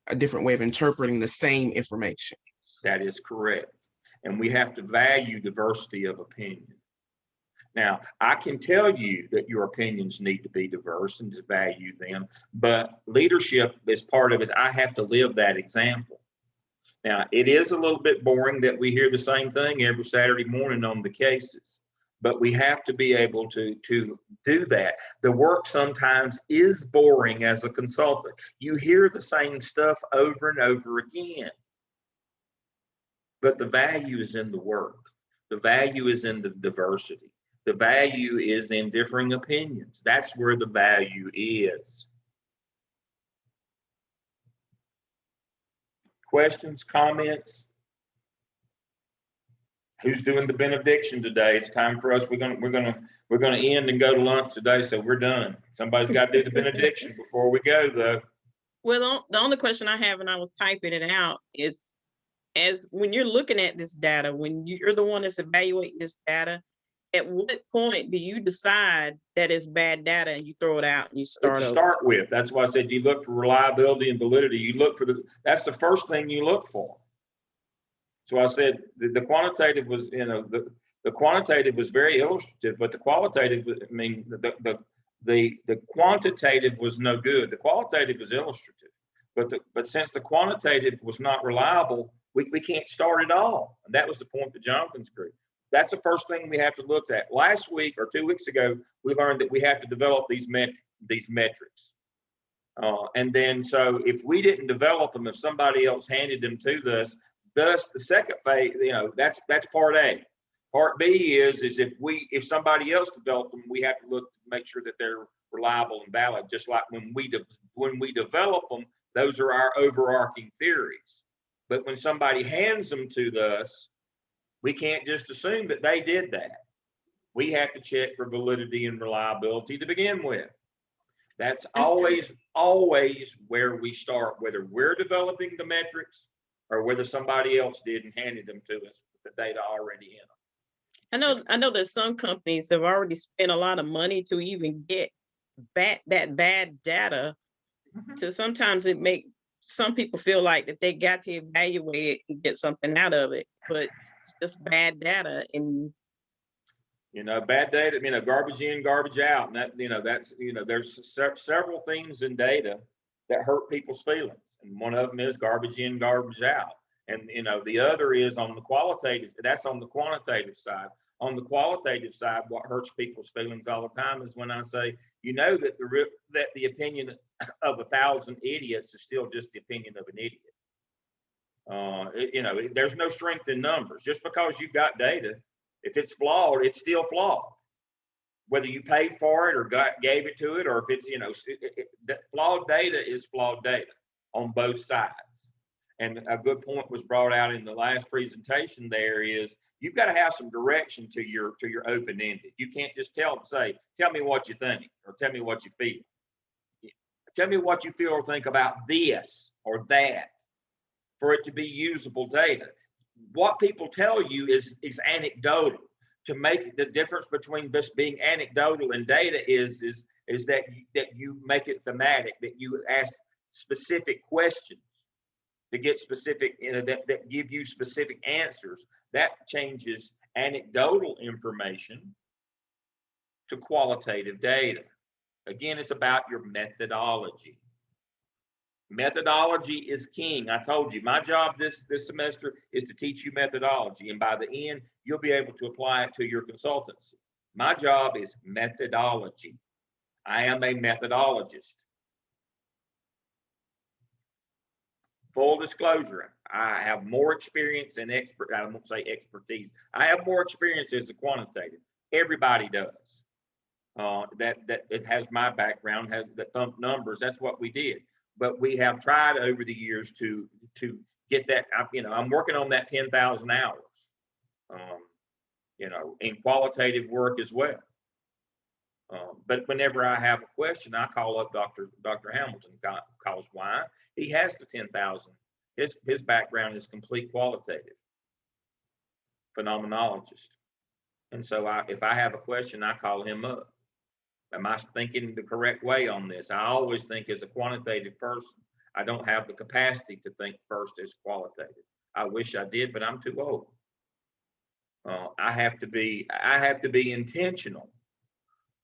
a different way of interpreting the same information. That is correct. And we have to value diversity of opinion. Now, I can tell you that your opinions need to be diverse and to value them, but leadership is part of it. I have to live that example. Now, it is a little bit boring that we hear the same thing every Saturday morning on the cases, but we have to be able to do that. The work sometimes is boring as a consultant. You hear the same stuff over and over again, but the value is in the work. The value is in the diversity. The value is in differing opinions. That's where the value is. Questions, comments? Who's doing the benediction today? It's time for us. We're gonna end and go to lunch today, so we're done. Somebody's got to do the benediction before we go, though. Well, the only question I have, and I was typing it out, is as when you're looking at this data, when you're the one that's evaluating this data, at what point do you decide that it's bad data and you throw it out and you start To over? start with, that's why I said you look for reliability and validity. You look for that's the first thing you look for. So I said the quantitative was, the quantitative was very illustrative, but the qualitative, I mean, the quantitative was no good. The qualitative was illustrative, but since the quantitative was not reliable, we can't start at all. And that was the point that Jonathan's group. That's the first thing we have to look at. Last week or 2 weeks ago, we learned that we have to develop these metrics. And then, so if we didn't develop them, if somebody else handed them to us, thus the second phase, that's part A. Part B is if somebody else developed them, we have to make sure that they're reliable and valid. Just like when we develop them, those are our overarching theories. But when somebody hands them to us, we can't just assume that they did that. We have to check for validity and reliability to begin with. That's always where we start, whether we're developing the metrics or whether somebody else did and handed them to us with the data already in them. I know that some companies have already spent a lot of money to even get that bad data. So sometimes it makes some people feel like that they got to evaluate it and get something out of it, but it's just bad data. And bad data, garbage in, garbage out. And there's several things in data that hurt people's feelings. And one of them is garbage in, garbage out. And, the other is on the qualitative, that's on the quantitative side. On the qualitative side, what hurts people's feelings all the time is when I say, that the opinion of 1,000 idiots is still just the opinion of an idiot. There's no strength in numbers. Just because you've got data, if it's flawed, it's still flawed. Whether you paid for it or gave it to it, or if it's, flawed data is flawed data on both sides. And a good point was brought out in the last presentation there is you've got to have some direction to your open-ended. You can't just tell me what you think or tell me what you feel. Tell me what you feel or think about this or that for it to be usable data. What people tell you is anecdotal. To make the difference between just being anecdotal and data is that you make it thematic, that you ask specific questions to get specific, that give you specific answers. That changes anecdotal information to qualitative data. Again, it's about your methodology. Methodology is king. I told you, my job this semester is to teach you methodology. And by the end, you'll be able to apply it to your consultancy. My job is methodology. I am a methodologist. Full disclosure, I have more experience and I won't say expertise. I have more experience as a quantitative. Everybody does. That it has my background, has the thump numbers. That's what we did. But we have tried over the years to get that. I'm working on that 10,000 hours. In qualitative work as well. But whenever I have a question, I call up Dr. Hamilton, because why? He has the 10,000. His background is complete qualitative phenomenologist. And so if I have a question, I call him up. Am I thinking the correct way on this? I always think as a quantitative person, I don't have the capacity to think first as qualitative. I wish I did, but I'm too old. I have to be intentional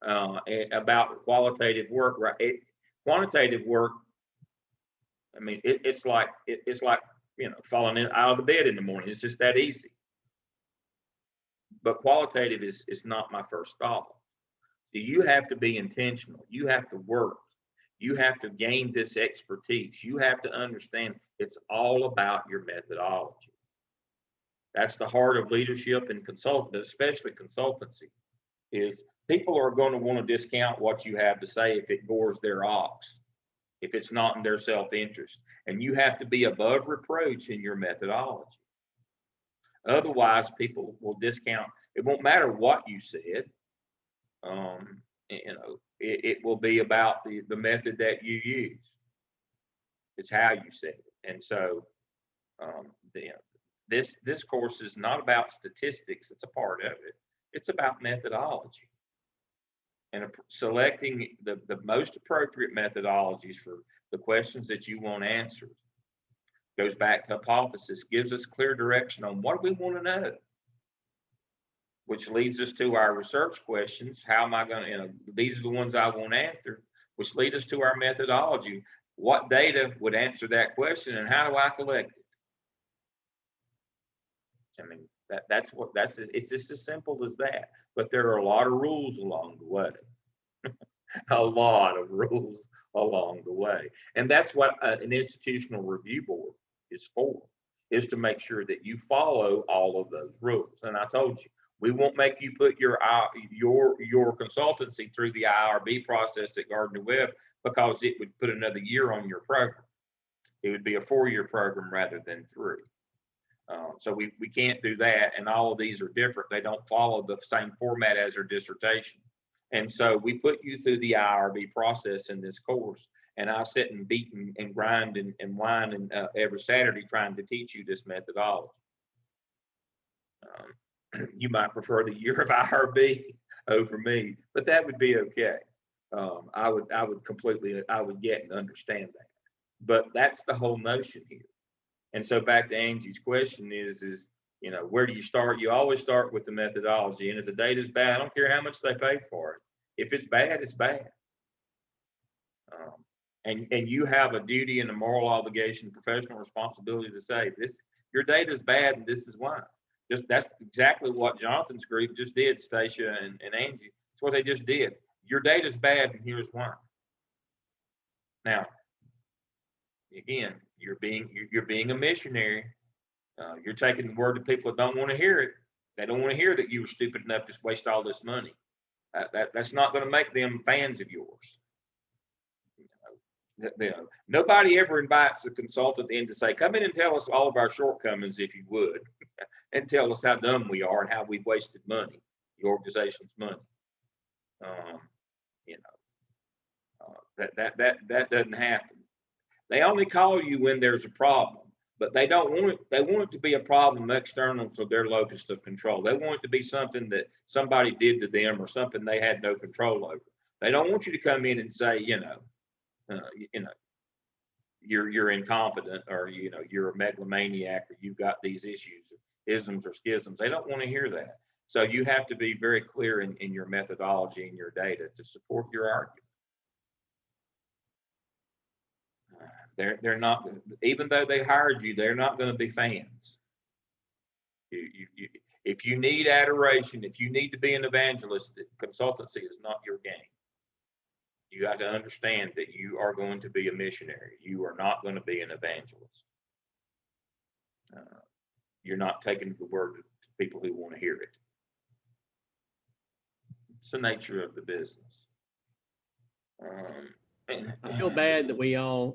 about qualitative work. Right? Quantitative work. I mean, it's like falling out of the bed in the morning. It's just that easy. But qualitative is not my first thought. So you have to be intentional. You have to work. You have to gain this expertise. You have to understand it's all about your methodology. That's the heart of leadership and consulting, especially consultancy, is people are going to want to discount what you have to say if it gores their ox, if it's not in their self-interest. And you have to be above reproach in your methodology. Otherwise, people will discount. It won't matter what you said. It will be about the method that you use. It's how you said it. And so this course is not about statistics. It's a part of it. It's about methodology and selecting the most appropriate methodologies for the questions that you want answered. Goes back to hypothesis, gives us clear direction on what we want to know, which leads us to our research questions. How am I going to, these are the ones I want answered, which lead us to our methodology. What data would answer that question and how do I collect it? I mean, it's just as simple as that. But there are a lot of rules along the way. A lot of rules along the way. And that's what an institutional review board is for, is to make sure that you follow all of those rules. And I told you, we won't make you put your consultancy through the IRB process at Gardner Webb, because it would put another year on your program. It would be a 4-year program rather than 3. So we can't do that. And all of these are different. They don't follow the same format as their dissertation. And so we put you through the IRB process in this course. And I sit and beat and grind and whine every Saturday trying to teach you this methodology. You might prefer the year of IRB over me, but that would be okay. I would get and understand that. But that's the whole notion here. And so back to Angie's question is where do you start? You always start with the methodology. And if the data is bad, I don't care how much they paid for it. If it's bad, it's bad. And you have a duty and a moral obligation, professional responsibility to say your data is bad and this is why. That's exactly what Jonathan's group just did, Stacia and Angie. It's what they just did. Your data is bad and here's why. Now, again, you're being a missionary. You're taking the word to people that don't want to hear it. They don't want to hear that you were stupid enough to waste all this money. That's not going to make them fans of yours. Nobody ever invites a consultant in to say, come in and tell us all of our shortcomings, if you would, and tell us how dumb we are and how we've wasted money, the organization's money. That doesn't happen. They only call you when there's a problem, but they don't want it. They want it to be a problem external to their locus of control. They want it to be something that somebody did to them or something they had no control over. They don't want you to come in and say, you're incompetent, or you're a megalomaniac, or you've got these issues, isms or schisms. They don't want to hear that. So you have to be very clear in your methodology and your data to support your argument. They're not, even though they hired you, they're not going to be fans. If you need adoration, if you need to be an evangelist, consultancy is not your game. You got to understand that you are going to be a missionary. You are not going to be an evangelist. You're not taking the word to people who want to hear it. It's the nature of the business. I feel bad that we all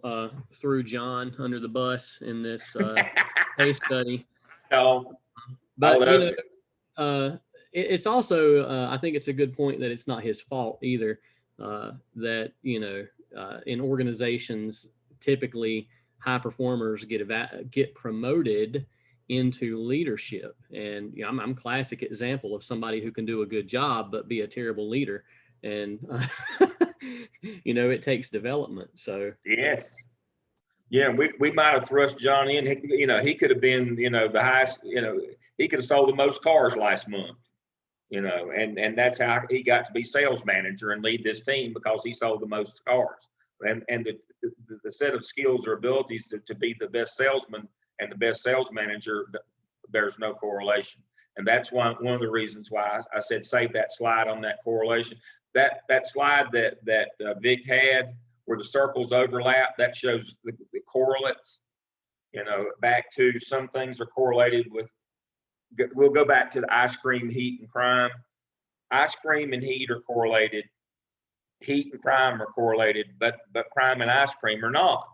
threw John under the bus in this case study. No, but it's also, I think it's a good point that it's not his fault either. That, you know, in organizations, typically high performers get promoted into leadership. And you know, I'm classic example of somebody who can do a good job but be a terrible leader. And you know, it takes development. So yes. Yeah, we might have thrust John in. You know, he could have been, you know, the highest, you know, he could have sold the most cars last month, you know, and that's how he got to be sales manager and lead this team, because he sold the most cars. And the set of skills or abilities to be the best salesman and the best sales manager, there's no correlation. And that's one of the reasons why I said save that slide on that correlation. That slide that Vic had, where the circles overlap, that shows the correlates, you know, back to some things are correlated with, we'll go back to the ice cream, heat, and crime. Ice cream and heat are correlated. Heat and crime are correlated, but crime and ice cream are not.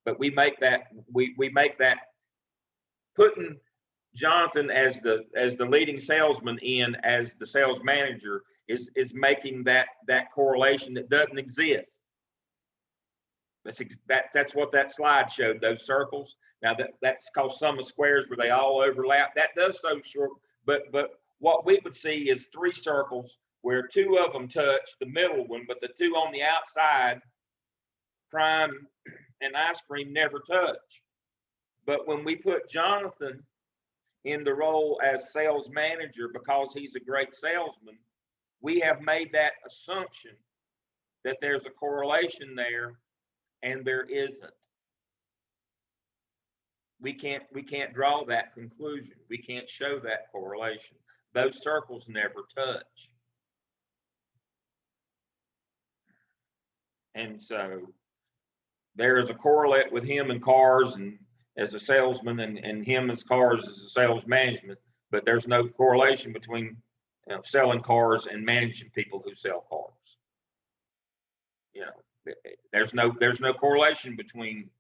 But we make that, we make that, putting Jonathan as the leading salesman in as the sales manager is making that correlation that doesn't exist. That's what that slide showed, those circles. Now that's called sum of squares, where they all overlap. That does so short, but what we would see is 3 circles where 2 of them touch the middle one, but the 2 on the outside, crime and ice cream, never touch. But when we put Jonathan in the role as sales manager, because he's a great salesman, we have made that assumption that there's a correlation there, and there isn't. We can't draw that conclusion. We can't show that correlation. Those circles never touch. And so there is a correlate with him and cars and as a salesman, and him as cars as a sales management, but there's no correlation between, you know, selling cars and managing people who sell cars. You know, there's no correlation between,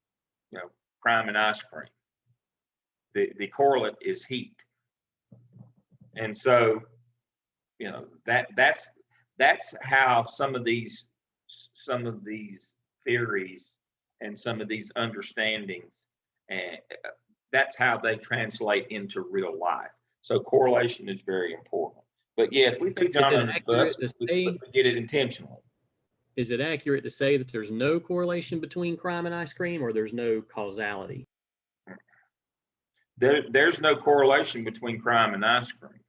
you know, crime and ice cream. The correlate is heat. And so, you know, that's how some of these theories and some of these understandings, and that's how they translate into real life. So correlation is very important. But yes, we think John under the bus, we did it intentionally. Is it accurate to say that there's no correlation between crime and ice cream, or there's no causality? There's no correlation between crime and ice cream.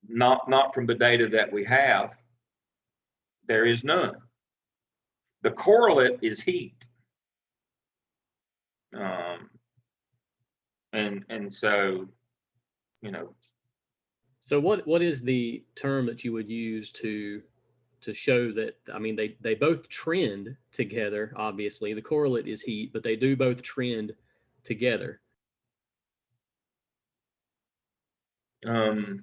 Not from the data that we have. There is none. The correlate is heat. And so, you know. So what is the term that you would use to show that, I mean, they both trend together, obviously. The correlate is heat, but they do both trend together. The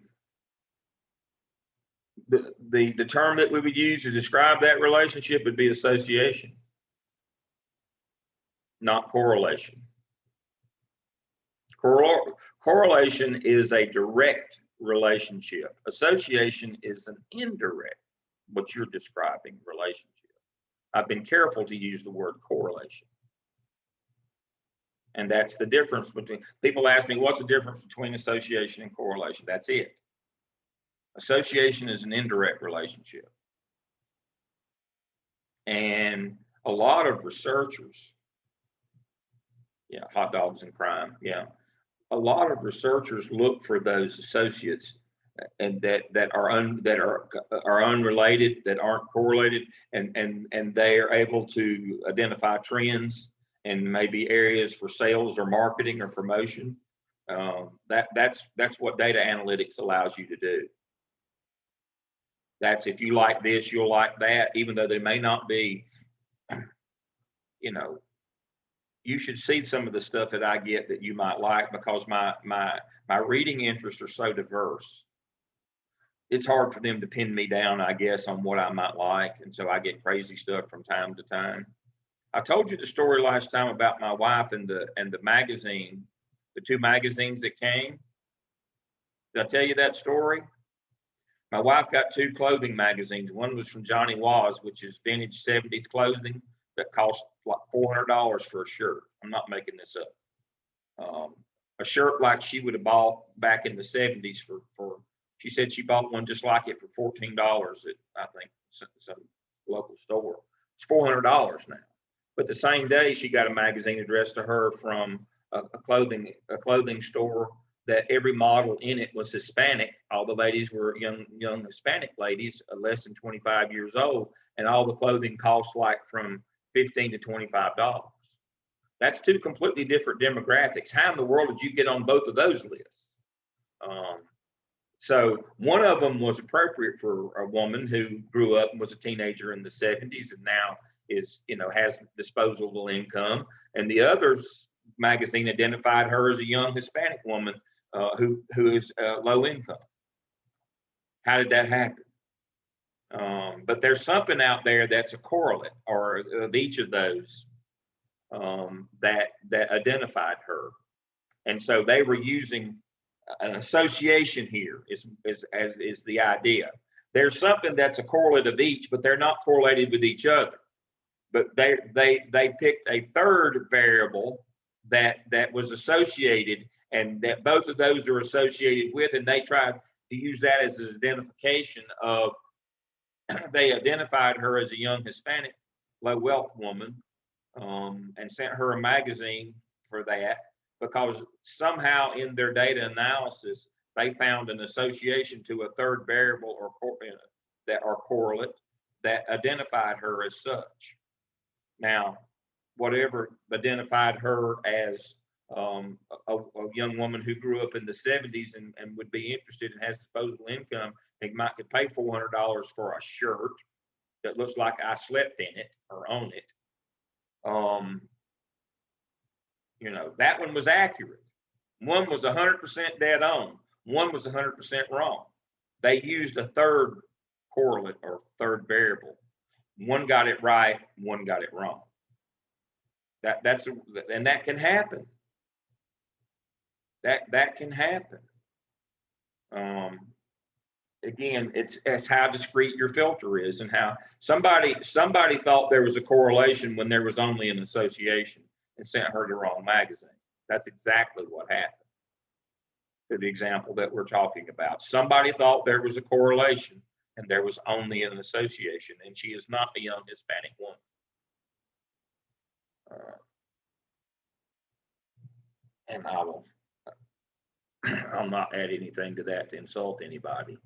term that we would use to describe that relationship would be association, not correlation. Correlation is a direct relationship. Association is an indirect, what you're describing, relationship. I've been careful to use the word correlation. And that's the difference between, people ask me, what's the difference between association and correlation? That's it. Association is an indirect relationship. And a lot of researchers, yeah, hot dogs and crime, yeah. A lot of researchers look for those associates and that are unrelated, that aren't correlated, and they are able to identify trends and maybe areas for sales or marketing or promotion. That's what data analytics allows you to do. That's, if you like this, you'll like that, even though they may not be, you know. You should see some of the stuff that I get that you might like, because my reading interests are so diverse. It's hard for them to pin me down, I guess, on what I might like. And so I get crazy stuff from time to time. I told you the story last time about my wife and the magazine, the 2 magazines that came. Did I tell you that story? My wife got 2 clothing magazines. One was from Johnny Was, which is vintage 70s clothing that cost like $400 for a shirt. I'm not making this up. A shirt like she would have bought back in the 70s for she said she bought one just like it for $14 at, I think, some local store. It's $400 now. But the same day, she got a magazine addressed to her from a clothing store that every model in it was Hispanic. All the ladies were young Hispanic ladies, less than 25 years old, and all the clothing cost like from $15 to $25. That's 2 completely different demographics. How in the world did you get on both of those lists? So one of them was appropriate for a woman who grew up and was a teenager in the 70s and now is, has disposable income. And the other's magazine identified her as a young Hispanic woman who is low income. How did that happen? But there's something out there that's a correlate or of each of those that identified her. And so they were using an association here is the idea. There's something that's a correlate of each, but they're not correlated with each other. But they picked a third variable that was associated, and that both of those are associated with, and they tried to use that as an identification of, they identified her as a young Hispanic low wealth woman, and sent her a magazine for that, because somehow in their data analysis, they found an association to a third variable or correlate that identified her as such. Now, whatever identified her as a young woman who grew up in the 70s and would be interested and has disposable income, they might could pay $400 for a shirt that looks like I slept in it or own it. That one was accurate. One was 100% dead on. One was 100% wrong. They used a third correlate or third variable. One got it right, one got it wrong. And that can happen. That can happen. Again, it's how discrete your filter is, and how somebody thought there was a correlation when there was only an association and sent her the wrong magazine. That's exactly what happened to the example that we're talking about. Somebody thought there was a correlation and there was only an association, and she is not a young Hispanic woman. And I'll not add anything to that to insult anybody.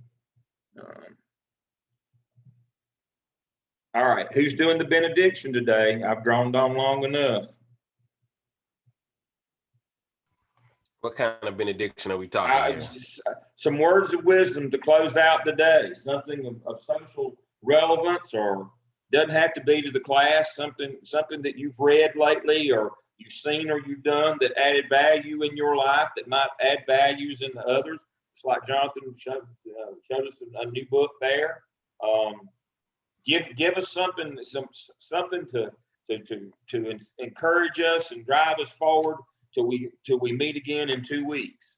All right, who's doing the benediction today? I've droned on long enough. What kind of benediction are we talking here? Some words of wisdom to close out the day. Something of social relevance, or doesn't have to be to the class. Something that you've read lately, or you've seen, or you've done that added value in your life, that might add values in others. It's like Jonathan showed us a new book there. Give us something to encourage us and drive us forward till we meet again in 2 weeks.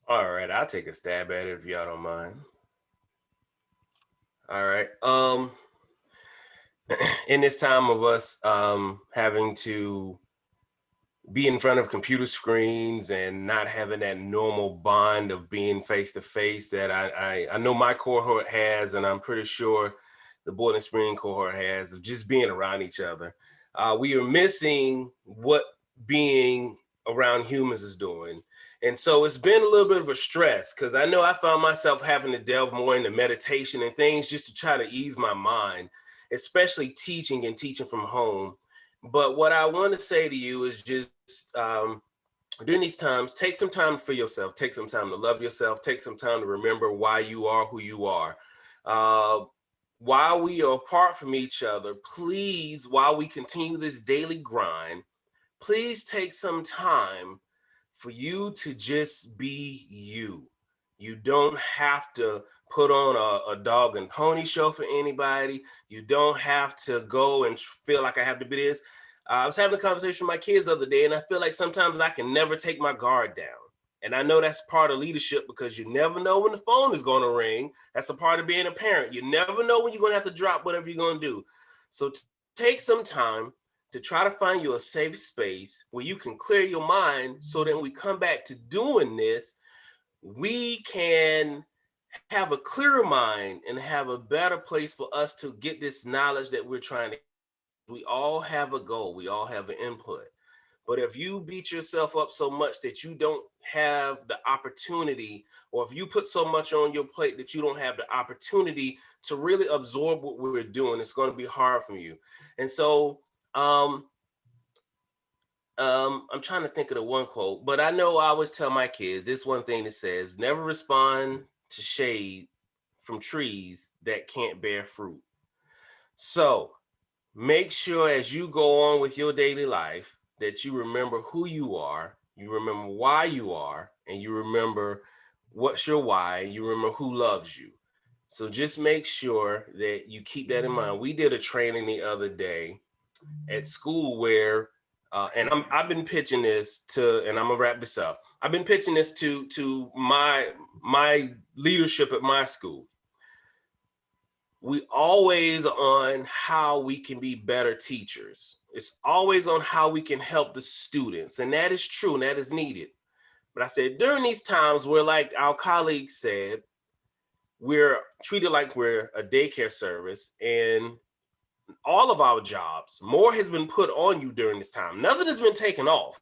All right, I'll take a stab at it if y'all don't mind. All right. In this time of us having to be in front of computer screens and not having that normal bond of being face to face that I know my cohort has, and I'm pretty sure the Boiling and Spring cohort has, of just being around each other. We are missing what being around humans is doing. And so it's been a little bit of a stress, because I know I found myself having to delve more into meditation and things just to try to ease my mind, especially teaching from home. But what I want to say to you is just during these times, take some time for yourself, take some time to love yourself, take some time to remember why you are who you are. While we are apart from each other, please, while we continue this daily grind, please take some time for you to just be you. You don't have to put on a dog and pony show for anybody. You don't have to go and feel like I have to be this. I was having a conversation with my kids the other day, and I feel like sometimes I can never take my guard down. And I know that's part of leadership because you never know when the phone is going to ring. That's a part of being a parent. You never know when you're going to have to drop whatever you're going to do. So take some time to try to find you a safe space where you can clear your mind so that when we come back to doing this, we can have a clearer mind and have a better place for us to get this knowledge that we're trying to. We all have a goal. We all have an input. But if you beat yourself up so much that you don't have the opportunity, or if you put so much on your plate that you don't have the opportunity to really absorb what we're doing, it's going to be hard for you. And so I'm trying to think of the one quote, but I know I always tell my kids this one thing that says, never respond to shade from trees that can't bear fruit. So make sure as you go on with your daily life that you remember who you are, you remember why you are, and you remember what's your why, and you remember who loves you. So just make sure that you keep that in mind. We did a training the other day at school where, and I've been pitching this to, and I'm gonna wrap this up. I've been pitching this to my leadership at my school. We always on how we can be better teachers. It's always on how we can help the students. And that is true, and that is needed. But I said, during these times where, like our colleagues said, we're treated like we're a daycare service, and all of our jobs, more has been put on you during this time. Nothing has been taken off.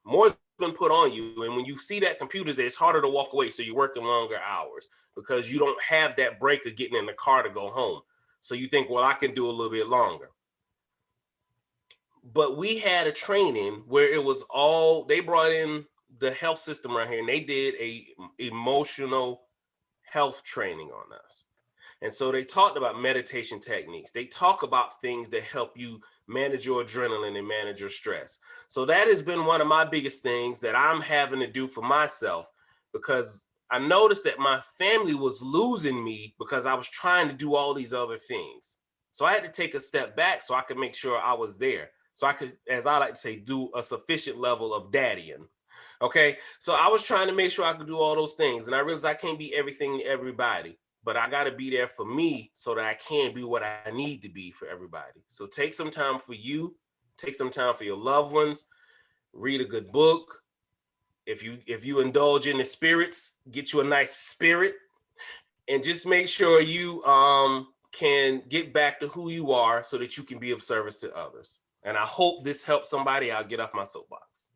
More has been put on you. And when you see that computer's there, it's harder to walk away. So you're working longer hours because you don't have that break of getting in the car to go home. So you think, well, I can do a little bit longer. But we had a training where it was all, they brought in the health system right here, and they did a emotional health training on us. And so they talked about meditation techniques. They talk about things that help you manage your adrenaline and manage your stress. So that has been one of my biggest things that I'm having to do for myself, because I noticed that my family was losing me because I was trying to do all these other things. So I had to take a step back so I could make sure I was there. So I could, as I like to say, do a sufficient level of daddying. Okay. So I was trying to make sure I could do all those things. And I realized I can't be everything to everybody, but I got to be there for me so that I can be what I need to be for everybody. So take some time for you, take some time for your loved ones, read a good book. If you indulge in the spirits, get you a nice spirit, and just make sure you can get back to who you are so that you can be of service to others. And I hope this helps somebody. I'll get off my soapbox.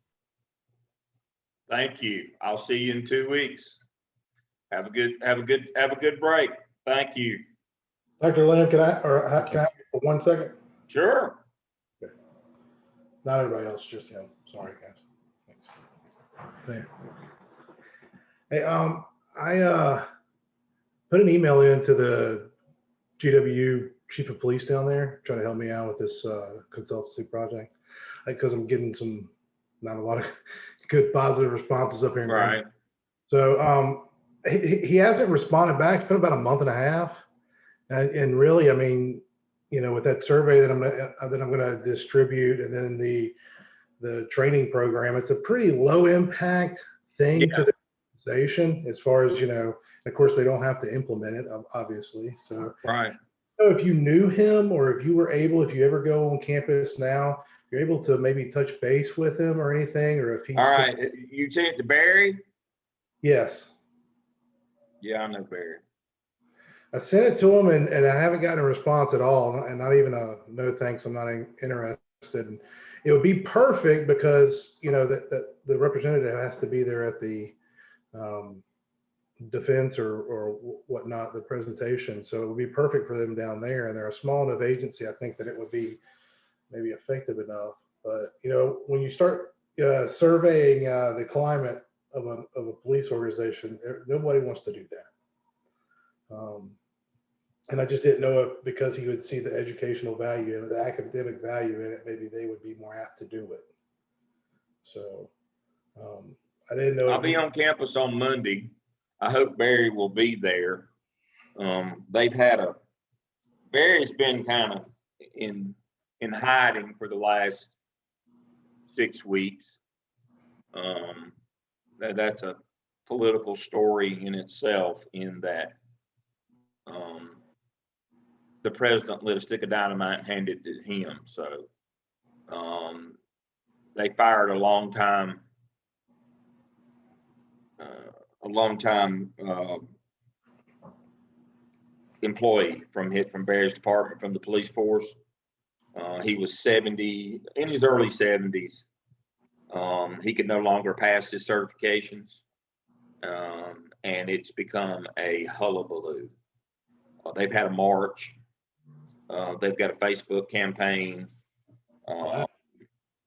Thank you. I'll see you in 2 weeks. Have a good break. Thank you. Dr. Lamb, can I have you for 1 second? Sure. Okay. Not everybody else, just him. Sorry, guys. Thanks. Hey, I put an email into the GW Chief of Police down there, trying to help me out with this consultancy project, because I'm getting not a lot of good positive responses up here. Right. So he hasn't responded back. It's been about a month and a half, and really, I mean, with that survey that I'm gonna distribute, and then the training program, it's a pretty low impact thing to the organization, as far as, of course they don't have to implement it, obviously. So right. So if you knew him, or if you ever go on campus now, you're able to maybe touch base with him or anything, or if he's all right. You sent it to Barry? Yes. Yeah, I know Barry. I sent it to him, and I haven't gotten a response at all, and not even a no thanks, I'm not interested. And it would be perfect because that the representative has to be there at the defense or whatnot, the presentation. So it would be perfect for them down there, and they're a small enough agency, I think, that it would be maybe effective enough. But when you start surveying the climate of a police organization, nobody wants to do that. And I just didn't know if, because he would see the educational value and the academic value in it, maybe they would be more apt to do it. So I didn't know. I'll be on campus on Monday. I hope Barry will be there. Barry's been kind of in hiding for the last 6 weeks. That's a political story in itself, in that the president lit a stick of dynamite and handed it to him. So they fired a long time employee from Barry's department, from the police force. He was 70, in his early 70s. He could no longer pass his certifications, and it's become a hullabaloo. They've had a march. They've got a Facebook campaign.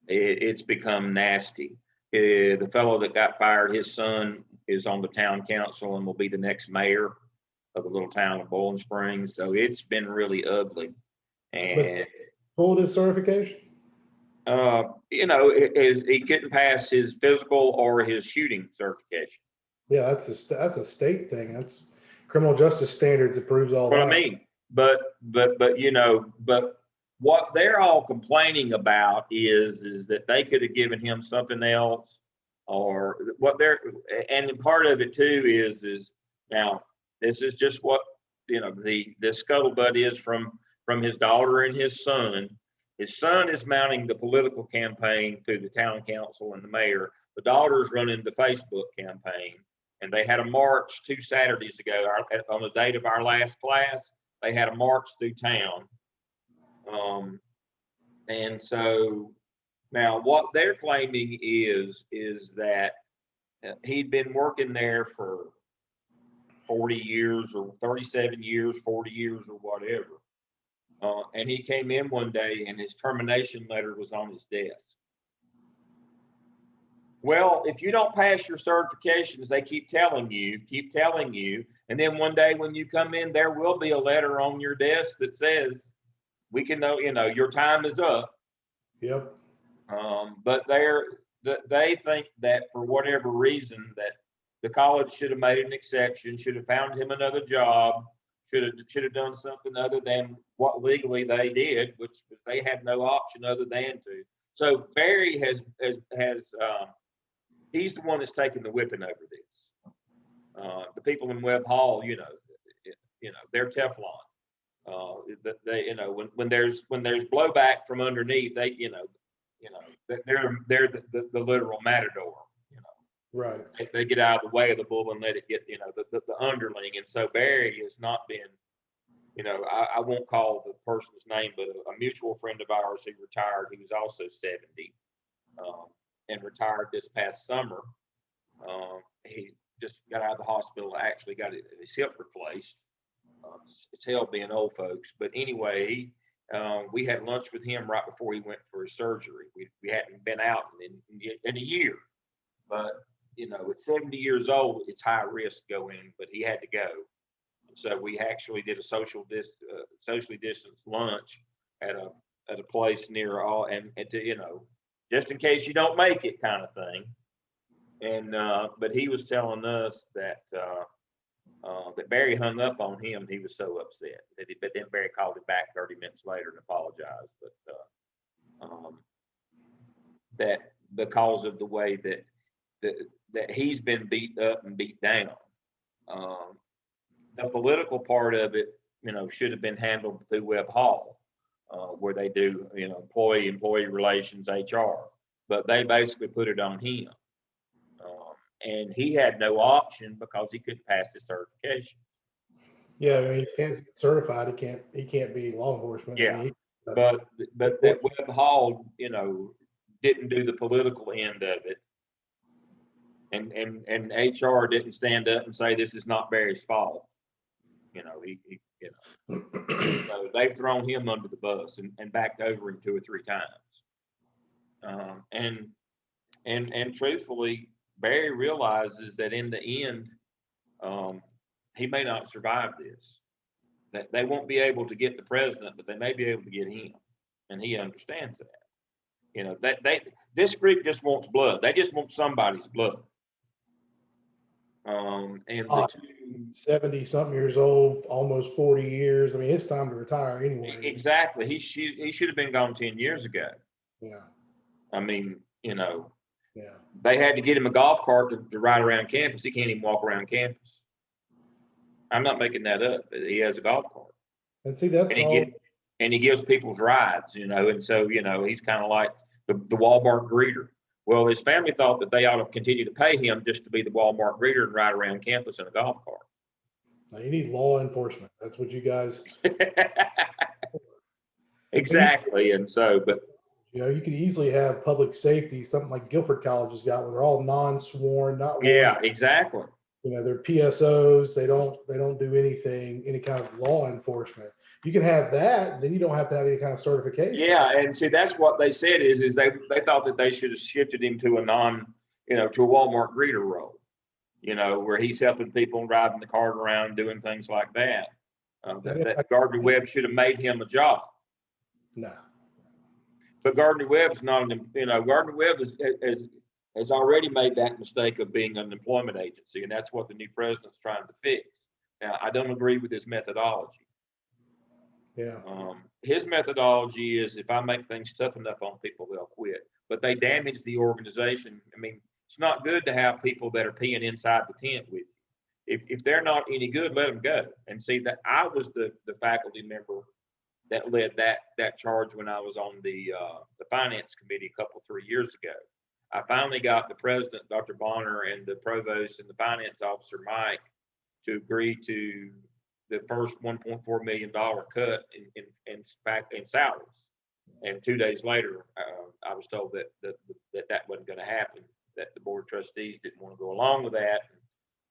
It's become nasty. The fellow that got fired, his son is on the town council and will be the next mayor of the little town of Bowling Springs. So it's been really ugly. And pulled his certification? He couldn't pass his physical or his shooting certification. Yeah, that's a state thing. That's criminal justice standards approves all that. What I mean, but what they're all complaining about is that they could have given him something else, or and part of it too is now, this is just what the scuttlebutt is from his daughter and his son. His son is mounting the political campaign through the town council and the mayor. The daughter's running the Facebook campaign. And they had a march 2 Saturdays ago on the date of our last class. They had a march through town. And so now what they're claiming is that he'd been working there for 40 years or 37 years, 40 years or whatever. And he came in one day and his termination letter was on his desk. Well, if you don't pass your certifications, they keep telling you, and then one day when you come in, there will be a letter on your desk that says, we can know, your time is up. Yep. But they think that for whatever reason that the college should have made an exception, should have found him another job, should have done something other than what legally they did, which they had no option other than to. So Barry has he's the one that's taking the whipping over this. The people in Webb Hall, they're Teflon. When there's blowback from underneath, they're the literal matador. Right. They get out of the way of the bull and let it get, the underling. And so Barry has not been, I won't call the person's name, but a mutual friend of ours who retired, he was also 70, and retired this past summer. He just got out of the hospital, actually got his hip replaced. It's hell being old folks. But anyway, we had lunch with him right before he went for his surgery. We hadn't been out in a year, but at 70 years old, it's high risk to go in, but he had to go. So we actually did a socially distanced lunch at a place near and to, just in case you don't make it, kind of thing. And but he was telling us that that Barry hung up on him. He was so upset but then Barry called him back 30 minutes later and apologized. But that because of the way that he's been beat up and beat down, the political part of it, should have been handled through Webb Hall, where they do, employee relations, HR, but they basically put it on him. And he had no option because he couldn't pass his certification. Yeah, I mean, he can't get certified. He can't be law enforcement. Yeah, but that Webb Hall, didn't do the political end of it, and HR didn't stand up and say this is not Barry's fault. So they've thrown him under the bus and backed over him 2 or 3 times. And truthfully, Barry realizes that in the end, he may not survive this. That they won't be able to get the president, but they may be able to get him, and he understands that. This group just wants blood. They just want somebody's blood. And 70-something years old, almost 40 years. I mean, it's time to retire anyway. Exactly. He should have been gone 10 years ago. Yeah. I mean, You know, Yeah. they had to get him a golf cart to ride around campus. He can't even walk around campus. I'm not making that up. He has a golf cart. And see, that's And all. he gives people's rides, you know, and so, you know, he's kind of like the Walmart greeter. Well, his family thought that they ought to continue to pay him just to be the Walmart greeter and ride around campus in a golf cart. Now, you need law enforcement. That's what you guys. Exactly. And so, but you know, you could easily have public safety, something like Guilford College has got, where they're all non-sworn, not law. yeah, exactly. You know, they're PSOs. They don't do anything, any kind of law enforcement. You can have that, then you don't have to have any kind of certification. Yeah, and see, that's what they said is they thought that they should have shifted him to a to a Walmart greeter role, you know, where he's helping people and riding the cart around, doing things like that. That Gardner-Webb should have made him a job. No. But Gardner-Webb's not Gardner-Webb has already made that mistake of being an employment agency, and that's what the new president's trying to fix. Now, I don't agree with his methodology. Yeah. His methodology is if I make things tough enough on people, they'll quit. But they damage the organization. I mean, it's not good to have people that are peeing inside the tent with you. If they're not any good, let them go. And see that I was the faculty member that led that charge when I was on the finance committee a couple 3 years ago. I finally got the president, Dr. Bonner, and the provost and the finance officer, Mike, to agree to the first $1.4 million cut in salaries. And 2 days later, I was told that wasn't going to happen, that the board of trustees didn't want to go along with that.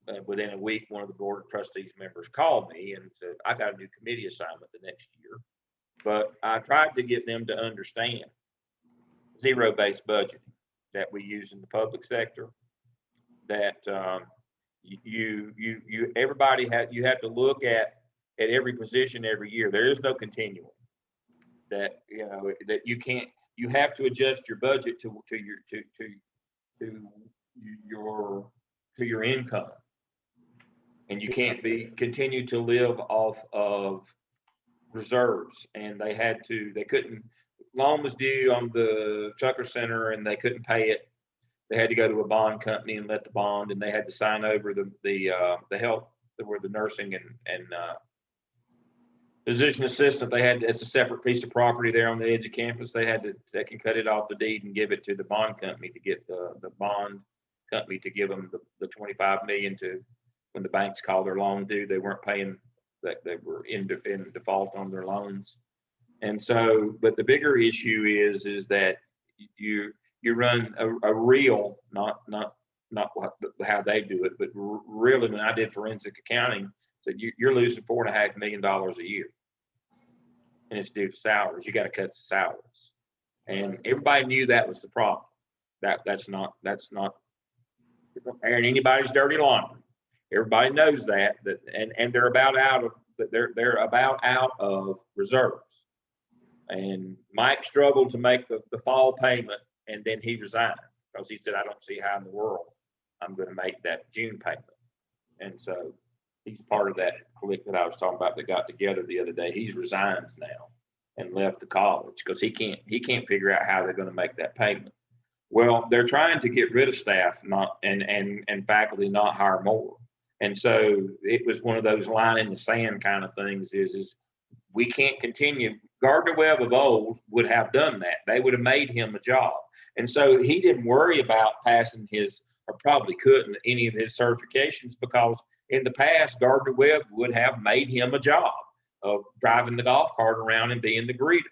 And within a week, one of the board of trustees members called me and said, I got a new committee assignment the next year. But I tried to get them to understand zero-based budgeting that we use in the public sector, that you have to look at every position every year. There is no continuum. That that you have to adjust your budget to your income, and you can't continue to live off of reserves. And they couldn't. Loan was due on the Tucker Center, and they couldn't pay it. They had to go to a bond company and let the bond, and they had to sign over the health, where the nursing and physician assistant. It's a separate piece of property there on the edge of campus. They can cut it off the deed and give it to the bond company to get the bond company to give them the $25 million to when the banks called their loan due. They weren't paying, that they were in default on their loans. And so, but the bigger issue is that you run a real, not how they do it, but really when I did forensic accounting, said you're losing $4.5 million a year, and it's due to salaries. You got to cut the salaries, and everybody knew that was the problem. That's not airing anybody's dirty laundry. Everybody knows that and they're about out of reserves. And Mike struggled to make the fall payment, and then he resigned because he said, I don't see how in the world I'm going to make that June payment. And so he's part of that clique that I was talking about that got together the other day. He's resigned now and left the college because he can't figure out how they're going to make that payment. Well, they're trying to get rid of staff, and faculty, not hire more. And so it was one of those line in the sand kind of things. Is we can't continue. Gardner-Webb of old would have done that. They would have made him a job. And so he didn't worry about passing or probably couldn't, any of his certifications, because in the past, Gardner-Webb would have made him a job of driving the golf cart around and being the greeter.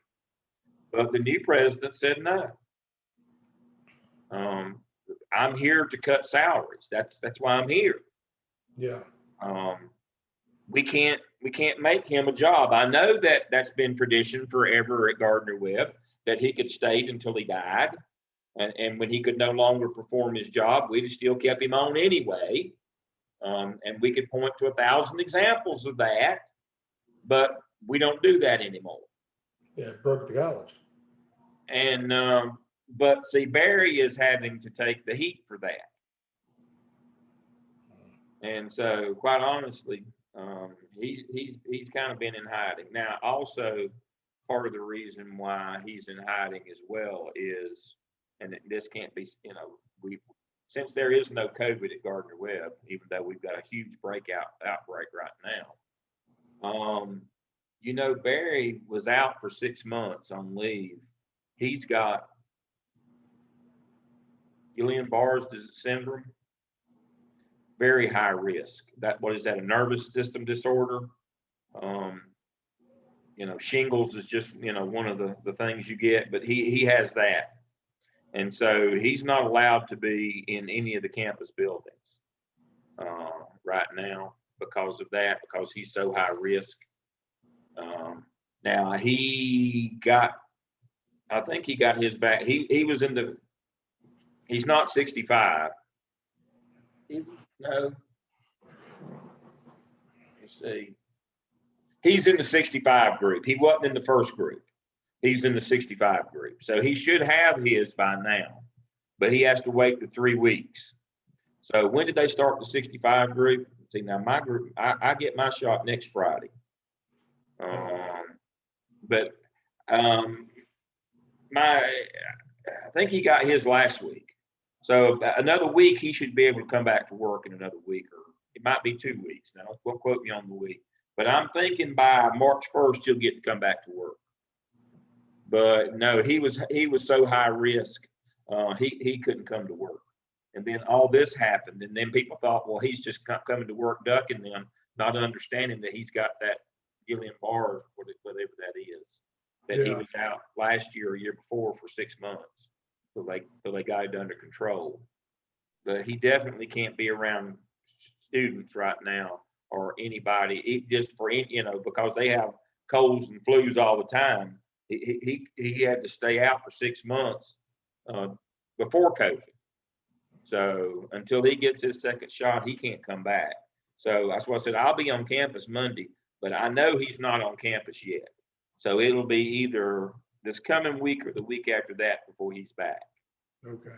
But the new president said no. I'm here to cut salaries. That's why I'm here. Yeah. We can't make him a job. I know that's been tradition forever at Gardner-Webb, that he could stay until he died. And when he could no longer perform his job, we still kept him on anyway. And we could point to 1,000 examples of that, but we don't do that anymore. Yeah, it broke the college. And but see, Barry is having to take the heat for that. And so, quite honestly, he's kind of been in hiding. Now, also, part of the reason why he's in hiding as well is, and this can't be, since there is no COVID at Gardner Webb, even though we've got a huge outbreak right now. Barry was out for 6 months on leave. He's got Guillain-Barré syndrome, very high risk. What is that? A nervous system disorder. Shingles is just, one of the things you get, but he has that. And so he's not allowed to be in any of the campus buildings right now because of that, because he's so high risk. Now I think he got his back. He was he's not 65. No. Let's see. He's in the 65 group. He wasn't in the first group. He's in the 65 group. So he should have his by now, but he has to wait for 3 weeks. So when did they start the 65 group? See, now my group, I get my shot next Friday. I think he got his last week. So another week, he should be able to come back to work in another week, or it might be 2 weeks. Now, don't quote me on the week. But I'm thinking by March 1st, he'll get to come back to work. But no, he was so high risk, he couldn't come to work. And then all this happened, and then people thought, well, he's just coming to work ducking them, not understanding that he's got that Guillain-Barré, whatever that is, that he was out last year or year before for 6 months, so they got it under control. But he definitely can't be around students right now or anybody, because they have colds and flus all the time. He had to stay out for 6 months before COVID. So until he gets his second shot, he can't come back. So that's why I said I'll be on campus Monday, but I know he's not on campus yet. So it'll be either this coming week or the week after that before he's back. Okay.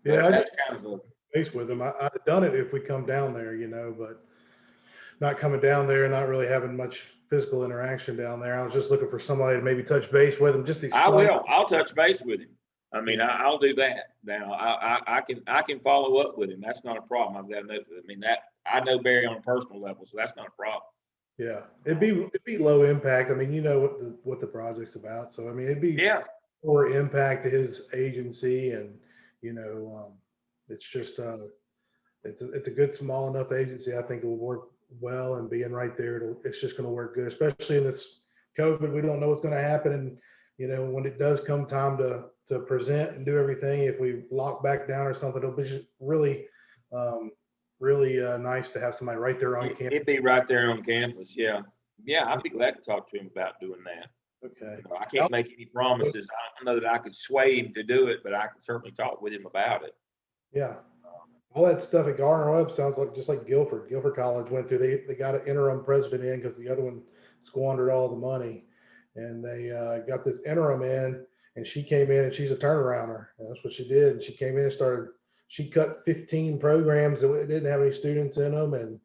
Yeah, But that's kind of a base with him. I'd have done it if we come down there, but not coming down there and not really having much physical interaction down there. I was just looking for somebody to maybe touch base with him, just explain. I will. I'll touch base with him. I mean, I'll do that. Now, I can follow up with him. That's not a problem. I know Barry on a personal level, so that's not a problem. Yeah, it'd be low impact. I mean, what the project's about. So I mean, it'd be more impact to his agency, and it's just it's a good small enough agency. I think it will work well, and being right there, it's just going to work good, especially in this COVID. We don't know what's going to happen, and when it does come time to present and do everything, if we lock back down or something, it'll be just really nice to have somebody right there on campus. It'd be right there on campus. Yeah, I'd be glad to talk to him about doing that. Okay. I can't make any promises. I don't know that I could sway him to do it, but I can certainly talk with him about it. Yeah. All that stuff at Gardner Webb sounds like just like Guilford. Guilford College went through. They got an interim president in because the other one squandered all the money, and they got this interim in, and she came in and she's a turnarounder. And that's what she did. And she came in and started. She cut 15 programs that didn't have any students in them, and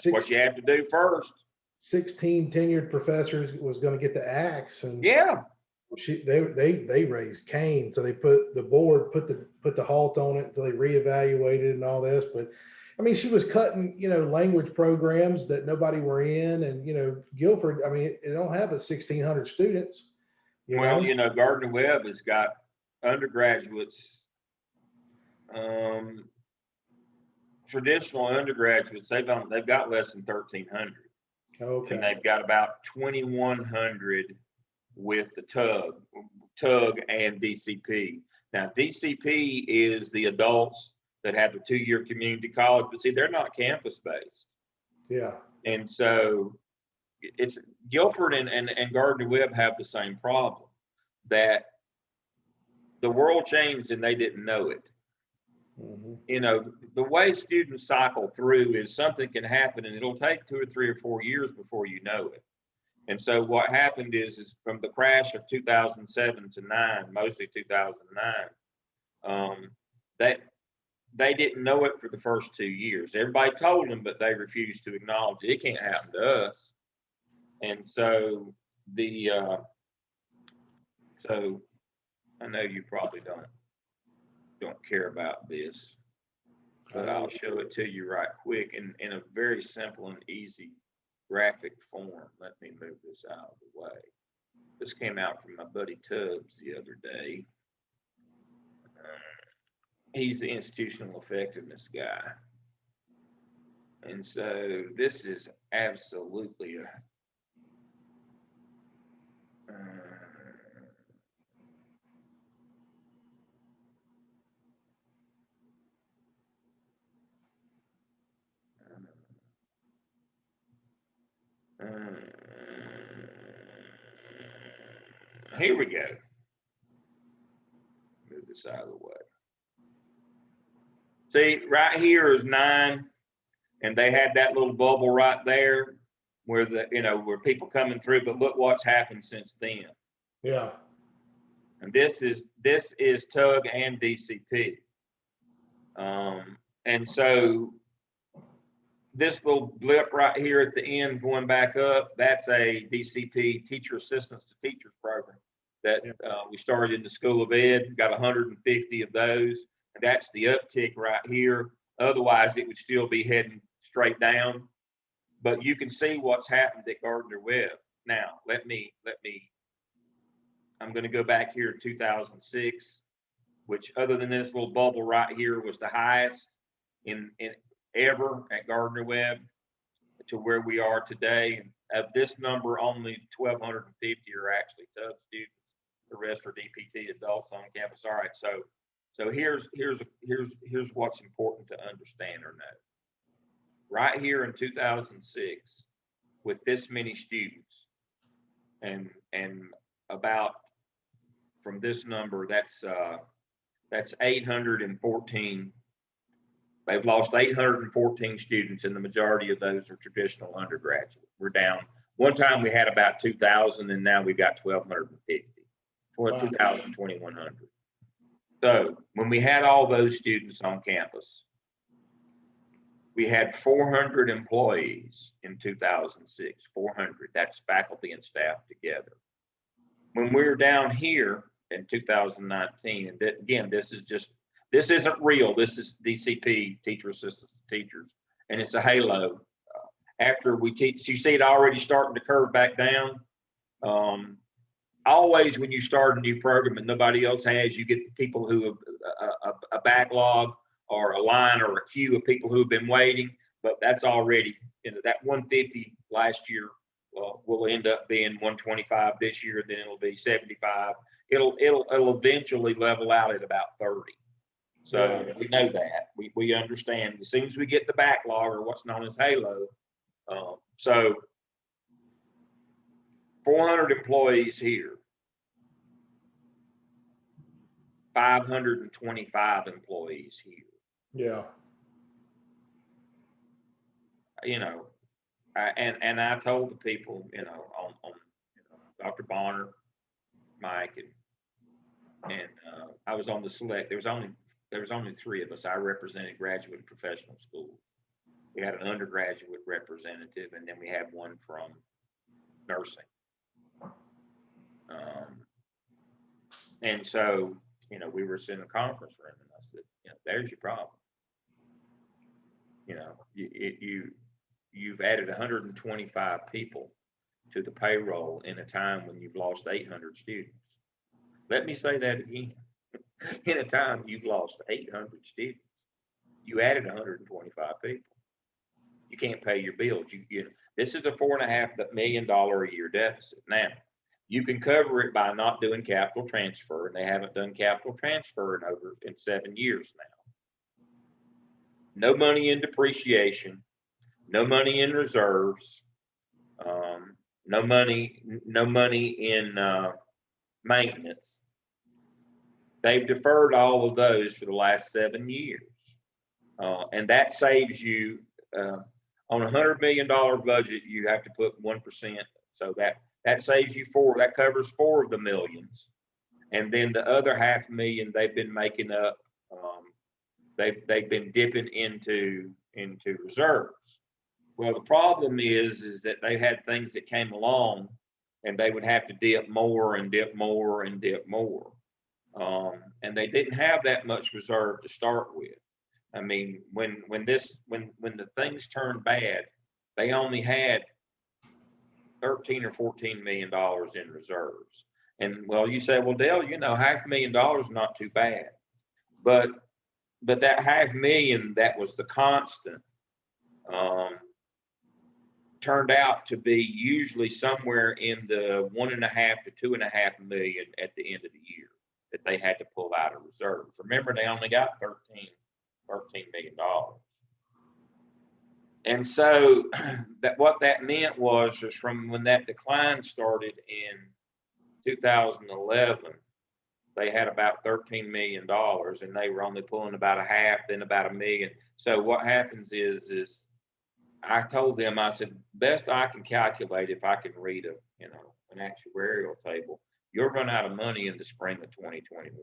what you have to do first. 16 tenured professors was going to get the axe, and they raised Cain. So they put the halt on it until they reevaluated and all this. But I mean, she was cutting language programs that nobody were in, and Guilford. I mean, it don't have 1,600 students. Gardner Webb has got undergraduates. Traditional undergraduates, they've got less than 1,300. Okay. And they've got about 2,100 with the TUG and DCP. Now, DCP is the adults that have the 2-year community college, but see, they're not campus based. Yeah. And so it's Guilford and Gardner Webb have the same problem, that the world changed and they didn't know it. Mm-hmm. The way students cycle through is something can happen and it'll take 2 or 3 or 4 years before you know it. And so what happened is from the crash of 2007 to 9, mostly 2009, that they didn't know it for the first 2 years. Everybody told them, but they refused to acknowledge it. It can't happen to us. And so so I know you probably don't. don't care about this, but I'll show it to you right quick in a very simple and easy graphic form. Let me move this out of the way. This came out from my buddy Tubbs the other day. He's the institutional effectiveness guy. And so this is absolutely a here we go. Move this out of the way. See, right here is 9, and they had that little bubble right there where where people coming through, but look what's happened since then. Yeah. And this is TUG and DCP. And so this little blip right here at the end going back up, that's a DCP, Teacher Assistance to Teachers program that we started in the School of Ed, got 150 of those. And that's the uptick right here. Otherwise, it would still be heading straight down. But you can see what's happened at Gardner-Webb. Now, I'm going to go back here to 2006, which other than this little bubble right here was the highest in ever at Gardner-Webb to where we are today. Of this number, only 1,250 are actually TUG students. The rest are DPT adults on campus. All right, so here's what's important to understand or know. Right here in 2006, with this many students, and about from this number, that's 814. They've lost 814 students, and the majority of those are traditional undergraduate. We're down. One time we had about 2,000, and now we've got 1,250. For 2,000, 2,100. So when we had all those students on campus, we had 400 employees in 2006, 400. That's faculty and staff together. When we were down here in 2019, and again, this isn't real. This is DCP, Teacher Assistants to Teachers, and it's a halo. After we teach, you see it already starting to curve back down. Always when you start a new program and nobody else has, you get people who have a backlog or a line or a queue of people who have been waiting, but that's already, that 150 last year will end up being 125 this year, then it'll be 75. It'll eventually level out at about 30. So we know that. We understand as soon as we get the backlog or what's known as halo. So 400 employees here, 525 employees here. Yeah. And I told the people, on Dr. Bonner, Mike, and I was on the select. There was only 3 of us. I represented graduate and professional schools. We had an undergraduate representative, and then we had one from nursing. And so, we were in a conference room, and I said, there's your problem. You've added 125 people to the payroll in a time when you've lost 800 students. Let me say that again. In a time you've lost 800 students, you added 125 people. You can't pay your bills. This is a $4.5 million a year deficit. Now, you can cover it by not doing capital transfer, and they haven't done capital transfer in 7 years now. No money in depreciation, no money in reserves, no money in maintenance. They've deferred all of those for the last 7 years, and that saves you on a $100 million budget. You have to put 1%, so that saves you that covers 4 of the millions, and then the other $500,000 they've been making up. They've been dipping into reserves. Well, the problem is that they had things that came along, and they would have to dip more and dip more and dip more. And they didn't have that much reserve to start with. I mean, when the things turned bad, they only had 13 or 14 million dollars in reserves. And well, you say, well, Dale, you know, $500,000 is not too bad, but that $500,000 that was the constant, turned out to be usually somewhere in the 1.5 to 2.5 million at the end of the year that they had to pull out of reserves. Remember, they only got $13 million. And so that what that meant was from when that decline started in 2011, they had about $13 million and they were only pulling about a half, then about $1 million. So what happens is I told them, I said, best I can calculate, if I can read an actuarial table, you'll run out of money in the spring of 2021.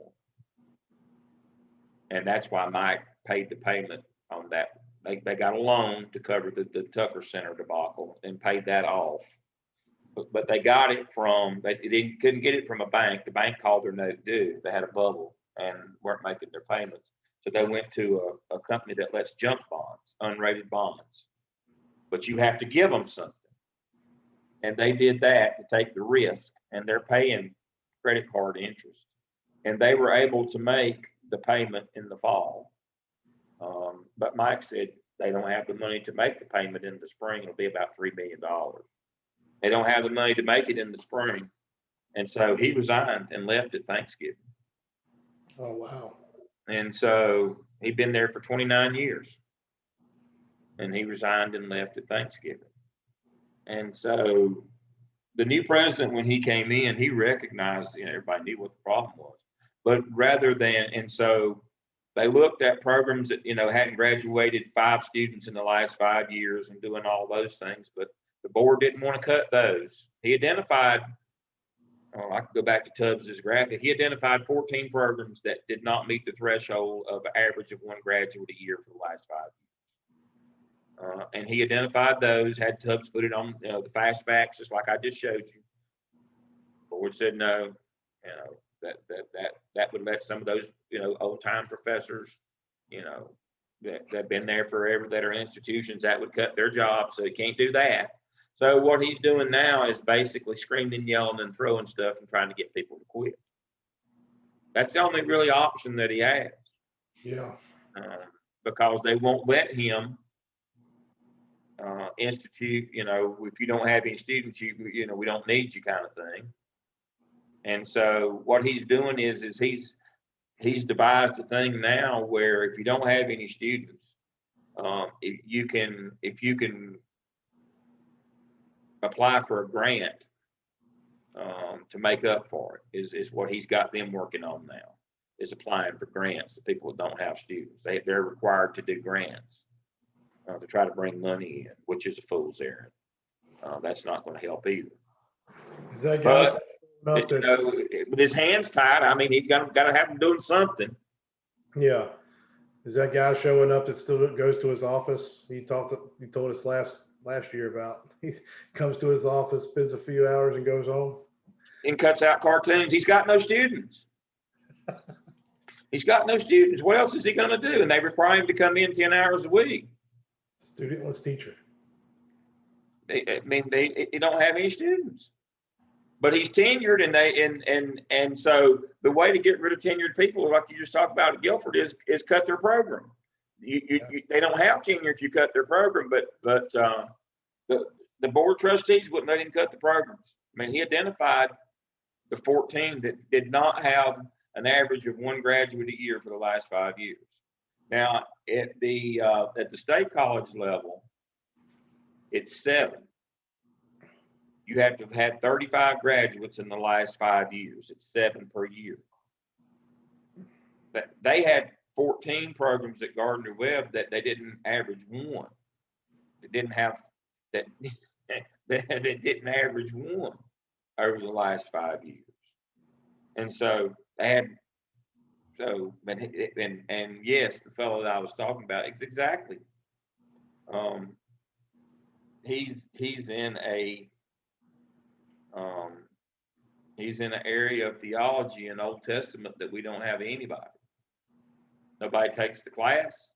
And that's why Mike paid the payment on that. They got a loan to cover the Tucker Center debacle and paid that off. But they got it from, couldn't get it from a bank. The bank called their note due. They had a bubble and weren't making their payments. So they went to a company that lets junk bonds, unrated bonds. But you have to give them something. And they did that to take the risk, and they're paying credit card interest. And they were able to make the payment in the fall. But Mike said they don't have the money to make the payment in the spring. It'll be about $3 million. They don't have the money to make it in the spring. And so he resigned and left at Thanksgiving. Oh, wow. And so he'd been there for 29 years. And he resigned and left at Thanksgiving. And so the new president, when he came in, he recognized, everybody knew what the problem was. But rather than, and so they looked at programs that, hadn't graduated 5 students in the last 5 years and doing all those things, but the board didn't want to cut those. He identified, I can go back to Tubbs's graphic, he identified 14 programs that did not meet the threshold of average of 1 graduate a year for the last 5 years. And he identified those, had Tubbs put it on the fast facts, just like I just showed you. Board said no, that would let some of those, old time professors, that have been there forever, that are institutions, that would cut their jobs. So he can't do that. So what he's doing now is basically screaming, yelling, and throwing stuff and trying to get people to quit. That's the only really option that he has. Yeah. Because they won't let him institute, if you don't have any students, we don't need you, kind of thing. And so what he's doing is he's devised a thing now where if you don't have any students, if you can apply for a grant to make up for it, is what he's got them working on now, is applying for grants to people that don't have students. They're required to do grants to try to bring money in, which is a fool's errand. That's not going to help either. Is that guy with his hands tied, I mean, he's got to have him doing something. Yeah. Is that guy showing up that still goes to his office? He told us last year about, he comes to his office, spends a few hours and goes home. And cuts out cartoons. He's got no students. He's got no students. What else is he going to do? And they require him to come in 10 hours a week. Studentless teacher. They don't have any students, but he's tenured, and so the way to get rid of tenured people, like you just talked about at Guilford, is cut their program. They don't have tenure if you cut their program, but the board trustees wouldn't let him cut the programs. I mean, he identified the 14 that did not have an average of 1 graduate a year for the last 5 years. Now, at the state college level, it's 7. You have to have had 35 graduates in the last 5 years. It's 7 per year. But they had 14 programs at Gardner-Webb that they didn't average 1. They didn't have that. They didn't average 1 over the last 5 years, and so they had. So, and yes, the fellow that I was talking about is exactly. He's in a He's in an area of theology and Old Testament that we don't have anybody. Nobody takes the class.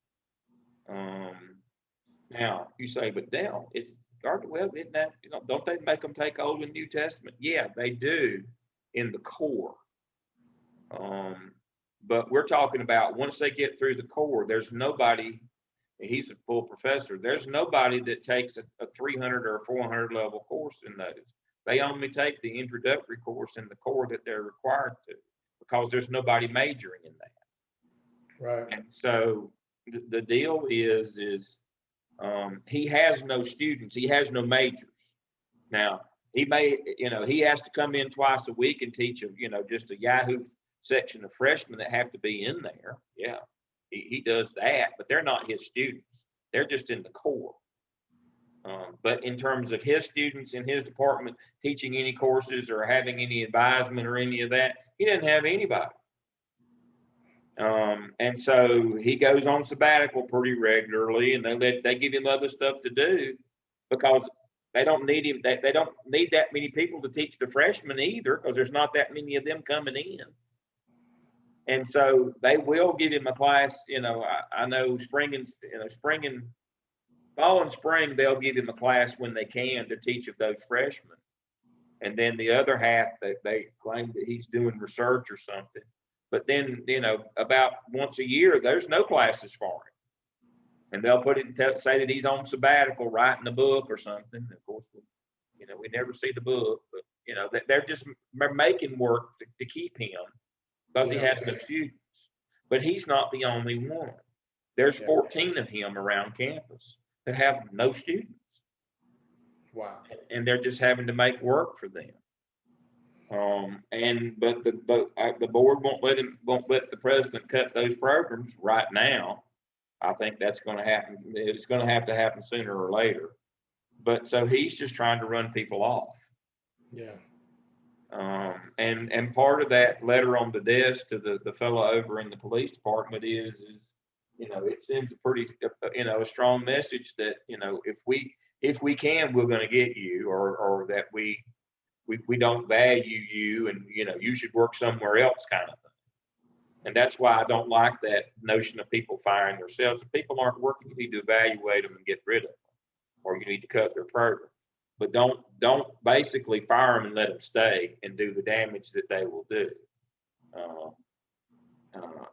Now you say, but Dale, it's well, isn't that, don't they make them take Old and New Testament? Yeah, they do in the core. But we're talking about once they get through the core, there's nobody, he's a full professor, there's nobody that takes a 300 or a 400 level course in those. They only take the introductory course in the core that they're required to, because there's nobody majoring in that. Right. And so the deal is he has no students, he has no majors. Now, he may, he has to come in twice a week and teach just a Yahoo section of freshmen that have to be in there. Yeah, he does that, but they're not his students. They're just in the core. But in terms of his students in his department teaching any courses or having any advisement or any of that, he doesn't have anybody. And so he goes on sabbatical pretty regularly, and they give him other stuff to do because they don't need him. They don't need that many people to teach the freshmen either, because there's not that many of them coming in. And so they will give him a class. I know fall and spring, they'll give him a class when they can to teach of those freshmen. And then the other half, they claim that he's doing research or something. But then, about once a year, there's no classes for him. And they'll put it and say that he's on sabbatical writing a book or something. Of course, we never see the book, but, they're just making work to keep him because he has no students. But he's not the only one. There's 14 of him around campus that have no students. Wow. And they're just having to make work for them. But the board won't let the president cut those programs right now. I think that's going to happen. It's going to happen sooner or later. But so he's just trying to run people off. Yeah. And part of that letter on the desk to the fellow over in the police department is it sends a pretty a strong message that if we can, we're going to get you, or that we don't value you, and you should work somewhere else, kind of thing. And that's why I don't like that notion of people firing themselves. If people aren't working, you need to evaluate them and get rid of them, or you need to cut their program. But don't basically fire them and let them stay and do the damage that they will do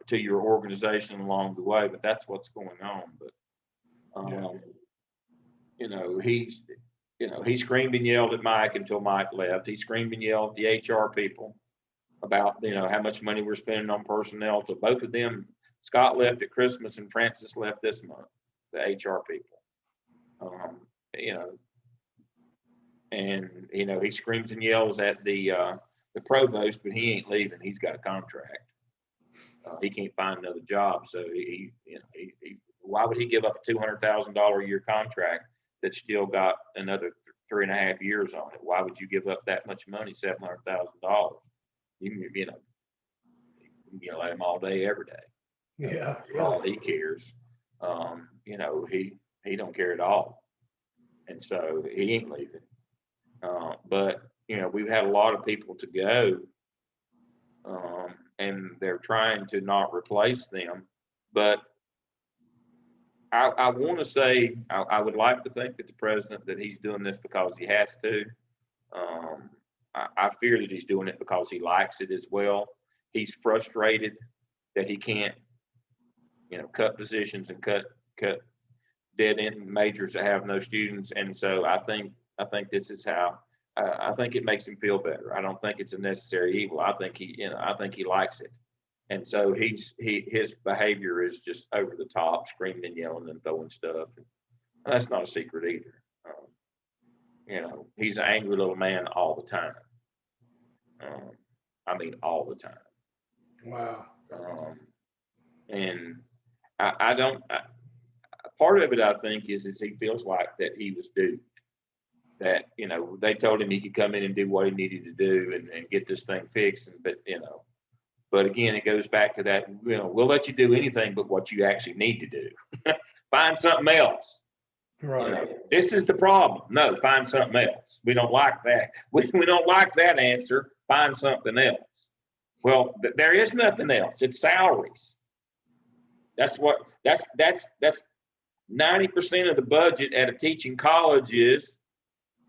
to your organization along the way. But that's what's going on. But he screamed and yelled at Mike until Mike left. He screamed and yelled at the HR people about how much money we're spending on personnel. To both of them, Scott left at Christmas and Francis left this month. The HR people, and he screams and yells at the provost, but he ain't leaving. He's got a contract. He can't find another job, so he why would he give up a $200,000 a year contract that's still got another 3.5 years on it? Why would you give up that much money, $700,000? You let him all day, every day. Yeah. All he cares. He don't care at all, and so he ain't leaving. But we've had a lot of people to go, and they're trying to not replace them. But I want to say I would like to think that the president, that he's doing this because he has to. I fear that he's doing it because he likes it as well. He's frustrated that he can't, cut positions and cut dead end majors that have no students. And so I think this is how I think it makes him feel better. I don't think it's a necessary evil. I think he likes it. And so his behavior is just over the top, screaming and yelling and throwing stuff. And that's not a secret either. He's an angry little man all the time. I mean, all the time. Wow. And I don't. Part of it, I think, is he feels like that he was duped. That they told him he could come in and do what he needed to do and get this thing fixed. But again, it goes back to that. We'll let you do anything but what you actually need to do. Find something else. Right. This is the problem. No, find something else. We don't like that. We don't like that answer. find something else. Well, there is nothing else. It's salaries. That's 90% of the budget at a teaching college is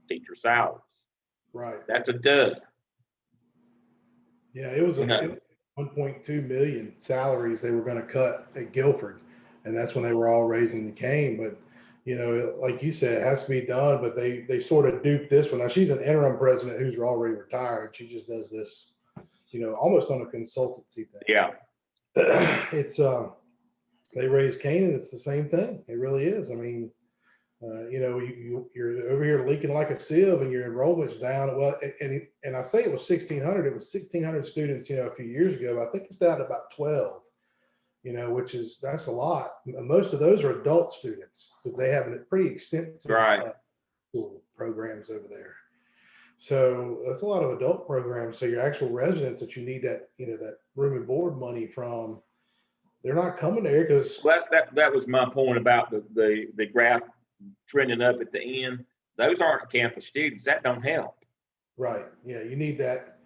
teacher salaries. Right. That's a dud. Yeah, it was You know. it was 1.2 million salaries they were going to cut at Guilford, and that's when they were all raising the cane. But you know, like you said, it has to be done. But they sort of duped this one. Now she's an interim president who's already retired. She just does this, you know, almost on a consultancy thing. Yeah. It's they raise cane, and it's the same thing. It really is. I mean, you know, you're over here leaking like a sieve, and your enrollment's down. Well, and I say it was 1,600. It was 1,600 students, you know, a few years ago. But I think it's down to about 12. You know, that's a lot. Most of those are adult students because they have a pretty extensive school programs over there. So that's a lot of adult programs. So your actual residents that you need that, you know, that room and board money from, they're not coming there because that was my point about the graph trending up at the end. Those aren't campus students. That don't help. Right. Yeah. You need that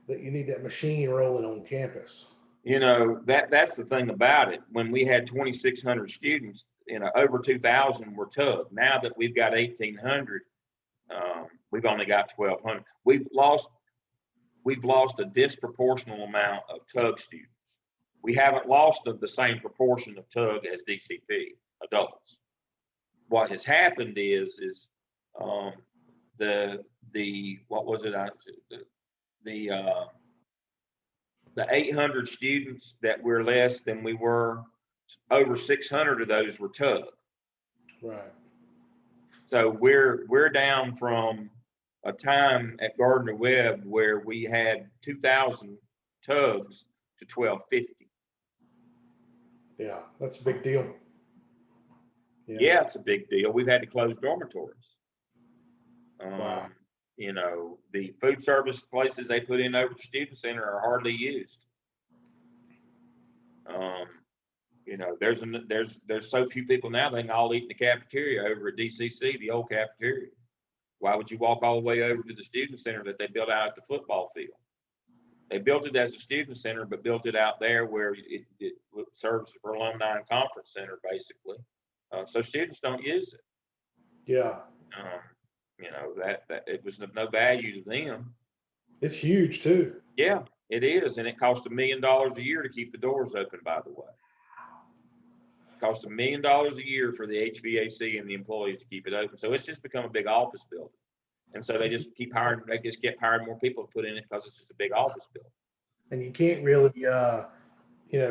machine rolling on campus. You know, that's the thing about it. When we had 2,600 students, you know, over 2,000 were Tug. Now that we've got 1,800, we've only got 1,200. We've lost a disproportional amount of Tug students. We haven't lost the same proportion of Tug as DCP adults. What has happened is the 800 students that we're less than we were, over 600 of those were Tug. Right. So we're down from a time at Gardner Webb where we had 2,000 Tugs to 1,250. Yeah, that's a big deal. Yeah, it's a big deal. We've had to close dormitories. Wow. You know, the food service places they put in over the student center are hardly used. You know, there's so few people now, they can all eat in the cafeteria over at DCC, the old cafeteria. Why would you walk all the way over to the student center that they built out at the football field? They built it as a student center, but built it out there where it serves for alumni and conference center, basically. So students don't use it. Yeah. You know, that it was of no value to them. It's huge too. Yeah, it is. And it costs $1 million a year to keep the doors open, by the way. It costs $1 million a year for the HVAC and the employees to keep it open. So it's just become a big office building. And so they just kept hiring more people to put in it because it's just a big office building. And you can't really, you know,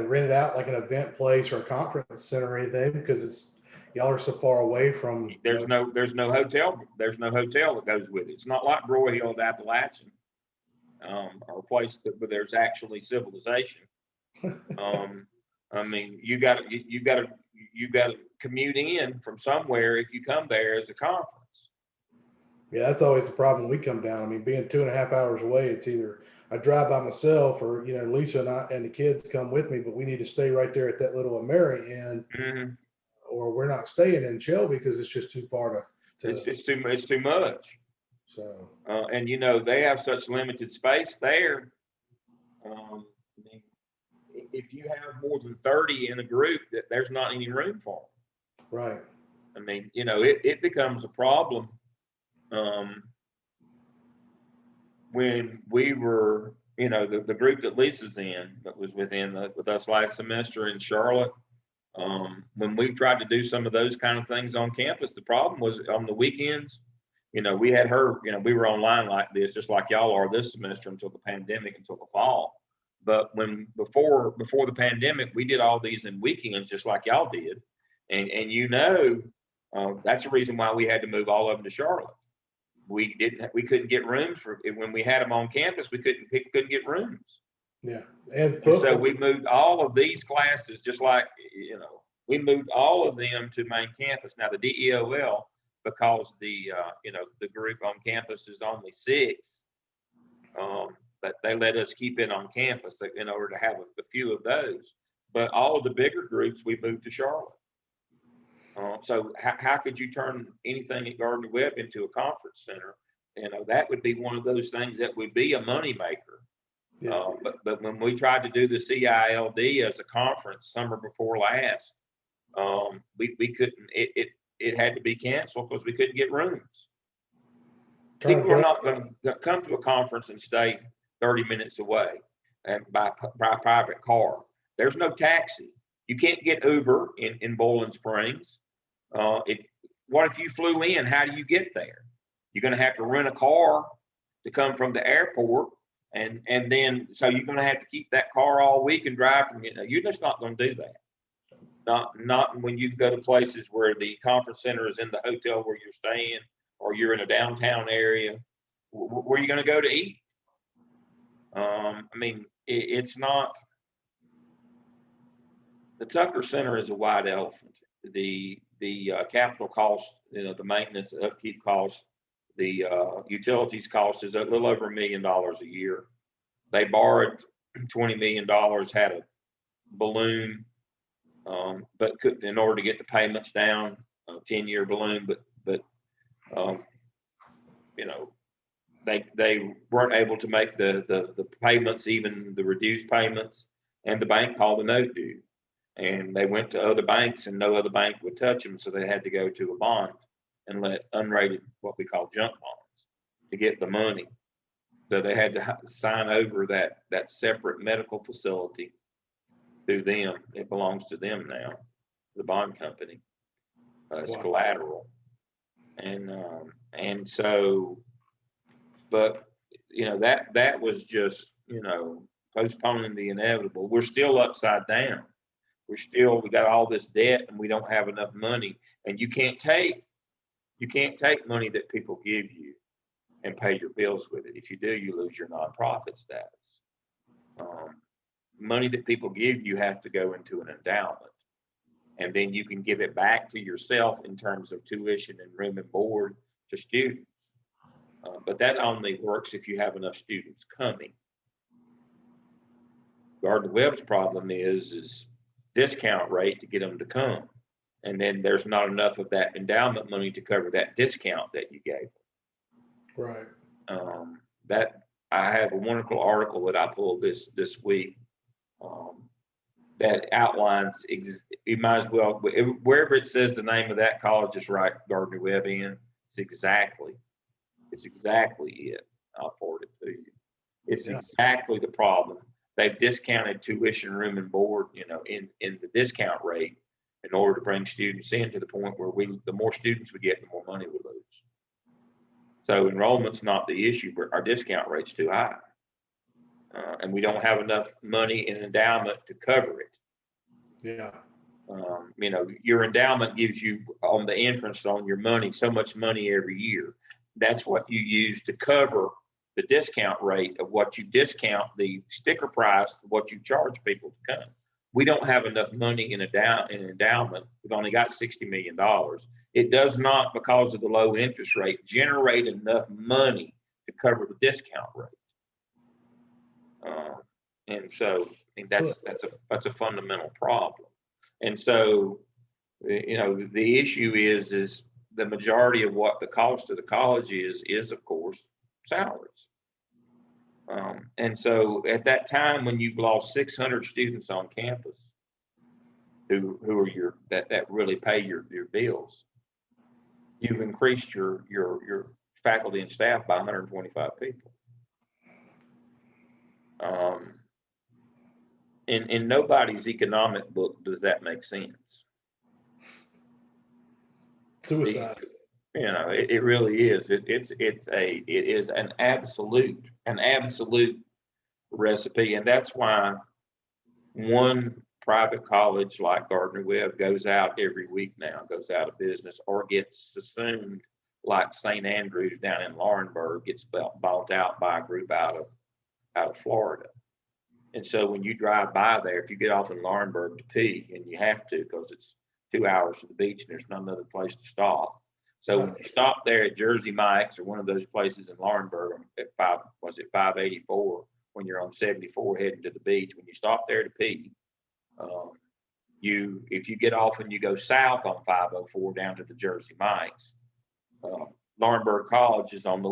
rent it out like an event place or a conference center or anything because y'all are so far away from. There's no hotel. There's no hotel that goes with it. It's not like Broyhill, Appalachian, or a place where there's actually civilization. I mean, you got to commute in from somewhere if you come there as a conference. Yeah, that's always the problem when we come down. I mean, being 2.5 hours away, it's either I drive by myself or, you know, Lisa and I and the kids come with me, but we need to stay right there at that little Mary Inn, or we're not staying in Shelby because it's just too far to. It's too much. So. And you know, they have such limited space there. I mean, if you have more than 30 in a group, there's not any room for them. Right. I mean, you know, it becomes a problem. When we were, you know, the group that Lisa's in, that was with us last semester in Charlotte, when we tried to do some of those kind of things on campus, the problem was on the weekends. You know, we had her, you know, we were online like this, just like y'all are this semester until the pandemic, until the fall. But before the pandemic, we did all these in weekends, just like y'all did. And you know, that's the reason why we had to move all of them to Charlotte. We couldn't get rooms when we had them on campus. People couldn't get rooms. Yeah. And so we moved all of these classes, just like, you know, we moved all of them to main campus. Now the DEOL, because the group on campus is only 6, but they let us keep it on campus in order to have a few of those. But all of the bigger groups, we moved to Charlotte. So how could you turn anything at Gardner Webb into a conference center you know, that would be one of those things that would be a moneymaker. Yeah. But when we tried to do the CILD as a conference summer before last, we couldn't, it had to be canceled because we couldn't get rooms. People are not going to come to a conference and stay 30 minutes away and by private car. There's no taxi. You can't get Uber in Bowling Springs. What if you flew in? How do you get there? You're going to have to rent a car to come from the airport. And then, so you're going to have to keep that car all week and drive from, you're just not going to do that. Not when you go to places where the conference center is in the hotel where you're staying, or you're in a downtown area. Where are you going to go to eat? I mean, it's not, the Tucker Center is a white elephant. The capital cost, the maintenance, upkeep cost, the utilities cost is a little over $1 million a year. They borrowed $20 million, had a balloon, but couldn't, in order to get the payments down, a 10-year balloon, but they weren't able to make the payments, even the reduced payments, and the bank called the note due. And they went to other banks and no other bank would touch them. So they had to go to a bond and let unrated, what we call junk bonds, to get the money. So they had to sign over that separate medical facility to them. It belongs to them now, the bond company. It's collateral. And so, but that was just, postponing the inevitable. We're still upside down. We got all this debt and we don't have enough money. And you can't take money that people give you and pay your bills with it. If you do, you lose your nonprofit status. Money that people give you has to go into an endowment. And then you can give it back to yourself in terms of tuition and room and board to students. But that only works if you have enough students coming. Gardner-Webb's problem is discount rate to get them to come. And then there's not enough of that endowment money to cover that discount that you gave them. Right. That I have a wonderful article that I pulled this week that outlines, you might as well, wherever it says the name of that college, just write Gardner-Webb in. It's exactly it. I'll forward it to you. It's exactly the problem. They've discounted tuition, room and board, in the discount rate in order to bring students in, to the point where the more students we get, the more money we lose. So enrollment's not the issue, but our discount rate's too high. And we don't have enough money in endowment to cover it. Yeah. Your endowment gives you on the interest on your money so much money every year. That's what you use to cover the discount rate of what you discount the sticker price of what you charge people to come. We don't have enough money in endowment. We've only got $60 million. It does not, because of the low interest rate, generate enough money to cover the discount rate. And so that's a fundamental problem. And so, the issue is the majority of what the cost of the college is of course salaries. And so at that time, when you've lost 600 students on campus who are that really pay your bills, you've increased your faculty and staff by 125 people. In nobody's economic book does that make sense. Suicide. It really is. It is an absolute recipe, and that's why one private college like Gardner-Webb goes out every week now, goes out of business, or gets assumed, like St. Andrews down in Laurinburg gets bought out by a group out of Florida. And so when you drive by there, if you get off in Laurinburg to pee, and you have to because it's 2 hours to the beach and there's not another place to stop. So when you stop there at Jersey Mike's or one of those places in Laurinburg at 584, when you're on 74 heading to the beach, when you stop there to pee, if you get off and you go south on 504 down to the Jersey Mike's, Laurinburg College is on the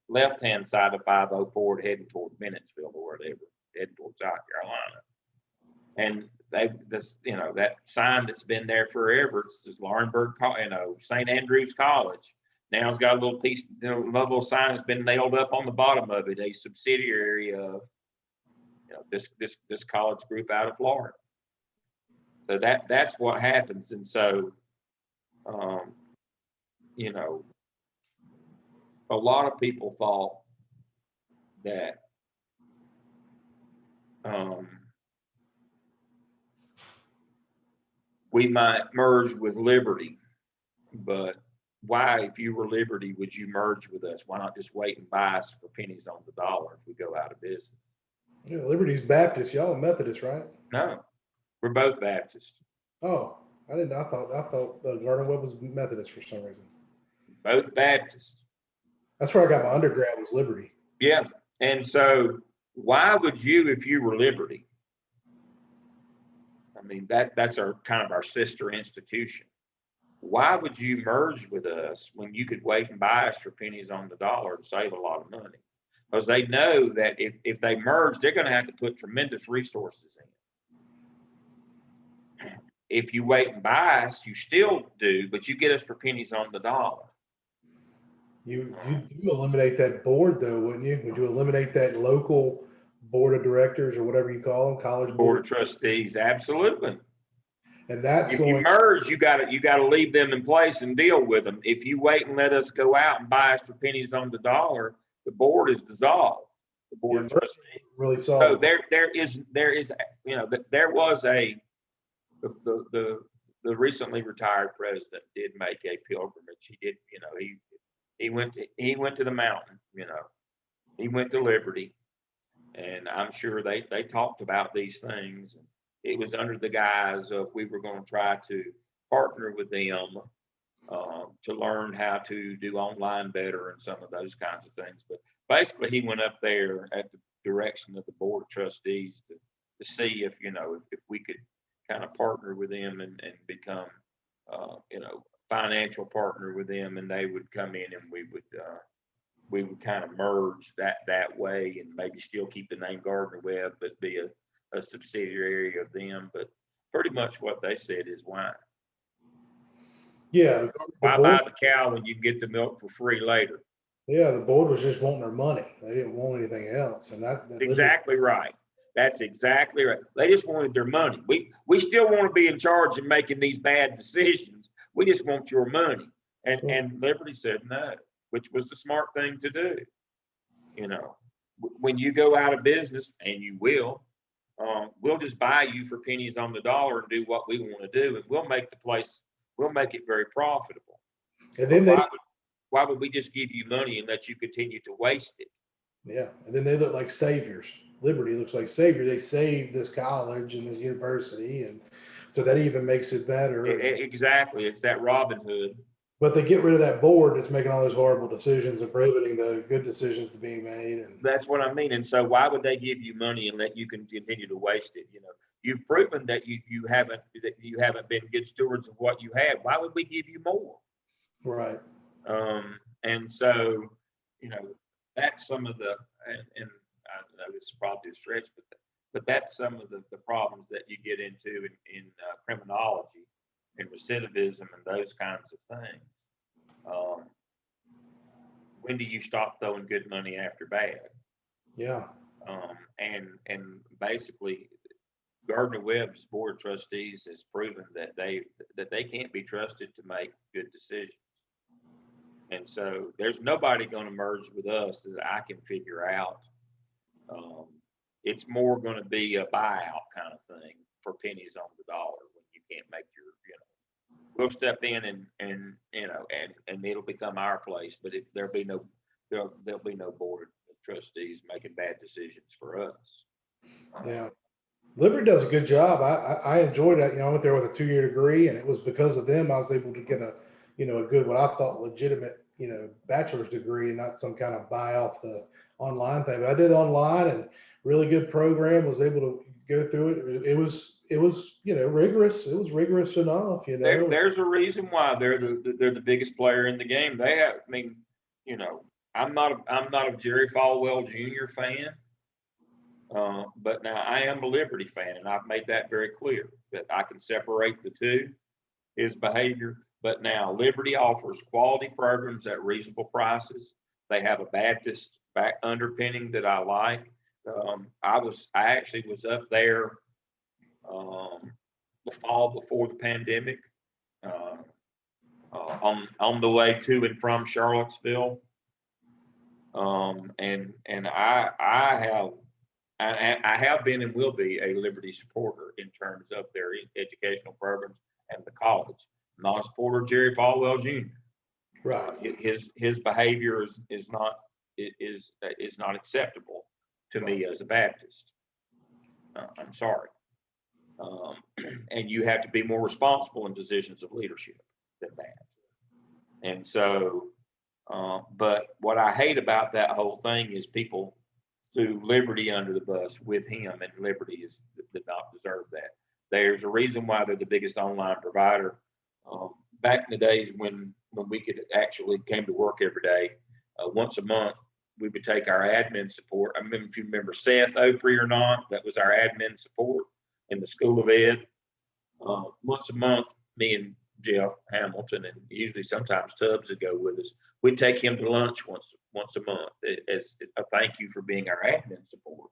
left-hand side of 504 heading toward Bennettsville or whatever, heading toward South Carolina. And that sign that's been there forever, it says Laurinburg, St. Andrews College. Now it's got a little piece, little sign that's been nailed up on the bottom of it, a subsidiary of this college group out of Florida. So that's what happens. And so, a lot of people thought that we might merge with Liberty, but why, if you were Liberty, would you merge with us? Why not just wait and buy us for pennies on the dollar if we go out of business? Yeah, Liberty's Baptist. Y'all are Methodist, right? No, we're both Baptist. Oh, I didn't. I thought Gardner-Webb was Methodist for some reason. Both Baptist. That's where I got my undergrad, was Liberty. Yeah, and so why would you, if you were Liberty? I mean, that's our kind of our sister institution. Why would you merge with us when you could wait and buy us for pennies on the dollar and save a lot of money? Because they know that if they merge, they're going to have to put tremendous resources in. If you wait and buy us, you still do, but you get us for pennies on the dollar. You eliminate that board though, wouldn't you? Would you eliminate that local board of directors or whatever you call them, college board of trustees? Absolutely. And that's if you merge, you got to leave them in place and deal with them. If you wait and let us go out and buy us for pennies on the dollar, the board is dissolved. The board of trustees. Really solid. So there was the recently retired president did make a pilgrimage. He did, he went to the mountain, he went to Liberty, and I'm sure they talked about these things. It was under the guise of we were going to try to partner with them to learn how to do online better and some of those kinds of things. But basically, he went up there at the direction of the board of trustees to see if we could kind of partner with them and become financial partner with them, and they would come in and we would kind of merge that way and maybe still keep the name Gardner-Webb but be a subsidiary of them. But pretty much what they said is why. Yeah. Why buy the cow when you can get the milk for free later? Yeah, the board was just wanting their money. They didn't want anything else. And that's exactly right. That's exactly right. They just wanted their money. We still want to be in charge and making these bad decisions. We just want your money. And Liberty said no, which was the smart thing to do. When you go out of business, and you will, we'll just buy you for pennies on the dollar and do what we want to do, and we'll make it very profitable. And then why would we just give you money and let you continue to waste it? Yeah, and then they look like saviors. Liberty looks like savior. They saved this college and this university, and so that even makes it better. Exactly, it's that Robin Hood. But they get rid of that board that's making all those horrible decisions and prohibiting the good decisions to be made. And that's what I mean. And so why would they give you money and let you continue to waste it? You've proven that you haven't been good stewards of what you have. Why would we give you more? Right. And so, that's some of the, and I know this is probably a stretch, but that's some of the problems that you get into in criminology and recidivism and those kinds of things. When do you stop throwing good money after bad? Yeah. And basically, Gardner-Webb's board of trustees has proven that they can't be trusted to make good decisions. And so there's nobody going to merge with us that I can figure out. It's more going to be a buyout kind of thing for pennies on the dollar when you can't make we'll step in and it'll become our place. But if there'll be no board of trustees making bad decisions for us. Yeah. Liberty does a good job. I enjoyed it. I went there with a 2-year degree, and it was because of them I was able to get a good, what I thought legitimate, bachelor's degree, and not some kind of buy off the online thing. But I did online and really good program, was able to go through it. It was, you know, rigorous. It was rigorous enough, you know. There's a reason why they're the biggest player in the game. They have, I mean, you know, I'm not a Jerry Falwell Jr. fan, but now I am a Liberty fan, and I've made that very clear that I can separate the two, his behavior. But now Liberty offers quality programs at reasonable prices. They have a Baptist back underpinning that I like. I actually was up there the fall before the pandemic, on the way to and from Charlottesville, and I have been and will be a Liberty supporter in terms of their educational programs and the college. I'm not a supporter of Jerry Falwell Jr. Right. His behavior is not acceptable to me as a Baptist. I'm sorry. And you have to be more responsible in positions of leadership than that. And so, but what I hate about that whole thing is people threw Liberty under the bus with him, and Liberty did not deserve that. There's a reason why they're the biggest online provider. Back in the days when we could actually came to work every day, once a month, we would take our admin support. I remember, if you remember Seth Opry or not, that was our admin support in the School of Ed. Once a month, me and Jeff Hamilton, and usually sometimes Tubbs would go with us. We'd take him to lunch once a month as a thank you for being our admin support.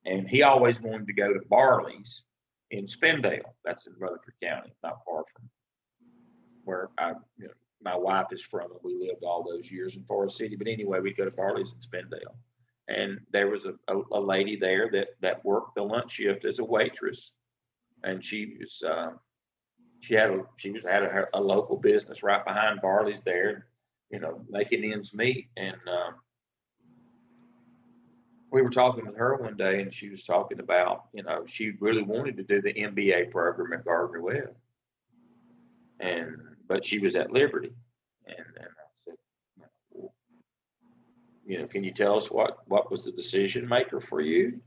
And he always wanted to go to Barley's in Spindale. That's in Rutherford County, not far from where my wife is from, and we lived all those years in Forest City. But anyway, we'd go to Barley's in Spindale, and there was a lady there that worked the lunch shift as a waitress, and she had a local business right behind Barley's there, you know, making ends meet. And we were talking with her one day, and she was talking about, you know, she really wanted to do the MBA program at Gardner Webb, but she was at Liberty. And I said, well, you know, can you tell us what was the decision maker for you?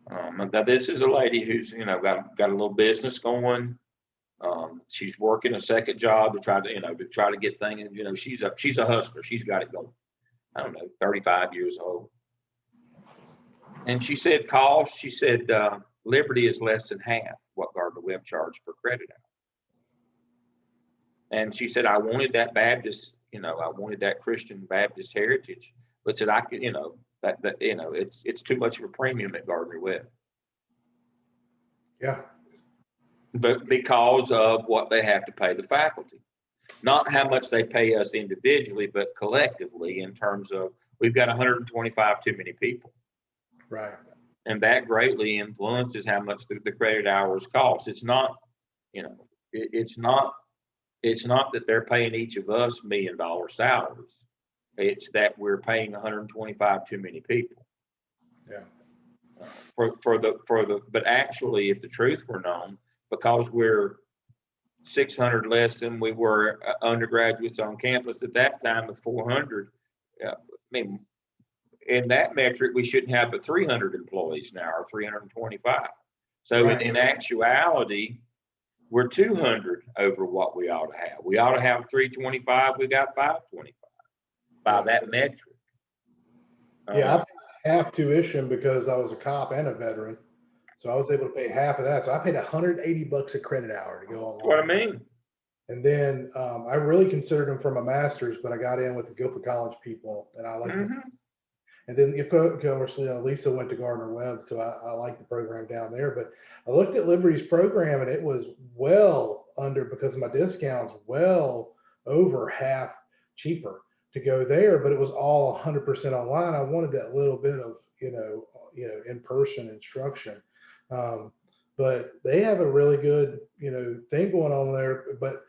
Now this is a lady who's, you know, got a little business going. She's working a second job to try to get things, you know, she's a hustler. She's got it going. I don't know, 35 years old. And she said, Liberty is less than half what Gardner Webb charged per credit hour. And she said, I wanted that Baptist, you know, I wanted that Christian Baptist heritage, but said I could, you know, that you know, it's too much of a premium at Gardner Webb. Yeah. But because of what they have to pay the faculty, not how much they pay us individually, but collectively, in terms of we've got 125 too many people. Right. And that greatly influences how much the credit hours cost. It's not, you know, it's not that they're paying each of us $1 million salaries. It's that we're paying 125 too many people. Yeah. But actually, if the truth were known, because we're 600 less than we were undergraduates on campus at that time with 400, I mean, in that metric, we shouldn't have but 300 employees now, or 325. So right. in actuality, we're 200 over what we ought to have. We ought to have 325. We got 525 by that metric. Yeah, I paid half tuition because I was a cop and a veteran. So I was able to pay half of that. So I paid $180 a credit hour to go online. What I mean. And then I really considered them for my master's, but I got in with the Guilford College people, and I liked it. And then, of course, Lisa went to Gardner Webb, so I like the program down there. But I looked at Liberty's program, and it was well under, because of my discounts, well over half cheaper to go there. But it was all 100% online. I wanted that little bit of in-person instruction. But they have a really good thing going on there. But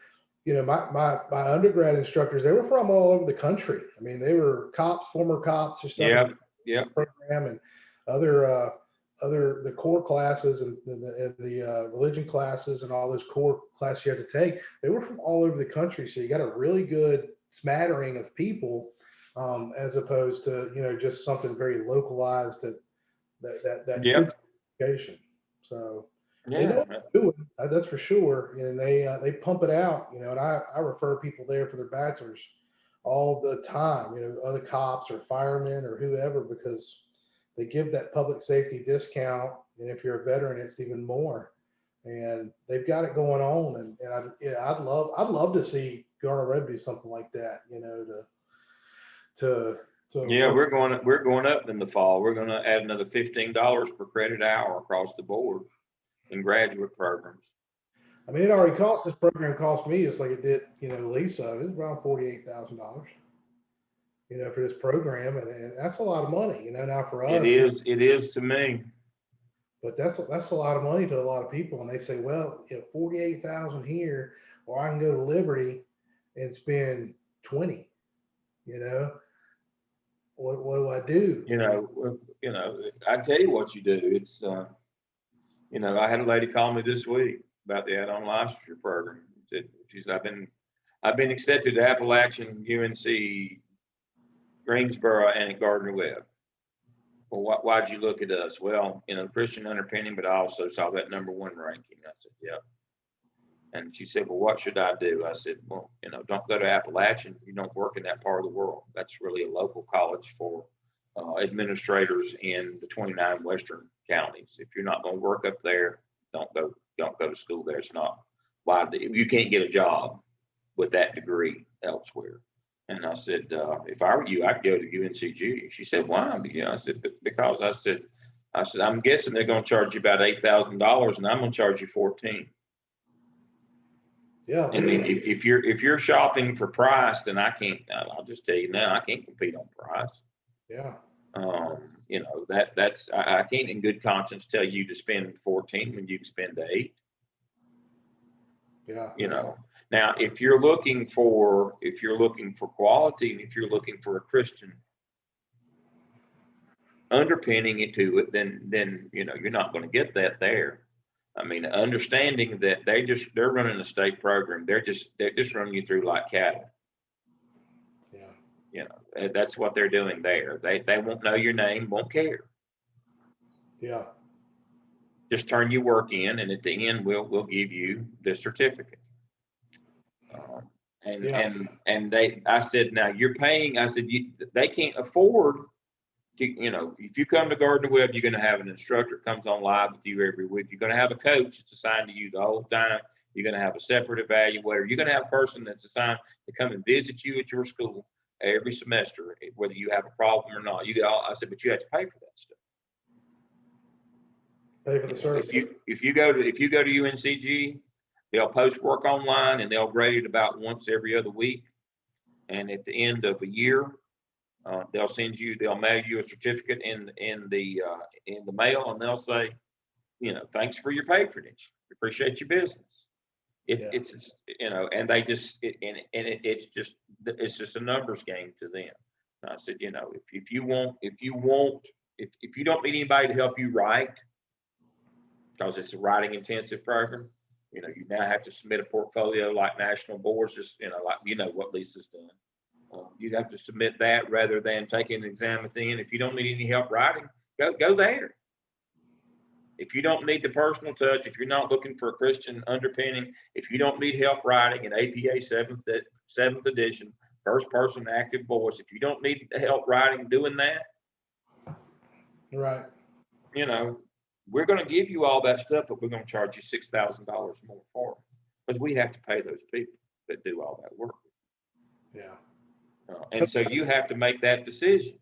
my undergrad instructors, they were from all over the country. I mean, they were cops, former cops, or stuff. Yeah. Program and the core classes and the religion classes and all those core classes you had to take. They were from all over the country, so you got a really good smattering of people, as opposed to just something very localized that Yep. physical education. So they Yeah. know what they're doing, that's for sure. And they pump it out, you know, and I refer people there for their bachelor's all the time, you know, other cops or firemen or whoever, because they give that public safety discount. And if you're a veteran, it's even more. And they've got it going on. And I'd love to see Garner Road do something like that, you know, to Yeah, we're going up in the fall. We're going to add another $15 per credit hour across the board in graduate programs. I mean, it already cost, this program cost me just like it did, you know, Lisa. It was around $48,000, you know, for this program. And that's a lot of money, you know, now for us. It is to me. But that's a lot of money to a lot of people. And they say, well, you know, 48,000 here, or I can go to Liberty and spend 20, you know, what do I do? You know, I tell you what you do. It's, you know, I had a lady call me this week about the add-on licensure program. She said, I've been accepted to Appalachian, UNC, Greensboro, and at Gardner-Webb. Well, why'd you look at us? Well, you know, Christian underpinning, but I also saw that #1 ranking. I said, yep. And she said, well, what should I do? I said, well, you know, don't go to Appalachian. You don't work in that part of the world. That's really a local college for administrators in the 29 Western counties. If you're not going to work up there, don't go to school there. It's not why you can't get a job with that degree elsewhere. And I said, if I were you, I'd go to UNCG. She said, why? I said, because I said, I'm guessing they're going to charge you about $8,000 and I'm going to charge you $14,000. Yeah. And if you're shopping for price, then I'll just tell you now, I can't compete on price. Yeah. You know, I can't in good conscience tell you to spend 14 when you can spend 8. Yeah. You know, now if you're looking for quality and if you're looking for a Christian underpinning into it, then you know you're not going to get that there. I mean, understanding that they're running a state program, they're just running you through like cattle. Yeah. You know, that's what they're doing there. They won't know your name, won't care. Yeah. Just turn your work in, and at the end, we'll give you the certificate. I said, now you're paying. I said, they can't afford to. You know, if you come to Gardner-Webb, you're going to have an instructor comes on live with you every week. You're going to have a coach that's assigned to you the whole time. You're going to have a separate evaluator. You're going to have a person that's assigned to come and visit you at your school every semester, whether you have a problem or not. I said, but you have to pay for that stuff. Pay for the service. If you go to UNCG, they'll post work online and they'll grade it about once every other week. And at the end of a year, they'll mail you a certificate in the mail, and they'll say, you know, thanks for your patronage. Appreciate your business. It's you know, and they just it's just a numbers game to them. And I said, you know, if you don't need anybody to help you write, because it's a writing intensive program, you know, you now have to submit a portfolio like national boards, just, you know, like, you know, what Lisa's done. You'd have to submit that rather than taking an exam at the end. If you don't need any help writing, go there. If you don't need the personal touch, if you're not looking for a Christian underpinning, if you don't need help writing an APA 7th edition, first person active voice, if you don't need help writing doing that, right, you know, we're going to give you all that stuff, but we're going to charge you $6,000 more for it, because we have to pay those people that do all that work. Yeah. And so you have to make that decision.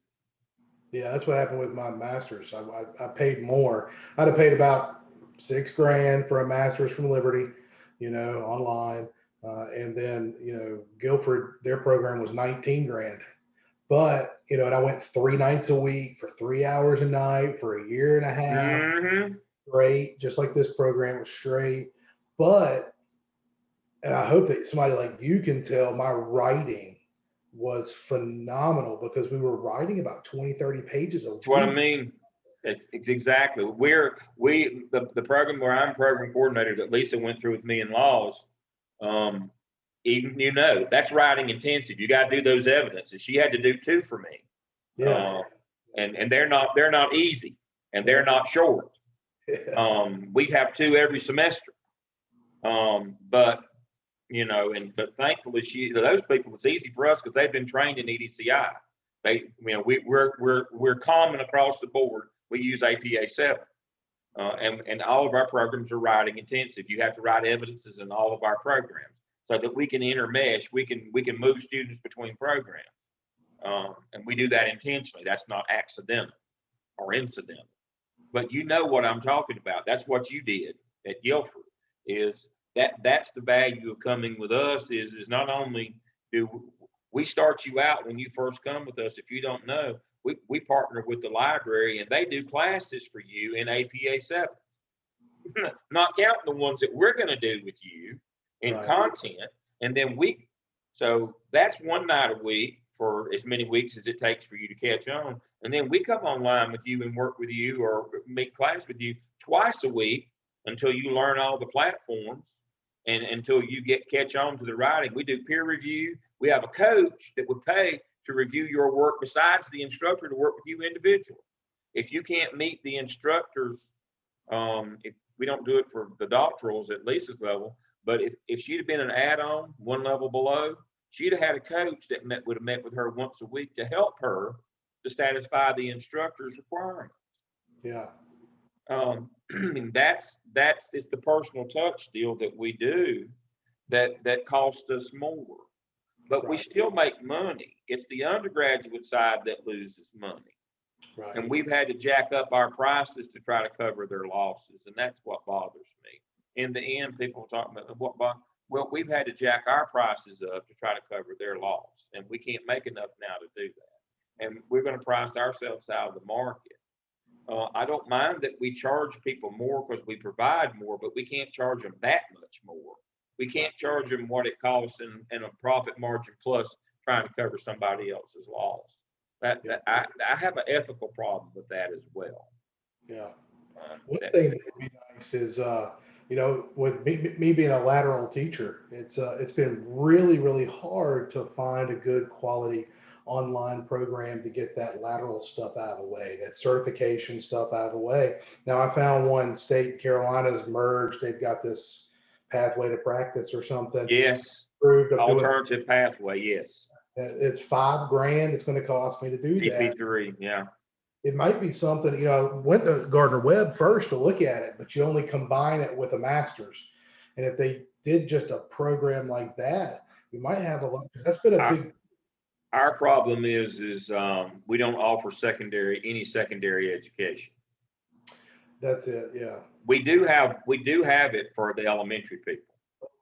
Yeah, that's what happened with my master's. I paid more. I'd have paid about $6,000 for a master's from Liberty, you know, online. And then, you know, Guilford, their program was $19,000. But, you know, and I went 3 nights a week for 3 hours a night for a year and a half. Mm-hmm. Straight, just like this program was straight. But, and I hope that somebody like you can tell, my writing was phenomenal, because we were writing about 20, 30 pages a week. That's what I mean. It's exactly. The program where I'm program coordinator that Lisa went through with me in laws, even, you know, that's writing intensive. You got to do those evidences. She had to do 2 for me. Yeah. And they're not easy. and they're not short. We have 2 every semester. But you know, but thankfully those people, it's easy for us because they've been trained in EDCI. We're common across the board. We use APA 7. And all of our programs are writing intensive. You have to write evidences in all of our programs so that we can intermesh, we can move students between programs. And we do that intentionally. That's not accidental or incidental. But you know what I'm talking about. That's what you did at Guilford. That's the value of coming with us is not only do we start you out when you first come with us, if you don't know, we partner with the library and they do classes for you in APA 7, not counting the ones that we're going to do with you in content. And then so that's one night a week for as many weeks as it takes for you to catch on. And then we come online with you and work with you or make class with you twice a week until you learn all the platforms and until you catch on to the writing. We do peer review. We have a coach that would pay to review your work besides the instructor to work with you individually. If you can't meet the instructors, if we don't do it for the doctorals at Lisa's level, but if she'd have been an add-on, one level below, she'd have had a coach that would have met with her once a week to help her to satisfy the instructor's requirements. Yeah. It's the personal touch deal that we do that costs us more. But we still make money. It's the undergraduate side that loses money. Right. And we've had to jack up our prices to try to cover their losses. And that's what bothers me. In the end, people are talking about, well, we've had to jack our prices up to try to cover their loss. And we can't make enough now to do that. And we're going to price ourselves out of the market. I don't mind that we charge people more because we provide more, but we can't charge them that much more. We can't charge them what it costs in a profit margin plus trying to cover somebody else's loss. I have an ethical problem with that as well. Yeah. One thing that would be nice is, with me being a lateral teacher, it's been really, really hard to find a good quality online program to get that lateral stuff out of the way, that certification stuff out of the way. Now I found one state, Carolina's merged. They've got this pathway to practice or something. Yes. Alternative pathway. Yes. It's $5,000. It's going to cost me to do that. CP3. Yeah. It might be something, went to Gardner Webb first to look at it, but you only combine it with a master's. And if they did just a program like that, we might have a lot, because that's been a big. Our problem is we don't offer any secondary education. That's it. Yeah. We do have it for the elementary people.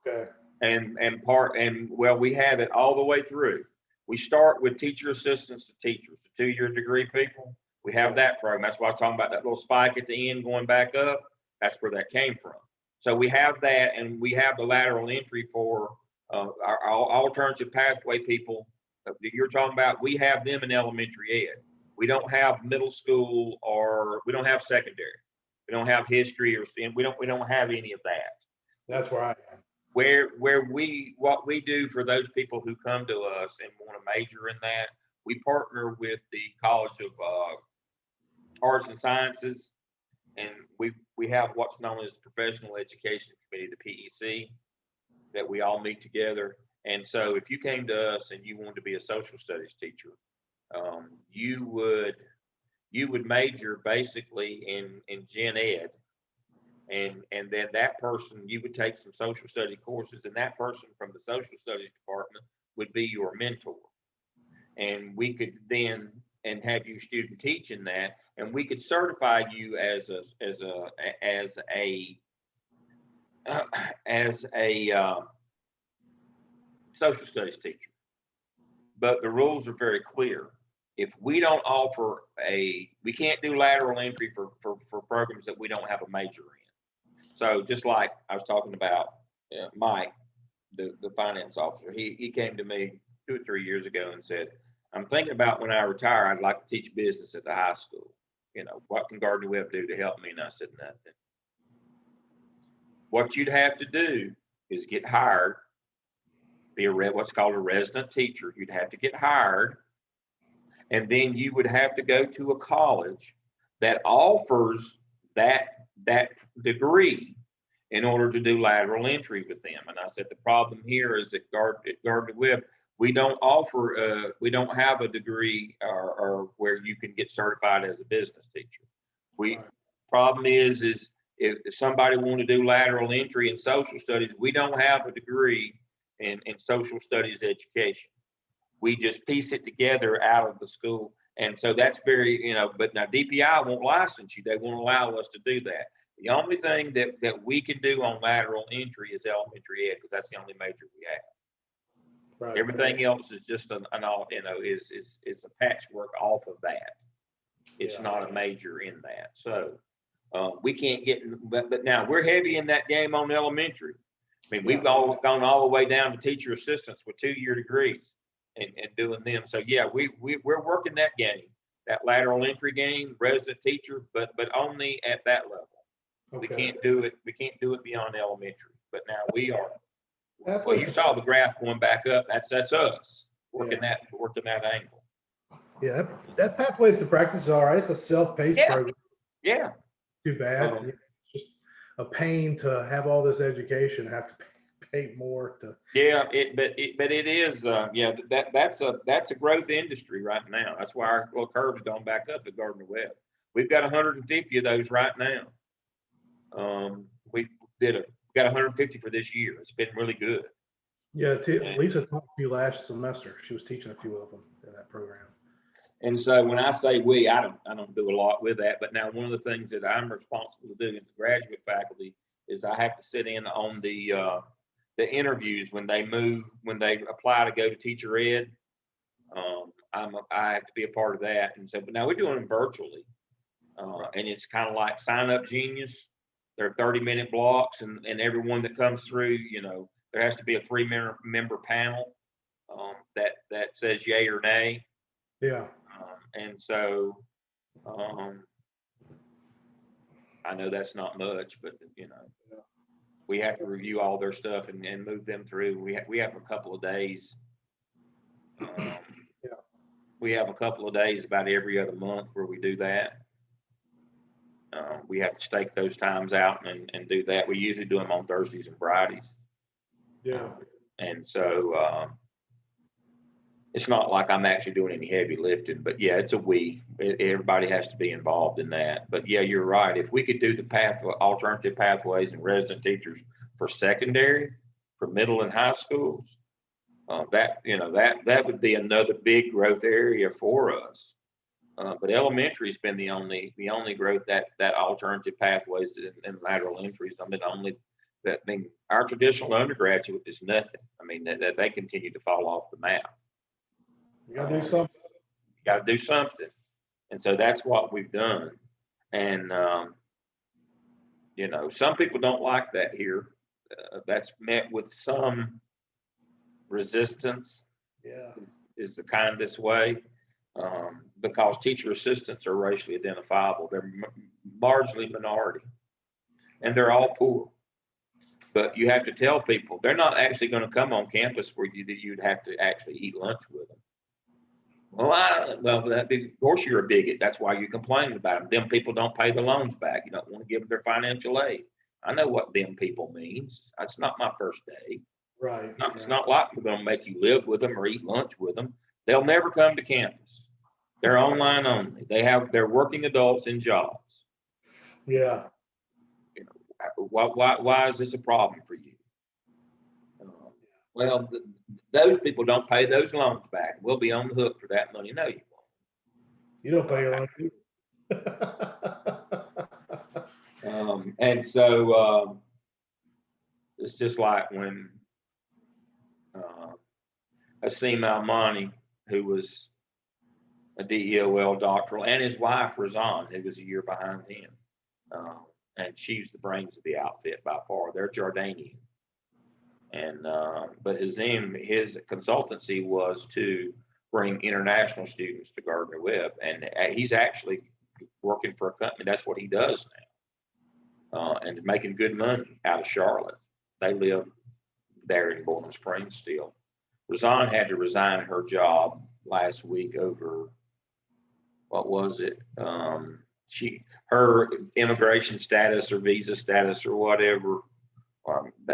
Okay. We have it all the way through. We start with teacher assistants to teachers, the 2-year degree people. We have that program. That's why I'm talking about that little spike at the end going back up. That's where that came from. So we have that, and we have the lateral entry for our alternative pathway people that you're talking about. We have them in elementary ed. We don't have middle school, or we don't have secondary. We don't have history or STEM. We don't have any of that. That's where I am. What we do for those people who come to us and want to major in that, we partner with the College of Arts and Sciences, and we have what's known as the Professional Education Committee, the PEC, that we all meet together. And so if you came to us and you wanted to be a social studies teacher, you would major basically in gen ed, and then that person, you would take some social study courses, and that person from the social studies department would be your mentor. And we could then have you student teach in that, and we could certify you as a social studies teacher. But the rules are very clear. If we don't offer we can't do lateral entry for programs that we don't have a major in. So just like I was talking about Mike, the finance officer, he came to me 2 or 3 years ago and said, I'm thinking about when I retire, I'd like to teach business at the high school. What can Gardner Webb do to help me? And I said, nothing. What you'd have to do is get hired, be what's called a resident teacher. You'd have to get hired, and then you would have to go to a college that offers that degree in order to do lateral entry with them. And I said, the problem here is at Gardner-Webb, we don't offer, we don't have a degree or where you can get certified as a business teacher. Problem is if somebody want to do lateral entry in social studies, we don't have a degree in social studies education. We just piece it together out of the school. And so that's very, you know, but now DPI won't license you. They won't allow us to do that. The only thing that we can do on lateral entry is elementary ed, because that's the only major we have. Right. Everything else is just an you know, is a patchwork off of that. It's not a major in that. So we can't get, but now we're heavy in that game on elementary. I mean, we've all gone all the way down to teacher assistants with 2-year degrees and doing them. So yeah, we're working that game, that lateral entry game, resident teacher, but only at that level. Okay. We can't do it. We can't do it beyond elementary. But now we are. Well, you saw the graph going back up. That's us working that angle. Yeah, that Pathways to Practice is all right. It's a self-paced program. Yeah. Too bad. It's just a pain to have all this education, have to pay more to. Yeah, but it is. Yeah, that's a growth industry right now. That's why our little curve's gone back up at Gardner-Webb. We've got 150 of those right now. We got 150 for this year. It's been really good. Yeah, Lisa taught a few last semester. She was teaching a few of them in that program. And so when I say we, I don't do a lot with that. But now one of the things that I'm responsible to do as the graduate faculty is I have to sit in on the interviews when they apply to go to teacher ed. I have to be a part of that. And so, but now we're doing them virtually, and it's kind of like Sign Up Genius. They're 30-minute blocks, and everyone that comes through, you know, there has to be a 3-member panel that says yay or nay. Yeah. And so I know that's not much, but you know, we have to review all their stuff and move them through. We have a couple of days. We have a couple of days about every other month where we do that. We have to stake those times out and do that. We usually do them on Thursdays and Fridays. Yeah. And so it's not like I'm actually doing any heavy lifting, but yeah, it's a we. Everybody has to be involved in that. But yeah, you're right. If we could do the alternative pathways and resident teachers for secondary, for middle and high schools, that would be another big growth area for us. But elementary has been the only growth that alternative pathways and lateral entries. I mean, our traditional undergraduate is nothing. I mean, that they continue to fall off the map. You gotta do something. You gotta do something. And so that's what we've done. And you know, some people don't like that here. That's met with some resistance. Yeah, is the kindest way. Because teacher assistants are racially identifiable. They're largely minority, and they're all poor. But you have to tell people they're not actually going to come on campus where you'd have to actually eat lunch with them. Well, of course you're a bigot. That's why you're complaining about them. Them people don't pay the loans back. You don't want to give them their financial aid. I know what them people means. That's not my first day. Right. It's not like we're going to make you live with them or eat lunch with them. They'll never come to campus. They're online only. They're working adults in jobs. Yeah. You know, why is this a problem for you? Well, those people don't pay those loans back. We'll be on the hook for that money. No, you won't. You don't pay your loan either. And so it's just like when Asim Almani, who was a DEOL doctoral, and his wife, Razan, who was a year behind him. And she's the brains of the outfit by far. They're Jordanian. And but his consultancy was to bring international students to Gardner-Webb. And he's actually working for a company. That's what he does now. And making good money out of Charlotte. They live there in Bowling Springs still. Razan had to resign her job last week over, what was it? her immigration status or visa status or whatever.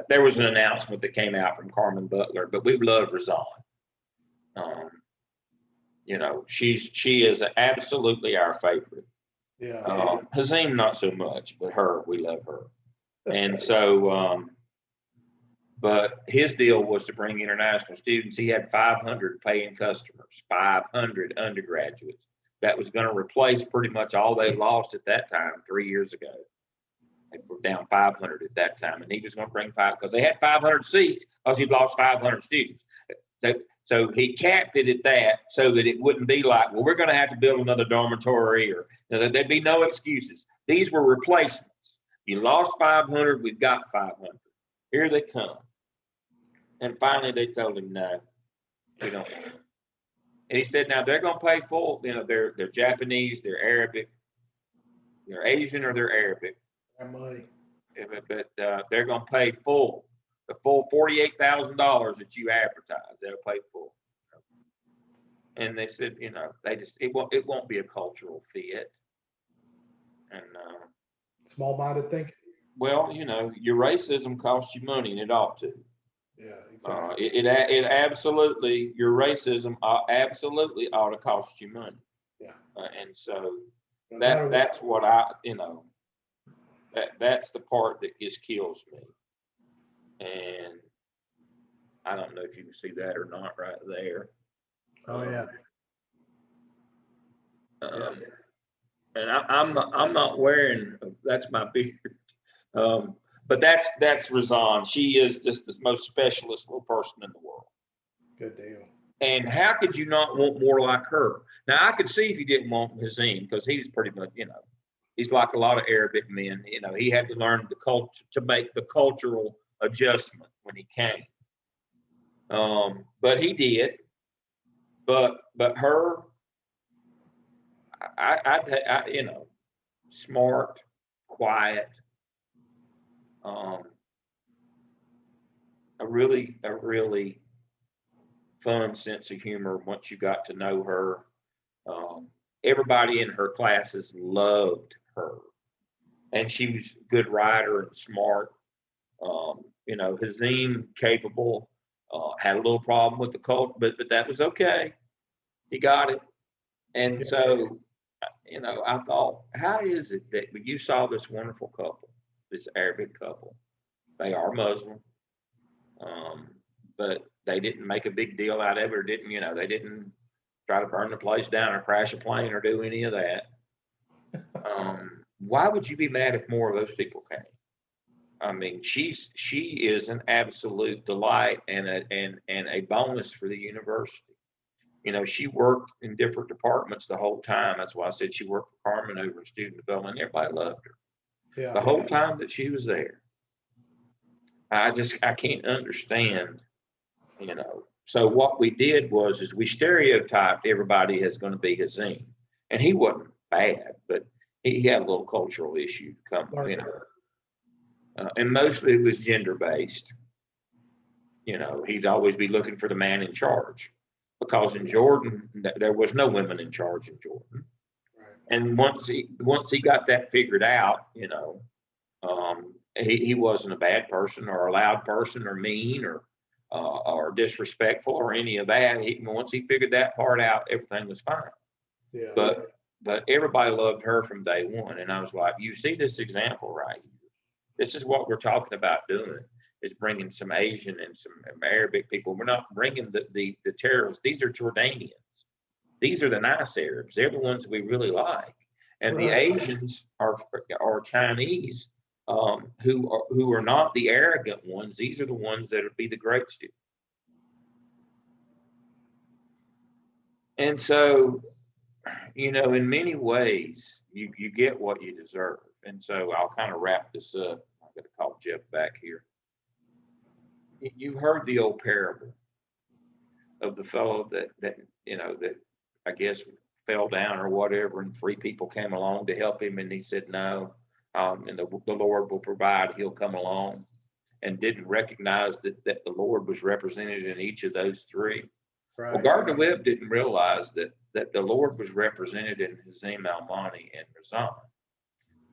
There was an announcement that came out from Carmen Butler, but we love Razan. You know, she is absolutely our favorite. Yeah. Hazim, not so much, but her, we love her. And so, but his deal was to bring international students. He had 500 paying customers, 500 undergraduates. That was going to replace pretty much all they lost at that time 3 years ago. They were down 500 at that time, and he was going to bring because they had 500 seats because he'd lost 500 students. So he capped it at that so that it wouldn't be like, well, we're going to have to build another dormitory, or there'd be no excuses. These were replacements. You lost 500, we've got 500. Here they come. And finally, they told him, no, we don't. And he said, now they're going to pay full. You know, they're Japanese, they're Arabic, they're Asian, or they're Arabic. Money. But they're going to pay full, the full $48,000 that you advertise. They'll pay full. And they said, you know, it won't be a cultural fit. And small-minded thinking. Well, you know, your racism costs you money, and it ought to. Yeah, exactly. It absolutely, your racism absolutely ought to cost you money. Yeah. And so that's what you know, that's the part that just kills me. And I don't know if you can see that or not right there. Oh yeah. And I'm not wearing, that's my beard. But that's Razan. She is just the most specialist little person in the world. Good deal. And how could you not want more like her? Now I could see if you didn't want Hazim, because he's pretty much, you know, he's like a lot of Arabic men. You know, he had to learn the culture to make the cultural adjustment when he came. But he did. But her, I you know, smart, quiet. A really fun sense of humor once you got to know her. Everybody in her classes loved her, and she was a good writer and smart. You know, Hazim, capable, had a little problem with the cult, but that was okay. He got it. And so, you know, I thought, how is it that you saw this wonderful couple, this Arabic couple? They are Muslim, but they didn't make a big deal out of it, or didn't, you know, they didn't try to burn the place down or crash a plane or do any of that. Why would you be mad if more of those people came? I mean, she is an absolute delight and a bonus for the university. You know, she worked in different departments the whole time. That's why I said she worked for Carmen over in student development. Everybody loved her. Yeah. The whole time that she was there. I can't understand, you know. So what we did is we stereotyped everybody as going to be Hazim. And he wasn't bad, but he had a little cultural issue to come, you know. And mostly it was gender-based. You know, he'd always be looking for the man in charge, because in Jordan, there was no women in charge in Jordan. Right. And once he got that figured out, you know, he wasn't a bad person or a loud person or mean or disrespectful or any of that. Once he figured that part out, everything was fine. Yeah. But everybody loved her from day one. And I was like, you see this example right here. This is what we're talking about doing, is bringing some Asian and some Arabic people. We're not bringing the terrorists. These are Jordanians. These are the nice Arabs. They're the ones that we really like. And the Asians are Chinese, who are not the arrogant ones. These are the ones that would be the great students. And so, you know, in many ways, you get what you deserve. And so I'll kind of wrap this up. I'm going to call Jeff back here. You've heard the old parable of the fellow that you know, that I guess fell down or whatever, and 3 people came along to help him, and he said no, and the Lord will provide, he'll come along, and didn't recognize that the Lord was represented in each of those 3. Right. Well, Gardner Webb didn't realize that that the Lord was represented in Hazim Almani and Razan.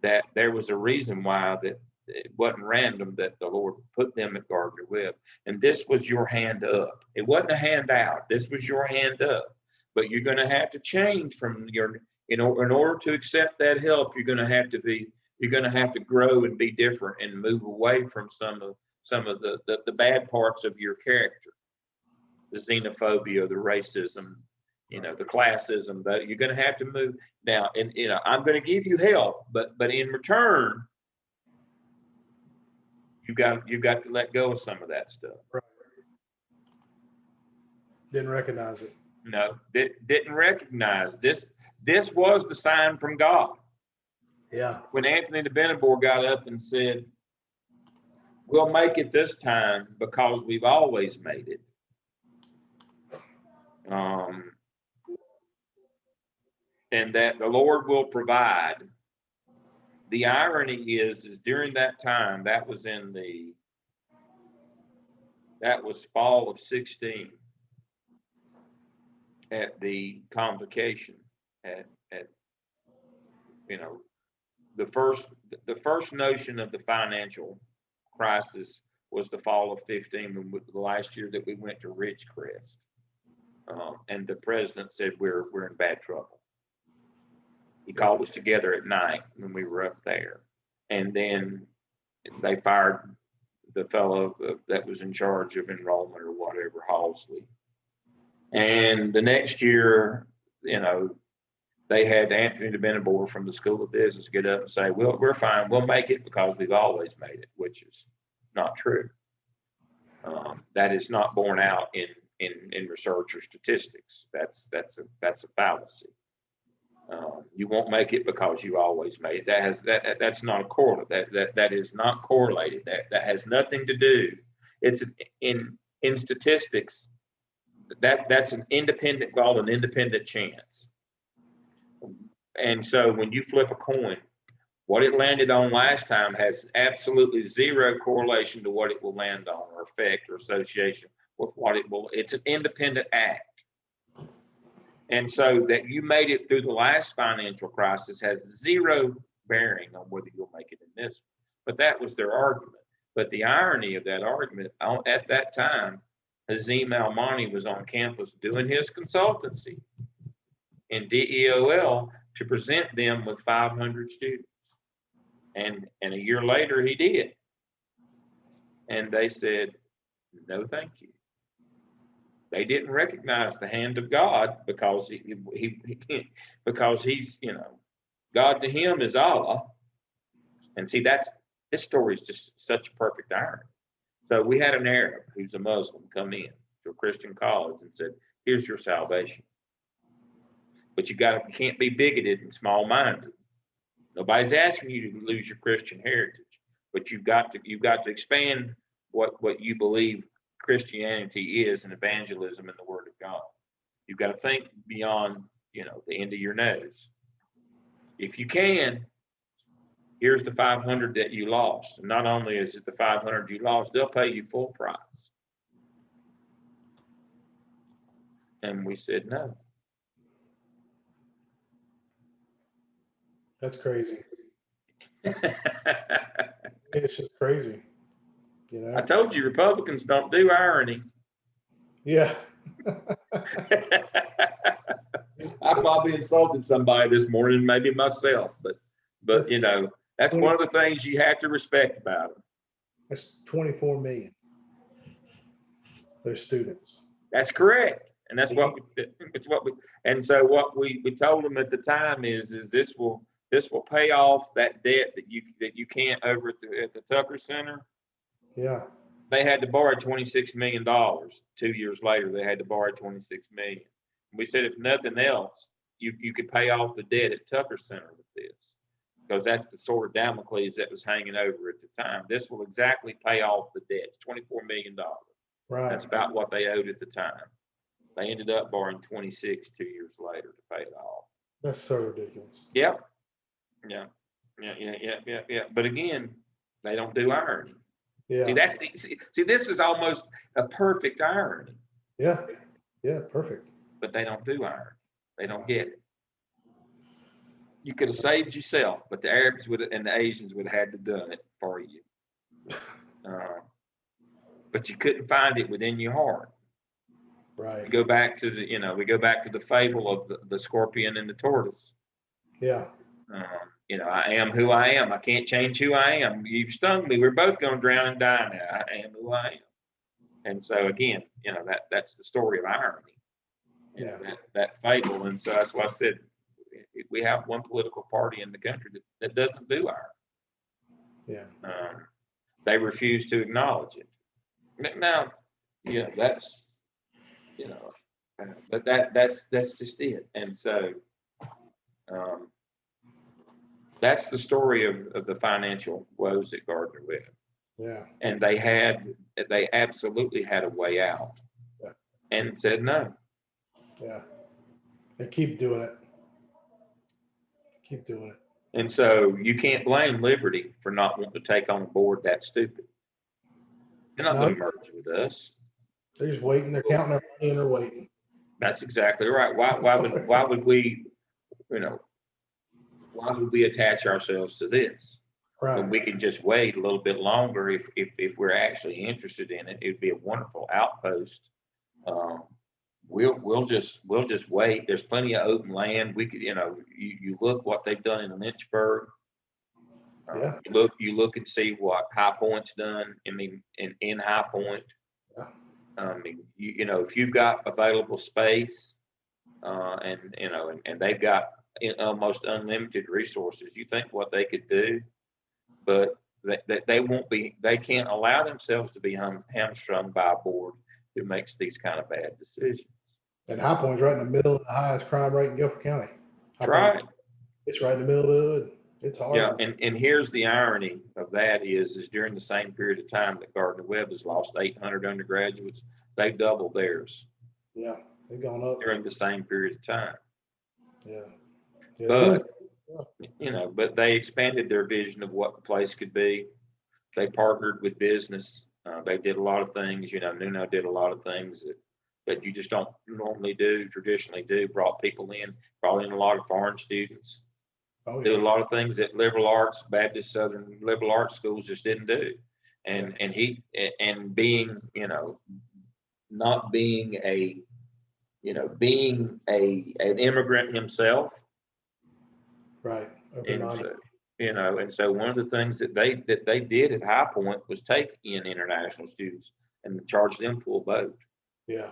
That there was a reason why that it wasn't random that the Lord put them at Gardner Webb. And this was your hand up. It wasn't a handout. This was your hand up. But you're going to have to change from your, in order to accept that help, you're going to have to grow and be different and move away from some of the bad parts of your character, the xenophobia, the racism, the classism. That you're going to have to move now. And I'm going to give you help, but in return, you got to let go of some of that stuff. Right. Didn't recognize it. No, didn't recognize this. This was the sign from God. Yeah. When Anthony de Benabor got up and said, "We'll make it this time because we've always made it." And that the Lord will provide. The irony is during that time, that was fall of 16 at the convocation at the first notion of the financial crisis was the fall of 15, when the last year that we went to Ridgecrest. And the president said, we're in bad trouble. He called us together at night when we were up there. And then they fired the fellow that was in charge of enrollment or whatever, Halsley. And the next year, they had Anthony de Benabor from the School of Business get up and say, well, we're fine. We'll make it because we've always made it, which is not true. That is not borne out in research or statistics. That's a fallacy. You won't make it because you always made it. That's not a correlate. That is not correlated. That has nothing to do. It's in statistics. That's an independent chance. And so when you flip a coin, what it landed on last time has absolutely zero correlation to what it will land on, or effect or association with what it will. It's an independent act. And so that you made it through the last financial crisis has zero bearing on whether you'll make it in this. But that was their argument. But the irony of that argument, at that time, Hazim Almani was on campus doing his consultancy in DEOL to present them with 500 students. And a year later, he did. And they said, no, thank you. They didn't recognize the hand of God because because he's, God to him is Allah. And see, this story is just such a perfect irony. So we had an Arab who's a Muslim come in to a Christian college and said, here's your salvation. But you can't be bigoted and small-minded. Nobody's asking you to lose your Christian heritage, but you've got to expand what you believe Christianity is, and evangelism and the Word of God. You've got to think beyond, the end of your nose. If you can, here's the 500 that you lost. And not only is it the 500 you lost, they'll pay you full price. And we said no. That's crazy. It's just crazy. I told you Republicans don't do irony. Yeah. I probably insulted somebody this morning, maybe myself, but that's one of the things you have to respect about them. That's 24 million. They're students. That's correct. And that's what we told them at the time is this will pay off that debt that you can't over at the Tucker Center. Yeah. They had to borrow $26 million. 2 years later, they had to borrow $26 million. We said, if nothing else, you could pay off the debt at Tucker Center with this, because that's the sword of Damocles that was hanging over at the time. This will exactly pay off the debt. It's $24 million. Right. That's about what they owed at the time. They ended up borrowing 26 2 years later to pay it off. That's so ridiculous. Yep. Yeah. But again, they don't do irony. Yeah. See, this is almost a perfect irony. Yeah. Yeah. Perfect. But they don't do irony. They don't get it. You could have saved yourself, but the Arabs would and the Asians would have had to done it for you. But you couldn't find it within your heart. Right. We go back to the fable of the scorpion and the tortoise. Yeah. I am who I am. I can't change who I am. You've stung me. We're both going to drown and die now. I am who I am. And so again, that's the story of irony. Yeah. That fable. And so that's why I said we have one political party in the country that doesn't do irony. Yeah. They refuse to acknowledge it. Now, that's but that's just it. And so that's the story of the financial woes at Gardner Webb. Yeah. And they absolutely had a way out. Yeah. And said no. Yeah. They keep doing it. Keep doing it. And so you can't blame Liberty for not wanting to take on a board that stupid. They're not going to merge with us. They're just waiting. They're counting their money and they're waiting. That's exactly right. Why would we attach ourselves to this? Right. When we can just wait a little bit longer if we're actually interested in it. It'd be a wonderful outpost. We'll just wait. There's plenty of open land. We could, you look what they've done in Lynchburg. Yeah. You look and see what High Point's done. I mean, in High Point. Yeah. If you've got available space, and they've got almost unlimited resources, you think what they could do, but they can't allow themselves to be hamstrung by a board who makes these kind of bad decisions. And High Point's right in the middle of the highest crime rate in Guilford County. That's right. It's right in the middle of the hood. It's hard. Yeah, and here's the irony of that is during the same period of time that Gardner Webb has lost 800 undergraduates, they've doubled theirs. Yeah, they've gone up during the same period of time. Yeah. But they expanded their vision of what the place could be. They partnered with business. They did a lot of things. Nuno did a lot of things that you just don't normally traditionally do. Brought people in, brought in a lot of foreign students. Oh, yeah. Do a lot of things that liberal arts, Baptist Southern liberal arts schools just didn't do. And being, not being being an immigrant himself. Right. And so one of the things that they did at High Point was take in international students and charge them full boat. Yeah,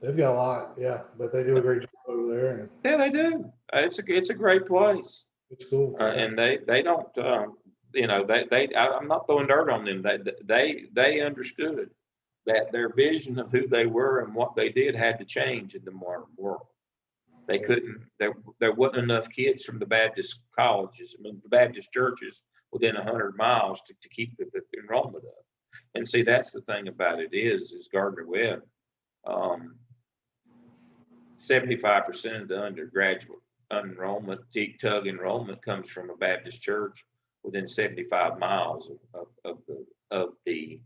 they've got a lot. Yeah, but they do a great job over there. And yeah, they do. It's a great place. It's cool. And they don't. I'm not throwing dirt on them. They understood that their vision of who they were and what they did had to change in the modern world. They couldn't, there wasn't enough kids from the Baptist colleges, the Baptist churches within 100 miles to keep the enrollment up. And see, that's the thing about it is Gardner Webb, 75% of the undergraduate enrollment, TUG enrollment comes from a Baptist church within 75 miles of the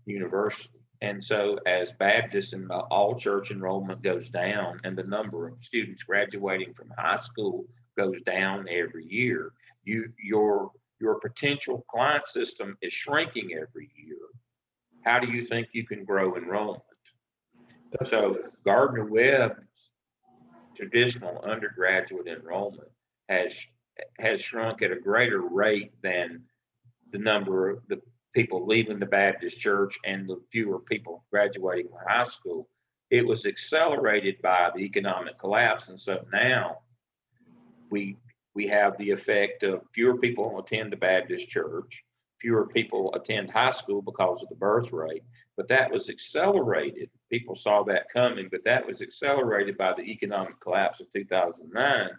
university. And so as Baptists and all church enrollment goes down and the number of students graduating from high school goes down every year, your potential client system is shrinking every year. How do you think you can grow enrollment? So Gardner Webb's traditional undergraduate enrollment has shrunk at a greater rate than the number of the people leaving the Baptist church and the fewer people graduating from high school. It was accelerated by the economic collapse. And so now we have the effect of fewer people attend the Baptist church, fewer people attend high school because of the birth rate, but that was accelerated. People saw that coming, but that was accelerated by the economic collapse of 2009,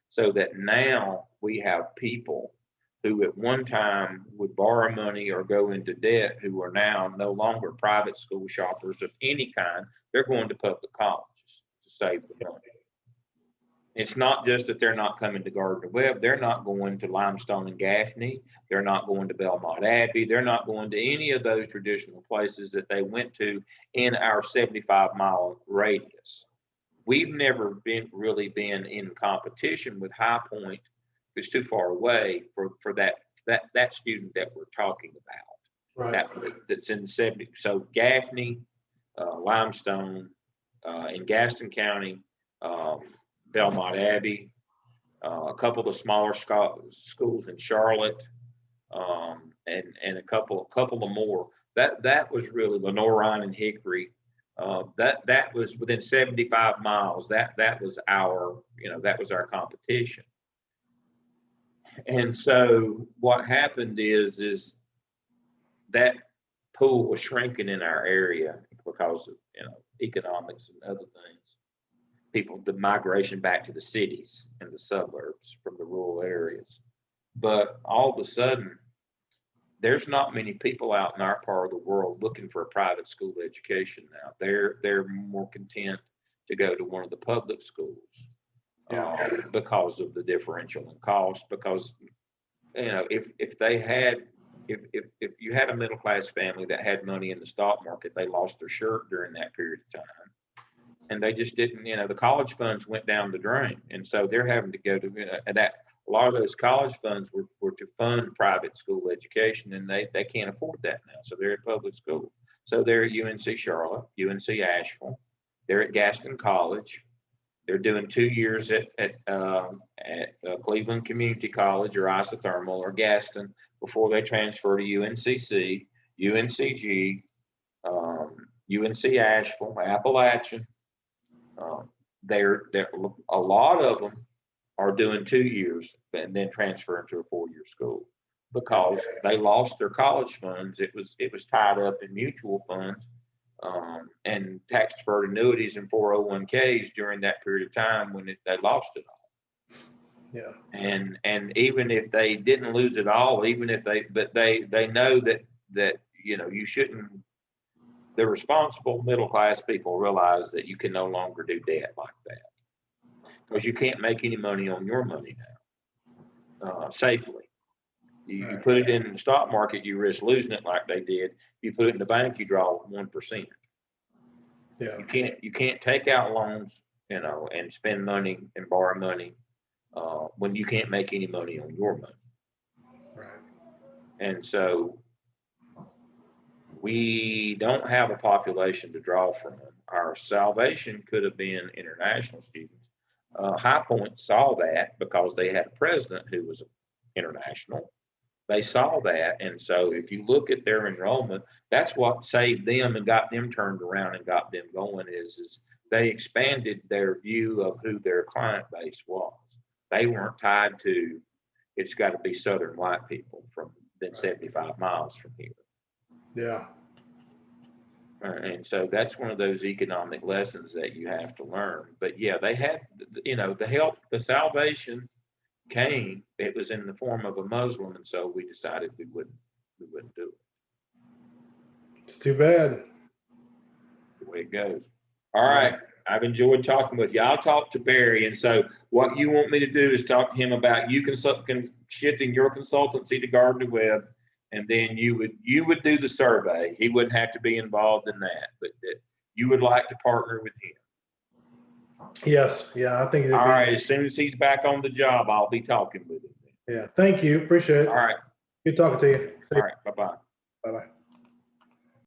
so that now we have people who at one time would borrow money or go into debt who are now no longer private school shoppers of any kind. They're going to public colleges to save the money. It's not just that they're not coming to Gardner Webb. They're not going to Limestone and Gaffney. They're not going to Belmont Abbey. They're not going to any of those traditional places that they went to in our 75-mile radius. we've never really been in competition with High Point. It's too far away for that student that we're talking about. Right. That's in the 70. So Gaffney, Limestone, in Gaston County, Belmont Abbey, a couple of the smaller schools in Charlotte, and a couple of more. That was really Lenoir and Hickory. That was within 75 miles. That was our competition. And so what happened is that pool was shrinking in our area because of economics and other things. The migration back to the cities and the suburbs from the rural areas. But all of a sudden, there's not many people out in our part of the world looking for a private school education now. They're more content to go to one of the public schools because of the differential in cost. Because if you had a middle class family that had money in the stock market, they lost their shirt during that period of time. And they just didn't, the college funds went down the drain. And so they're having to go to, and that a lot of those college funds were to fund private school education, and they can't afford that now. So they're at public school. So they're at UNC Charlotte, UNC Asheville, they're at Gaston College. They're doing 2 years at Cleveland Community College or Isothermal or Gaston before they transfer to UNCC, UNCG, UNC Asheville, Appalachian. A lot of them are doing 2 years and then transferring to a 4-year school because they lost their college funds. It was tied up in mutual funds and tax deferred annuities and 401ks during that period of time when they lost it all. Yeah. And even if they didn't lose it all, even if they know that you shouldn't. The responsible middle class people realize that you can no longer do debt like that because you can't make any money on your money now safely. You put it in the stock market, you risk losing it like they did. You put it in the bank, you draw 1%. Yeah. You can't take out loans, and spend money and borrow money when you can't make any money on your money. Right. And so we don't have a population to draw from. Our salvation could have been international students. High Point saw that because they had a president who was international. They saw that. And so if you look at their enrollment, that's what saved them and got them turned around and got them going is they expanded their view of who their client base was. They weren't tied to, it's got to be Southern white people from then 75 miles from here. Yeah. And so that's one of those economic lessons that you have to learn. But yeah, they had, the help, the salvation came. It was in the form of a Muslim, and so we decided we wouldn't do it. It's too bad. The way it goes. All right. I've enjoyed talking with you. I'll talk to Barry. And so what you want me to do is talk to him about you shifting your consultancy to Gardner Webb. And then you would do the survey. He wouldn't have to be involved in that, but that you would like to partner with him. Yes. Yeah, I think. All right. As soon as he's back on the job, I'll be talking with him. Yeah. Thank you. Appreciate it. All right. Good talking to you. All right. Bye-bye. Bye-bye.